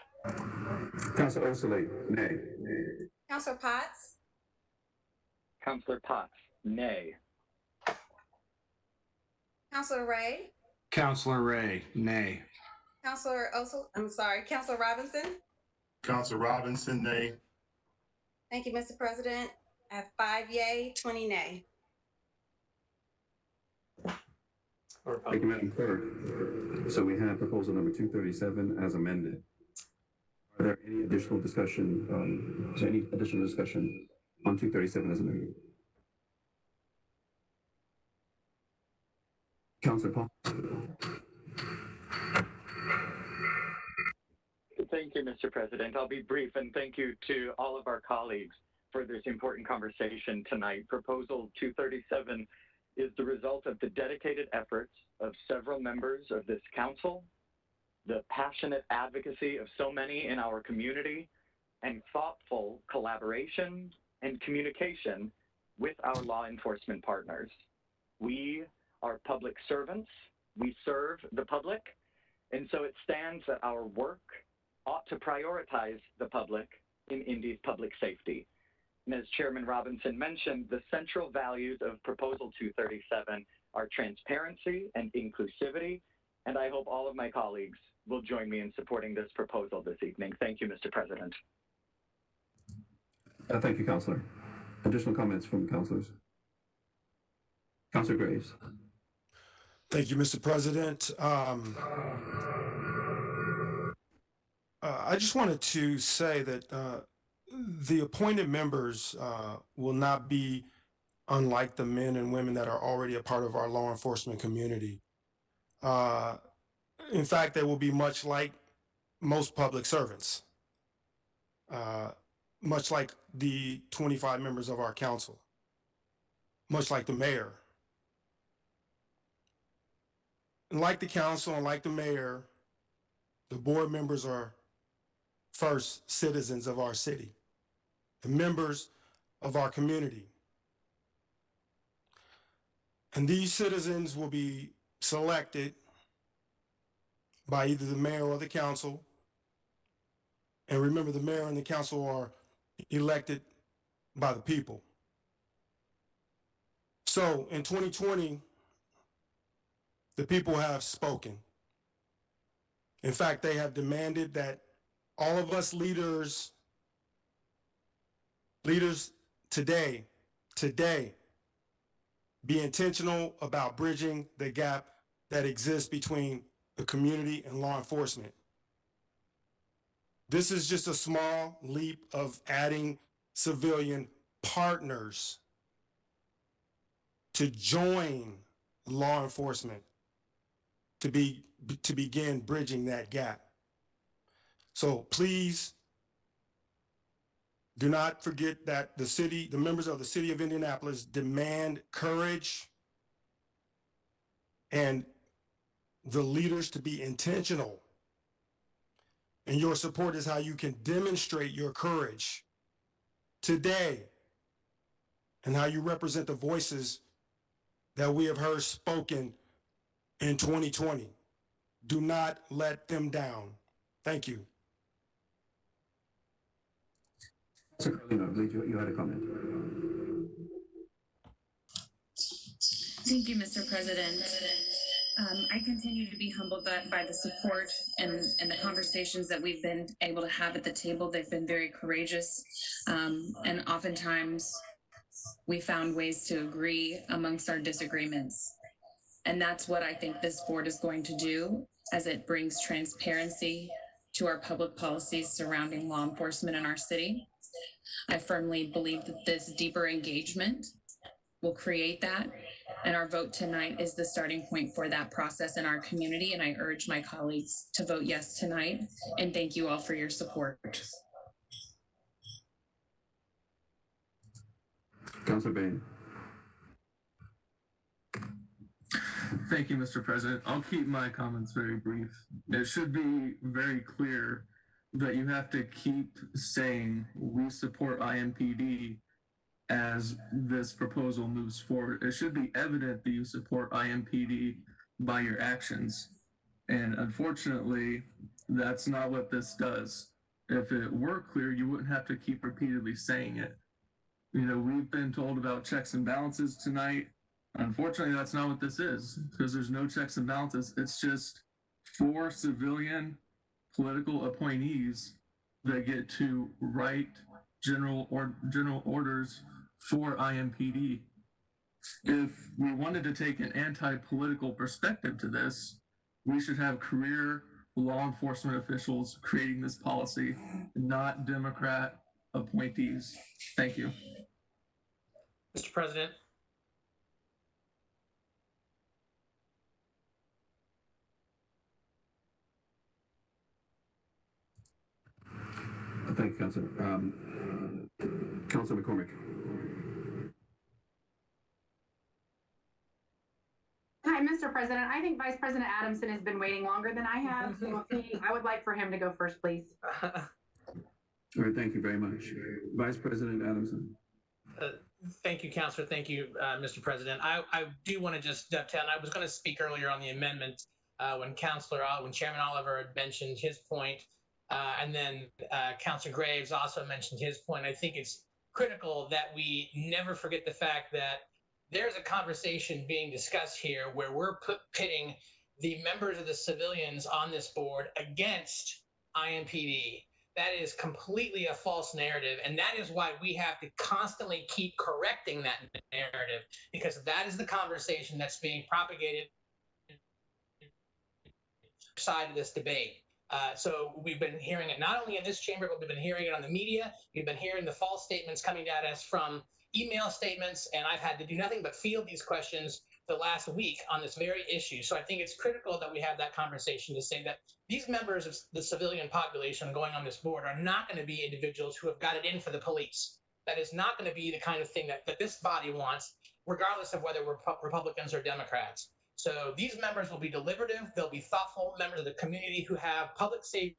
S1: Councilor Osili, nay.
S4: Councilor Potts,
S19: Councilor Potts, nay.
S4: Councilor Ray,
S26: Councilor Ray, nay.
S4: Councilor Robinson.
S10: Councilor Robinson, nay.
S4: Thank you, Mr. President. I have 5 yay, 20 nay.
S1: Thank you, Madam Clerk. So we have proposal number 237 as amended. Are there any additional discussion? Is there any additional discussion on 237 as amended? Councilor Paul.
S19: Thank you, Mr. President. I'll be brief, and thank you to all of our colleagues for this important conversation tonight. Proposal 237 is the result of the dedicated efforts of several members of this council, the passionate advocacy of so many in our community, and thoughtful collaboration and communication with our law enforcement partners. We are public servants. We serve the public, and so it stands that our work ought to prioritize the public in Indy's public safety. And as Chairman Robinson mentioned, the central values of Proposal 237 are transparency and inclusivity, and I hope all of my colleagues will join me in supporting this proposal this evening. Thank you, Mr. President.
S1: Thank you, Councilor. Additional comments from councilors? Councilor Graves.
S14: Thank you, Mr. President. I just wanted to say that the appointed members will not be unlike the men and women that are already a part of our law enforcement community. In fact, they will be much like most public servants, much like the 25 members of our council, much like the mayor. And like the council and like the mayor, the board members are first citizens of our city, the members of our community. And these citizens will be selected by either the mayor or the council. And remember, the mayor and the council are elected by the people. So in 2020, the people have spoken. In fact, they have demanded that all of us leaders today, be intentional about bridging the gap that exists between the community and law enforcement. This is just a small leap of adding civilian partners to join law enforcement to begin bridging that gap. So please do not forget that the members of the city of Indianapolis demand courage and the leaders to be intentional. And your support is how you can demonstrate your courage today and how you represent the voices that we have heard spoken in 2020. Do not let them down. Thank you.
S1: Sir Carlino, I believe you had a comment.
S16: Thank you, Mr. President. I continue to be humbled by the support and the conversations that we've been able to have at the table. They've been very courageous. And oftentimes we found ways to agree amongst our disagreements. And that's what I think this board is going to do as it brings transparency to our public policies surrounding law enforcement in our city. I firmly believe that this deeper engagement will create that And our vote tonight is the starting point for that process in our community. And I urge my colleagues to vote yes tonight. And thank you all for your support.
S1: Councilor Bain.
S3: Thank you, Mr. President. I'll keep my comments very brief. It should be very clear that you have to keep saying we support IMPD as this proposal moves forward. It should be evident that you support IMPD by your actions. And unfortunately, that's not what this does. If it were clear, you wouldn't have to keep repeatedly saying it. You know, we've been told about checks and balances tonight. Unfortunately, that's not what this is, because there's no checks and balances. It's just 4 civilian political appointees that get to write general orders for IMPD. If we wanted to take an anti-political perspective to this, we should have career law enforcement officials creating this policy, not Democrat appointees. Thank you.
S23: Mr. President.
S1: Thank you, Councilor. Councilor McCormick.
S13: Hi, Mr. President. I think Vice President Adamson has been waiting longer than I have. So I would like for him to go first, please.
S1: All right, thank you very much. Vice President Adamson.
S23: Thank you, Councilor. Thank you, Mr. President. I do want to just dovetail. I was going to speak earlier on the amendment when Chairman Oliver had mentioned his point, and then Councilor Graves also mentioned his point. I think it's critical that we never forget the fact that there's a conversation being discussed here where we're pitting the members of the civilians on this board against IMPD. That is completely a false narrative, and that is why we have to constantly keep correcting that narrative, because that is the conversation that's being propagated side of this debate. So we've been hearing it not only in this chamber, but we've been hearing it on the media. We've been hearing the false statements coming at us from email statements, and I've had to do nothing but field these questions the last week on this very issue. So I think it's critical that we have that conversation to say that these members of the civilian population going on this board are not going to be individuals who have got it in for the police. That is not going to be the kind of thing that this body wants, regardless of whether we're Republicans or Democrats. So these members will be deliberative. They'll be thoughtful members of the community who have public safety,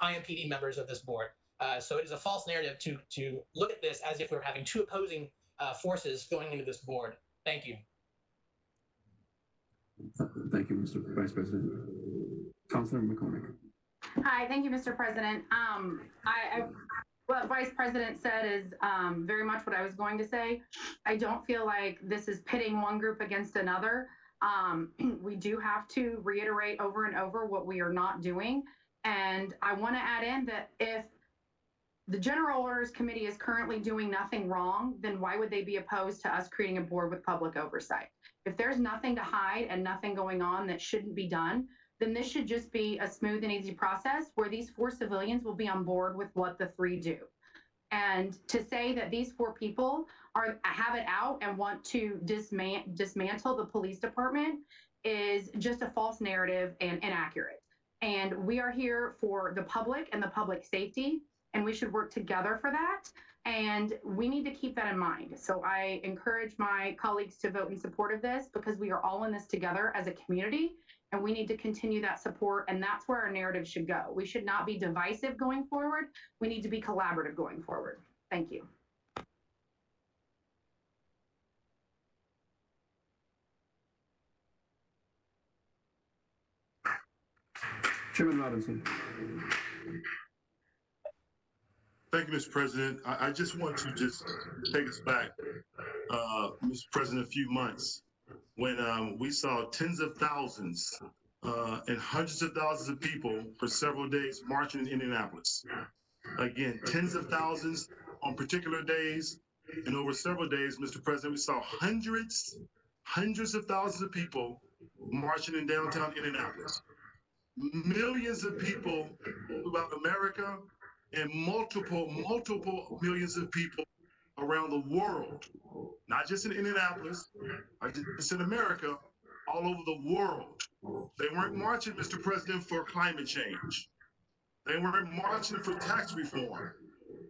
S23: IMPD members of this board. So it is a false narrative to look at this as if we're having two opposing forces going into this board. Thank you.
S1: Thank you, Mr. Vice President. Councilor McCormick.
S13: Hi, thank you, Mr. President. What Vice President said is very much what I was going to say. I don't feel like this is pitting one group against another. We do have to reiterate over and over what we are not doing. And I want to add in that if the General Orders Committee is currently doing nothing wrong, then why would they be opposed to us creating a board with public oversight? If there's nothing to hide and nothing going on that shouldn't be done, then this should just be a smooth and easy process where these 4 civilians will be on board with what the 3 do. And to say that these 4 people have it out and want to dismantle the police department is just a false narrative and inaccurate. And we are here for the public and the public safety, and we should work together for that. And we need to keep that in mind. So I encourage my colleagues to vote in support of this, because we are all in this together as a community, and we need to continue that support. And that's where our narrative should go. We should not be divisive going forward. We need to be collaborative going forward. Thank you.
S1: Chairman Robinson.
S10: Thank you, Mr. President. I just want to take us back, Mr. President, a few months when we saw tens of thousands and hundreds of thousands of people for several days marching in Indianapolis. Again, tens of thousands on particular days, and over several days, Mr. President, we saw hundreds of thousands of people marching in downtown Indianapolis. Millions of people throughout America and multiple millions of people around the world, not just in Indianapolis, not just in America, all over the world. They weren't marching, Mr. President, for climate change. They weren't marching for tax reform.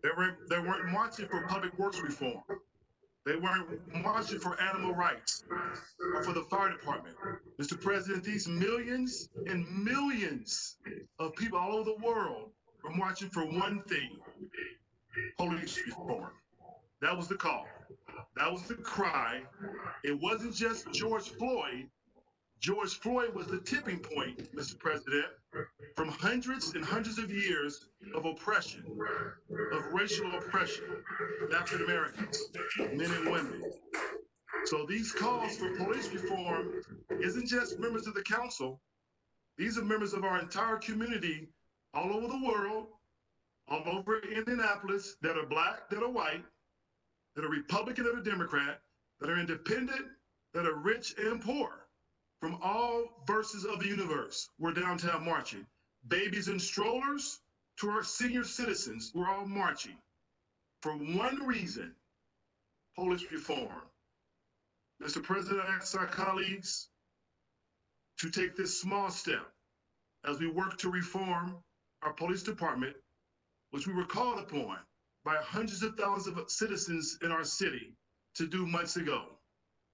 S10: They weren't marching for public works reform. They weren't marching for animal rights or for the fire department. Mr. President, these millions and millions of people all over the world were marching for one thing: police reform. That was the call. That was the cry. It wasn't just George Floyd. George Floyd was the tipping point, Mr. President, from hundreds and hundreds of years of oppression, of racial oppression of African Americans, men and women. So these calls for police reform isn't just members of the council. These are members of our entire community all over the world, all over Indianapolis, that are Black, that are white, that are Republican, that are Democrat, that are independent, that are rich and poor. From all verses of the universe, we're downtown marching. Babies in strollers to our senior citizens, we're all marching for one reason: police reform. Mr. President, I ask our colleagues to take this small step as we work to reform our police department, which we were called upon by hundreds of thousands of citizens in our city to do months ago.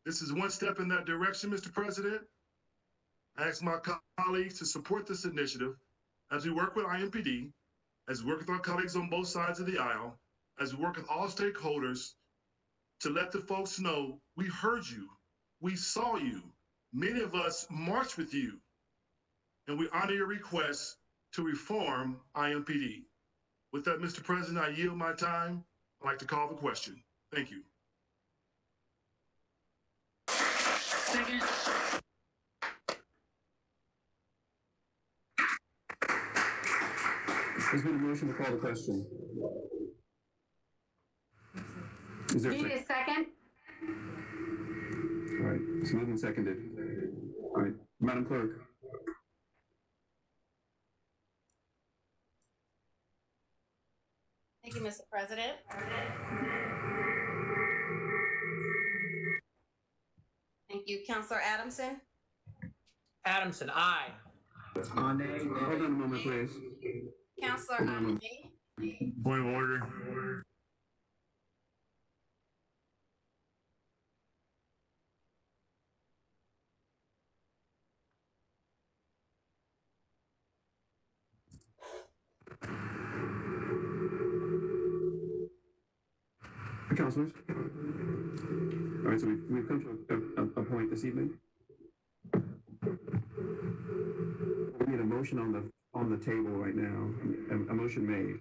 S10: This is one step in that direction, Mr. President. I ask my colleagues to support this initiative as we work with IMPD, as we work with our colleagues on both sides of the aisle, as we work with all stakeholders to let the folks know we heard you, we saw you, many of us marched with you, and we honor your request to reform IMPD. With that, Mr. President, I yield my time. I'd like to call the question. Thank you.
S16: Second.
S1: There's been a motion to call the question. Is there a
S13: Need
S1: second?
S13: a second?
S1: All right, it's moved and seconded. All right, Madam Clerk.
S4: Thank you, Mr. President. Thank you, Counselor Adamson.
S23: Adamson, aye.
S1: Hold on a moment, please.
S4: Counselor Aye.
S12: Point of order.
S1: Councilors. All right, so we've come to a point this evening. We need a motion on the table right now. A motion made.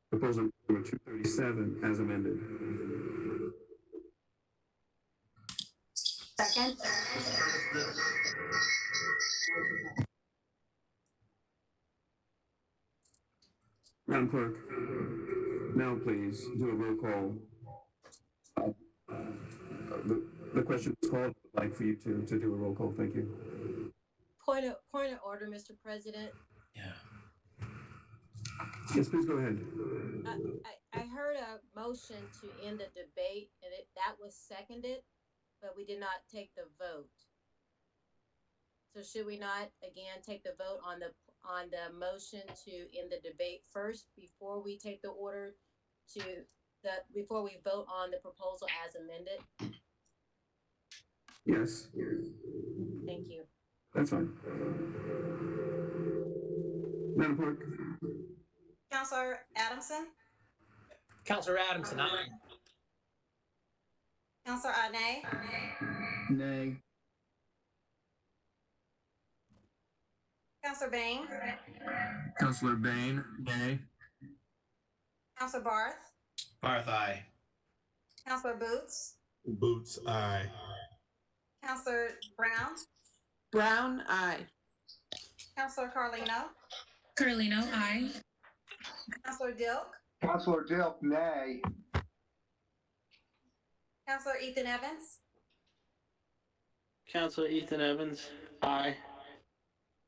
S1: Proposal number 237 as amended.
S13: Second?
S1: Madam Clerk, now please do a roll call. The question is called. I'd like for you to do a roll call. Thank you.
S15: Point of order, Mr. President.
S1: Yes, please go ahead.
S15: I heard a motion to end the debate, and that was seconded, but we did not take the vote. So should we not again take the vote on the motion to end the debate first before we take the order before we vote on the proposal as amended?
S1: Yes.
S15: Thank you.
S1: That's fine. Madam Clerk.
S4: Counselor Adamson.
S23: Counselor Adamson, aye.
S4: Counselor Ane.
S2: Nay.
S4: Counselor Bain.
S3: Councilor Bain, nay.
S4: Counselor Barth.
S26: Barth, aye.
S4: Counselor Boots.
S26: Boots, aye.
S4: Counselor Brown.
S11: Brown, aye.
S4: Counselor Carlino.
S16: Carlino, aye.
S4: Counselor Dilk.
S11: Counselor Dilk, nay.
S4: Counselor Ethan Evans.
S7: Counselor Ethan Evans, aye.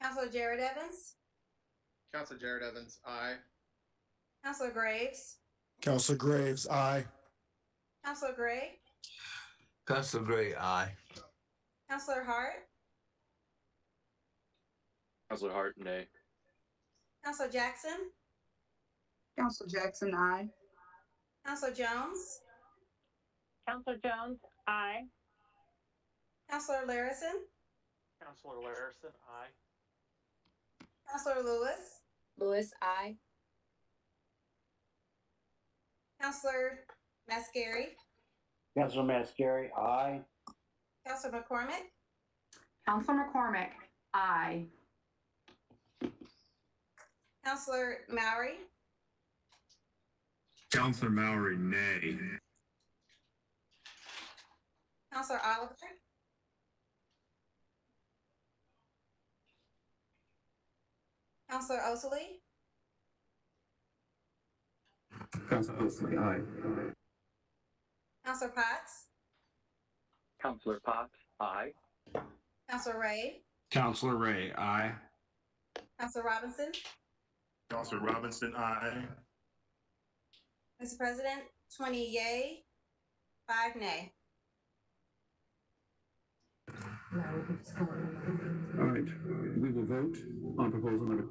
S4: Counselor Jared Evans.
S22: Counselor Jared Evans, aye.
S4: Counselor Graves,
S14: Counselor Graves, aye.
S4: Counselor Gray,
S9: Counselor Gray, aye.
S4: Counselor Hart,
S6: Counselor Hart, nay.
S4: Counselor Jackson,
S11: Counselor Jackson, aye.
S4: Counselor Jones,
S20: Counselor Jones, aye.
S4: Counselor Larison,
S5: Counselor Larison, aye.
S4: Counselor Lewis,
S8: Lewis, aye.
S4: Counselor Mascari,
S17: Counselor Mascari, aye.
S4: Counselor McCormick,
S13: Counselor McCormick, aye.
S4: Counselor Mowry,
S12: Counselor Mowry, nay.
S4: Counselor Oliver, Counselor Osley,
S1: Counselor Osley, aye.
S4: Counselor Potts,
S19: Counselor Potts, aye.
S4: Counselor Ray,
S26: Counselor Ray, aye.
S4: Counselor Robinson.
S10: Counselor Robinson, aye.
S4: Mr. President, 20 yay, 5 nay.
S1: All right, we will vote on proposal number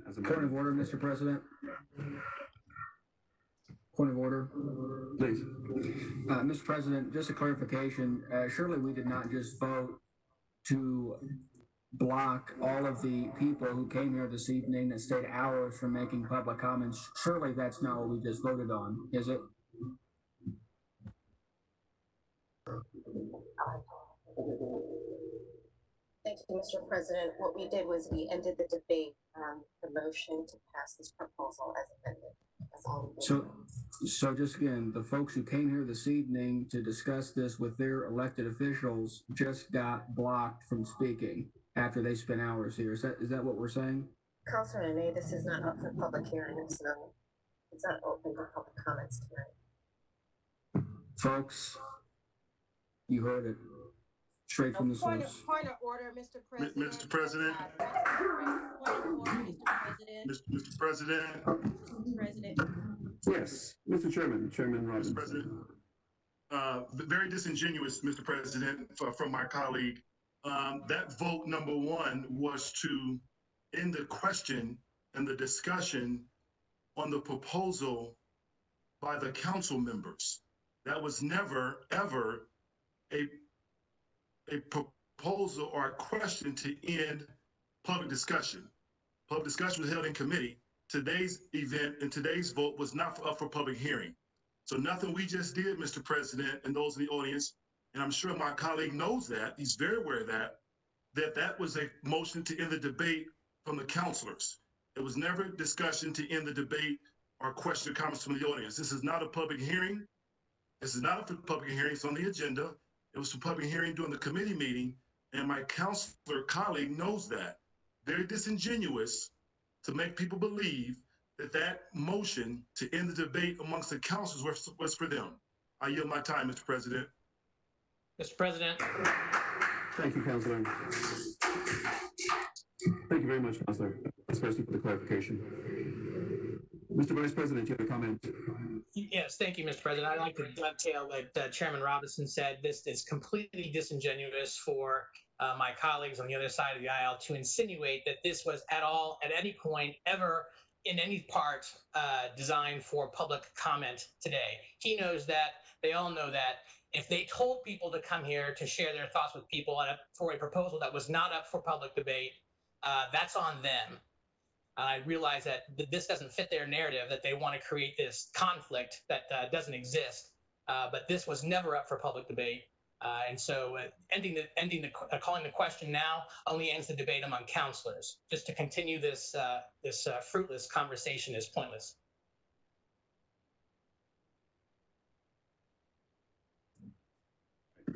S1: as
S2: Point of
S1: amended.
S2: order, Mr. President. Point of order.
S1: Please.
S2: Mr. President, just a clarification, surely we did not just vote to block all of the people who came here this evening that stayed hours from making public comments. Surely that's not what we just voted on, is it?
S8: Thank you, Mr. President. What we did was we ended the debate on the motion to pass this proposal as amended. That's all we did.
S2: So just again, the folks who came here this evening to discuss this with their elected officials just got blocked from speaking after they spent hours here. Is that what we're saying?
S8: Councilor Nene, this is not up for public hearing, so it's not open for public comments tonight.
S2: Folks, you heard it. Straight from the
S15: Point
S2: source.
S15: of order, Mr. President.
S10: Mr. President.
S15: Point of order, Mr. President.
S10: Mr. President.
S1: Yes, Mr. Chairman, Chairman Robinson.
S10: Mr. President. Very disingenuous, Mr. President, from my colleague. That vote number one was to end the question and the discussion on the proposal by the council members. That was never, ever a proposal or a question to end public discussion. Public discussion was held in committee. Today's event and today's vote was not up for public hearing. So nothing we just did, Mr. President, and those in the audience, and I'm sure my colleague knows that, he's very aware of that was a motion to end the debate from the councilors. It was never a discussion to end the debate or question or comments from the audience. This is not a public hearing. This is not a public hearing, it's on the agenda. It was a public hearing during the committee meeting, and my councilor colleague knows that. Very disingenuous to make people believe that motion to end the debate amongst the councilors was for them. I yield my time, Mr. President.
S23: Mr. President.
S1: Thank you, Councilor. Thank you very much, Councilor, especially for the clarification. Mr. Vice President, you have a comment?
S23: Yes, thank you, Mr. President. I'd like to dovetail what Chairman Robinson said. This is completely disingenuous for my colleagues on the other side of the aisle to insinuate that this was at any point, ever in any part designed for public comment today. He knows that, they all know that. If they told people to come here to share their thoughts with people for a proposal that was not up for public debate, that's on them. I realize that this doesn't fit their narrative, that they want to create this conflict that doesn't exist. But this was never up for public debate. And so calling the question now only ends the debate among councilors. Just to continue this fruitless conversation is pointless.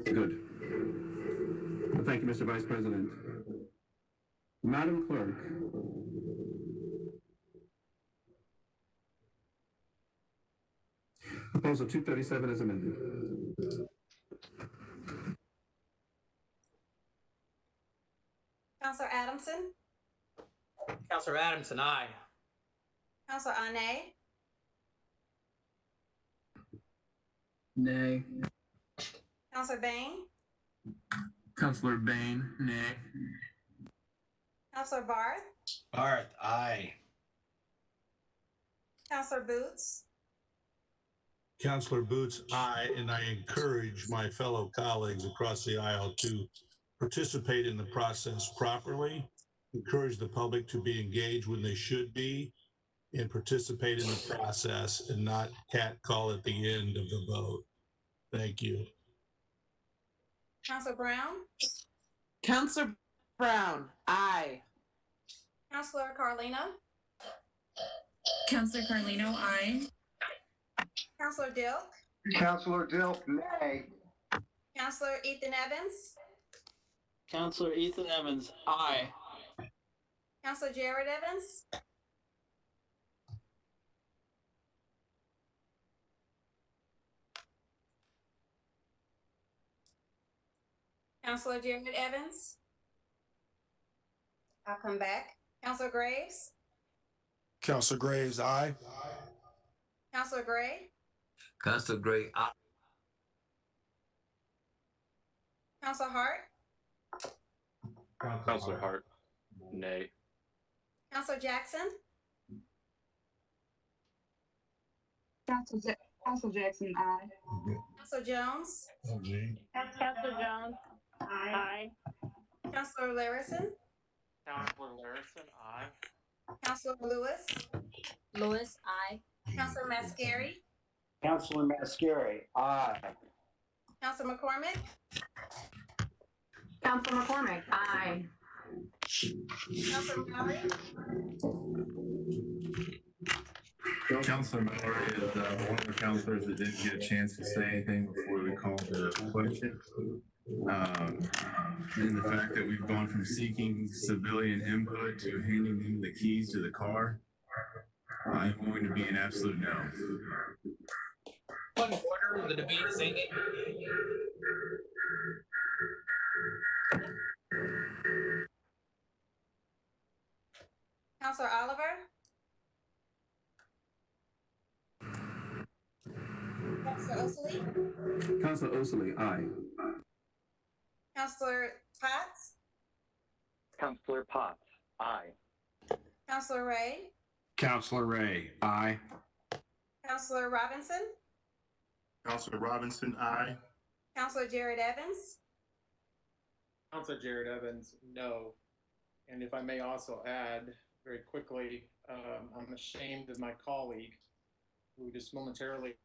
S1: Good. Thank you, Mr. Vice President. Madam Clerk. Proposal 237 is amended.
S4: Counselor Adamson,
S23: Counselor Adamson, aye.
S4: Counselor Ane,
S2: Nay.
S4: Counselor Bain,
S26: Counselor Bain, nay.
S4: Counselor Barth,
S3: Barth, aye.
S4: Counselor Boots,
S16: Counselor Boots, aye, and I encourage my fellow colleagues across the aisle to participate in the process properly, encourage the public to be engaged when they should be, and participate in the process and not catcall at the end of the vote. Thank you.
S4: Counselor Brown,
S18: Counselor Brown, aye.
S4: Counselor Carlino,
S21: Counselor Carlino, aye.
S4: Counselor Dilk,
S17: Counselor Dilk, nay.
S4: Counselor Ethan Evans,
S7: Counselor Ethan Evans, aye.
S4: Counselor Jared Evans, Counselor Jared Evans. I'll come back. Counselor Graves,
S14: Counselor Graves, aye.
S4: Counselor Gray,
S9: Counselor Gray, aye.
S4: Counselor Hart,
S6: Counselor Hart, nay.
S4: Counselor Jackson,
S11: Counselor Jackson, aye.
S4: Counselor Jones,
S20: Counselor Jones, aye.
S4: Counselor Larison,
S5: Counselor Larison, aye.
S4: Counselor Lewis,
S15: Lewis, aye.
S4: Counselor Mascari,
S17: Counselor Mascari, aye.
S4: Counselor McCormick,
S13: Counselor McCormick, aye.
S4: Counselor Mallory,
S12: Counselor Mallory is one of the counselors that didn't get a chance to say anything before we called the question. And the fact that we've gone from seeking civilian input to handing them the keys to the car, I'm going to be an absolute no.
S23: Point of order, the debate is ending.
S4: Counselor Oliver, Counselor Osley,
S1: Counselor Osley, aye.
S4: Counselor Potts,
S19: Counselor Potts, aye.
S4: Counselor Ray,
S26: Counselor Ray, aye.
S4: Counselor Robinson,
S10: Counselor Robinson, aye.
S4: Counselor Jared Evans,
S22: Counselor Jared Evans, no. And if I may also add very quickly, I'm ashamed of my colleague who just momentarily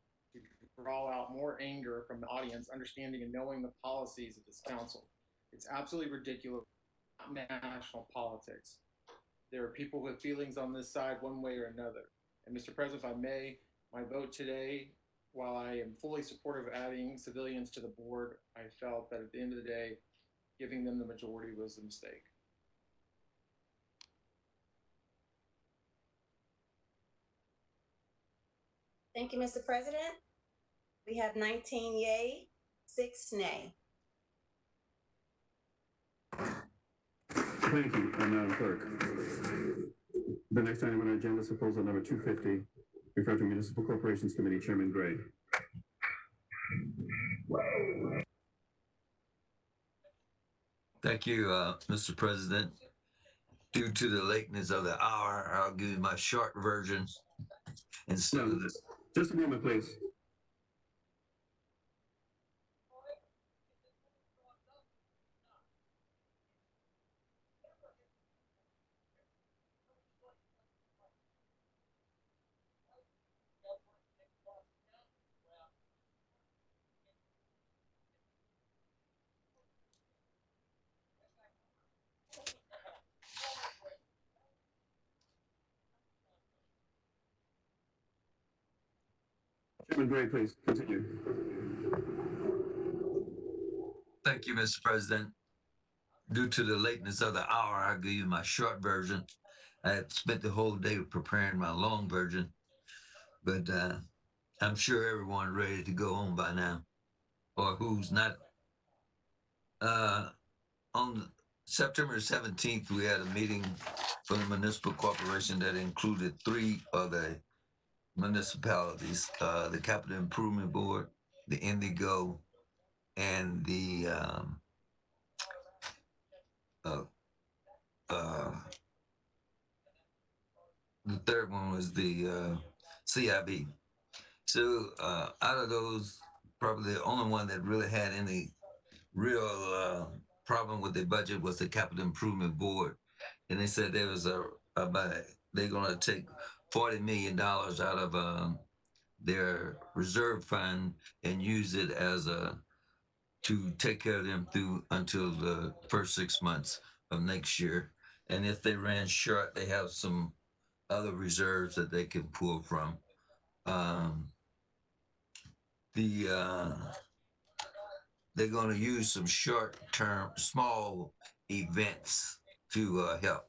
S22: draw out more anger from the audience, understanding and knowing the policies of this council. It's absolutely ridiculous, not national politics. There are people with feelings on this side one way or another. And Mr. President, if I may, my vote today, while I am fully supportive of adding civilians to the board, I felt that at the end of the day, giving them the majority was a mistake.
S4: Thank you, Mr. President. We have 19 yay, 6 nay.
S1: Thank you, Madam Clerk. The next item on our agenda is proposal number 250, referred to Municipal Corporations Committee Chairman Gray.
S9: Thank you, Mr. President. Due to the lateness of the hour, I'll give you my short version instead of this.
S1: Just a moment, please. Chairman Gray, please continue.
S9: Thank you, Mr. President. Due to the lateness of the hour, I'll give you my short version. I had spent the whole day preparing my long version, but I'm sure everyone's ready to go home by now, or who's not. On September 17th, we had a meeting for the municipal corporation that included 3 of the municipalities, the Capital Improvement Board, the Indigo, and uh, the third one was the CIB. So out of those, probably the only one that really had any real problem with their budget was the Capital Improvement Board, and they said there was about they're going to take $40 million out of their reserve fund and use it as a to take care of them through until the first 6 months of next year. And if they ran short, they have some other reserves that they can pull from. The They're going to use some short-term, small events to help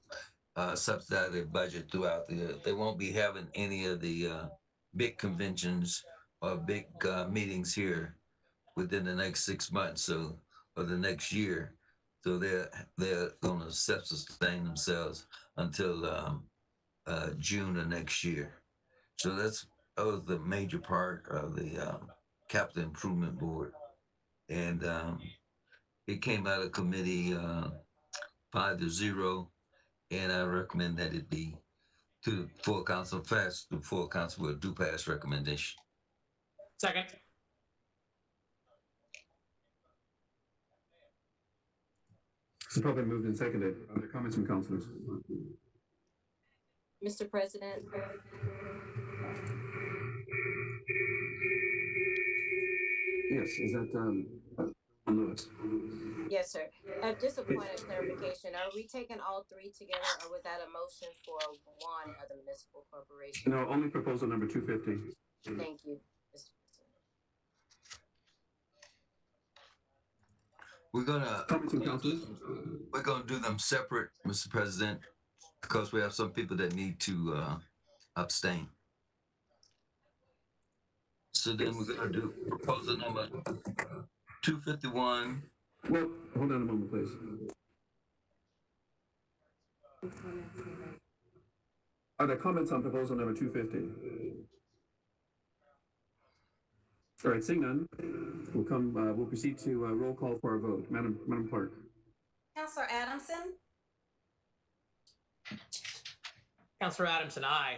S9: subsidize their budget throughout the year. They won't be having any of the big conventions or big meetings here within the next 6 months, so or the next year. So they're going to self-sustain themselves until June of next year. So that was the major part of the Capital Improvement Board, and it came out of committee 5-0, and I recommend that it be to the full council fast. The full council will do pass recommendation.
S23: Second.
S1: It's probably moved and seconded. Are there comments from councilors?
S15: Mr. President,
S1: Yes, is that Lewis?
S15: yes, sir. Just a point of clarification. Are we taking all three together, or was that a motion for one of the municipal corporations?
S1: No, only proposal number 250.
S15: Thank you, Mr.
S9: We're gonna do them separate, Mr. President, because we have some people that need to abstain. So then we're gonna do proposal number 251.
S1: Well, hold on a moment, please. Are there comments on proposal number 250? All right, seeing none, we'll proceed to roll call for our vote. Madam Clerk.
S4: Councilor Adamson,
S23: Councilor Adamson, aye.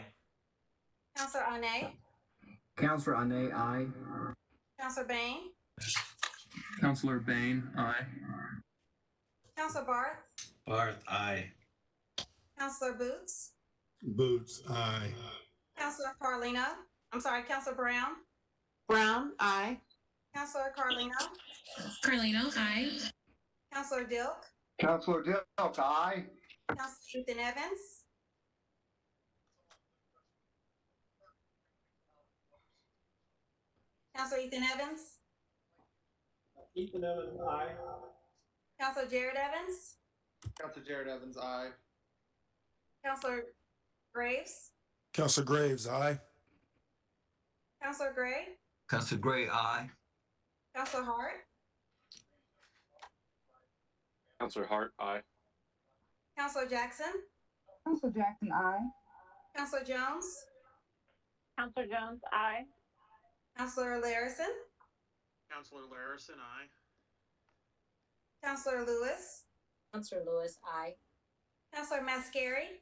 S4: Councilor Ane,
S26: Councilor Ane, aye.
S4: Councilor Bain,
S26: Councilor Bain, aye.
S4: Councilor Barth,
S16: Barth, aye.
S4: Councilor Boots,
S10: Boots, aye.
S4: Councilor Councilor Brown,
S18: Brown, aye.
S4: Councilor Carlino,
S20: Aye.
S4: Councilor Dilk,
S17: Councilor Dilk, aye.
S4: Councilor Ethan Evans, Councilor Ethan Evans,
S22: Ethan Evans, aye.
S4: Councilor Jared Evans,
S22: Councilor Jared Evans, aye.
S4: Councilor Graves,
S14: Councilor Graves, aye.
S4: Councilor Gray,
S9: Councilor Gray, aye.
S4: Councilor Hart,
S6: Councilor Hart, aye.
S4: Councilor Jackson,
S11: Councilor Jackson, aye.
S4: Councilor Jones,
S20: Counselor Jones, aye.
S4: Councilor Larison,
S5: Councilor Larison, aye.
S4: Councilor Lewis,
S15: Councilor Lewis, aye.
S4: Councilor Mascari,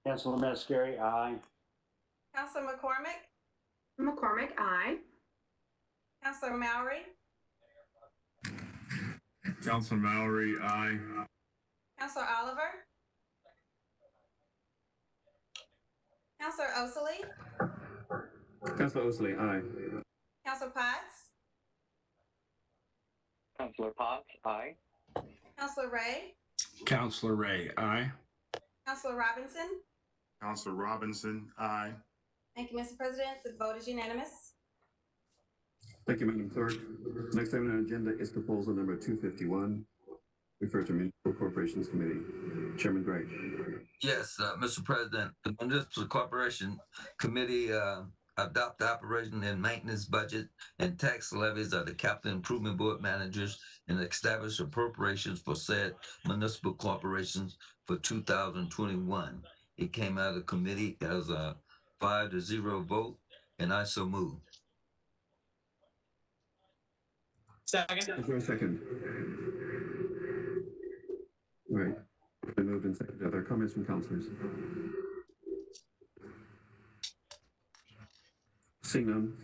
S17: Councilor Mascari, aye.
S4: Councilor McCormick,
S13: McCormick, aye.
S4: Councilor Mowry,
S12: Councilor Mowry, aye.
S4: Councilor Oliver, Councilor Osley,
S1: Councilor Osley, aye.
S4: Councilor Potts,
S19: Councilor Potts, aye.
S4: Councilor Ray,
S26: Councilor Ray, aye.
S4: Councilor Robinson.
S10: Councilor Robinson, aye.
S4: Thank you, Mr. President. The vote is unanimous.
S1: Thank you, Madam Clerk. Next item on our agenda is proposal number 251, referred to Municipal Corporations Committee. Chairman Gray.
S9: Yes, Mr. President, the Municipal Corporation Committee adopt the operation and maintenance budget and tax levies of the Capital Improvement Board managers and establish appropriations for said municipal corporations for 2021. It came out of committee as a 5-0 vote, and I so move.
S23: Second.
S1: Is there a second? All right. Been moved and seconded. Are there comments from councilors? Seeing none,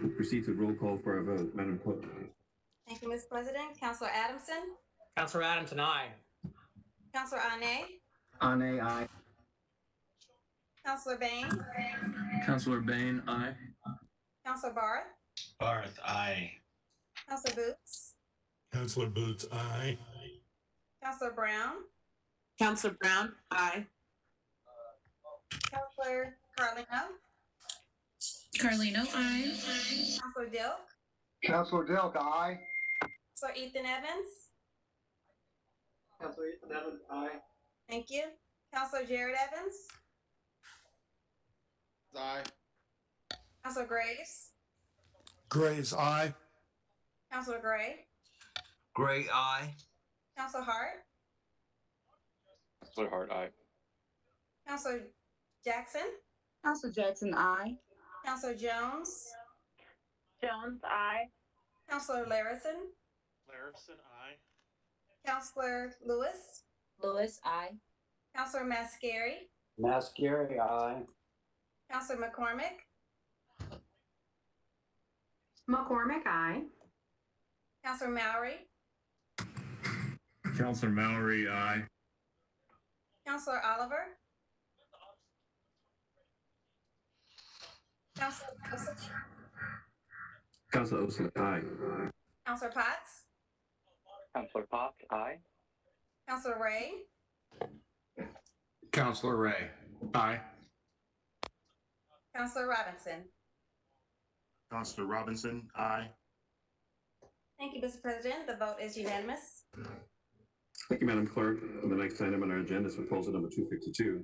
S1: we'll proceed to roll call for a vote. Madam Clerk.
S4: Thank you, Mr. President. Counselor Adamson,
S23: Counselor Adamson, aye.
S4: Counselor Ane,
S26: Ane, aye.
S4: Counselor Bain,
S26: Counselor Bain, aye.
S4: Counselor Barth,
S16: Barth, aye.
S4: Counselor Boots,
S16: Counselor Boots, aye.
S4: Counselor Brown,
S18: Counselor Brown, aye.
S4: Counselor Carlino,
S20: Carlino, aye.
S4: Counselor Dilk,
S17: Counselor Dilk, aye.
S4: Counselor Ethan Evans.
S22: Counselor Ethan Evans, aye.
S4: Thank you. Counselor Jared Evans,
S22: Aye.
S4: Counselor Graves,
S14: Graves, aye.
S4: Counselor Gray,
S9: Gray, aye.
S4: Counselor Hart,
S6: Counselor Hart, aye.
S4: Counselor Jackson,
S11: Counselor Jackson, aye.
S4: Counselor Jones,
S20: Jones, aye.
S4: Counselor Larison,
S5: Larison, aye.
S4: Counselor Lewis,
S15: Lewis, aye.
S4: Counselor Mascari,
S17: Mascari, aye.
S4: Counselor McCormick,
S13: McCormick, aye.
S4: Counselor Mallory,
S12: Counselor Mallory, aye.
S4: Counselor Oliver, Counselor Osley,
S1: Counselor Osley, aye.
S4: Counselor Potts,
S19: Counselor Potts, aye.
S4: Counselor Ray,
S26: Counselor Ray, aye.
S4: Counselor Robinson.
S10: Counselor Robinson, aye.
S4: Thank you, Mr. President. The vote is unanimous.
S1: Thank you, Madam Clerk. The next item on our agenda is proposal number 252.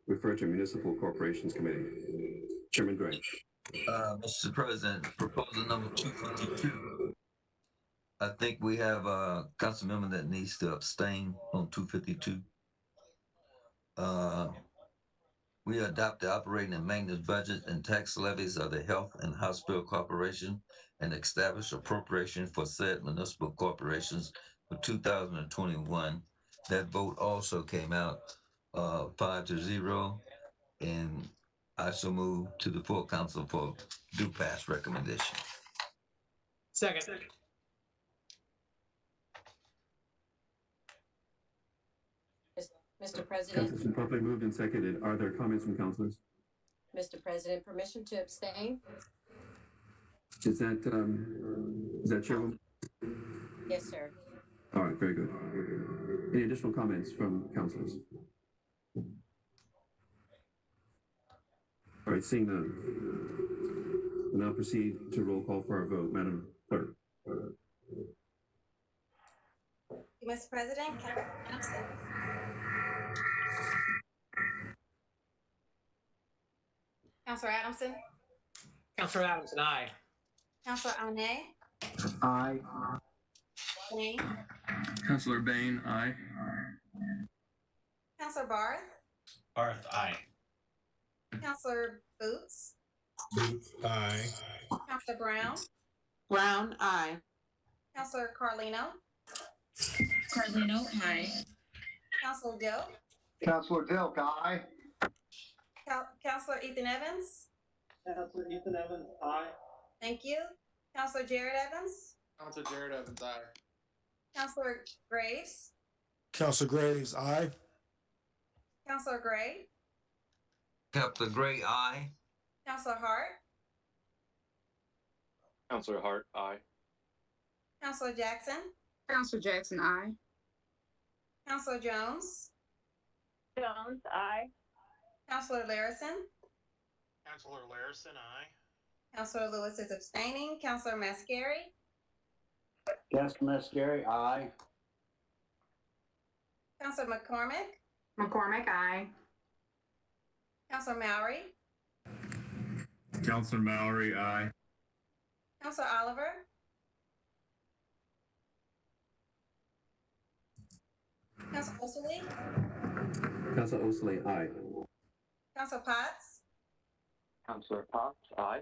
S1: Refer to Municipal Corporations Committee. Chairman Gray.
S9: Mr. President, proposal number 252. I think we have a council member that needs to abstain on 252. We adopt the operating and maintenance budget and tax levies of the Health and Hospital Corporation and establish appropriation for said municipal corporations for 2021. That vote also came out 5-0, and I so move to the full council for due pass recommendation.
S23: Second.
S15: Mr. President,
S1: Councilors, properly moved and seconded. Are there comments from councilors?
S15: Mr. President, permission to abstain?
S1: Is that Chairwoman?
S15: Yes, sir.
S1: All right, very good. Any additional comments from councilors? All right, seeing none. We'll now proceed to roll call for our vote. Madam Clerk.
S4: Mr. President, Counselor Adamson, Counselor Adamson,
S23: Counselor Adamson, aye.
S4: Counselor Ane,
S26: Aye.
S4: Bain,
S26: Counselor Bain, aye.
S4: Counselor Barth,
S16: Barth, aye.
S4: Counselor Boots,
S16: Boots, aye.
S4: Counselor Brown,
S18: Brown, aye.
S4: Counselor Carlino,
S20: Carlino, aye.
S4: Counselor Dilk,
S17: Counselor Dilk, aye.
S4: Counselor Ethan Evans.
S22: Counselor Ethan Evans, aye.
S4: Thank you. Counselor Jared Evans,
S22: Counselor Jared Evans, aye.
S4: Counselor Graves,
S14: Counselor Graves, aye.
S4: Counselor Gray,
S9: Counselor Gray, aye.
S4: Counselor Hart,
S6: Counselor Hart, aye.
S4: Counselor Jackson,
S11: Counselor Jackson, aye.
S4: Counselor Jones,
S20: Jones, aye.
S4: Counselor Larison,
S5: Counselor Larison, aye.
S4: Counselor Lewis is abstaining. Counselor Mascari,
S17: Counselor Mascari, aye.
S4: Counselor McCormick,
S13: McCormick, aye.
S4: Counselor Mallory,
S12: Counselor Mallory, aye.
S4: Counselor Oliver, Counselor Osley,
S1: Counselor Osley, aye.
S4: Counselor Potts,
S19: Counselor Potts, aye.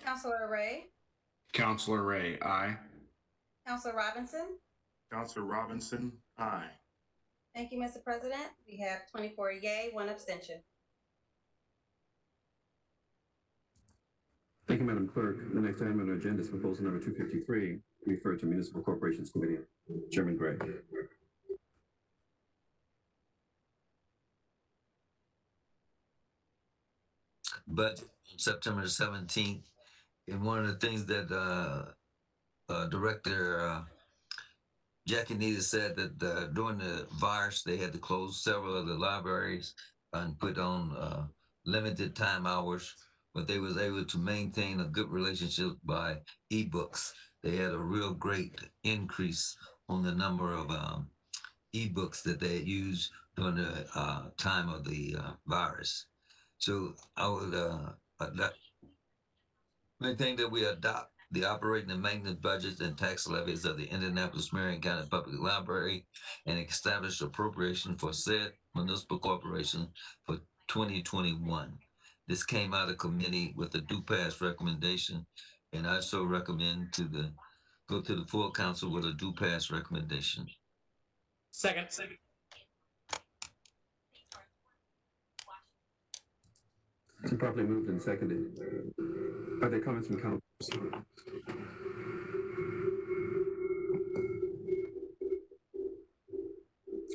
S4: Counselor Ray,
S2: Counselor Ray, aye.
S4: Counselor Robinson.
S10: Counselor Robinson, aye.
S4: Thank you, Mr. President. We have 24 yay, 1 abstention.
S1: Thank you, Madam Clerk. The next item on our agenda is proposal number 253, referred to Municipal Corporations Committee. Chairman Gray.
S9: But September 17th, and one of the things that Director Jackie Nita said that during the virus, they had to close several of the libraries and put on limited time hours, but they was able to maintain a good relationship by ebooks. They had a real great increase on the number of ebooks that they had used during the time of the virus. So I would maintain that we adopt the operating and maintenance budgets and tax levies of the Indianapolis Marion County Public Library and establish appropriation for said municipal corporation for 2021. This came out of committee with a do pass recommendation, and I so recommend go to the full council with a do pass recommendation.
S23: Second.
S1: It's properly moved and seconded. Are there comments from council?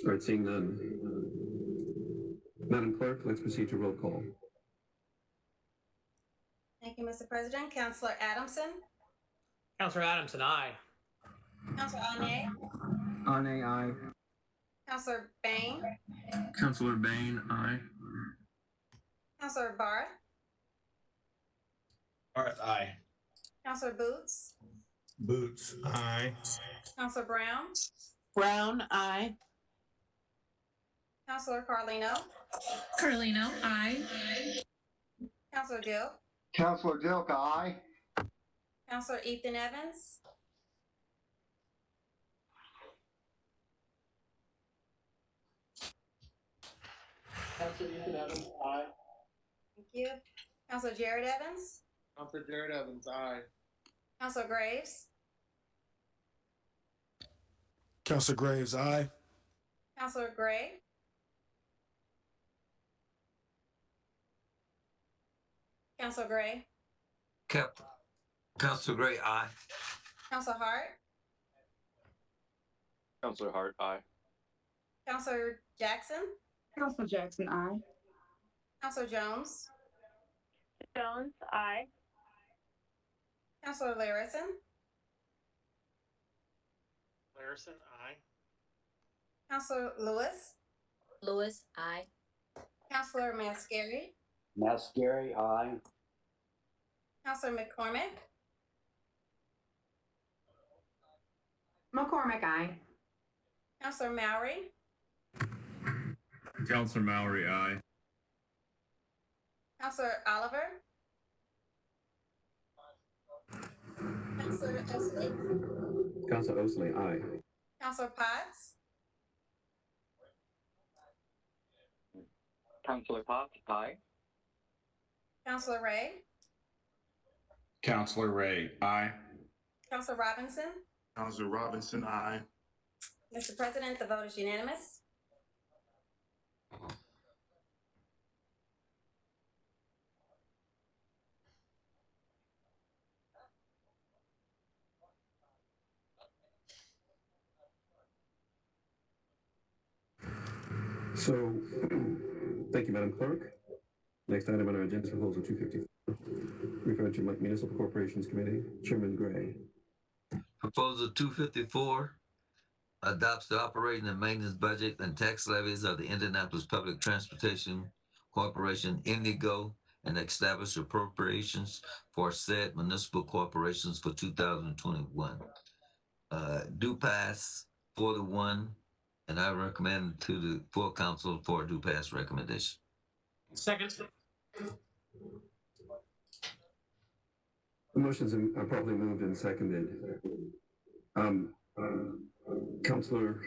S1: All right, seeing none. Madam Clerk, let's proceed to roll call.
S4: Thank you, Mr. President. Counselor Adamson.
S23: Counselor Adamson, aye.
S4: Counselor Ane.
S26: Ane, aye.
S4: Counselor Bain.
S12: Counselor Bain, aye.
S4: Counselor Barth.
S16: Barth, aye.
S4: Counselor Boots.
S16: Boots, aye.
S4: Counselor Brown.
S18: Brown, aye.
S4: Counselor Carlino.
S20: Carlino, aye.
S4: Counselor Dill.
S17: Counselor Dilk, aye.
S4: Counselor Ethan Evans.
S22: Counselor Ethan Evans, aye.
S4: Thank you. Counselor Jared Evans.
S22: Counselor Jared Evans, aye.
S4: Counselor Graves.
S14: Counselor Graves, aye.
S4: Counselor Gray. Counselor Gray.
S9: Councilor Gray, aye.
S4: Counselor Hart.
S6: Counselor Hart, aye.
S4: Counselor Jackson.
S11: Counselor Jackson, aye.
S4: Counselor Jones.
S20: Jones, aye.
S4: Counselor Larison.
S5: Larison, aye.
S4: Counselor Lewis.
S15: Lewis, aye.
S4: Counselor Mascari.
S17: Mascari, aye.
S4: Counselor McCormick.
S13: McCormick, aye.
S4: Counselor Mowry.
S12: Counselor Mowry, aye.
S4: Counselor Oliver. Counselor Osley.
S1: Counselor Osley, aye.
S4: Counselor Potts.
S19: Counselor Potts, aye.
S4: Counselor Ray.
S2: Counselor Ray, aye.
S4: Counselor Robinson.
S10: Counselor Robinson, aye.
S4: Mr. President, the vote is unanimous.
S1: So, thank you, Madam Clerk. Next item on our agenda is proposal 254, referred to Municipal Corporations Committee. Chairman Gray.
S9: Proposal 254 adopts the operating and maintenance budget and tax levies of the Indianapolis Public Transportation Corporation, Indigo, and establish appropriations for said municipal corporations for 2021. Do pass 4-1, and I recommend to the full council for a do pass recommendation.
S23: Second.
S1: The motions are properly moved and seconded. Councilor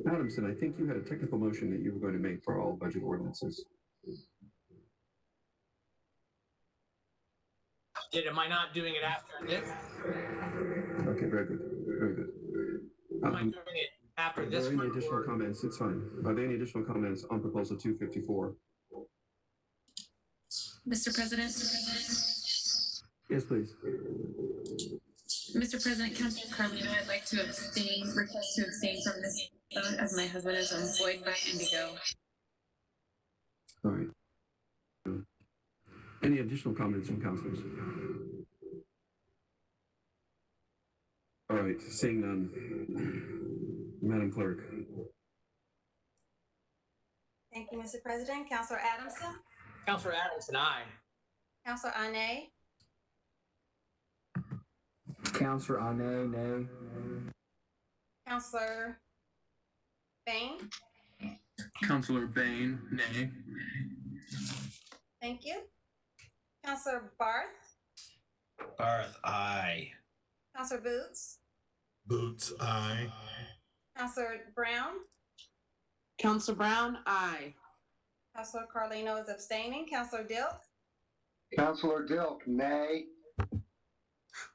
S1: Adamson, I think you had a technical motion that you were going to make for all budget ordinances.
S23: Am I not doing it after this?
S1: Okay, very good. Very good.
S23: Am I doing it after
S1: Are
S23: this
S1: there any
S23: one?
S1: additional comments? It's fine. Are there any additional comments on proposal 254?
S20: Mr. President.
S1: Yes, please.
S20: Mr. President, Councilor Carlino, I'd like to request to abstain from this vote as my husband is employed by Indigo.
S1: All right. Any additional comments from councilors? All right, seeing none. Madam Clerk.
S4: Thank you, Mr. President. Councilor Adamson,
S23: Councilor Adamson, aye.
S4: Councilor Ane,
S26: Counselor Ane, nay.
S4: Councilor Bain.
S26: Counselor Bain, nay.
S4: Thank you. Councilor Barth,
S16: Barth, aye.
S4: Councilor Boots,
S16: Boots, aye.
S4: Councilor Brown,
S18: Counselor Brown, aye.
S4: Councilor Carlino is abstaining. Councilor Dilk,
S17: Councilor Dilk, nay.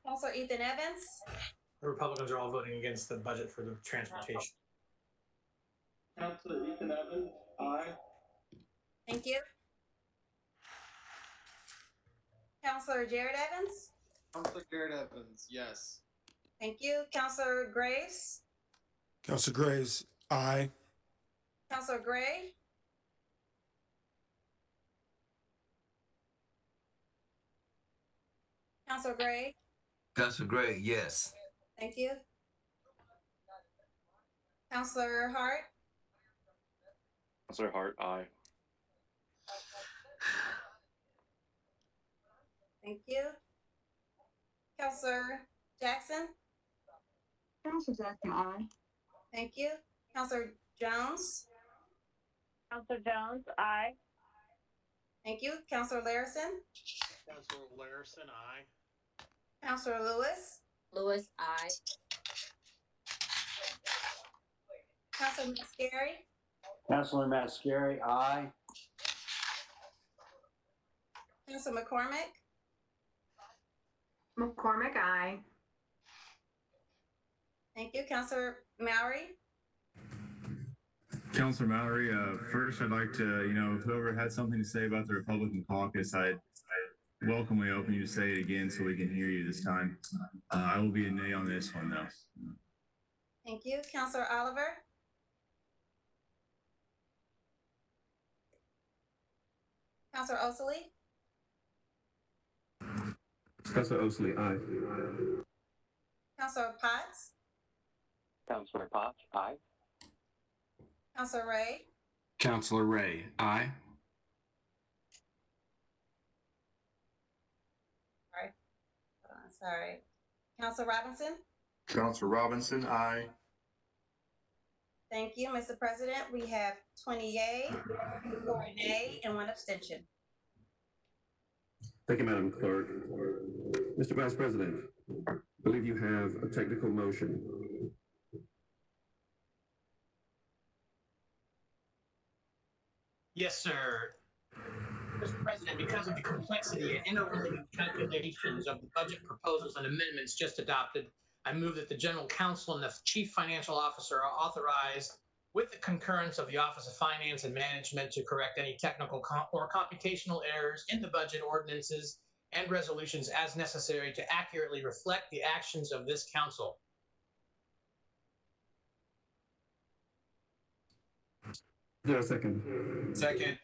S4: Councilor Ethan Evans,
S23: The Republicans are all voting against the budget for the transportation.
S2: Councilor Ethan Evans, aye.
S4: thank you. Councilor Jared Evans,
S22: Councilor Garrett Evans, yes.
S4: thank you. Councilor Graves,
S14: Councilor Graves, aye.
S4: Councilor Gray, Councilor Gray,
S9: Councilor Gray, yes.
S4: thank you. Councilor Hart,
S6: Councilor Hart, aye.
S4: thank you. Councilor Jackson,
S11: Councilor Jackson, aye.
S4: thank you. Councilor Jones,
S20: Councilor Jones, aye.
S4: thank you. Councilor Larison,
S5: Councilor Larison, aye.
S4: Councilor Lewis,
S15: Lewis, aye.
S4: Councilor Mascari,
S17: Councilor Mascari, aye.
S4: Councilor McCormick,
S13: McCormick, aye.
S4: thank you. Councilor Mowry,
S12: Councilor Mallory, first I'd like to, whoever had something to say about the Republican caucus, I'd welcomely open you to say it again so we can hear you this time. I will be a nay on this one, though.
S4: thank you. Councilor Oliver, Councilor Osley,
S1: Councilor Osley, aye.
S4: Councilor Potts,
S6: Councilor Potts, aye.
S4: Councilor Ray,
S2: Counselor Ray, aye.
S4: sorry. Councilor Robinson,
S10: Councilor Robinson, aye.
S4: thank you. Mr. President, we have 20 yea, 4 nay, and 1 abstention.
S1: Thank you, Madam Clerk. Mr. Vice President, I believe you have a technical motion.
S23: Yes, sir. Mr. President, because of the complexity and interrelated calculations of the budget proposals and amendments just adopted, I move that the General Counsel and the Chief Financial Officer are authorized, with the concurrence of the Office of Finance and Management, to correct any technical or computational errors in the budget ordinances and resolutions as necessary to accurately reflect the actions of this council.
S1: Is there a second?
S2: Second.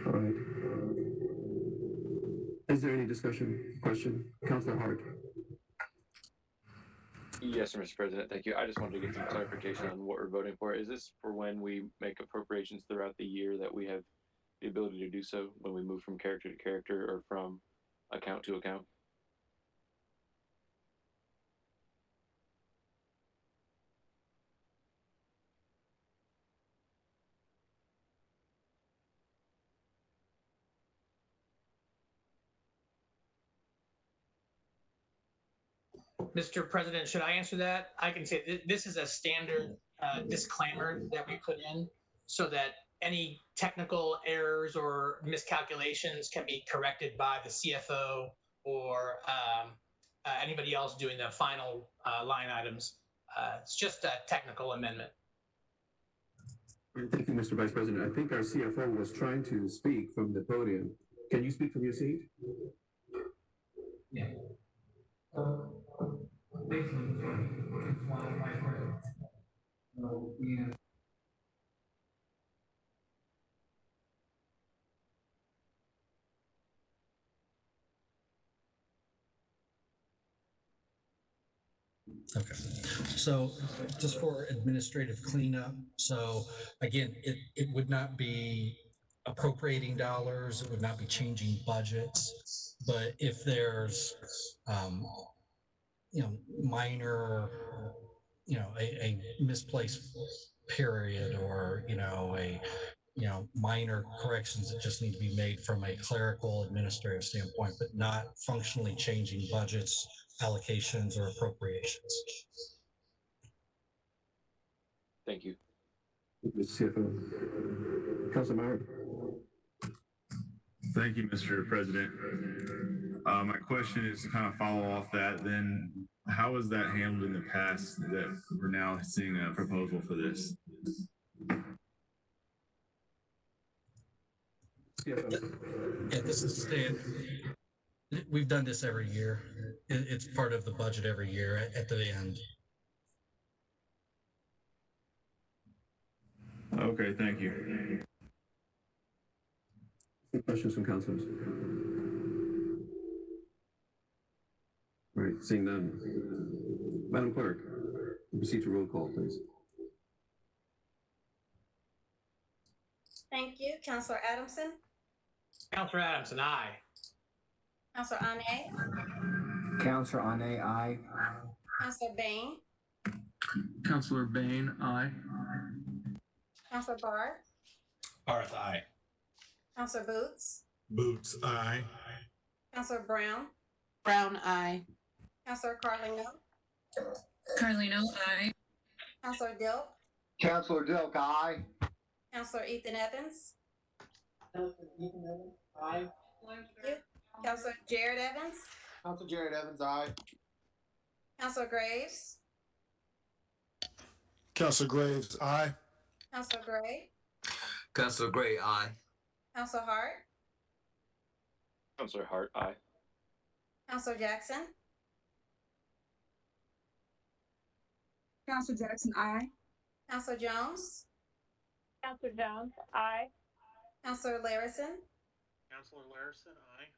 S1: All right. Is there any discussion, question? Councilor Hart.
S6: Yes, Mr. President, thank you. I just wanted to get some clarification on what we're voting for. Is this for when we make appropriations throughout the year that we have the ability to do so, when we move from character to character or from account to account?
S23: Mr. President, should I answer that? I can say this is a standard disclaimer that we put in so that any technical errors or miscalculations can be corrected by the CFO or anybody else doing the final line items. It's just a technical amendment.
S1: Thank you, Mr. Vice President. I think our CFO was trying to speak from the podium. Can you speak from your seat?
S23: Yeah.
S3: Okay, so just for administrative cleanup, so again, it would not be appropriating dollars, it would not be changing budgets, but if there's, minor, a misplaced period or, minor corrections that just need to be made from a clerical administrative standpoint, but not functionally changing budgets, allocations, or appropriations.
S6: Thank you.
S1: Mr. CFO. Councilor Meyer.
S12: Thank you, Mr. President. My question is to kind of follow off that. Then, how was that handled in the past that we're now seeing a proposal for this?
S3: Yeah, this is standard. We've done this every year. It's part of the budget every year at the end.
S12: Okay, thank you.
S1: Any questions from councilors? All right, seeing none. Madam Clerk, proceed to roll call, please.
S4: Thank you. Councilor Adamson.
S23: Councilor Adamson, aye.
S4: Councilor Ane.
S26: Councilor Ane, aye.
S4: Councilor Bain.
S26: Councilor Bain, aye.
S4: Councilor Barr.
S16: Barth, aye.
S4: Councilor Boots.
S16: Boots, aye.
S4: Councilor Brown.
S18: Brown, aye.
S4: Councilor Carlino.
S20: Carlino, aye.
S4: Councilor Dilk.
S17: Councilor Dilk, aye.
S4: Councilor Ethan Evans.
S22: Aye.
S4: Thank you. Councilor Jared Evans.
S22: Councilor Jared Evans, aye.
S4: Councilor Graves.
S14: Councilor Graves, aye.
S4: Councilor Gray.
S9: Councilor Gray, aye.
S4: Councilor Hart.
S6: Councilor Hart, aye.
S4: Councilor Jackson.
S11: Councilor Jackson, aye.
S4: Councilor Jones.
S11: Councilor Jones, aye.
S4: Councilor Larison.
S5: Councilor Larison, aye.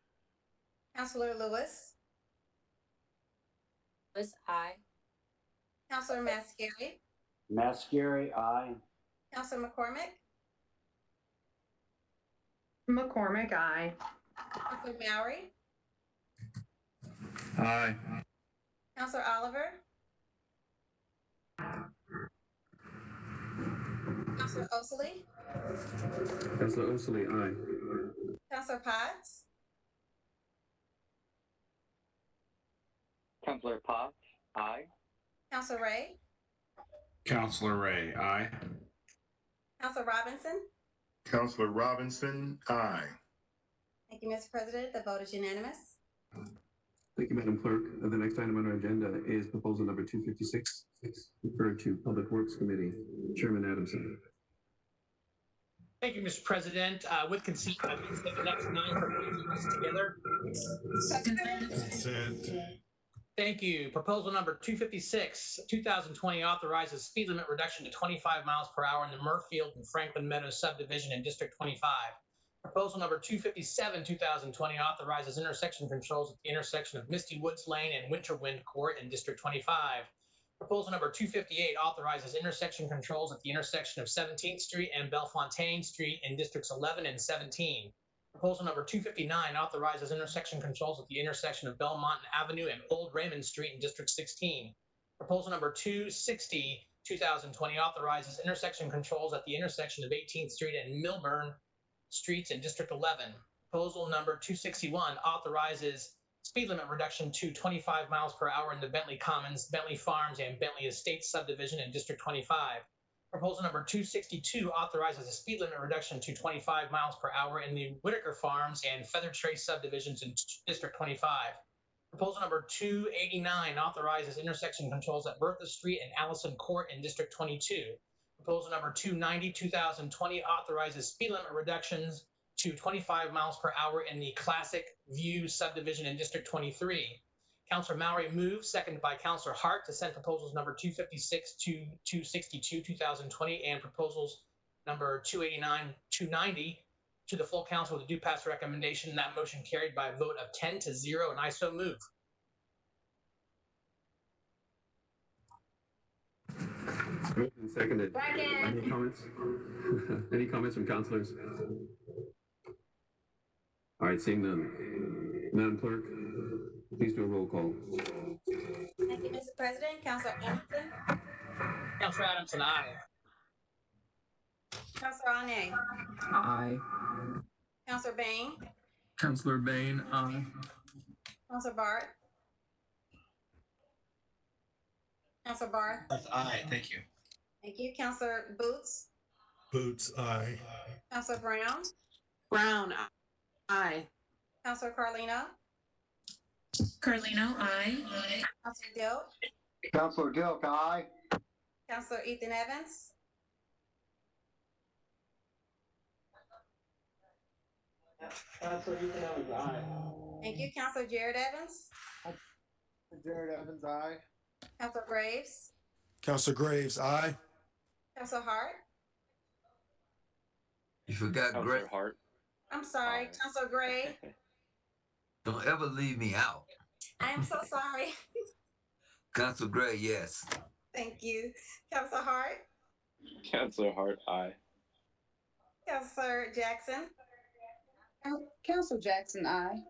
S4: Councilor Lewis.
S15: Lewis, aye.
S4: Councilor Mascari.
S17: Mascari, aye.
S4: Councilor McCormick.
S13: McCormick, aye.
S4: Councilor Mowry.
S12: Aye.
S4: Councilor Oliver. Councilor Osley.
S1: Councilor Osley, aye.
S4: Councilor Potts.
S19: Councilor Potts, aye.
S4: Councilor Ray.
S2: Councilor Ray, aye.
S4: Councilor Robinson.
S10: Councilor Robinson, aye.
S4: Thank you, Mr. President. The vote is unanimous.
S1: Thank you, Madam Clerk. The next item on our agenda is proposal number 256, referred to Public Works Committee. Chairman Adamson.
S23: Thank you, Mr. President. With consent, I will take the next 9 proposals together.
S16: Consent.
S23: Thank you. Proposal number 256, 2020 authorizes speed limit reduction to 25 miles per hour in the Murfield and Franklin Meadows subdivision in District 25. Proposal number 257, 2020 authorizes intersection controls at the intersection of Misty Woods Lane and Winterwind Court in District 25. Proposal number 258 authorizes intersection controls at the intersection of 17th Street and Bellefontaine Street in Districts 11 and 17. Proposal number 259 authorizes intersection controls at the intersection of Belmont Avenue and Old Raymond Street in District 16. Proposal number 260, 2020 authorizes intersection controls at the intersection of 18th Street and Milburn Streets in District 11. Proposal number 261 authorizes speed limit reduction to 25 miles per hour in the Bentley Commons, Bentley Farms, and Bentley Estates subdivision in District 25. Proposal number 262 authorizes a speed limit reduction to 25 miles per hour in the Whitaker Farms and Feather Trace subdivisions in District 25. Proposal number 289 authorizes intersection controls at Bertha Street and Allison Court in District 22. Proposal number 290, 2020 authorizes speed limit reductions to 25 miles per hour in the Classic View subdivision in District 23. Councilor Mowry moves, seconded by Councilor Hart, to send proposals number 256 to 262, 2020, and proposals number 289, 290 to the full council with a due pass recommendation. That motion carried by a vote of 10-0, and I so move.
S1: Moved and seconded. Any comments? Any comments from councilors? All right, seeing none. Madam Clerk, please do a roll call.
S4: Thank you, Mr. President. Councilor Anderson.
S23: Councilor Adamson, aye.
S4: Councilor Ane.
S26: Aye.
S4: Councilor Bain.
S26: Councilor Bain, aye.
S4: Councilor Barth. Councilor Barth.
S2: Aye. Thank you.
S4: Thank you. Councilor Boots.
S16: Boots, aye.
S4: Councilor Brown.
S18: Brown, aye.
S4: Councilor Carlino.
S20: Carlino, aye.
S4: Councilor Dilk.
S17: Counselor Dilk, aye.
S4: Councilor Ethan Evans.
S22: Councilor Ethan Evans, aye.
S4: Thank you. Councilor Jared Evans.
S22: Jared Evans, aye.
S4: Councilor Graves.
S14: Councilor Graves, aye.
S4: Councilor Hart.
S9: You forgot Gray.
S6: Councilor Hart.
S4: I'm sorry.
S6: Aye.
S4: Councilor Gray.
S9: Don't ever leave me out.
S4: I am so sorry.
S9: Council Gray, yes.
S4: Thank you. Councilor Hart.
S6: Councilor Hart, aye.
S4: Councilor Jackson.
S11: Councilor Jackson, aye.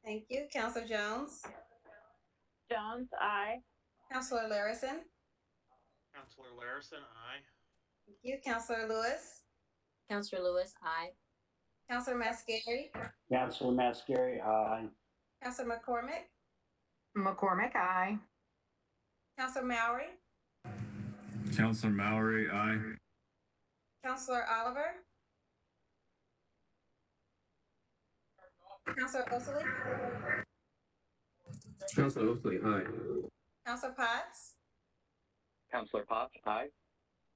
S4: Thank you. Councilor Jones.
S11: Jones, aye.
S4: Councilor Larison.
S5: Councilor Larison, aye.
S4: Thank you. Councilor Lewis.
S15: Counselor Lewis, aye.
S4: Councilor Mascari.
S17: Counselor Mascari, aye.
S4: Councilor McCormick.
S13: McCormick, aye.
S4: Councilor Mowry.
S12: Councilor Mowry, aye.
S4: Councilor Oliver. Councilor Osley.
S1: Councilor Oakley, aye.
S4: Councilor Potts.
S19: Councilor Potts, aye.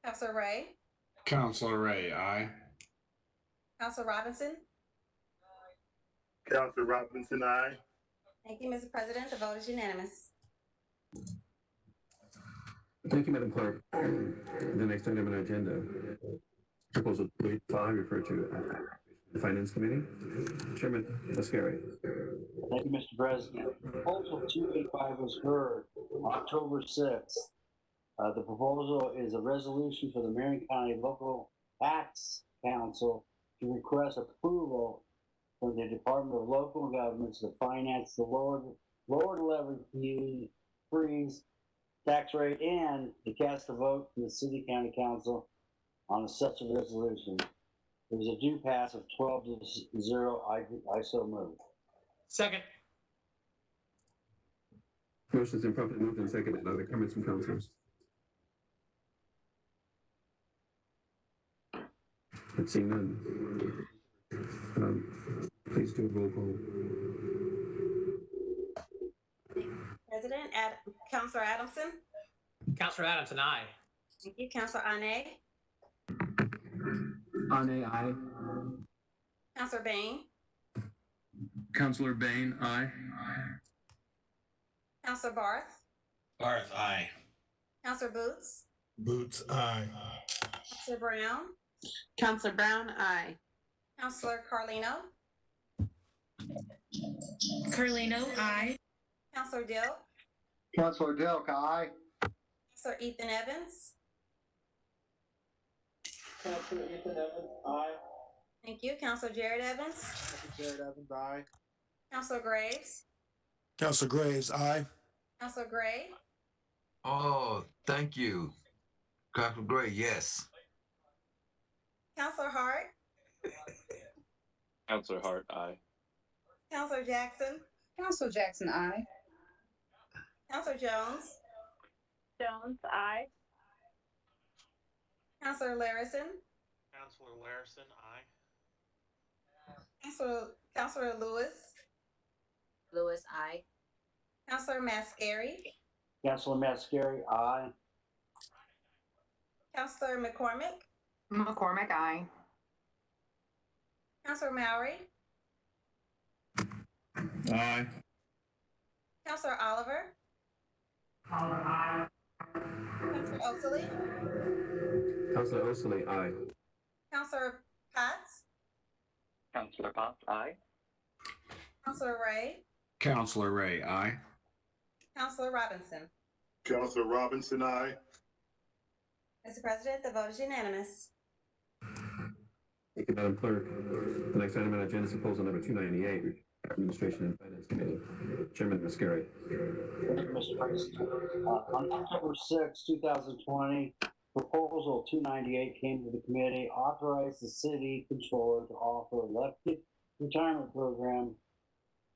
S4: Councilor Ray.
S2: Councilor Ray, aye.
S4: Councilor Robinson.
S10: Counselor Robinson, aye.
S4: Thank you, Mr. President. The vote is unanimous.
S1: Thank you, Madam Clerk. The next item on our agenda, proposal 285, referred to the Finance Committee. Chairman Mascari.
S17: Thank you, Mr. President. Proposal 285 was heard October 6th. The proposal is a resolution for the Marion County Local Tax Council to request approval from the Department of Local Governments to finance the lower levy community freeze tax rate and to cast a vote from the City County Council on such a resolution. There was a due pass of 12-0. I so move.
S23: Second.
S1: Motion's been properly moved and seconded. Other comments from councilors? Seeing none. Please do a roll call.
S4: President, Councilor Adamson.
S23: Councilor Adamson, aye.
S4: Thank you. Councilor Ane.
S26: Ane, aye.
S4: Councilor Bain.
S26: Councilor Bain, aye.
S4: Councilor Barth.
S2: Barth, aye.
S4: Councilor Boots.
S16: Boots, aye.
S4: Councilor Brown.
S18: Councilor Brown, aye.
S4: Councilor Carlino.
S20: Carlino, aye.
S4: Councilor Dilk.
S17: Counselor Dilk, aye.
S4: Councilor Ethan Evans.
S22: Councilor Ethan Evans, aye.
S4: Thank you. Councilor Jared Evans.
S22: Councilor Jared Evans, aye.
S4: Councilor Graves.
S14: Councilor Graves, aye.
S4: Councilor Gray.
S9: Oh, thank you. Council Gray, yes.
S4: Councilor Hart.
S6: Councilor Hart, aye.
S4: Councilor Jackson.
S11: Councilor Jackson, aye.
S4: Councilor Jones.
S11: Jones, aye.
S4: Counselor Larison,
S5: Counselor Larison, aye.
S4: Counselor Lewis,
S15: Lewis, I.
S4: Counselor Mascari,
S17: Councilor Mascari, aye.
S4: Counselor McCormick,
S13: McCormick, aye.
S4: Counselor Mowry,
S12: Aye.
S4: Counselor Oliver, Counselor Oakley,
S1: Counselor Oakley, aye.
S4: Counselor Potts,
S19: Councillor Potts, aye.
S4: Counselor Ray,
S2: Counselor Ray, aye.
S4: Counselor Robinson.
S10: Councilor Robinson, aye.
S4: Mr. President, the vote is unanimous.
S1: Thank you, Madam Clerk. The next item on the agenda is proposal number 298, Administration and Finance Committee. Chairman Mascari.
S17: Thank you, Mr. President. On October 6, 2020, proposal 298 came to the committee, authorized the city controller to offer elective retirement program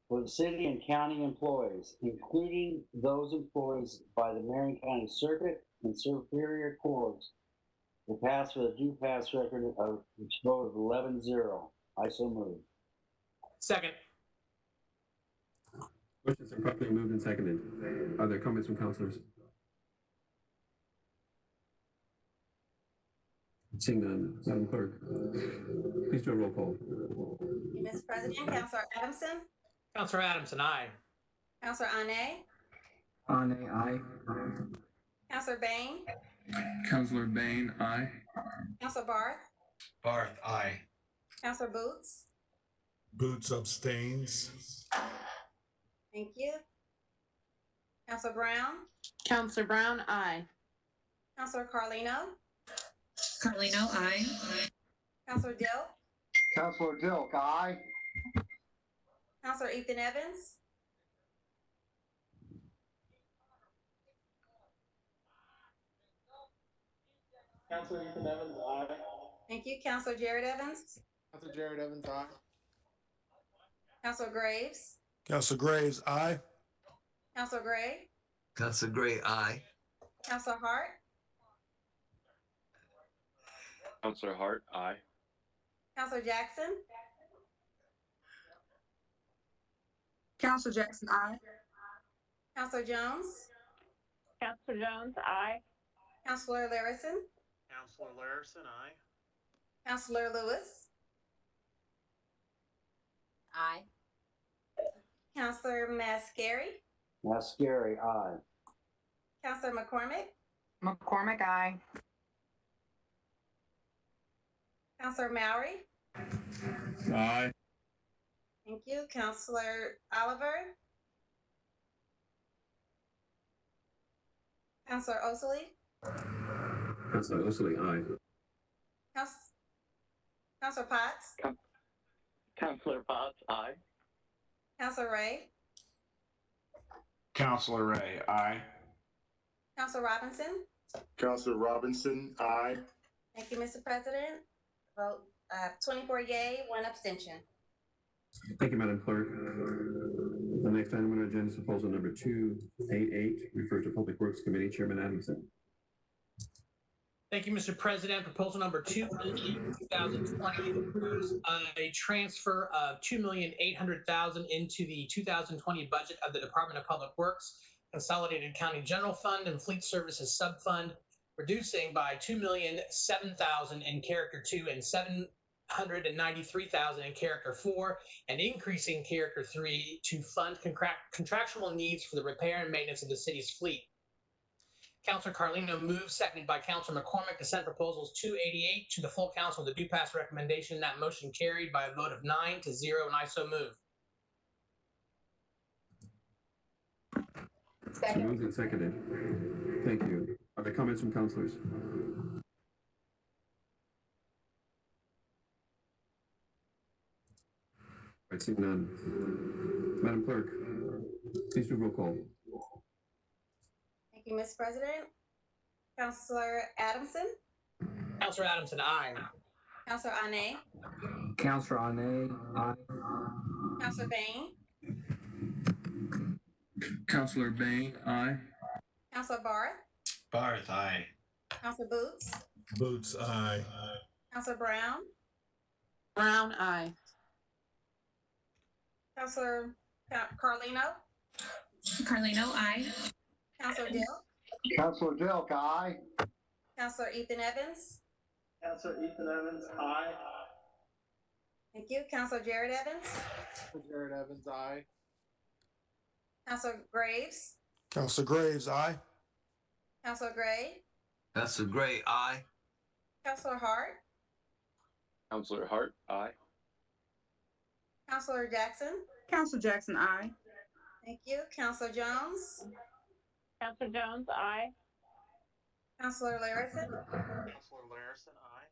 S17: for the city and county employees, including those employees by the Marion County Circuit and Superior Courts. The pass with a due pass record of vote of 11-0. I so move.
S23: Second.
S1: Motion's been properly moved and seconded. Are there comments from councilors? Seeing none, Madam Clerk, please do a roll call.
S4: Mr. President, Counselor Adamson,
S23: Counselor Adamson, aye.
S4: Counselor Ane,
S26: Ane, aye.
S4: Counselor Bain,
S26: Counselor Bain, aye.
S4: Counselor Barth,
S2: Barth, aye.
S4: Counselor Boots.
S16: Boots abstains.
S4: Thank you. Counselor Brown,
S18: Counselor Brown, aye.
S4: Counselor Carlino,
S20: Carlino, I.
S4: Counselor Dill,
S17: Councilor Dilk, aye.
S4: Counselor Ethan Evans,
S22: Counselor Ethan Evans, aye.
S4: thank you. Counselor Jared Evans,
S22: Counselor Jared Evans, aye.
S4: Counselor Graves,
S14: Counselor Graves, aye.
S4: Counselor Gray,
S9: Councilor Gray, aye.
S4: Counselor Hart,
S6: Councillor Hart, aye.
S4: Counselor Jackson,
S11: Counselor Jackson, aye.
S4: Counselor Jones,
S11: Counselor Jones, aye.
S4: Counselor Larison,
S5: Counselor Larison, aye.
S4: Counselor Lewis,
S15: I.
S4: Counselor Mascari,
S17: Mascari, aye.
S4: Counselor McCormick,
S13: McCormick, aye.
S4: Counselor Mowry,
S12: Aye.
S4: thank you. Counselor Oliver, Counselor Oakley,
S1: Counselor Oakley, aye.
S4: Counselor Potts,
S19: Councillor Potts, aye.
S4: Counselor Ray,
S2: Counselor Ray, aye.
S4: Counselor Robinson.
S10: Councilor Robinson, aye.
S4: Thank you, Mr. President. Vote 24 yay, 1 abstention.
S1: Thank you, Madam Clerk. The next item on our agenda is proposal number 288, referred to Public Works Committee. Chairman Adamson.
S23: Thank you, Mr. President. Proposal number 2020 approves a transfer of $2,800,000 into the 2020 budget of the Department of Public Works, Consolidated County General Fund, and Fleet Services Subfund, reducing by $2,007,000 in Character 2 and $793,000 in Character 4, and increasing Character 3 to fund contractual needs for the repair and maintenance of the city's fleet. Councilor Carlino moves, seconded by Councilor McCormick, to send proposals 288 to the full council with a due pass recommendation. That motion carried by a vote of 9-0, and I so move.
S1: So moved and seconded. Thank you. Are there comments from councilors? All right, seeing none. Madam Clerk, please do roll call.
S4: Thank you, Mr. President. Counselor Adamson,
S23: Councilor Adamson, aye.
S4: Counselor Ane,
S26: Counselor Ane, aye.
S4: Counselor Bain,
S26: Counselor Bain, aye.
S4: Counselor Barth,
S2: Barth, aye.
S4: Counselor Boots,
S16: Boots, aye.
S4: Counselor Brown,
S18: Brown, aye.
S4: Counselor Carlino,
S20: Carlino, aye.
S4: Counselor Dill,
S17: Counselor Dilk, aye.
S4: Counselor Ethan Evans.
S22: Counselor Ethan Evans, aye.
S4: Thank you. Counselor Jared Evans,
S22: Jared Evans, aye.
S4: Counselor Graves,
S14: Counselor Graves, aye.
S4: Counselor Gray,
S9: Counselor Gray, aye.
S4: Counselor Hart,
S6: Counselor Hart, aye.
S4: Counselor Jackson.
S11: Counselor Jackson, aye.
S4: Thank you. Counselor Jones,
S11: Counselor Jones, aye.
S4: Counselor Larison,
S5: Counselor Larison, aye.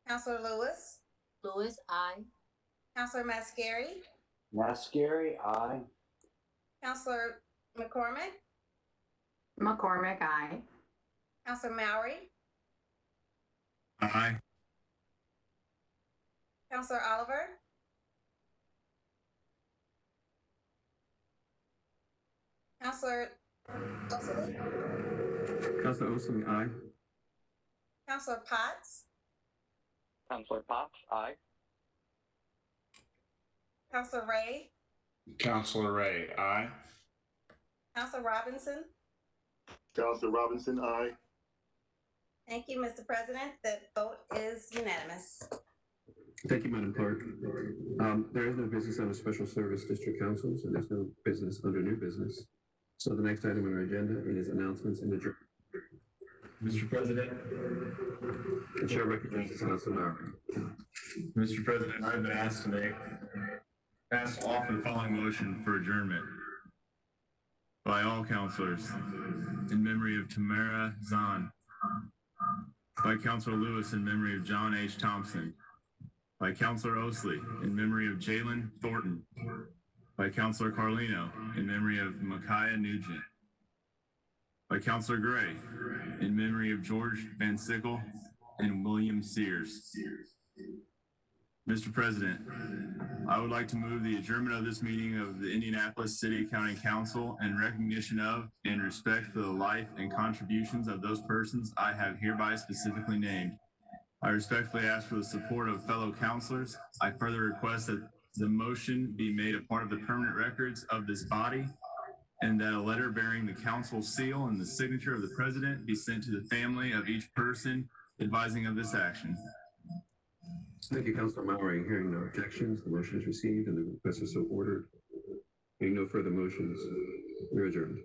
S4: Counselor Lewis,
S15: Lewis, aye.
S4: Counselor Mascari,
S17: Mascari, aye.
S4: Counselor McCormick,
S13: McCormick, aye.
S4: Counselor Mowry,
S12: Aye.
S4: Counselor Oliver, Counselor Osley,
S1: Counselor Osley, aye.
S4: Counselor Potts,
S19: Counselor Potts, aye.
S4: Counselor Ray,
S2: Counselor Ray, aye.
S4: Counselor Robinson.
S10: Counselor Robinson, aye.
S4: Thank you, Mr. President. The vote is unanimous.
S1: Thank you, Madam Clerk. There is no business under special service district councils, and there's no business under new business. So the next item on our agenda is announcements and adjournment.
S12: Mr. President.
S1: The chair recognizes Councilor Mowry.
S12: Mr. President, I've been asked to offer the following motion for adjournment by all councilors in memory of Tamara Zahn, by Councilor Lewis in memory of John H. Thompson, by Councilor Osley in memory of Jalen Thornton, by Councilor Carlino in memory of Micaiah Nugent, by Councilor Gray in memory of George Van Sickle and William Sears. Mr. President, I would like to move the adjournment of this meeting of the Indianapolis City County Council in recognition of and respect for the life and contributions of those persons I have hereby specifically named. I respectfully ask for the support of fellow councilors. I further request that the motion be made a part of the permanent records of this body, and that a letter bearing the council seal and the signature of the president be sent to the family of each person advising of this action.
S1: Thank you, Councilor Mowry. Hearing no objections, the motion is received and the request is so ordered. Hearing no further motions, we're adjourned.